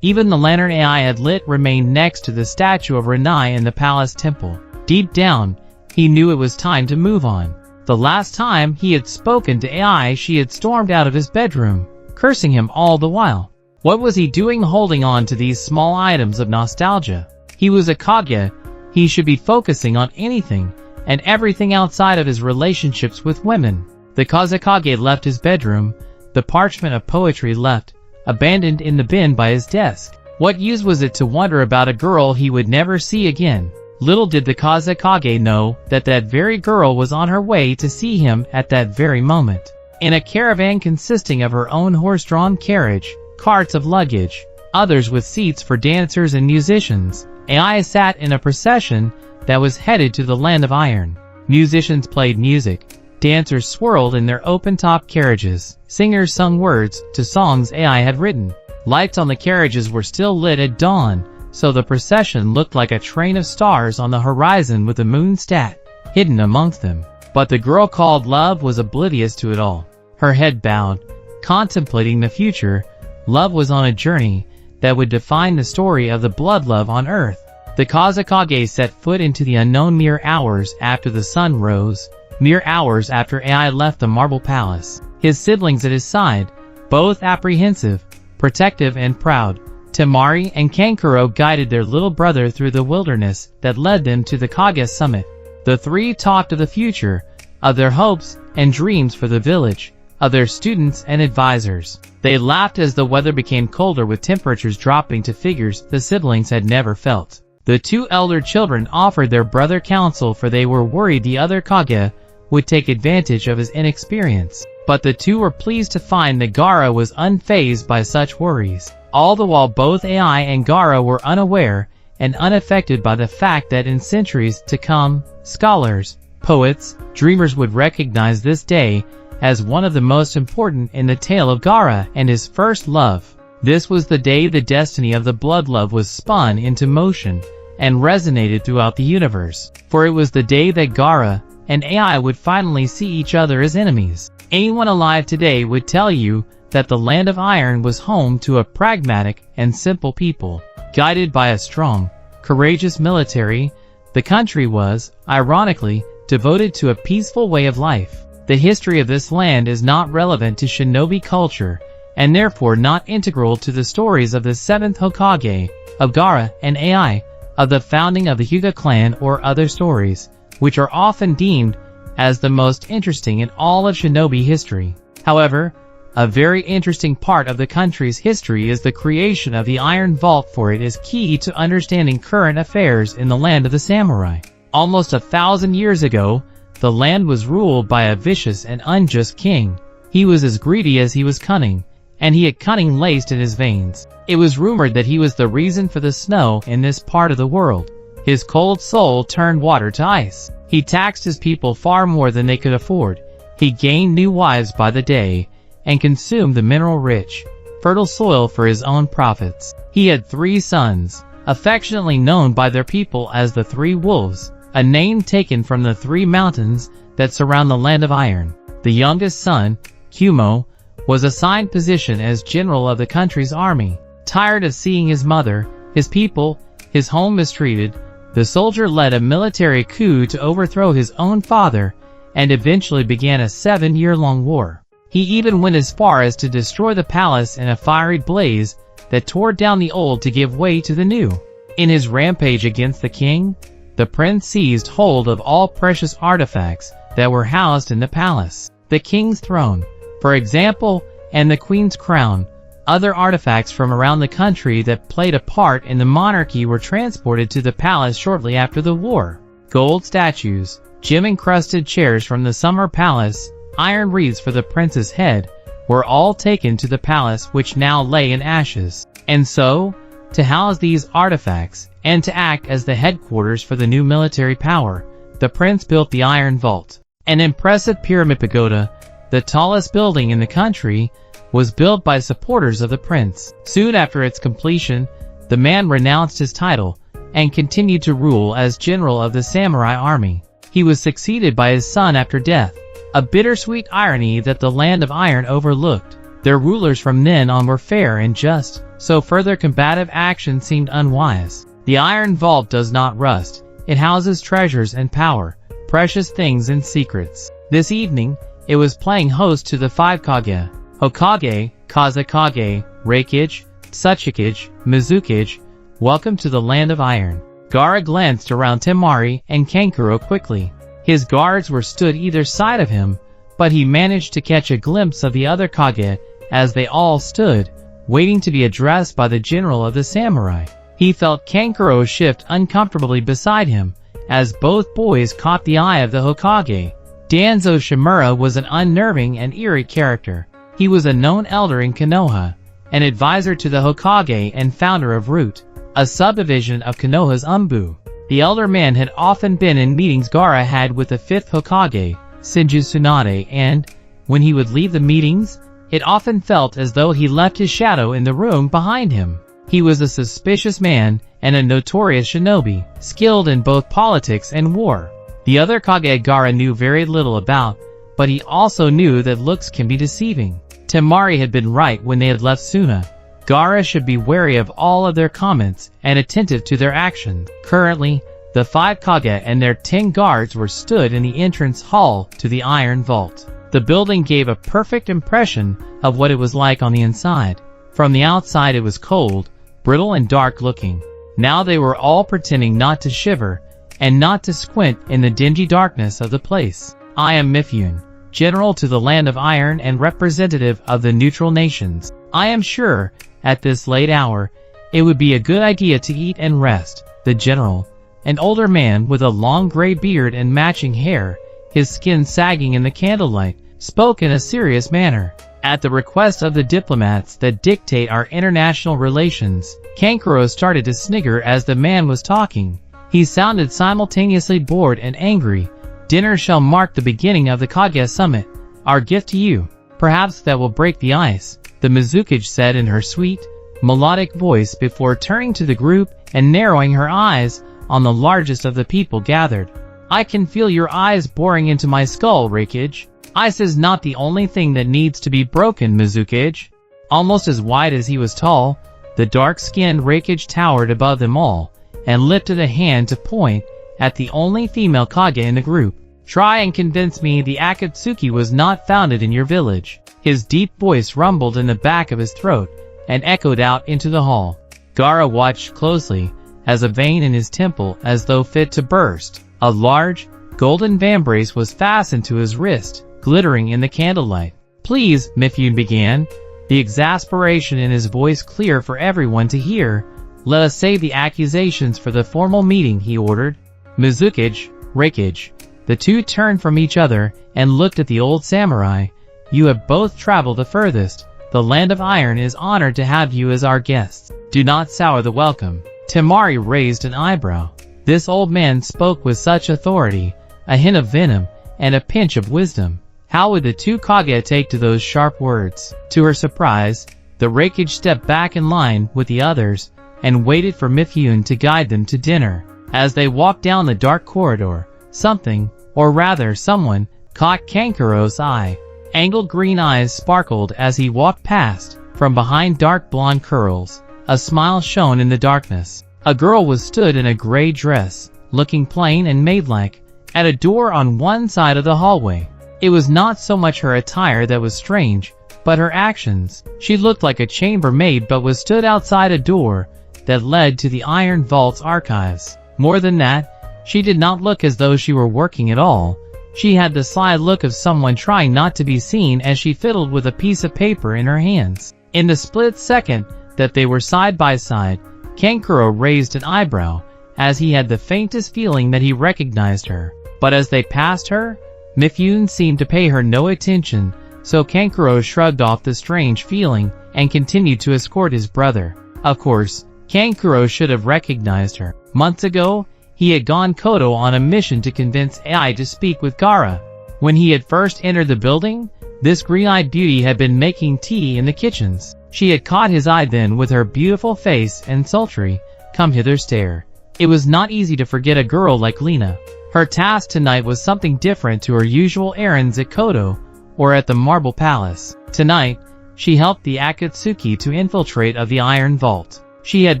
Even the lantern AI had lit remained next to the statue of Renai in the palace temple. Deep down, he knew it was time to move on. The last time he had spoken to AI, she had stormed out of his bedroom, cursing him all the while. What was he doing holding on to these small items of nostalgia? He was a Kage. He should be focusing on anything and everything outside of his relationships with women. The Kazekage left his bedroom, the parchment of poetry left, abandoned in the bin by his desk. What use was it to wonder about a girl he would never see again? Little did the Kazekage know that that very girl was on her way to see him at that very moment. In a caravan consisting of her own horse-drawn carriage, carts of luggage, others with seats for dancers and musicians, AI sat in a procession that was headed to the land of iron. Musicians played music, dancers swirled in their open-top carriages, singers sung words to songs AI had written. Lights on the carriages were still lit at dawn, so the procession looked like a train of stars on the horizon with the moon stat hidden amongst them. But the girl called Love was oblivious to it all. Her head bowed, contemplating the future. Love was on a journey that would define the story of the blood love on Earth. The Kazekage set foot into the unknown mere hours after the sun rose, mere hours after AI left the marble palace. His siblings at his side, both apprehensive, protective and proud, Temari and Kankuro guided their little brother through the wilderness that led them to the Kage summit. The three talked of the future, of their hopes and dreams for the village, of their students and advisors. They laughed as the weather became colder, with temperatures dropping to figures the siblings had never felt. The two elder children offered their brother counsel, for they were worried the other Kage would take advantage of his inexperience. But the two were pleased to find that Gaara was unfazed by such worries. All the while both Ai and Gaara were unaware and unaffected by the fact that in centuries to come, scholars, poets, dreamers would recognize this day as one of the most important in the tale of Gaara and his first love. This was the day the destiny of the blood love was spun into motion and resonated throughout the universe. For it was the day that Gaara and Ai would finally see each other as enemies. Anyone alive today would tell you that the Land of Iron was home to a pragmatic and simple people. Guided by a strong, courageous military, the country was, ironically, devoted to a peaceful way of life. The history of this land is not relevant to shinobi culture, and therefore not integral to the stories of the 7th Hokage, of Gaara and Ai, of the founding of the Hyuga clan, or other stories, which are often deemed as the most interesting in all of shinobi history. However, a very interesting part of the country's history is the creation of the Iron Vault, for it is key to understanding current affairs in the land of the samurai. Almost 1,000 years ago, the land was ruled by a vicious and unjust king. He was as greedy as he was cunning, and he had cunning laced in his veins. It was rumored that he was the reason for the snow in this part of the world. His cold soul turned water to ice. He taxed his people far more than they could afford. He gained new wives by the day, and consumed the mineral-rich, fertile soil for his own profits. He had 3 sons, affectionately known by their people as the 3 Wolves, a name taken from the 3 mountains that surround the Land of Iron. The youngest son, Kumo, was assigned position as general of the country's army. Tired of seeing his mother, his people, his home mistreated, the soldier led a military coup to overthrow his own father, and eventually began a 7-year-long war. He even went as far as to destroy the palace in a fiery blaze that tore down the old to give way to the new. In his rampage against the king, the prince seized hold of all precious artifacts that were housed in the palace. The king's throne, for example, and the queen's crown. Other artifacts from around the country that played a part in the monarchy were transported to the palace shortly after the war. Gold statues, gem-encrusted chairs from the summer palace, iron wreaths for the prince's head, were all taken to the palace, which now lay in ashes. And so, to house these artifacts, and to act as the headquarters for the new military power, the prince built the Iron Vault. An impressive pyramid pagoda, the tallest building in the country, was built by supporters of the prince. Soon after its completion, the man renounced his title, and continued to rule as general of the samurai army. He was succeeded by his son after death, a bittersweet irony that the Land of Iron overlooked. Their rulers from then on were fair and just, so further combative action seemed unwise. The Iron Vault does not rust. It houses treasures and power, precious things and secrets. This evening, it was playing host to the 5 Kage: Hokage, Kazekage, Reikage, Tsuchikage, Mizukage. Welcome to the Land of Iron. Gaara glanced around Temari and Kankuro quickly. His guards were stood either side of him, but he managed to catch a glimpse of the other Kage as they all stood, waiting to be addressed by the general of the samurai. He felt Kankuro shift uncomfortably beside him, as both boys caught the eye of the Hokage. Danzo Shimura was an unnerving and eerie character. He was a known elder in Konoha, an advisor to the Hokage and founder of Root, a subdivision of Konoha's Anbu. The elder man had often been in meetings Gaara had with the 5th Hokage, Shinju Tsunade, and, when he would leave the meetings, it often felt as though he left his shadow in the room behind him. He was a suspicious man and a notorious shinobi, skilled in both politics and war. The other Kage Gaara knew very little about, but he also knew that looks can be deceiving. Temari had been right when they had left Suna. Gaara should be wary of all of their comments and attentive to their actions. Currently, the 5 Kage and their 10 guards were stood in the entrance hall to the Iron Vault. The building gave a perfect impression of what it was like on the inside. From the outside it was cold, brittle and dark-looking. Now they were all pretending not to shiver and not to squint in the dingy darkness of the place. I am Mifune, General to the Land of Iron and representative of the neutral nations. I am sure, at this late hour, it would be a good idea to eat and rest. The general, an older man with a long gray beard and matching hair, his skin sagging in the candlelight, spoke in a serious manner. At the request of the diplomats that dictate our international relations, Kankuro started to snigger as the man was talking. He sounded simultaneously bored and angry. Dinner shall mark the beginning of the Kage summit. Our gift to you. Perhaps that will break the ice, the Mizukage said in her sweet, melodic voice before turning to the group and narrowing her eyes on the largest of the people gathered. I can feel your eyes boring into my skull, Raikage. Ice is not the only thing that needs to be broken, Mizukage. Almost as wide as he was tall, the dark-skinned Raikage towered above them all, and lifted a hand to point at the only female Kage in the group. Try and convince me the Akatsuki was not founded in your village. His deep voice rumbled in the back of his throat and echoed out into the hall. Gaara watched closely as a vein in his temple as though fit to burst. A large, golden vambrace was fastened to his wrist, glittering in the candlelight. Please, Mifune began, the exasperation in his voice clear for everyone to hear. Let us save the accusations for the formal meeting, he ordered. Mizukage, Raikage. The two turned from each other and looked at the old samurai. You have both traveled the furthest. The Land of Iron is honored to have you as our guests. Do not sour the welcome. Temari raised an eyebrow. This old man spoke with such authority, a hint of venom, and a pinch of wisdom. How would the two Kage take to those sharp words? To her surprise, the Raikage stepped back in line with the others and waited for Mifune to guide them to dinner. As they walked down the dark corridor, something, or rather someone, caught Kankuro's eye. Angled green eyes sparkled as he walked past. From behind dark blonde curls, a smile shone in the darkness. A girl was stood in a gray dress, looking plain and maidlike, at a door on one side of the hallway. It was not so much her attire that was strange, but her actions. She looked like a chambermaid but was stood outside a door that led to the Iron Vault's archives. More than that, she did not look as though she were working at all. She had the sly look of someone trying not to be seen as she fiddled with a piece of paper in her hands. In the split second that they were side by side, Kankuro raised an eyebrow, as he had the faintest feeling that he recognized her. But as they passed her, Mifune seemed to pay her no attention, so Kankuro shrugged off the strange feeling and continued to escort his brother. Of course, Kankuro should have recognized her. Months ago, he had gone Koto on a mission to convince AI to speak with Gaara. When he had first entered the building, this green-eyed beauty had been making tea in the kitchens. She had caught his eye then with her beautiful face and sultry, come-hither stare. It was not easy to forget a girl like Lena. Her task tonight was something different to her usual errands at Koto or at the Marble Palace. Tonight, she helped the Akatsuki to infiltrate of the Iron Vault. She had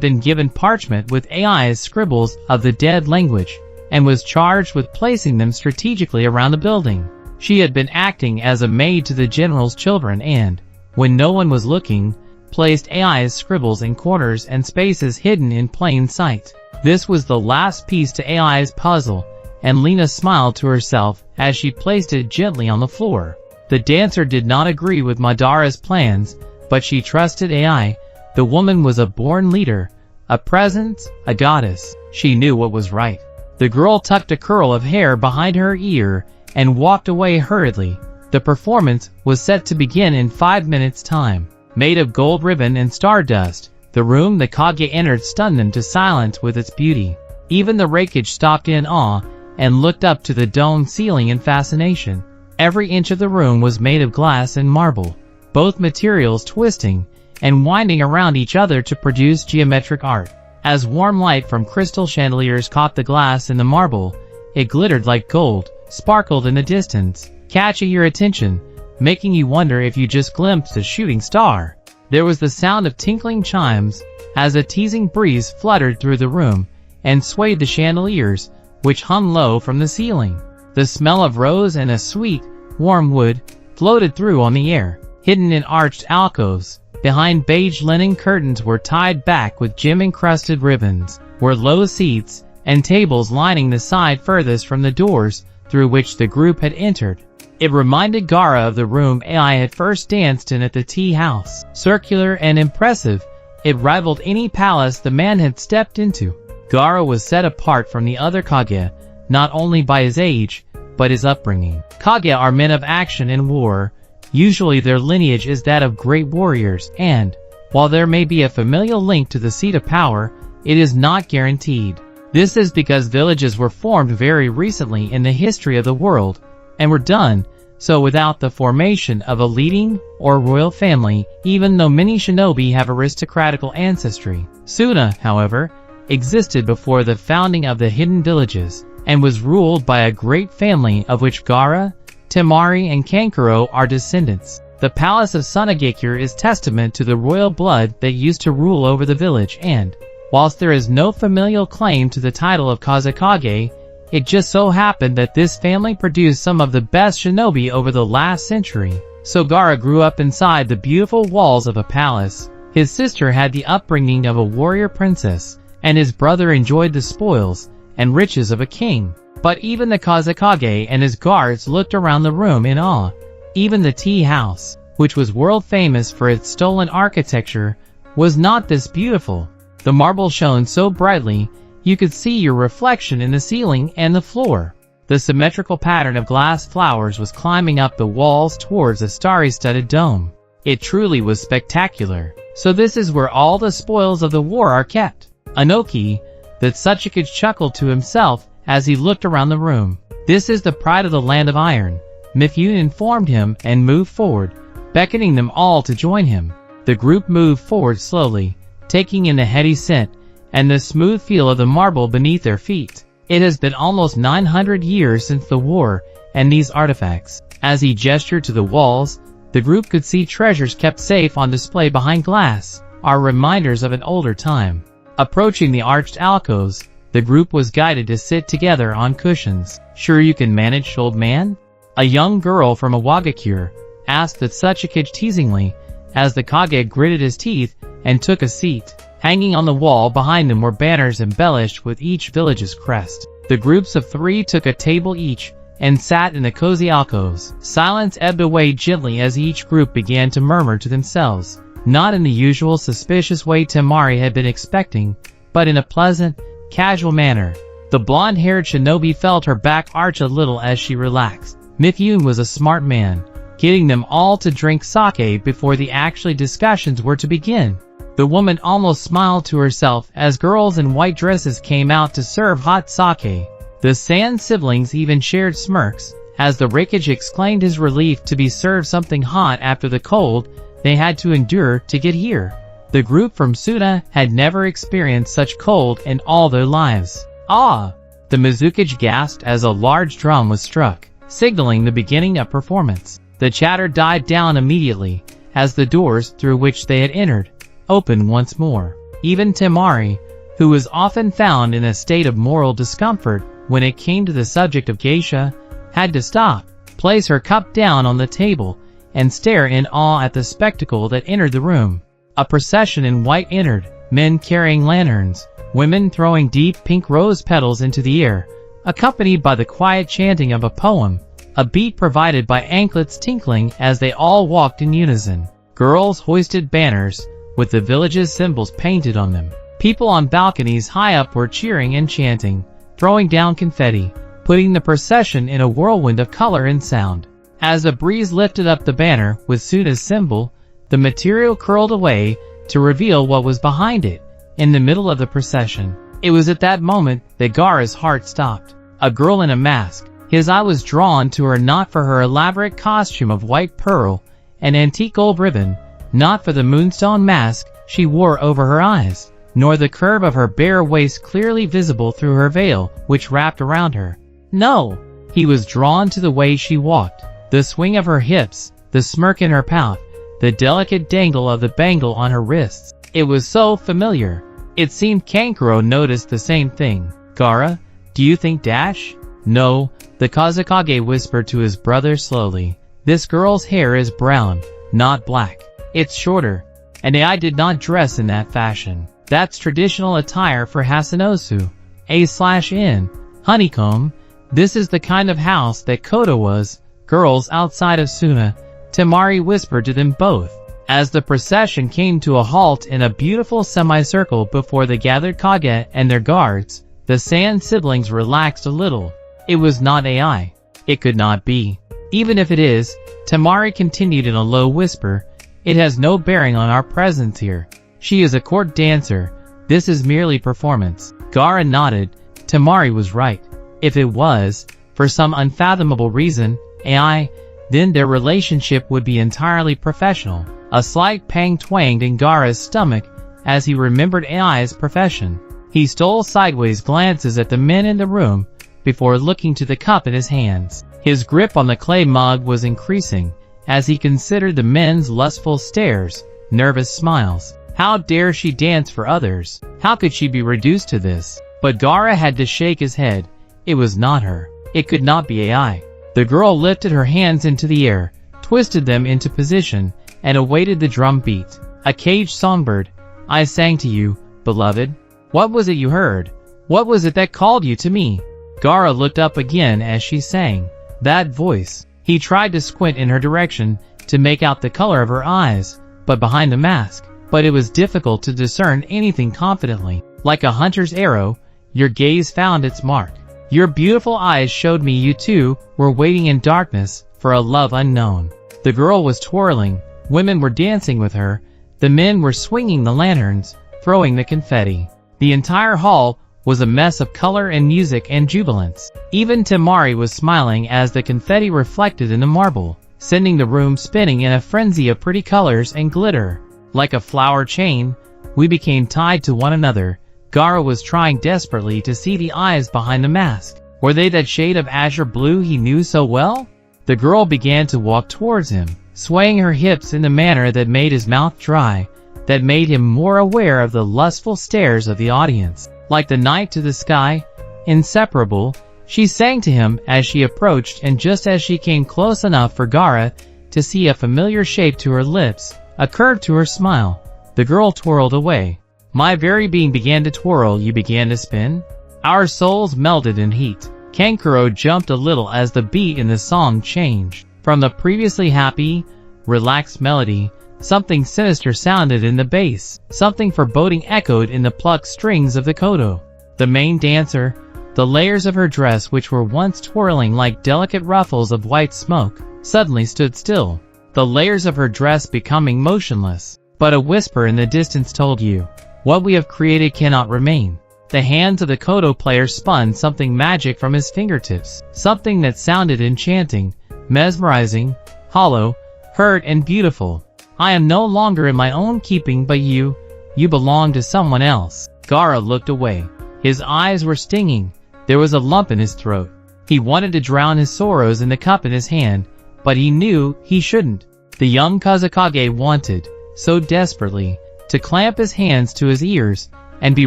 been given parchment with AI's scribbles of the dead language, and was charged with placing them strategically around the building. She had been acting as a maid to the general's children and, when no one was looking, placed AI's scribbles in corners and spaces hidden in plain sight. This was the last piece to AI's puzzle, and Lena smiled to herself as she placed it gently on the floor. The dancer did not agree with Madara's plans, but she trusted AI. The woman was a born leader, a presence, a goddess. She knew what was right. The girl tucked a curl of hair behind her ear and walked away hurriedly. The performance was set to begin in 5 minutes' time. Made of gold ribbon and stardust, the room the Kage entered stunned them to silence with its beauty. Even the Raikage stopped in awe and looked up to the domed ceiling in fascination. Every inch of the room was made of glass and marble, both materials twisting and winding around each other to produce geometric art. As warm light from crystal chandeliers caught the glass in the marble, it glittered like gold, sparkled in the distance, catching your attention, making you wonder if you just glimpsed a shooting star. There was the sound of tinkling chimes, as a teasing breeze fluttered through the room, and swayed the chandeliers, which hung low from the ceiling. The smell of rose and a sweet, warm wood, floated through on the air. Hidden in arched alcoves, Behind beige linen curtains were tied back with gem-encrusted ribbons, were low seats and tables lining the side furthest from the doors through which the group had entered. It reminded Gaara of the room AI had first danced in at the tea house. Circular and impressive, it rivaled any palace the man had stepped into. Gaara was set apart from the other Kage, not only by his age, but his upbringing. Kage are men of action and war. Usually their lineage is that of great warriors, and, while there may be a familial link to the seat of power, it is not guaranteed. This is because villages were formed very recently in the history of the world, and were done so without the formation of a leading or royal family, even though many shinobi have aristocratical ancestry. Suna, however, existed before the founding of the hidden villages, and was ruled by a great family of which Gaara, Temari, and Kankuro are descendants. The palace of Sunagakure is testament to the royal blood that used to rule over the village, and, whilst there is no familial claim to the title of Kazekage, it just so happened that this family produced some of the best shinobi over the last century. So Gaara grew up inside the beautiful walls of a palace. His sister had the upbringing of a warrior princess, and his brother enjoyed the spoils and riches of a king. But even the Kazekage and his guards looked around the room in awe. Even the tea house, which was world famous for its stolen architecture, was not this beautiful. The marble shone so brightly, you could see your reflection in the ceiling and the floor. The symmetrical pattern of glass flowers was climbing up the walls towards a starry-studded dome. It truly was spectacular. So this is where all the spoils of the war are kept. Anoki, that Sasuke chuckled to himself as he looked around the room. This is the pride of the land of iron. Mifune informed him and moved forward, beckoning them all to join him. The group moved forward slowly, taking in the heady scent and the smooth feel of the marble beneath their feet. It has been almost 900 years since the war, and these artifacts. As he gestured to the walls, the group could see treasures kept safe on display behind glass, are reminders of an older time. Approaching the arched alcoves, the group was guided to sit together on cushions. "Sure you can manage, old man?" A young girl from Iwagakure asked the Sasuke teasingly, as the Kage gritted his teeth and took a seat. Hanging on the wall behind them were banners embellished with each village's crest. The groups of 3 took a table each and sat in the cozy alcoves. Silence ebbed away gently as each group began to murmur to themselves, not in the usual suspicious way Temari had been expecting, but in a pleasant, casual manner. The blonde-haired shinobi felt her back arch a little as she relaxed. Mifune was a smart man, getting them all to drink sake before the actual discussions were to begin. The woman almost smiled to herself as girls in white dresses came out to serve hot sake. The San siblings even shared smirks, as the Rikage exclaimed his relief to be served something hot after the cold they had to endure to get here. The group from Suna had never experienced such cold in all their lives. "Ah!" the Mizukage gasped as a large drum was struck, signaling the beginning of performance. The chatter died down immediately, as the doors through which they had entered opened once more. Even Temari, who was often found in a state of moral discomfort when it came to the subject of geisha, had to stop, place her cup down on the table, and stare in awe at the spectacle that entered the room. A procession in white entered, men carrying lanterns, women throwing deep pink rose petals into the air, accompanied by the quiet chanting of a poem, a beat provided by anklets tinkling as they all walked in unison. Girls hoisted banners, with the village's symbols painted on them. People on balconies high up were cheering and chanting, throwing down confetti, putting the procession in a whirlwind of color and sound. As a breeze lifted up the banner with Suna's symbol, the material curled away to reveal what was behind it, in the middle of the procession. It was at that moment that Gaara's heart stopped. A girl in a mask. His eye was drawn to her not for her elaborate costume of white pearl and antique gold ribbon, not for the moonstone mask she wore over her eyes, nor the curve of her bare waist clearly visible through her veil which wrapped around her. No! He was drawn to the way she walked, the swing of her hips, the smirk in her pout, the delicate dangle of the bangle on her wrists. It was so familiar. It seemed Kankuro noticed the same thing. "Gaara, do you think dash?" "No," the Kazekage whispered to his brother slowly. "This girl's hair is brown, not black. It's shorter, and AI did not dress in that fashion. That's traditional attire for Hasanosu, A/in, honeycomb. This is the kind of house that Kodo was. Girls outside of Suna, Temari whispered to them both. As the procession came to a halt in a beautiful semicircle before the gathered Kage and their guards, the Sand siblings relaxed a little. It was not AI. It could not be. Even if it is, Temari continued in a low whisper, it has no bearing on our presence here. She is a court dancer. This is merely performance. Gaara nodded. Temari was right. If it was, for some unfathomable reason, AI, then their relationship would be entirely professional. A slight pang twanged in Gaara's stomach as he remembered AI's profession. He stole sideways glances at the men in the room before looking to the cup in his hands. His grip on the clay mug was increasing as he considered the men's lustful stares, nervous smiles. How dare she dance for others? How could she be reduced to this? But Gaara had to shake his head. It was not her. It could not be AI. The girl lifted her hands into the air, twisted them into position, and awaited the drum beat. A caged songbird. I sang to you, beloved. What was it you heard? What was it that called you to me? Gaara looked up again as she sang. That voice. He tried to squint in her direction to make out the color of her eyes, but behind the mask. But it was difficult to discern anything confidently. Like a hunter's arrow, your gaze found its mark. Your beautiful eyes showed me you two were waiting in darkness for a love unknown. The girl was twirling. Women were dancing with her. The men were swinging the lanterns, throwing the confetti. The entire hall was a mess of color and music and jubilance. Even Temari was smiling as the confetti reflected in the marble, sending the room spinning in a frenzy of pretty colors and glitter. Like a flower chain, we became tied to one another. Gaara was trying desperately to see the eyes behind the mask. Were they that shade of azure blue he knew so well? The girl began to walk towards him, swaying her hips in a manner that made his mouth dry, that made him more aware of the lustful stares of the audience. Like the night to the sky, inseparable, she sang to him as she approached, and just as she came close enough for Gaara to see a familiar shape to her lips, a curve to her smile, the girl twirled away. My very being began to twirl, you began to spin. Our souls melted in heat. Kankuro jumped a little as the beat in the song changed. From the previously happy, relaxed melody, something sinister sounded in the bass. Something foreboding echoed in the plucked strings of the koto. The main dancer, the layers of her dress which were once twirling like delicate ruffles of white smoke, suddenly stood still. The layers of her dress becoming motionless. But a whisper in the distance told you, what we have created cannot remain. The hands of the koto player spun something magic from his fingertips. Something that sounded enchanting, mesmerizing, hollow, hurt and beautiful. I am no longer in my own keeping but you belong to someone else. Gaara looked away. His eyes were stinging. There was a lump in his throat. He wanted to drown his sorrows in the cup in his hand, but he knew he shouldn't. The young Kazekage wanted, so desperately, to clamp his hands to his ears and be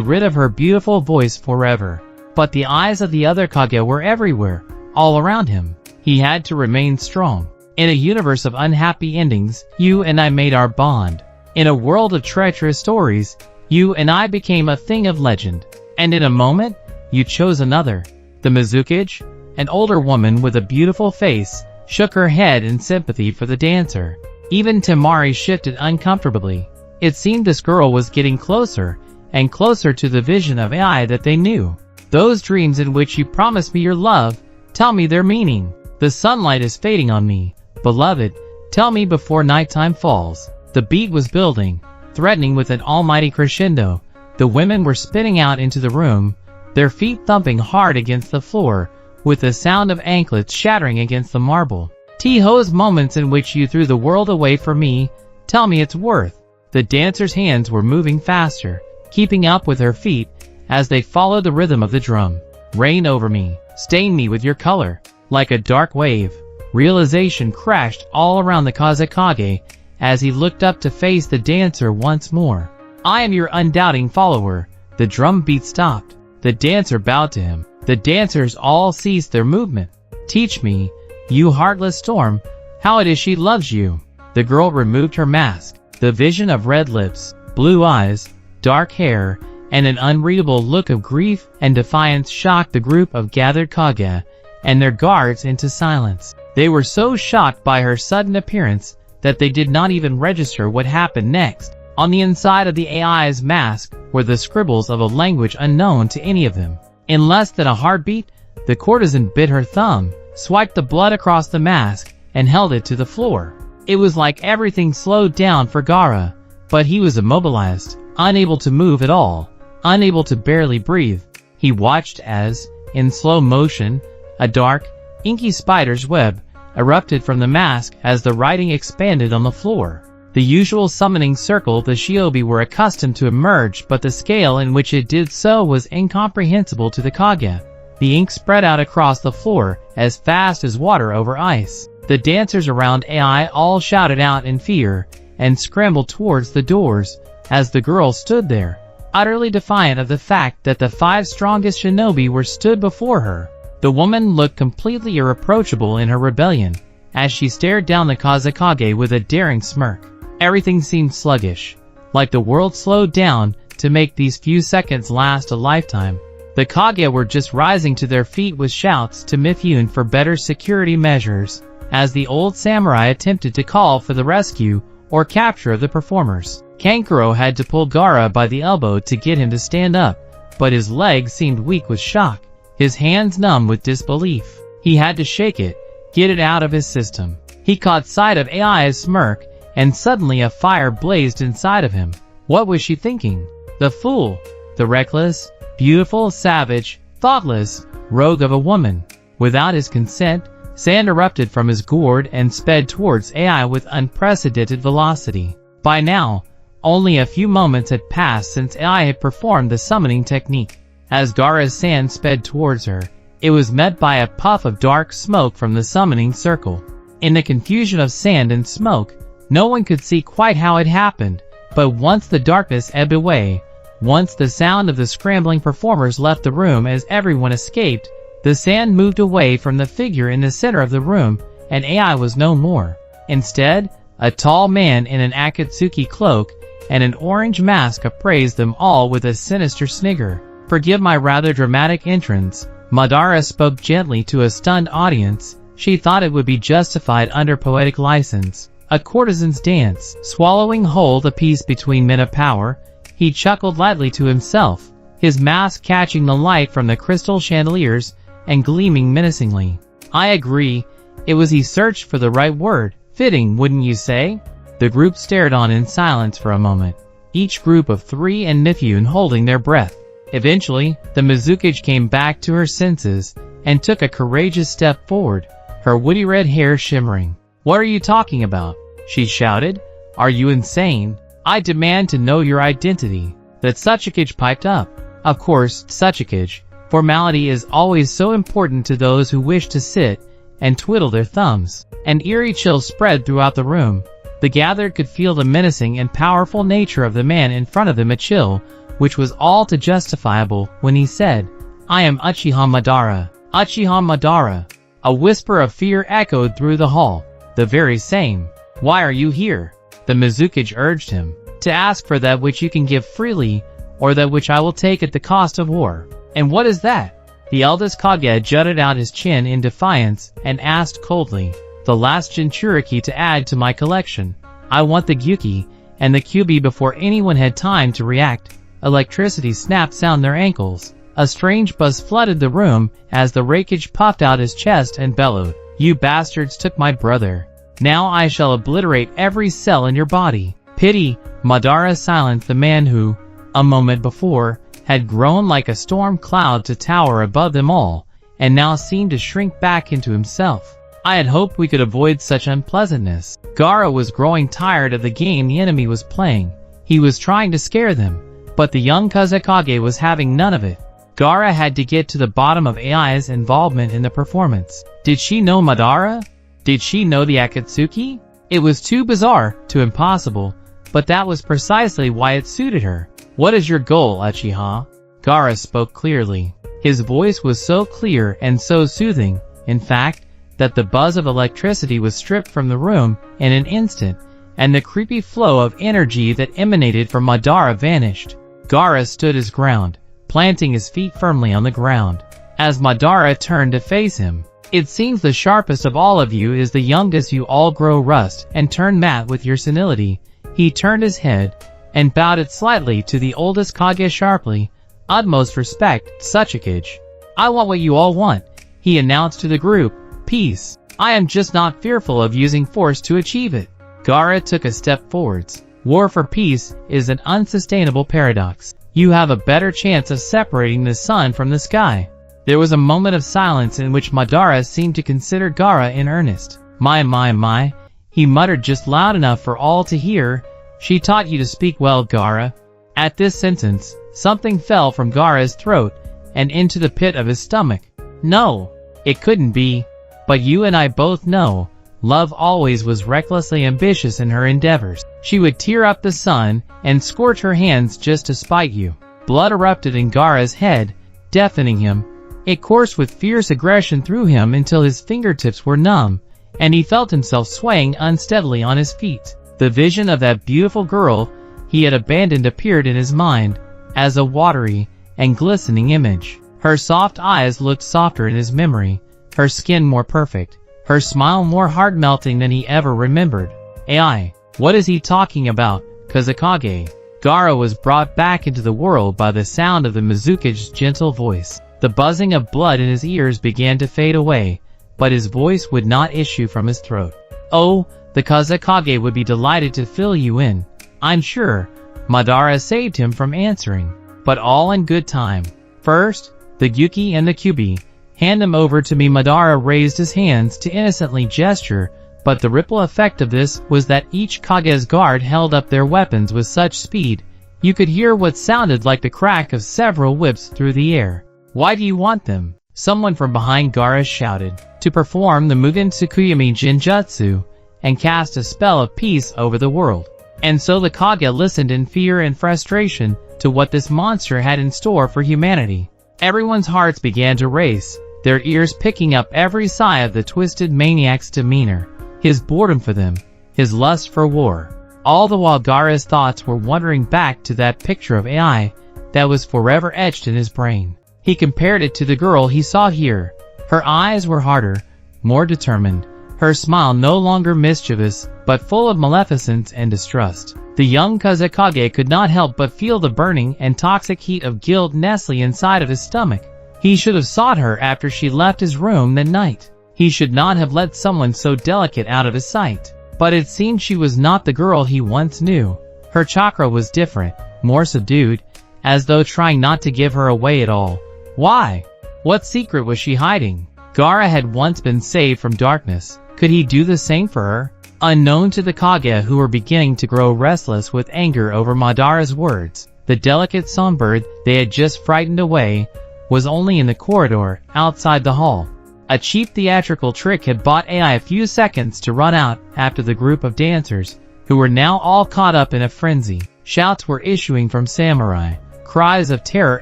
rid of her beautiful voice forever. But the eyes of the other Kage were everywhere, all around him. He had to remain strong. In a universe of unhappy endings, you and I made our bond. In a world of treacherous stories, you and I became a thing of legend. And in a moment, you chose another. The Mizukage, an older woman with a beautiful face, shook her head in sympathy for the dancer. Even Temari shifted uncomfortably. It seemed this girl was getting closer and closer to the vision of AI that they knew. Those dreams in which you promised me your love, tell me their meaning. The sunlight is fading on me. Beloved, tell me before nighttime falls. The beat was building, threatening with an almighty crescendo. The women were spinning out into the room, their feet thumping hard against the floor, with the sound of anklets shattering against the marble. T-Ho's moments in which you threw the world away for me, tell me its worth. The dancer's hands were moving faster, keeping up with her feet as they followed the rhythm of the drum. Reign over me, stain me with your color. Like a dark wave, realization crashed all around the Kazekage as he looked up to face the dancer once more. I am your undoubting follower. The drum beat stopped. The dancer bowed to him. The dancers all ceased their movement. Teach me, you heartless storm, how it is she loves you. The girl removed her mask. The vision of red lips, blue eyes, dark hair, and an unreadable look of grief and defiance shocked the group of gathered Kage and their guards into silence. They were so shocked by her sudden appearance that they did not even register what happened next. On the inside of the AI's mask were the scribbles of a language unknown to any of them. In less than a heartbeat, the courtesan bit her thumb, swiped the blood across the mask, and held it to the floor. It was like everything slowed down for Gaara, but he was immobilized, unable to move at all, unable to barely breathe. He watched as, in slow motion, a dark, inky spider's web erupted from the mask as the writing expanded on the floor. The usual summoning circle the shinobi were accustomed to emerged, but the scale in which it did so was incomprehensible to the Kage. The ink spread out across the floor as fast as water over ice. The dancers around AI all shouted out in fear and scrambled towards the doors as the girl stood there, utterly defiant of the fact that the 5 strongest shinobi were stood before her. The woman looked completely irreproachable in her rebellion as she stared down the Kazekage with a daring smirk. Everything seemed sluggish, like the world slowed down to make these few seconds last a lifetime. The Kage were just rising to their feet with shouts to Mifune for better security measures, as the old samurai attempted to call for the rescue or capture of the performers. Kankuro had to pull Gaara by the elbow to get him to stand up, but his legs seemed weak with shock, his hands numb with disbelief. He had to shake it, get it out of his system. He caught sight of AI's smirk, and suddenly a fire blazed inside of him. What was she thinking? The fool, the reckless, beautiful, savage, thoughtless, rogue of a woman. Without his consent, sand erupted from his gourd and sped towards AI with unprecedented velocity. By now, only a few moments had passed since AI had performed the summoning technique. As Gaara's sand sped towards her, it was met by a puff of dark smoke from the summoning circle. In the confusion of sand and smoke, no one could see quite how it happened, but once the darkness ebbed away, once the sound of the scrambling performers left the room as everyone escaped, the sand moved away from the figure in the center of the room, and AI was no more. Instead, a tall man in an Akatsuki cloak and an orange mask appraised them all with a sinister snigger. "Forgive my rather dramatic entrance," Madara spoke gently to a stunned audience. She thought it would be justified under poetic license. A courtesan's dance, swallowing whole the peace between men of power. He chuckled lightly to himself, his mask catching the light from the crystal chandeliers and gleaming menacingly. "I agree. It was he searched for the right word. Fitting, wouldn't you say?" The group stared on in silence for a moment, each group of 3 and Mifune holding their breath. Eventually, the Mizukage came back to her senses and took a courageous step forward, her woody red hair shimmering. "What are you talking about?" she shouted. "Are you insane? I demand to know your identity." That Sasuke piped up. Of course, Sasuke. Formality is always so important to those who wish to sit and twiddle their thumbs. An eerie chill spread throughout the room. The gathered could feel the menacing and powerful nature of the man in front of them, a chill which was all too justifiable when he said, "I am Uchiha Madara." Uchiha Madara. A whisper of fear echoed through the hall. "The very same. Why are you here?" The Mizukage urged him. "To ask for that which you can give freely, or that which I will take at the cost of war." "And what is that?" The eldest Kage jutted out his chin in defiance and asked coldly. "The last Jinchuriki to add to my collection. I want the Gyuki and the Kyubi." Before anyone had time to react, electricity snapped down their ankles. A strange buzz flooded the room as the Raikage puffed out his chest and bellowed, "You bastards took my brother. Now I shall obliterate every cell in your body." "Pity." Madara silenced the man who, a moment before, had grown like a storm cloud to tower above them all, and now seemed to shrink back into himself. "I had hoped we could avoid such unpleasantness." Gaara was growing tired of the game the enemy was playing. He was trying to scare them, but the young Kazekage was having none of it. Gaara had to get to the bottom of AI's involvement in the performance. Did she know Madara? Did she know the Akatsuki? It was too bizarre, too impossible, but that was precisely why it suited her. "What is your goal, Uchiha?" Gaara spoke clearly. His voice was so clear and so soothing, in fact, that the buzz of electricity was stripped from the room in an instant, and the creepy flow of energy that emanated from Madara vanished. Gaara stood his ground, planting his feet firmly on the ground. As Madara turned to face him, "It seems the sharpest of all of you is the youngest. You all grow rust and turn matte with your senility." He turned his head and bowed it slightly to the oldest Kage sharply. "Utmost respect, Sasuke. I want what you all want," he announced to the group. "Peace. I am just not fearful of using force to achieve it." Gaara took a step forwards. "War for peace is an unsustainable paradox. You have a better chance of separating the sun from the sky." There was a moment of silence in which Madara seemed to consider Gaara in earnest. My, he muttered just loud enough for all to hear. "She taught you to speak well, Gaara." At this sentence, something fell from Gaara's throat and into the pit of his stomach. "No, it couldn't be. But you and I both know, love always was recklessly ambitious in her endeavors. She would tear up the sun and scorch her hands just to spite you." Blood erupted in Gaara's head, deafening him. It coursed with fierce aggression through him until his fingertips were numb, and he felt himself swaying unsteadily on his feet. The vision of that beautiful girl he had abandoned appeared in his mind as a watery and glistening image. Her soft eyes looked softer in his memory, her skin more perfect, her smile more heart-melting than he ever remembered. "AI, what is he talking about, Kazekage?" Gaara was brought back into the world by the sound of the Mizuki's gentle voice. The buzzing of blood in his ears began to fade away, but his voice would not issue from his throat. "Oh, the Kazekage would be delighted to fill you in, I'm sure." Madara saved him from answering, "But all in good time. First, the Gyuki and the Kyubi. Hand them over to me." Madara raised his hands to innocently gesture, but the ripple effect of this was that each Kage's guard held up their weapons with such speed, you could hear what sounded like the crack of several whips through the air. "Why do you want them?" someone from behind Gaara shouted. "To perform the Mugen Tsukuyami Jinjutsu and cast a spell of peace over the world." And so the Kage listened in fear and frustration to what this monster had in store for humanity. Everyone's hearts began to race, their ears picking up every sigh of the twisted maniac's demeanor, his boredom for them, his lust for war. All the while Gaara's thoughts were wandering back to that picture of AI that was forever etched in his brain. He compared it to the girl he saw here. Her eyes were harder, more determined, her smile no longer mischievous, but full of maleficence and distrust. The young Kazekage could not help but feel the burning and toxic heat of guilt nestling inside of his stomach. He should have sought her after she left his room that night. He should not have let someone so delicate out of his sight. But it seemed she was not the girl he once knew. Her chakra was different, more subdued, as though trying not to give her away at all. Why? What secret was she hiding? Gaara had once been saved from darkness. Could he do the same for her? Unknown to the Kage, who were beginning to grow restless with anger over Madara's words, the delicate songbird they had just frightened away was only in the corridor outside the hall. A cheap theatrical trick had bought AI a few seconds to run out after the group of dancers, who were now all caught up in a frenzy. Shouts were issuing from samurai. Cries of terror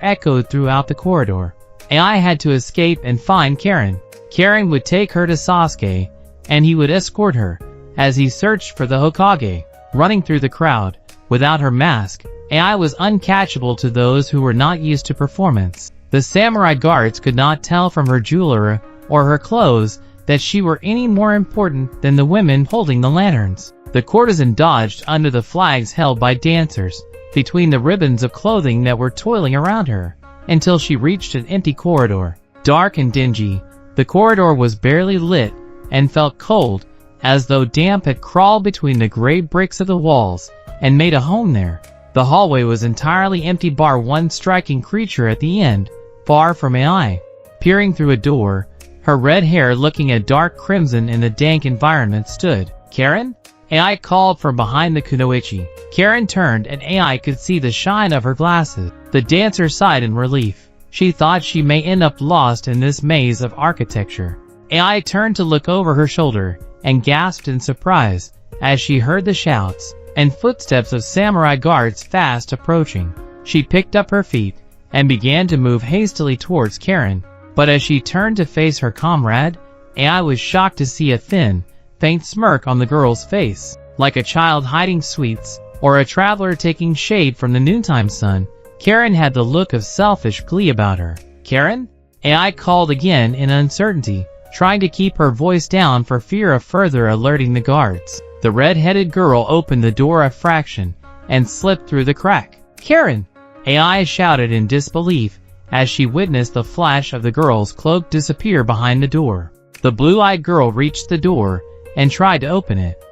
echoed throughout the corridor. AI had to escape and find Karen. Karen would take her to Sasuke, and he would escort her as he searched for the Hokage. Running through the crowd, without her mask, AI was uncatchable to those who were not used to performance. The samurai guards could not tell from her jewelry or her clothes that she were any more important than the women holding the lanterns. The courtesan dodged under the flags held by dancers, between the ribbons of clothing that were toiling around her, until she reached an empty corridor. Dark and dingy, the corridor was barely lit and felt cold, as though damp had crawled between the gray bricks of the walls and made a home there. The hallway was entirely empty bar one striking creature at the end, far from AI. Peering through a door, her red hair looking a dark crimson in the dank environment, stood Karen? AI called from behind the kunoichi. Karen turned and AI could see the shine of her glasses. The dancer sighed in relief. She thought she may end up lost in this maze of architecture. AI turned to look over her shoulder and gasped in surprise as she heard the shouts and footsteps of samurai guards fast approaching. She picked up her feet and began to move hastily towards Karen, but as she turned to face her comrade, AI was shocked to see a thin, faint smirk on the girl's face. Like a child hiding sweets, or a traveler taking shade from the noontime sun, Karen had the look of selfish glee about her. "Karen?" AI called again in uncertainty, trying to keep her voice down for fear of further alerting the guards. The red-headed girl opened the door a fraction and slipped through the crack. "Karen!" AI shouted in disbelief as she witnessed the flash of the girl's cloak disappear behind the door. The blue-eyed girl reached the door and tried to open it.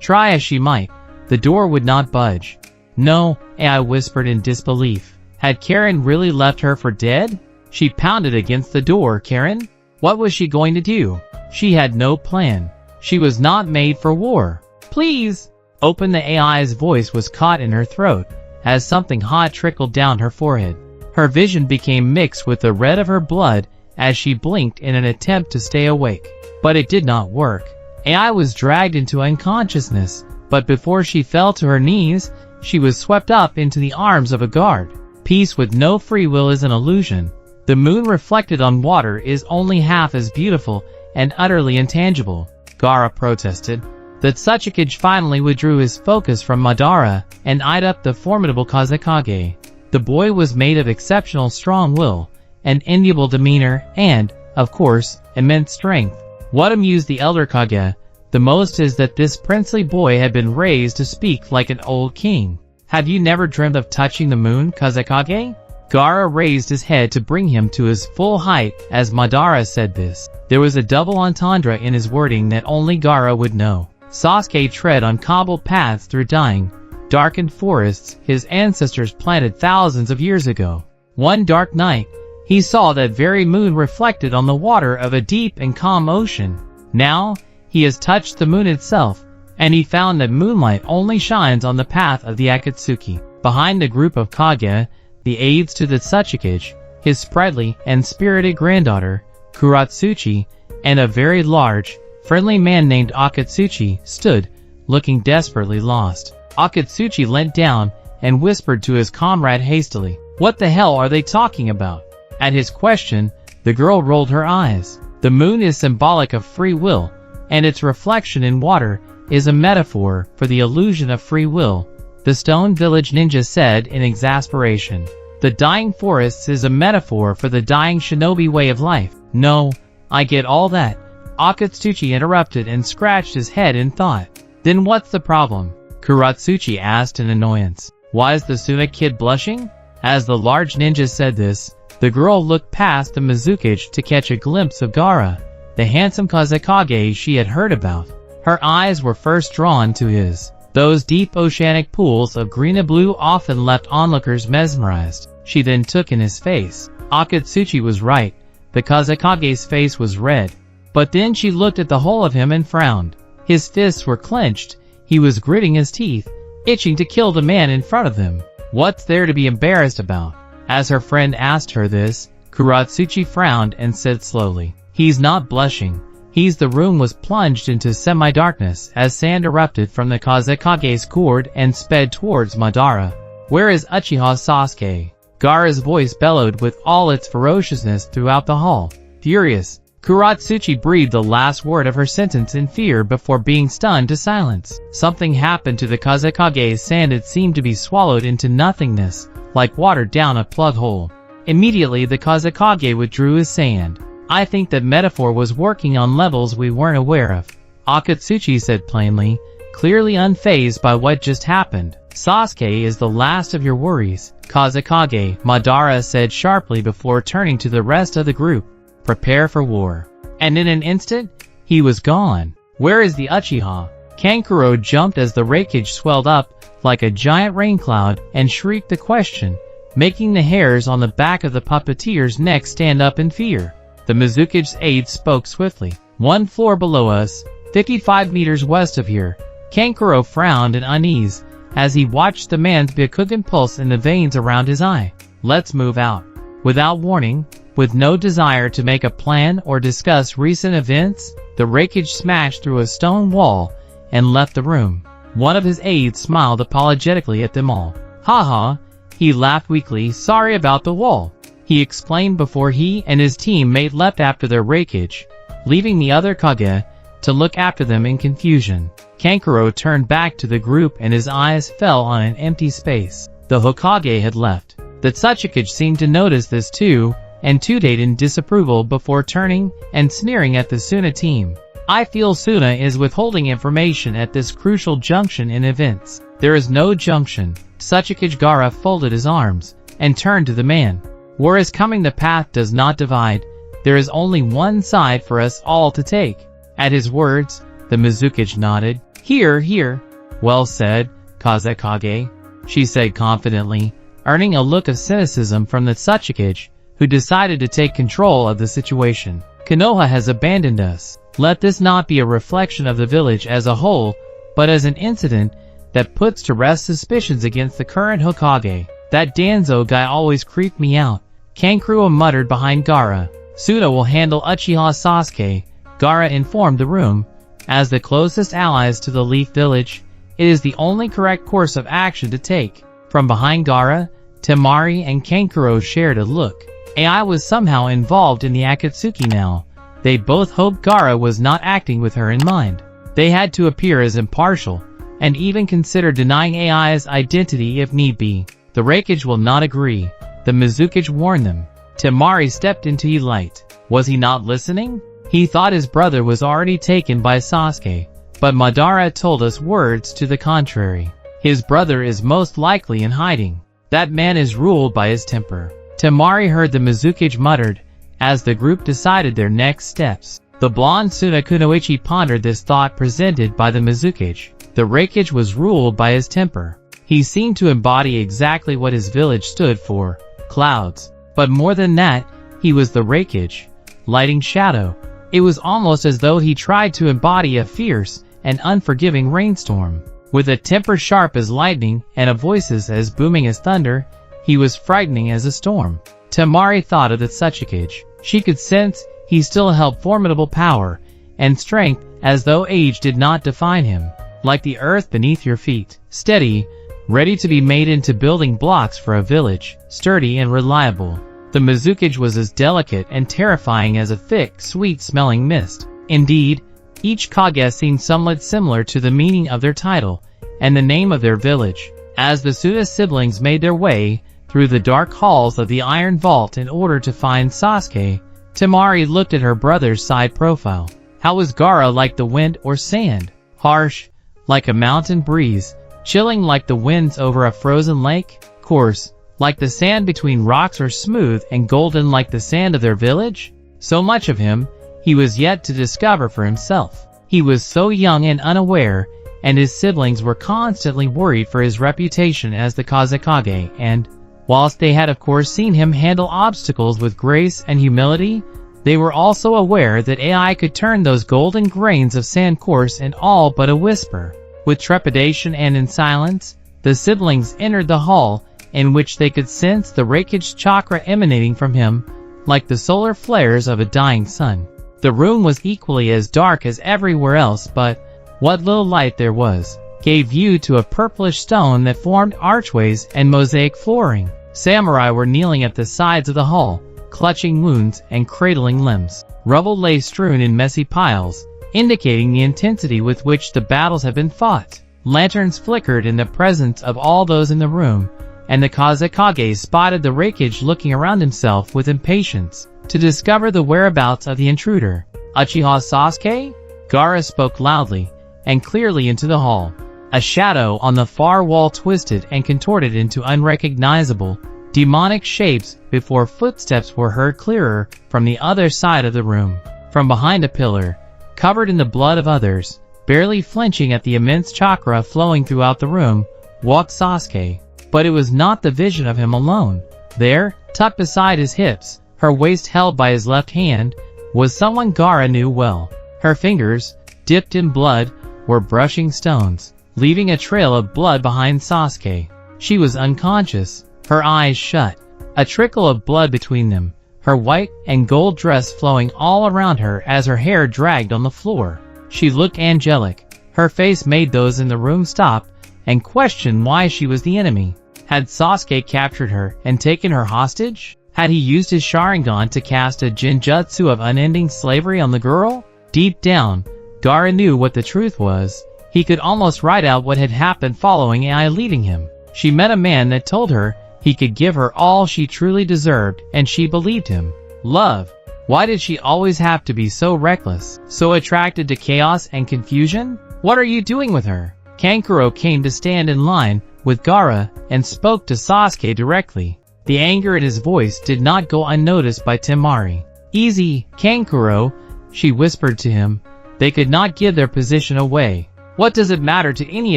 Try as she might, the door would not budge. "No," AI whispered in disbelief. Had Karen really left her for dead? She pounded against the door. Karen? What was she going to do? She had no plan. She was not made for war. "Please, open!" The AI's voice was caught in her throat as something hot trickled down her forehead. Her vision became mixed with the red of her blood as she blinked in an attempt to stay awake. But it did not work. AI was dragged into unconsciousness, but before she fell to her knees, she was swept up into the arms of a guard. Peace with no free will is an illusion. The moon reflected on water is only half as beautiful and utterly intangible, Gaara protested. The Sasuke finally withdrew his focus from Madara and eyed up the formidable Kazekage. The boy was made of exceptional strong will, an enviable demeanor, and, of course, immense strength. What amused the elder Kage the most is that this princely boy had been raised to speak like an old king. "Have you never dreamt of touching the moon, Kazekage?" Gaara raised his head to bring him to his full height as Madara said this. There was a double entendre in his wording that only Gaara would know. Sasuke tread on cobbled paths through dying, darkened forests his ancestors planted thousands of years ago. One dark night, he saw that very moon reflected on the water of a deep and calm ocean. Now, he has touched the moon itself, and he found that moonlight only shines on the path of the Akatsuki. Behind the group of Kage, the aides to the Sasuke, his sprightly and spirited granddaughter, Kuratsuchi, and a very large, friendly man named Akatsuchi stood, looking desperately lost. Akatsuchi leant down and whispered to his comrade hastily, "What the hell are they talking about?" At his question, the girl rolled her eyes. The moon is symbolic of free will, and its reflection in water is a metaphor for the illusion of free will, the Stone Village ninja said in exasperation. The dying forests is a metaphor for the dying shinobi way of life. "No, I get all that," Akatsuchi interrupted and scratched his head in thought. "Then what's the problem?" Kuratsuchi asked in annoyance. "Why is the Suna kid blushing?" As the large ninja said this, the girl looked past the Mizuki to catch a glimpse of Gaara, the handsome Kazekage she had heard about. Her eyes were first drawn to his. Those deep oceanic pools of green and blue often left onlookers mesmerized. She then took in his face. Akatsuchi was right. The Kazekage's face was red. But then she looked at the whole of him and frowned. His fists were clenched. He was gritting his teeth, itching to kill the man in front of them. What's there to be embarrassed about? As her friend asked her this, Kuratsuchi frowned and said slowly, "He's not blushing. The room was plunged into semi-darkness as sand erupted from the Kazekage's gourd and sped towards Madara. "Where is Uchiha Sasuke?" Gaara's voice bellowed with all its ferociousness throughout the hall. Furious, Kuratsuchi breathed the last word of her sentence in fear before being stunned to silence. Something happened to the Kazekage's sand. It seemed to be swallowed into nothingness, like water down a plug hole. Immediately the Kazekage withdrew his sand. "I think that metaphor was working on levels we weren't aware of," Akatsuchi said plainly, clearly unfazed by what just happened. "Sasuke is the last of your worries, Kazekage," Madara said sharply before turning to the rest of the group. "Prepare for war." And in an instant, he was gone. "Where is the Uchiha?" Kankuro jumped as the wreckage swelled up like a giant rain cloud and shrieked the question, making the hairs on the back of the puppeteer's neck stand up in fear. The Mizuki's aide spoke swiftly. "1 floor below us, 55 meters west of here." Kankuro frowned in unease as he watched the man's Byakugan pulse in the veins around his eye. "Let's move out." Without warning, with no desire to make a plan or discuss recent events, the wreckage smashed through a stone wall and left the room. One of his aides smiled apologetically at them all. "Haha," he laughed weakly, "sorry about the wall," he explained before he and his teammate leapt after their wreckage, leaving the other Kage to look after them in confusion. Kankuro turned back to the group and his eyes fell on an empty space. The Hokage had left. The Tsuchikage seemed to notice this too, and toodled in disapproval before turning and sneering at the Suna team. I feel Suna is withholding information at this crucial junction in events. There is no junction. Tsuchikage Gaara folded his arms and turned to the man. War is coming, the path does not divide. There is only one side for us all to take. At his words, the Mizukage nodded. Here. Well said, Kazekage, she said confidently, earning a look of cynicism from the Tsuchikage, who decided to take control of the situation. Konoha has abandoned us. Let this not be a reflection of the village as a whole, but as an incident that puts to rest suspicions against the current Hokage. That Danzo guy always creeped me out, Kankuro muttered behind Gaara. Suna will handle Uchiha Sasuke, Gaara informed the room. As the closest allies to the Leaf Village, it is the only correct course of action to take. From behind Gaara, Temari and Kankuro shared a look. AI was somehow involved in the Akatsuki now. They both hoped Gaara was not acting with her in mind. They had to appear as impartial, and even consider denying AI's identity if need be. The Raikage will not agree, the Mizukage warned them. Temari stepped into light. Was he not listening? He thought his brother was already taken by Sasuke, but Madara told us words to the contrary. His brother is most likely in hiding. That man is ruled by his temper. Temari heard the Mizukage muttered, as the group decided their next steps. The blonde Suna Kunoichi pondered this thought presented by the Mizukage. The Raikage was ruled by his temper. He seemed to embody exactly what his village stood for, clouds. But more than that, he was the Raikage, lighting shadow. It was almost as though he tried to embody a fierce and unforgiving rainstorm. With a temper sharp as lightning and a voice as booming as thunder, he was frightening as a storm. Temari thought of the Tsuchikage. She could sense he still held formidable power and strength, as though age did not define him. Like the earth beneath your feet, steady, ready to be made into building blocks for a village, sturdy and reliable. The Mizukage was as delicate and terrifying as a thick, sweet-smelling mist. Indeed, each Kage seemed somewhat similar to the meaning of their title and the name of their village. As the Suna siblings made their way through the dark halls of the Iron Vault in order to find Sasuke, Temari looked at her brother's side profile. How was Gaara, like the wind or sand? Harsh, like a mountain breeze, chilling like the winds over a frozen lake? Coarse, like the sand between rocks, or smooth and golden like the sand of their village? So much of him, he was yet to discover for himself. He was so young and unaware, and his siblings were constantly worried for his reputation as the Kazekage, and, whilst they had of course seen him handle obstacles with grace and humility, they were also aware that AI could turn those golden grains of sand coarse in all but a whisper. With trepidation and in silence, the siblings entered the hall, in which they could sense the Raikage chakra emanating from him, like the solar flares of a dying sun. The room was equally as dark as everywhere else, but what little light there was gave view to a purplish stone that formed archways and mosaic flooring. Samurai were kneeling at the sides of the hall, clutching wounds and cradling limbs. Rubble lay strewn in messy piles, indicating the intensity with which the battles had been fought. Lanterns flickered in the presence of all those in the room, and the Kazekage spotted the Raikage looking around himself with impatience to discover the whereabouts of the intruder. Uchiha Sasuke? Gaara spoke loudly and clearly into the hall. A shadow on the far wall twisted and contorted into unrecognizable, demonic shapes before footsteps were heard clearer from the other side of the room. From behind a pillar, covered in the blood of others, barely flinching at the immense chakra flowing throughout the room, walked Sasuke. But it was not the vision of him alone. There, tucked beside his hips, her waist held by his left hand, was someone Gaara knew well. Her fingers, dipped in blood, were brushing stones, leaving a trail of blood behind Sasuke. She was unconscious, her eyes shut, a trickle of blood between them, her white and gold dress flowing all around her as her hair dragged on the floor. She looked angelic. Her face made those in the room stop and question why she was the enemy. Had Sasuke captured her and taken her hostage? Had he used his Sharingan to cast a Jinjutsu of unending slavery on the girl? Deep down, Gaara knew what the truth was, He could almost write out what had happened following AI leading him. She met a man that told her he could give her all she truly deserved, and she believed him. Love. Why did she always have to be so reckless, so attracted to chaos and confusion? What are you doing with her? Kankuro came to stand in line with Gaara and spoke to Sasuke directly. The anger in his voice did not go unnoticed by Temari. Easy, Kankuro, she whispered to him. They could not give their position away. What does it matter to any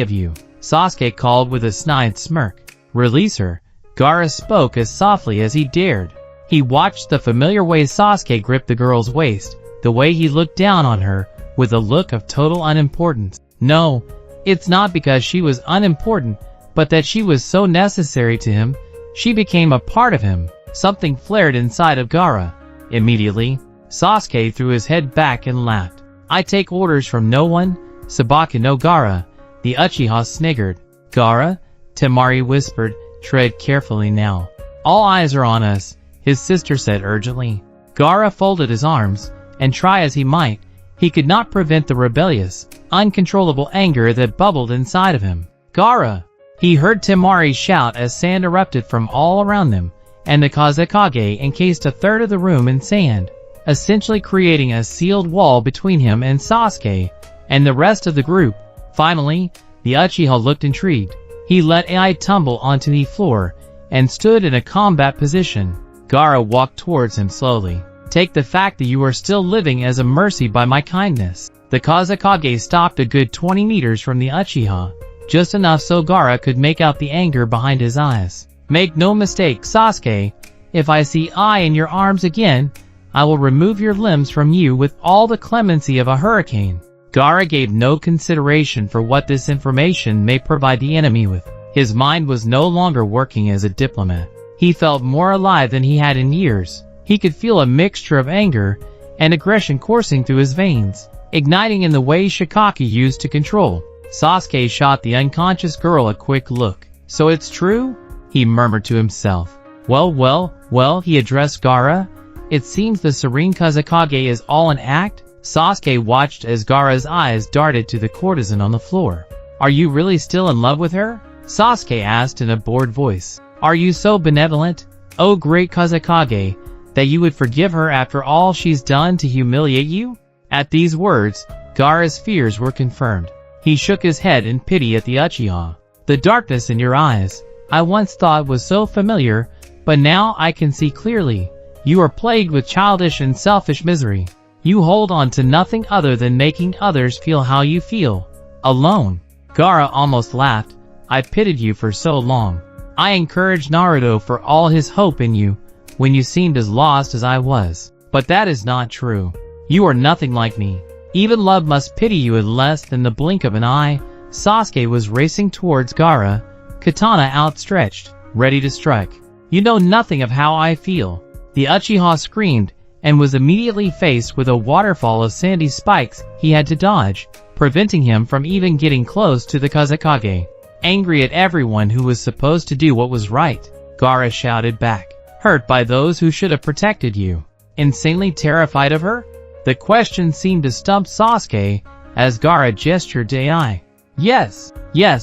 of you? Sasuke called with a snide smirk. Release her. Gaara spoke as softly as he dared. He watched the familiar way Sasuke gripped the girl's waist, the way he looked down on her with a look of total unimportance. No, it's not because she was unimportant, but that she was so necessary to him. She became a part of him. Something flared inside of Gaara. Immediately, Sasuke threw his head back and laughed. I take orders from no one, Sabaka no Gaara. The Uchiha sniggered. Gaara? Temari whispered, tread carefully now. All eyes are on us, his sister said urgently. Gaara folded his arms, and try as he might, he could not prevent the rebellious, uncontrollable anger that bubbled inside of him. Gaara! He heard Temari shout as sand erupted from all around them, and the Kazekage encased a third of the room in sand, essentially creating a sealed wall between him and Sasuke, and the rest of the group. Finally, the Uchiha looked intrigued. He let AI tumble onto the floor, and stood in a combat position. Gaara walked towards him slowly. Take the fact that you are still living as a mercy by my kindness. The Kazekage stopped a good 20 meters from the Uchiha, just enough so Gaara could make out the anger behind his eyes. Make no mistake, Sasuke, if I see I in your arms again, I will remove your limbs from you with all the clemency of a hurricane. Gaara gave no consideration for what this information may provide the enemy with. His mind was no longer working as a diplomat. He felt more alive than he had in years. He could feel a mixture of anger and aggression coursing through his veins, igniting in the way Shikaki used to control. Sasuke shot the unconscious girl a quick look. So it's true? He murmured to himself. Well, he addressed Gaara. It seems the Serene Kazekage is all an act? Sasuke watched as Gaara's eyes darted to the courtesan on the floor. Are you really still in love with her? Sasuke asked in a bored voice. Are you so benevolent, oh great Kazekage, that you would forgive her after all she's done to humiliate you? At these words, Gaara's fears were confirmed. He shook his head in pity at the Uchiha. The darkness in your eyes, I once thought was so familiar, but now I can see clearly. You are plagued with childish and selfish misery. You hold on to nothing other than making others feel how you feel. Alone. Gaara almost laughed. I pitied you for so long. I encouraged Naruto for all his hope in you, when you seemed as lost as I was. But that is not true. You are nothing like me. Even love must pity you in less than the blink of an eye. Sasuke was racing towards Gaara, katana outstretched, ready to strike. You know nothing of how I feel. The Uchiha screamed, and was immediately faced with a waterfall of sandy spikes he had to dodge, preventing him from even getting close to the Kazekage. Angry at everyone who was supposed to do what was right, Gaara shouted back. Hurt by those who should have protected you. Insanely terrified of her? The question seemed to stump Sasuke, as Gaara gestured to AI. Yes,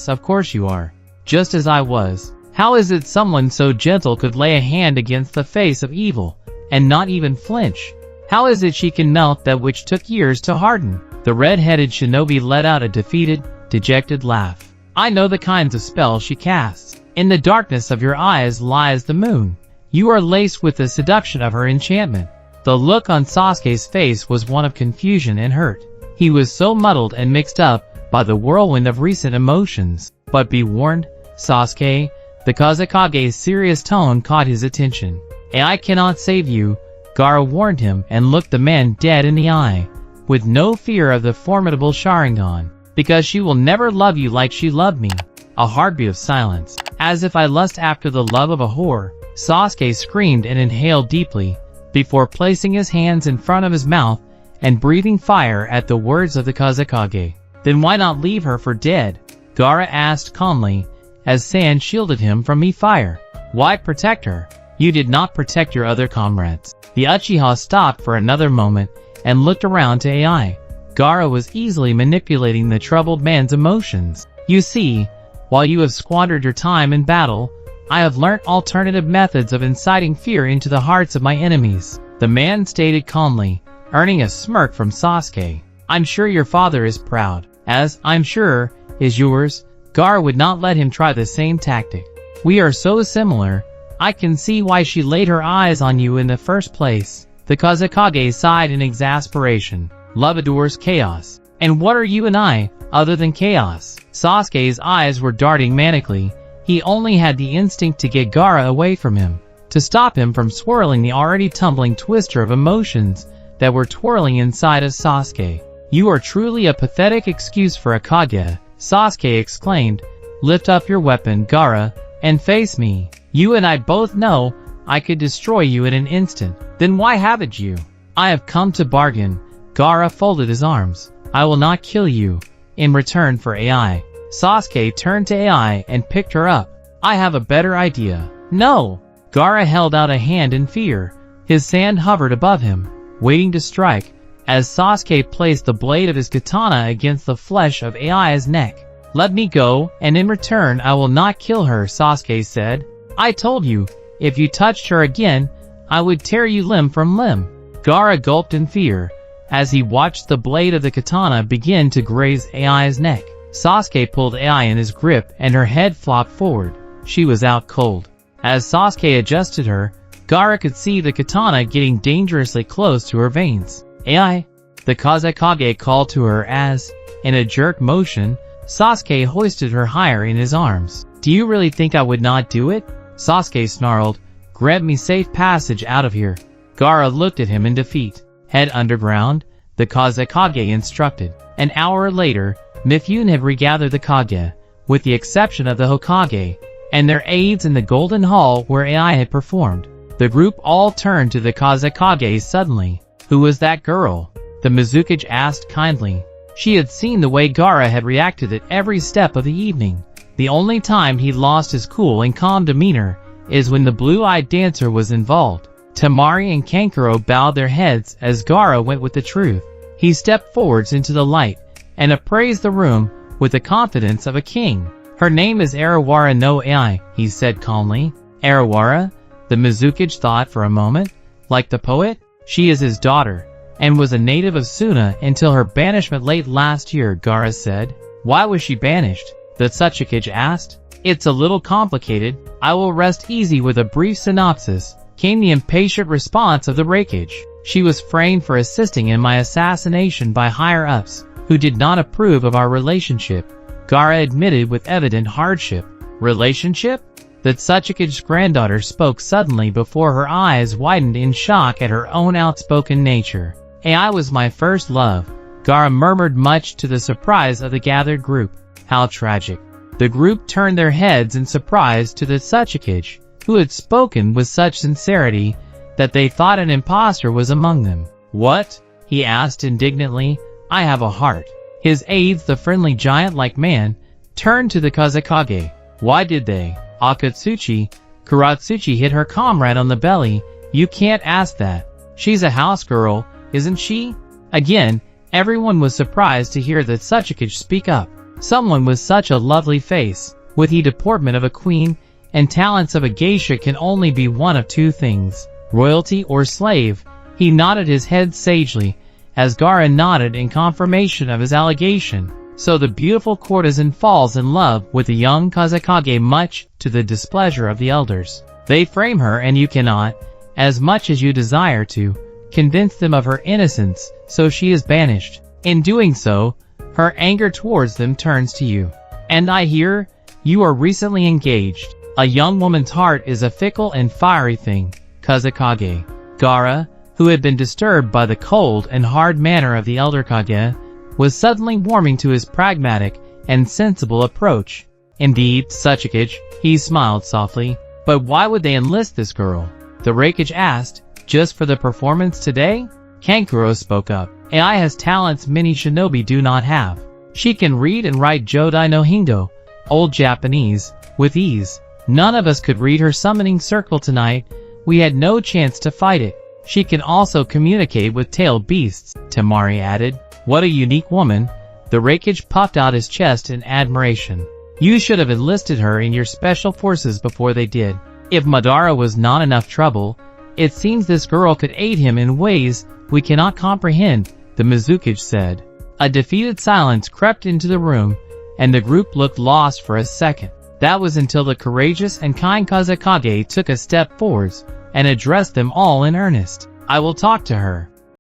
of course you are. Just as I was. How is it someone so gentle could lay a hand against the face of evil, and not even flinch? How is it she can melt that which took years to harden? The red-headed shinobi let out a defeated, dejected laugh. I know the kinds of spells she casts. In the darkness of your eyes lies the moon. You are laced with the seduction of her enchantment. The look on Sasuke's face was one of confusion and hurt. He was so muddled and mixed up by the whirlwind of recent emotions. But be warned, Sasuke, the Kazekage's serious tone caught his attention. I cannot save you, Gaara warned him and looked the man dead in the eye, with no fear of the formidable Sharingan, because she will never love you like she loved me. A heartbeat of silence. As if I lust after the love of a whore, Sasuke screamed and inhaled deeply, before placing his hands in front of his mouth and breathing fire at the words of the Kazekage. Then why not leave her for dead? Gaara asked calmly, as sand shielded him from fire. Why protect her? You did not protect your other comrades. The Uchiha stopped for another moment and looked around to AI. Gaara was easily manipulating the troubled man's emotions. You see, while you have squandered your time in battle, I have learnt alternative methods of inciting fear into the hearts of my enemies. The man stated calmly, earning a smirk from Sasuke. I'm sure your father is proud, as, I'm sure, is yours. Gaara would not let him try the same tactic. We are so similar, I can see why she laid her eyes on you in the first place. The Hokage sighed in exasperation. Love adores chaos. And what are you and I, other than chaos? Sasuke's eyes were darting manically. He only had the instinct to get Gaara away from him, to stop him from swirling the already tumbling twister of emotions that were twirling inside of Sasuke. You are truly a pathetic excuse for a Kage, Sasuke exclaimed. Lift up your weapon, Gaara, and face me. You and I both know I could destroy you in an instant. Then why haven't you? I have come to bargain. Gaara folded his arms. I will not kill you. In return for AI. Sasuke turned to AI and picked her up. I have a better idea. No! Gaara held out a hand in fear. His hand hovered above him, waiting to strike, as Sasuke placed the blade of his katana against the flesh of AI's neck. Let me go, and in return I will not kill her, Sasuke said. I told you, if you touched her again, I would tear you limb from limb. Gaara gulped in fear, as he watched the blade of the katana begin to graze AI's neck. Sasuke pulled AI in his grip and her head flopped forward. She was out cold. As Sasuke adjusted her, Gaara could see the katana getting dangerously close to her veins. AI, the Hokage called to her as, in a jerk motion, Sasuke hoisted her higher in his arms. Do you really think I would not do it? Sasuke snarled. Grant me safe passage out of here. Gaara looked at him in defeat. Head underground, the Hokage instructed. An hour later, Mifune had regathered the Kage, with the exception of the Hokage, and their aides in the Golden Hall where AI had performed. The group all turned to the Hokage suddenly. Who was that girl? The Mizukage asked kindly. She had seen the way Gaara had reacted at every step of the evening. The only time he lost his cool and calm demeanor is when the blue-eyed dancer was involved. Temari and Kankuro bowed their heads as Gaara went with the truth. He stepped forwards into the light and appraised the room with the confidence of a king. Her name is Arawara no AI, he said calmly. Arawara? The Mizukage thought for a moment. Like the poet? She is his daughter, and was a native of Suna until her banishment late last year, Gaara said. Why was she banished? The Tsuchikage asked. It's a little complicated. I will rest easy with a brief synopsis, came the impatient response of the Raikage. She was framed for assisting in my assassination by higher-ups, who did not approve of our relationship, Gaara admitted with evident hardship. Relationship? The Tsuchikage's granddaughter spoke suddenly before her eyes widened in shock at her own outspoken nature. AI was my first love, Gaara murmured, much to the surprise of the gathered group. How tragic. The group turned their heads in surprise to the Tsuchikage, who had spoken with such sincerity that they thought an impostor was among them. What? He asked indignantly. I have a heart. His aides, the friendly giant-like man, turned to the Hokage. Why did they? Akatsuchi, Kuratsuchi hit her comrade on the belly. You can't ask that. She's a house girl, isn't she? Again, everyone was surprised to hear the Tsuchikage speak up. Someone with such a lovely face, with the deportment of a queen, and talents of a geisha can only be one of two things, royalty or slave. He nodded his head sagely, as Gaara nodded in confirmation of his allegation. So the beautiful courtesan falls in love with the young Hokage, much to the displeasure of the elders. They frame her and you cannot, as much as you desire to, convince them of her innocence, so she is banished. In doing so, her anger towards them turns to you. And I hear, you are recently engaged. A young woman's heart is a fickle and fiery thing, Hokage. Gaara, who had been disturbed by the cold and hard manner of the elder Kage, was suddenly warming to his pragmatic and sensible approach. Indeed, Tsuchikage, he smiled softly. But why would they enlist this girl? The Raikage asked. Just for the performance today? Kankuro spoke up. AI has talents many shinobi do not have. She can read and write Jodai no Hindo, Old Japanese, with ease. None of us could read her summoning circle tonight. We had no chance to fight it. She can also communicate with tailed beasts, Temari added. What a unique woman. The Raikage puffed out his chest in admiration. You should have enlisted her in your special forces before they did. If Madara was not enough trouble, it seems this girl could aid him in ways we cannot comprehend, the Mizukage said. A defeated silence crept into the room, and the group looked lost for a second. That was until the courageous and kind Kazekage took a step forwards and addressed them all in earnest. I will talk to her.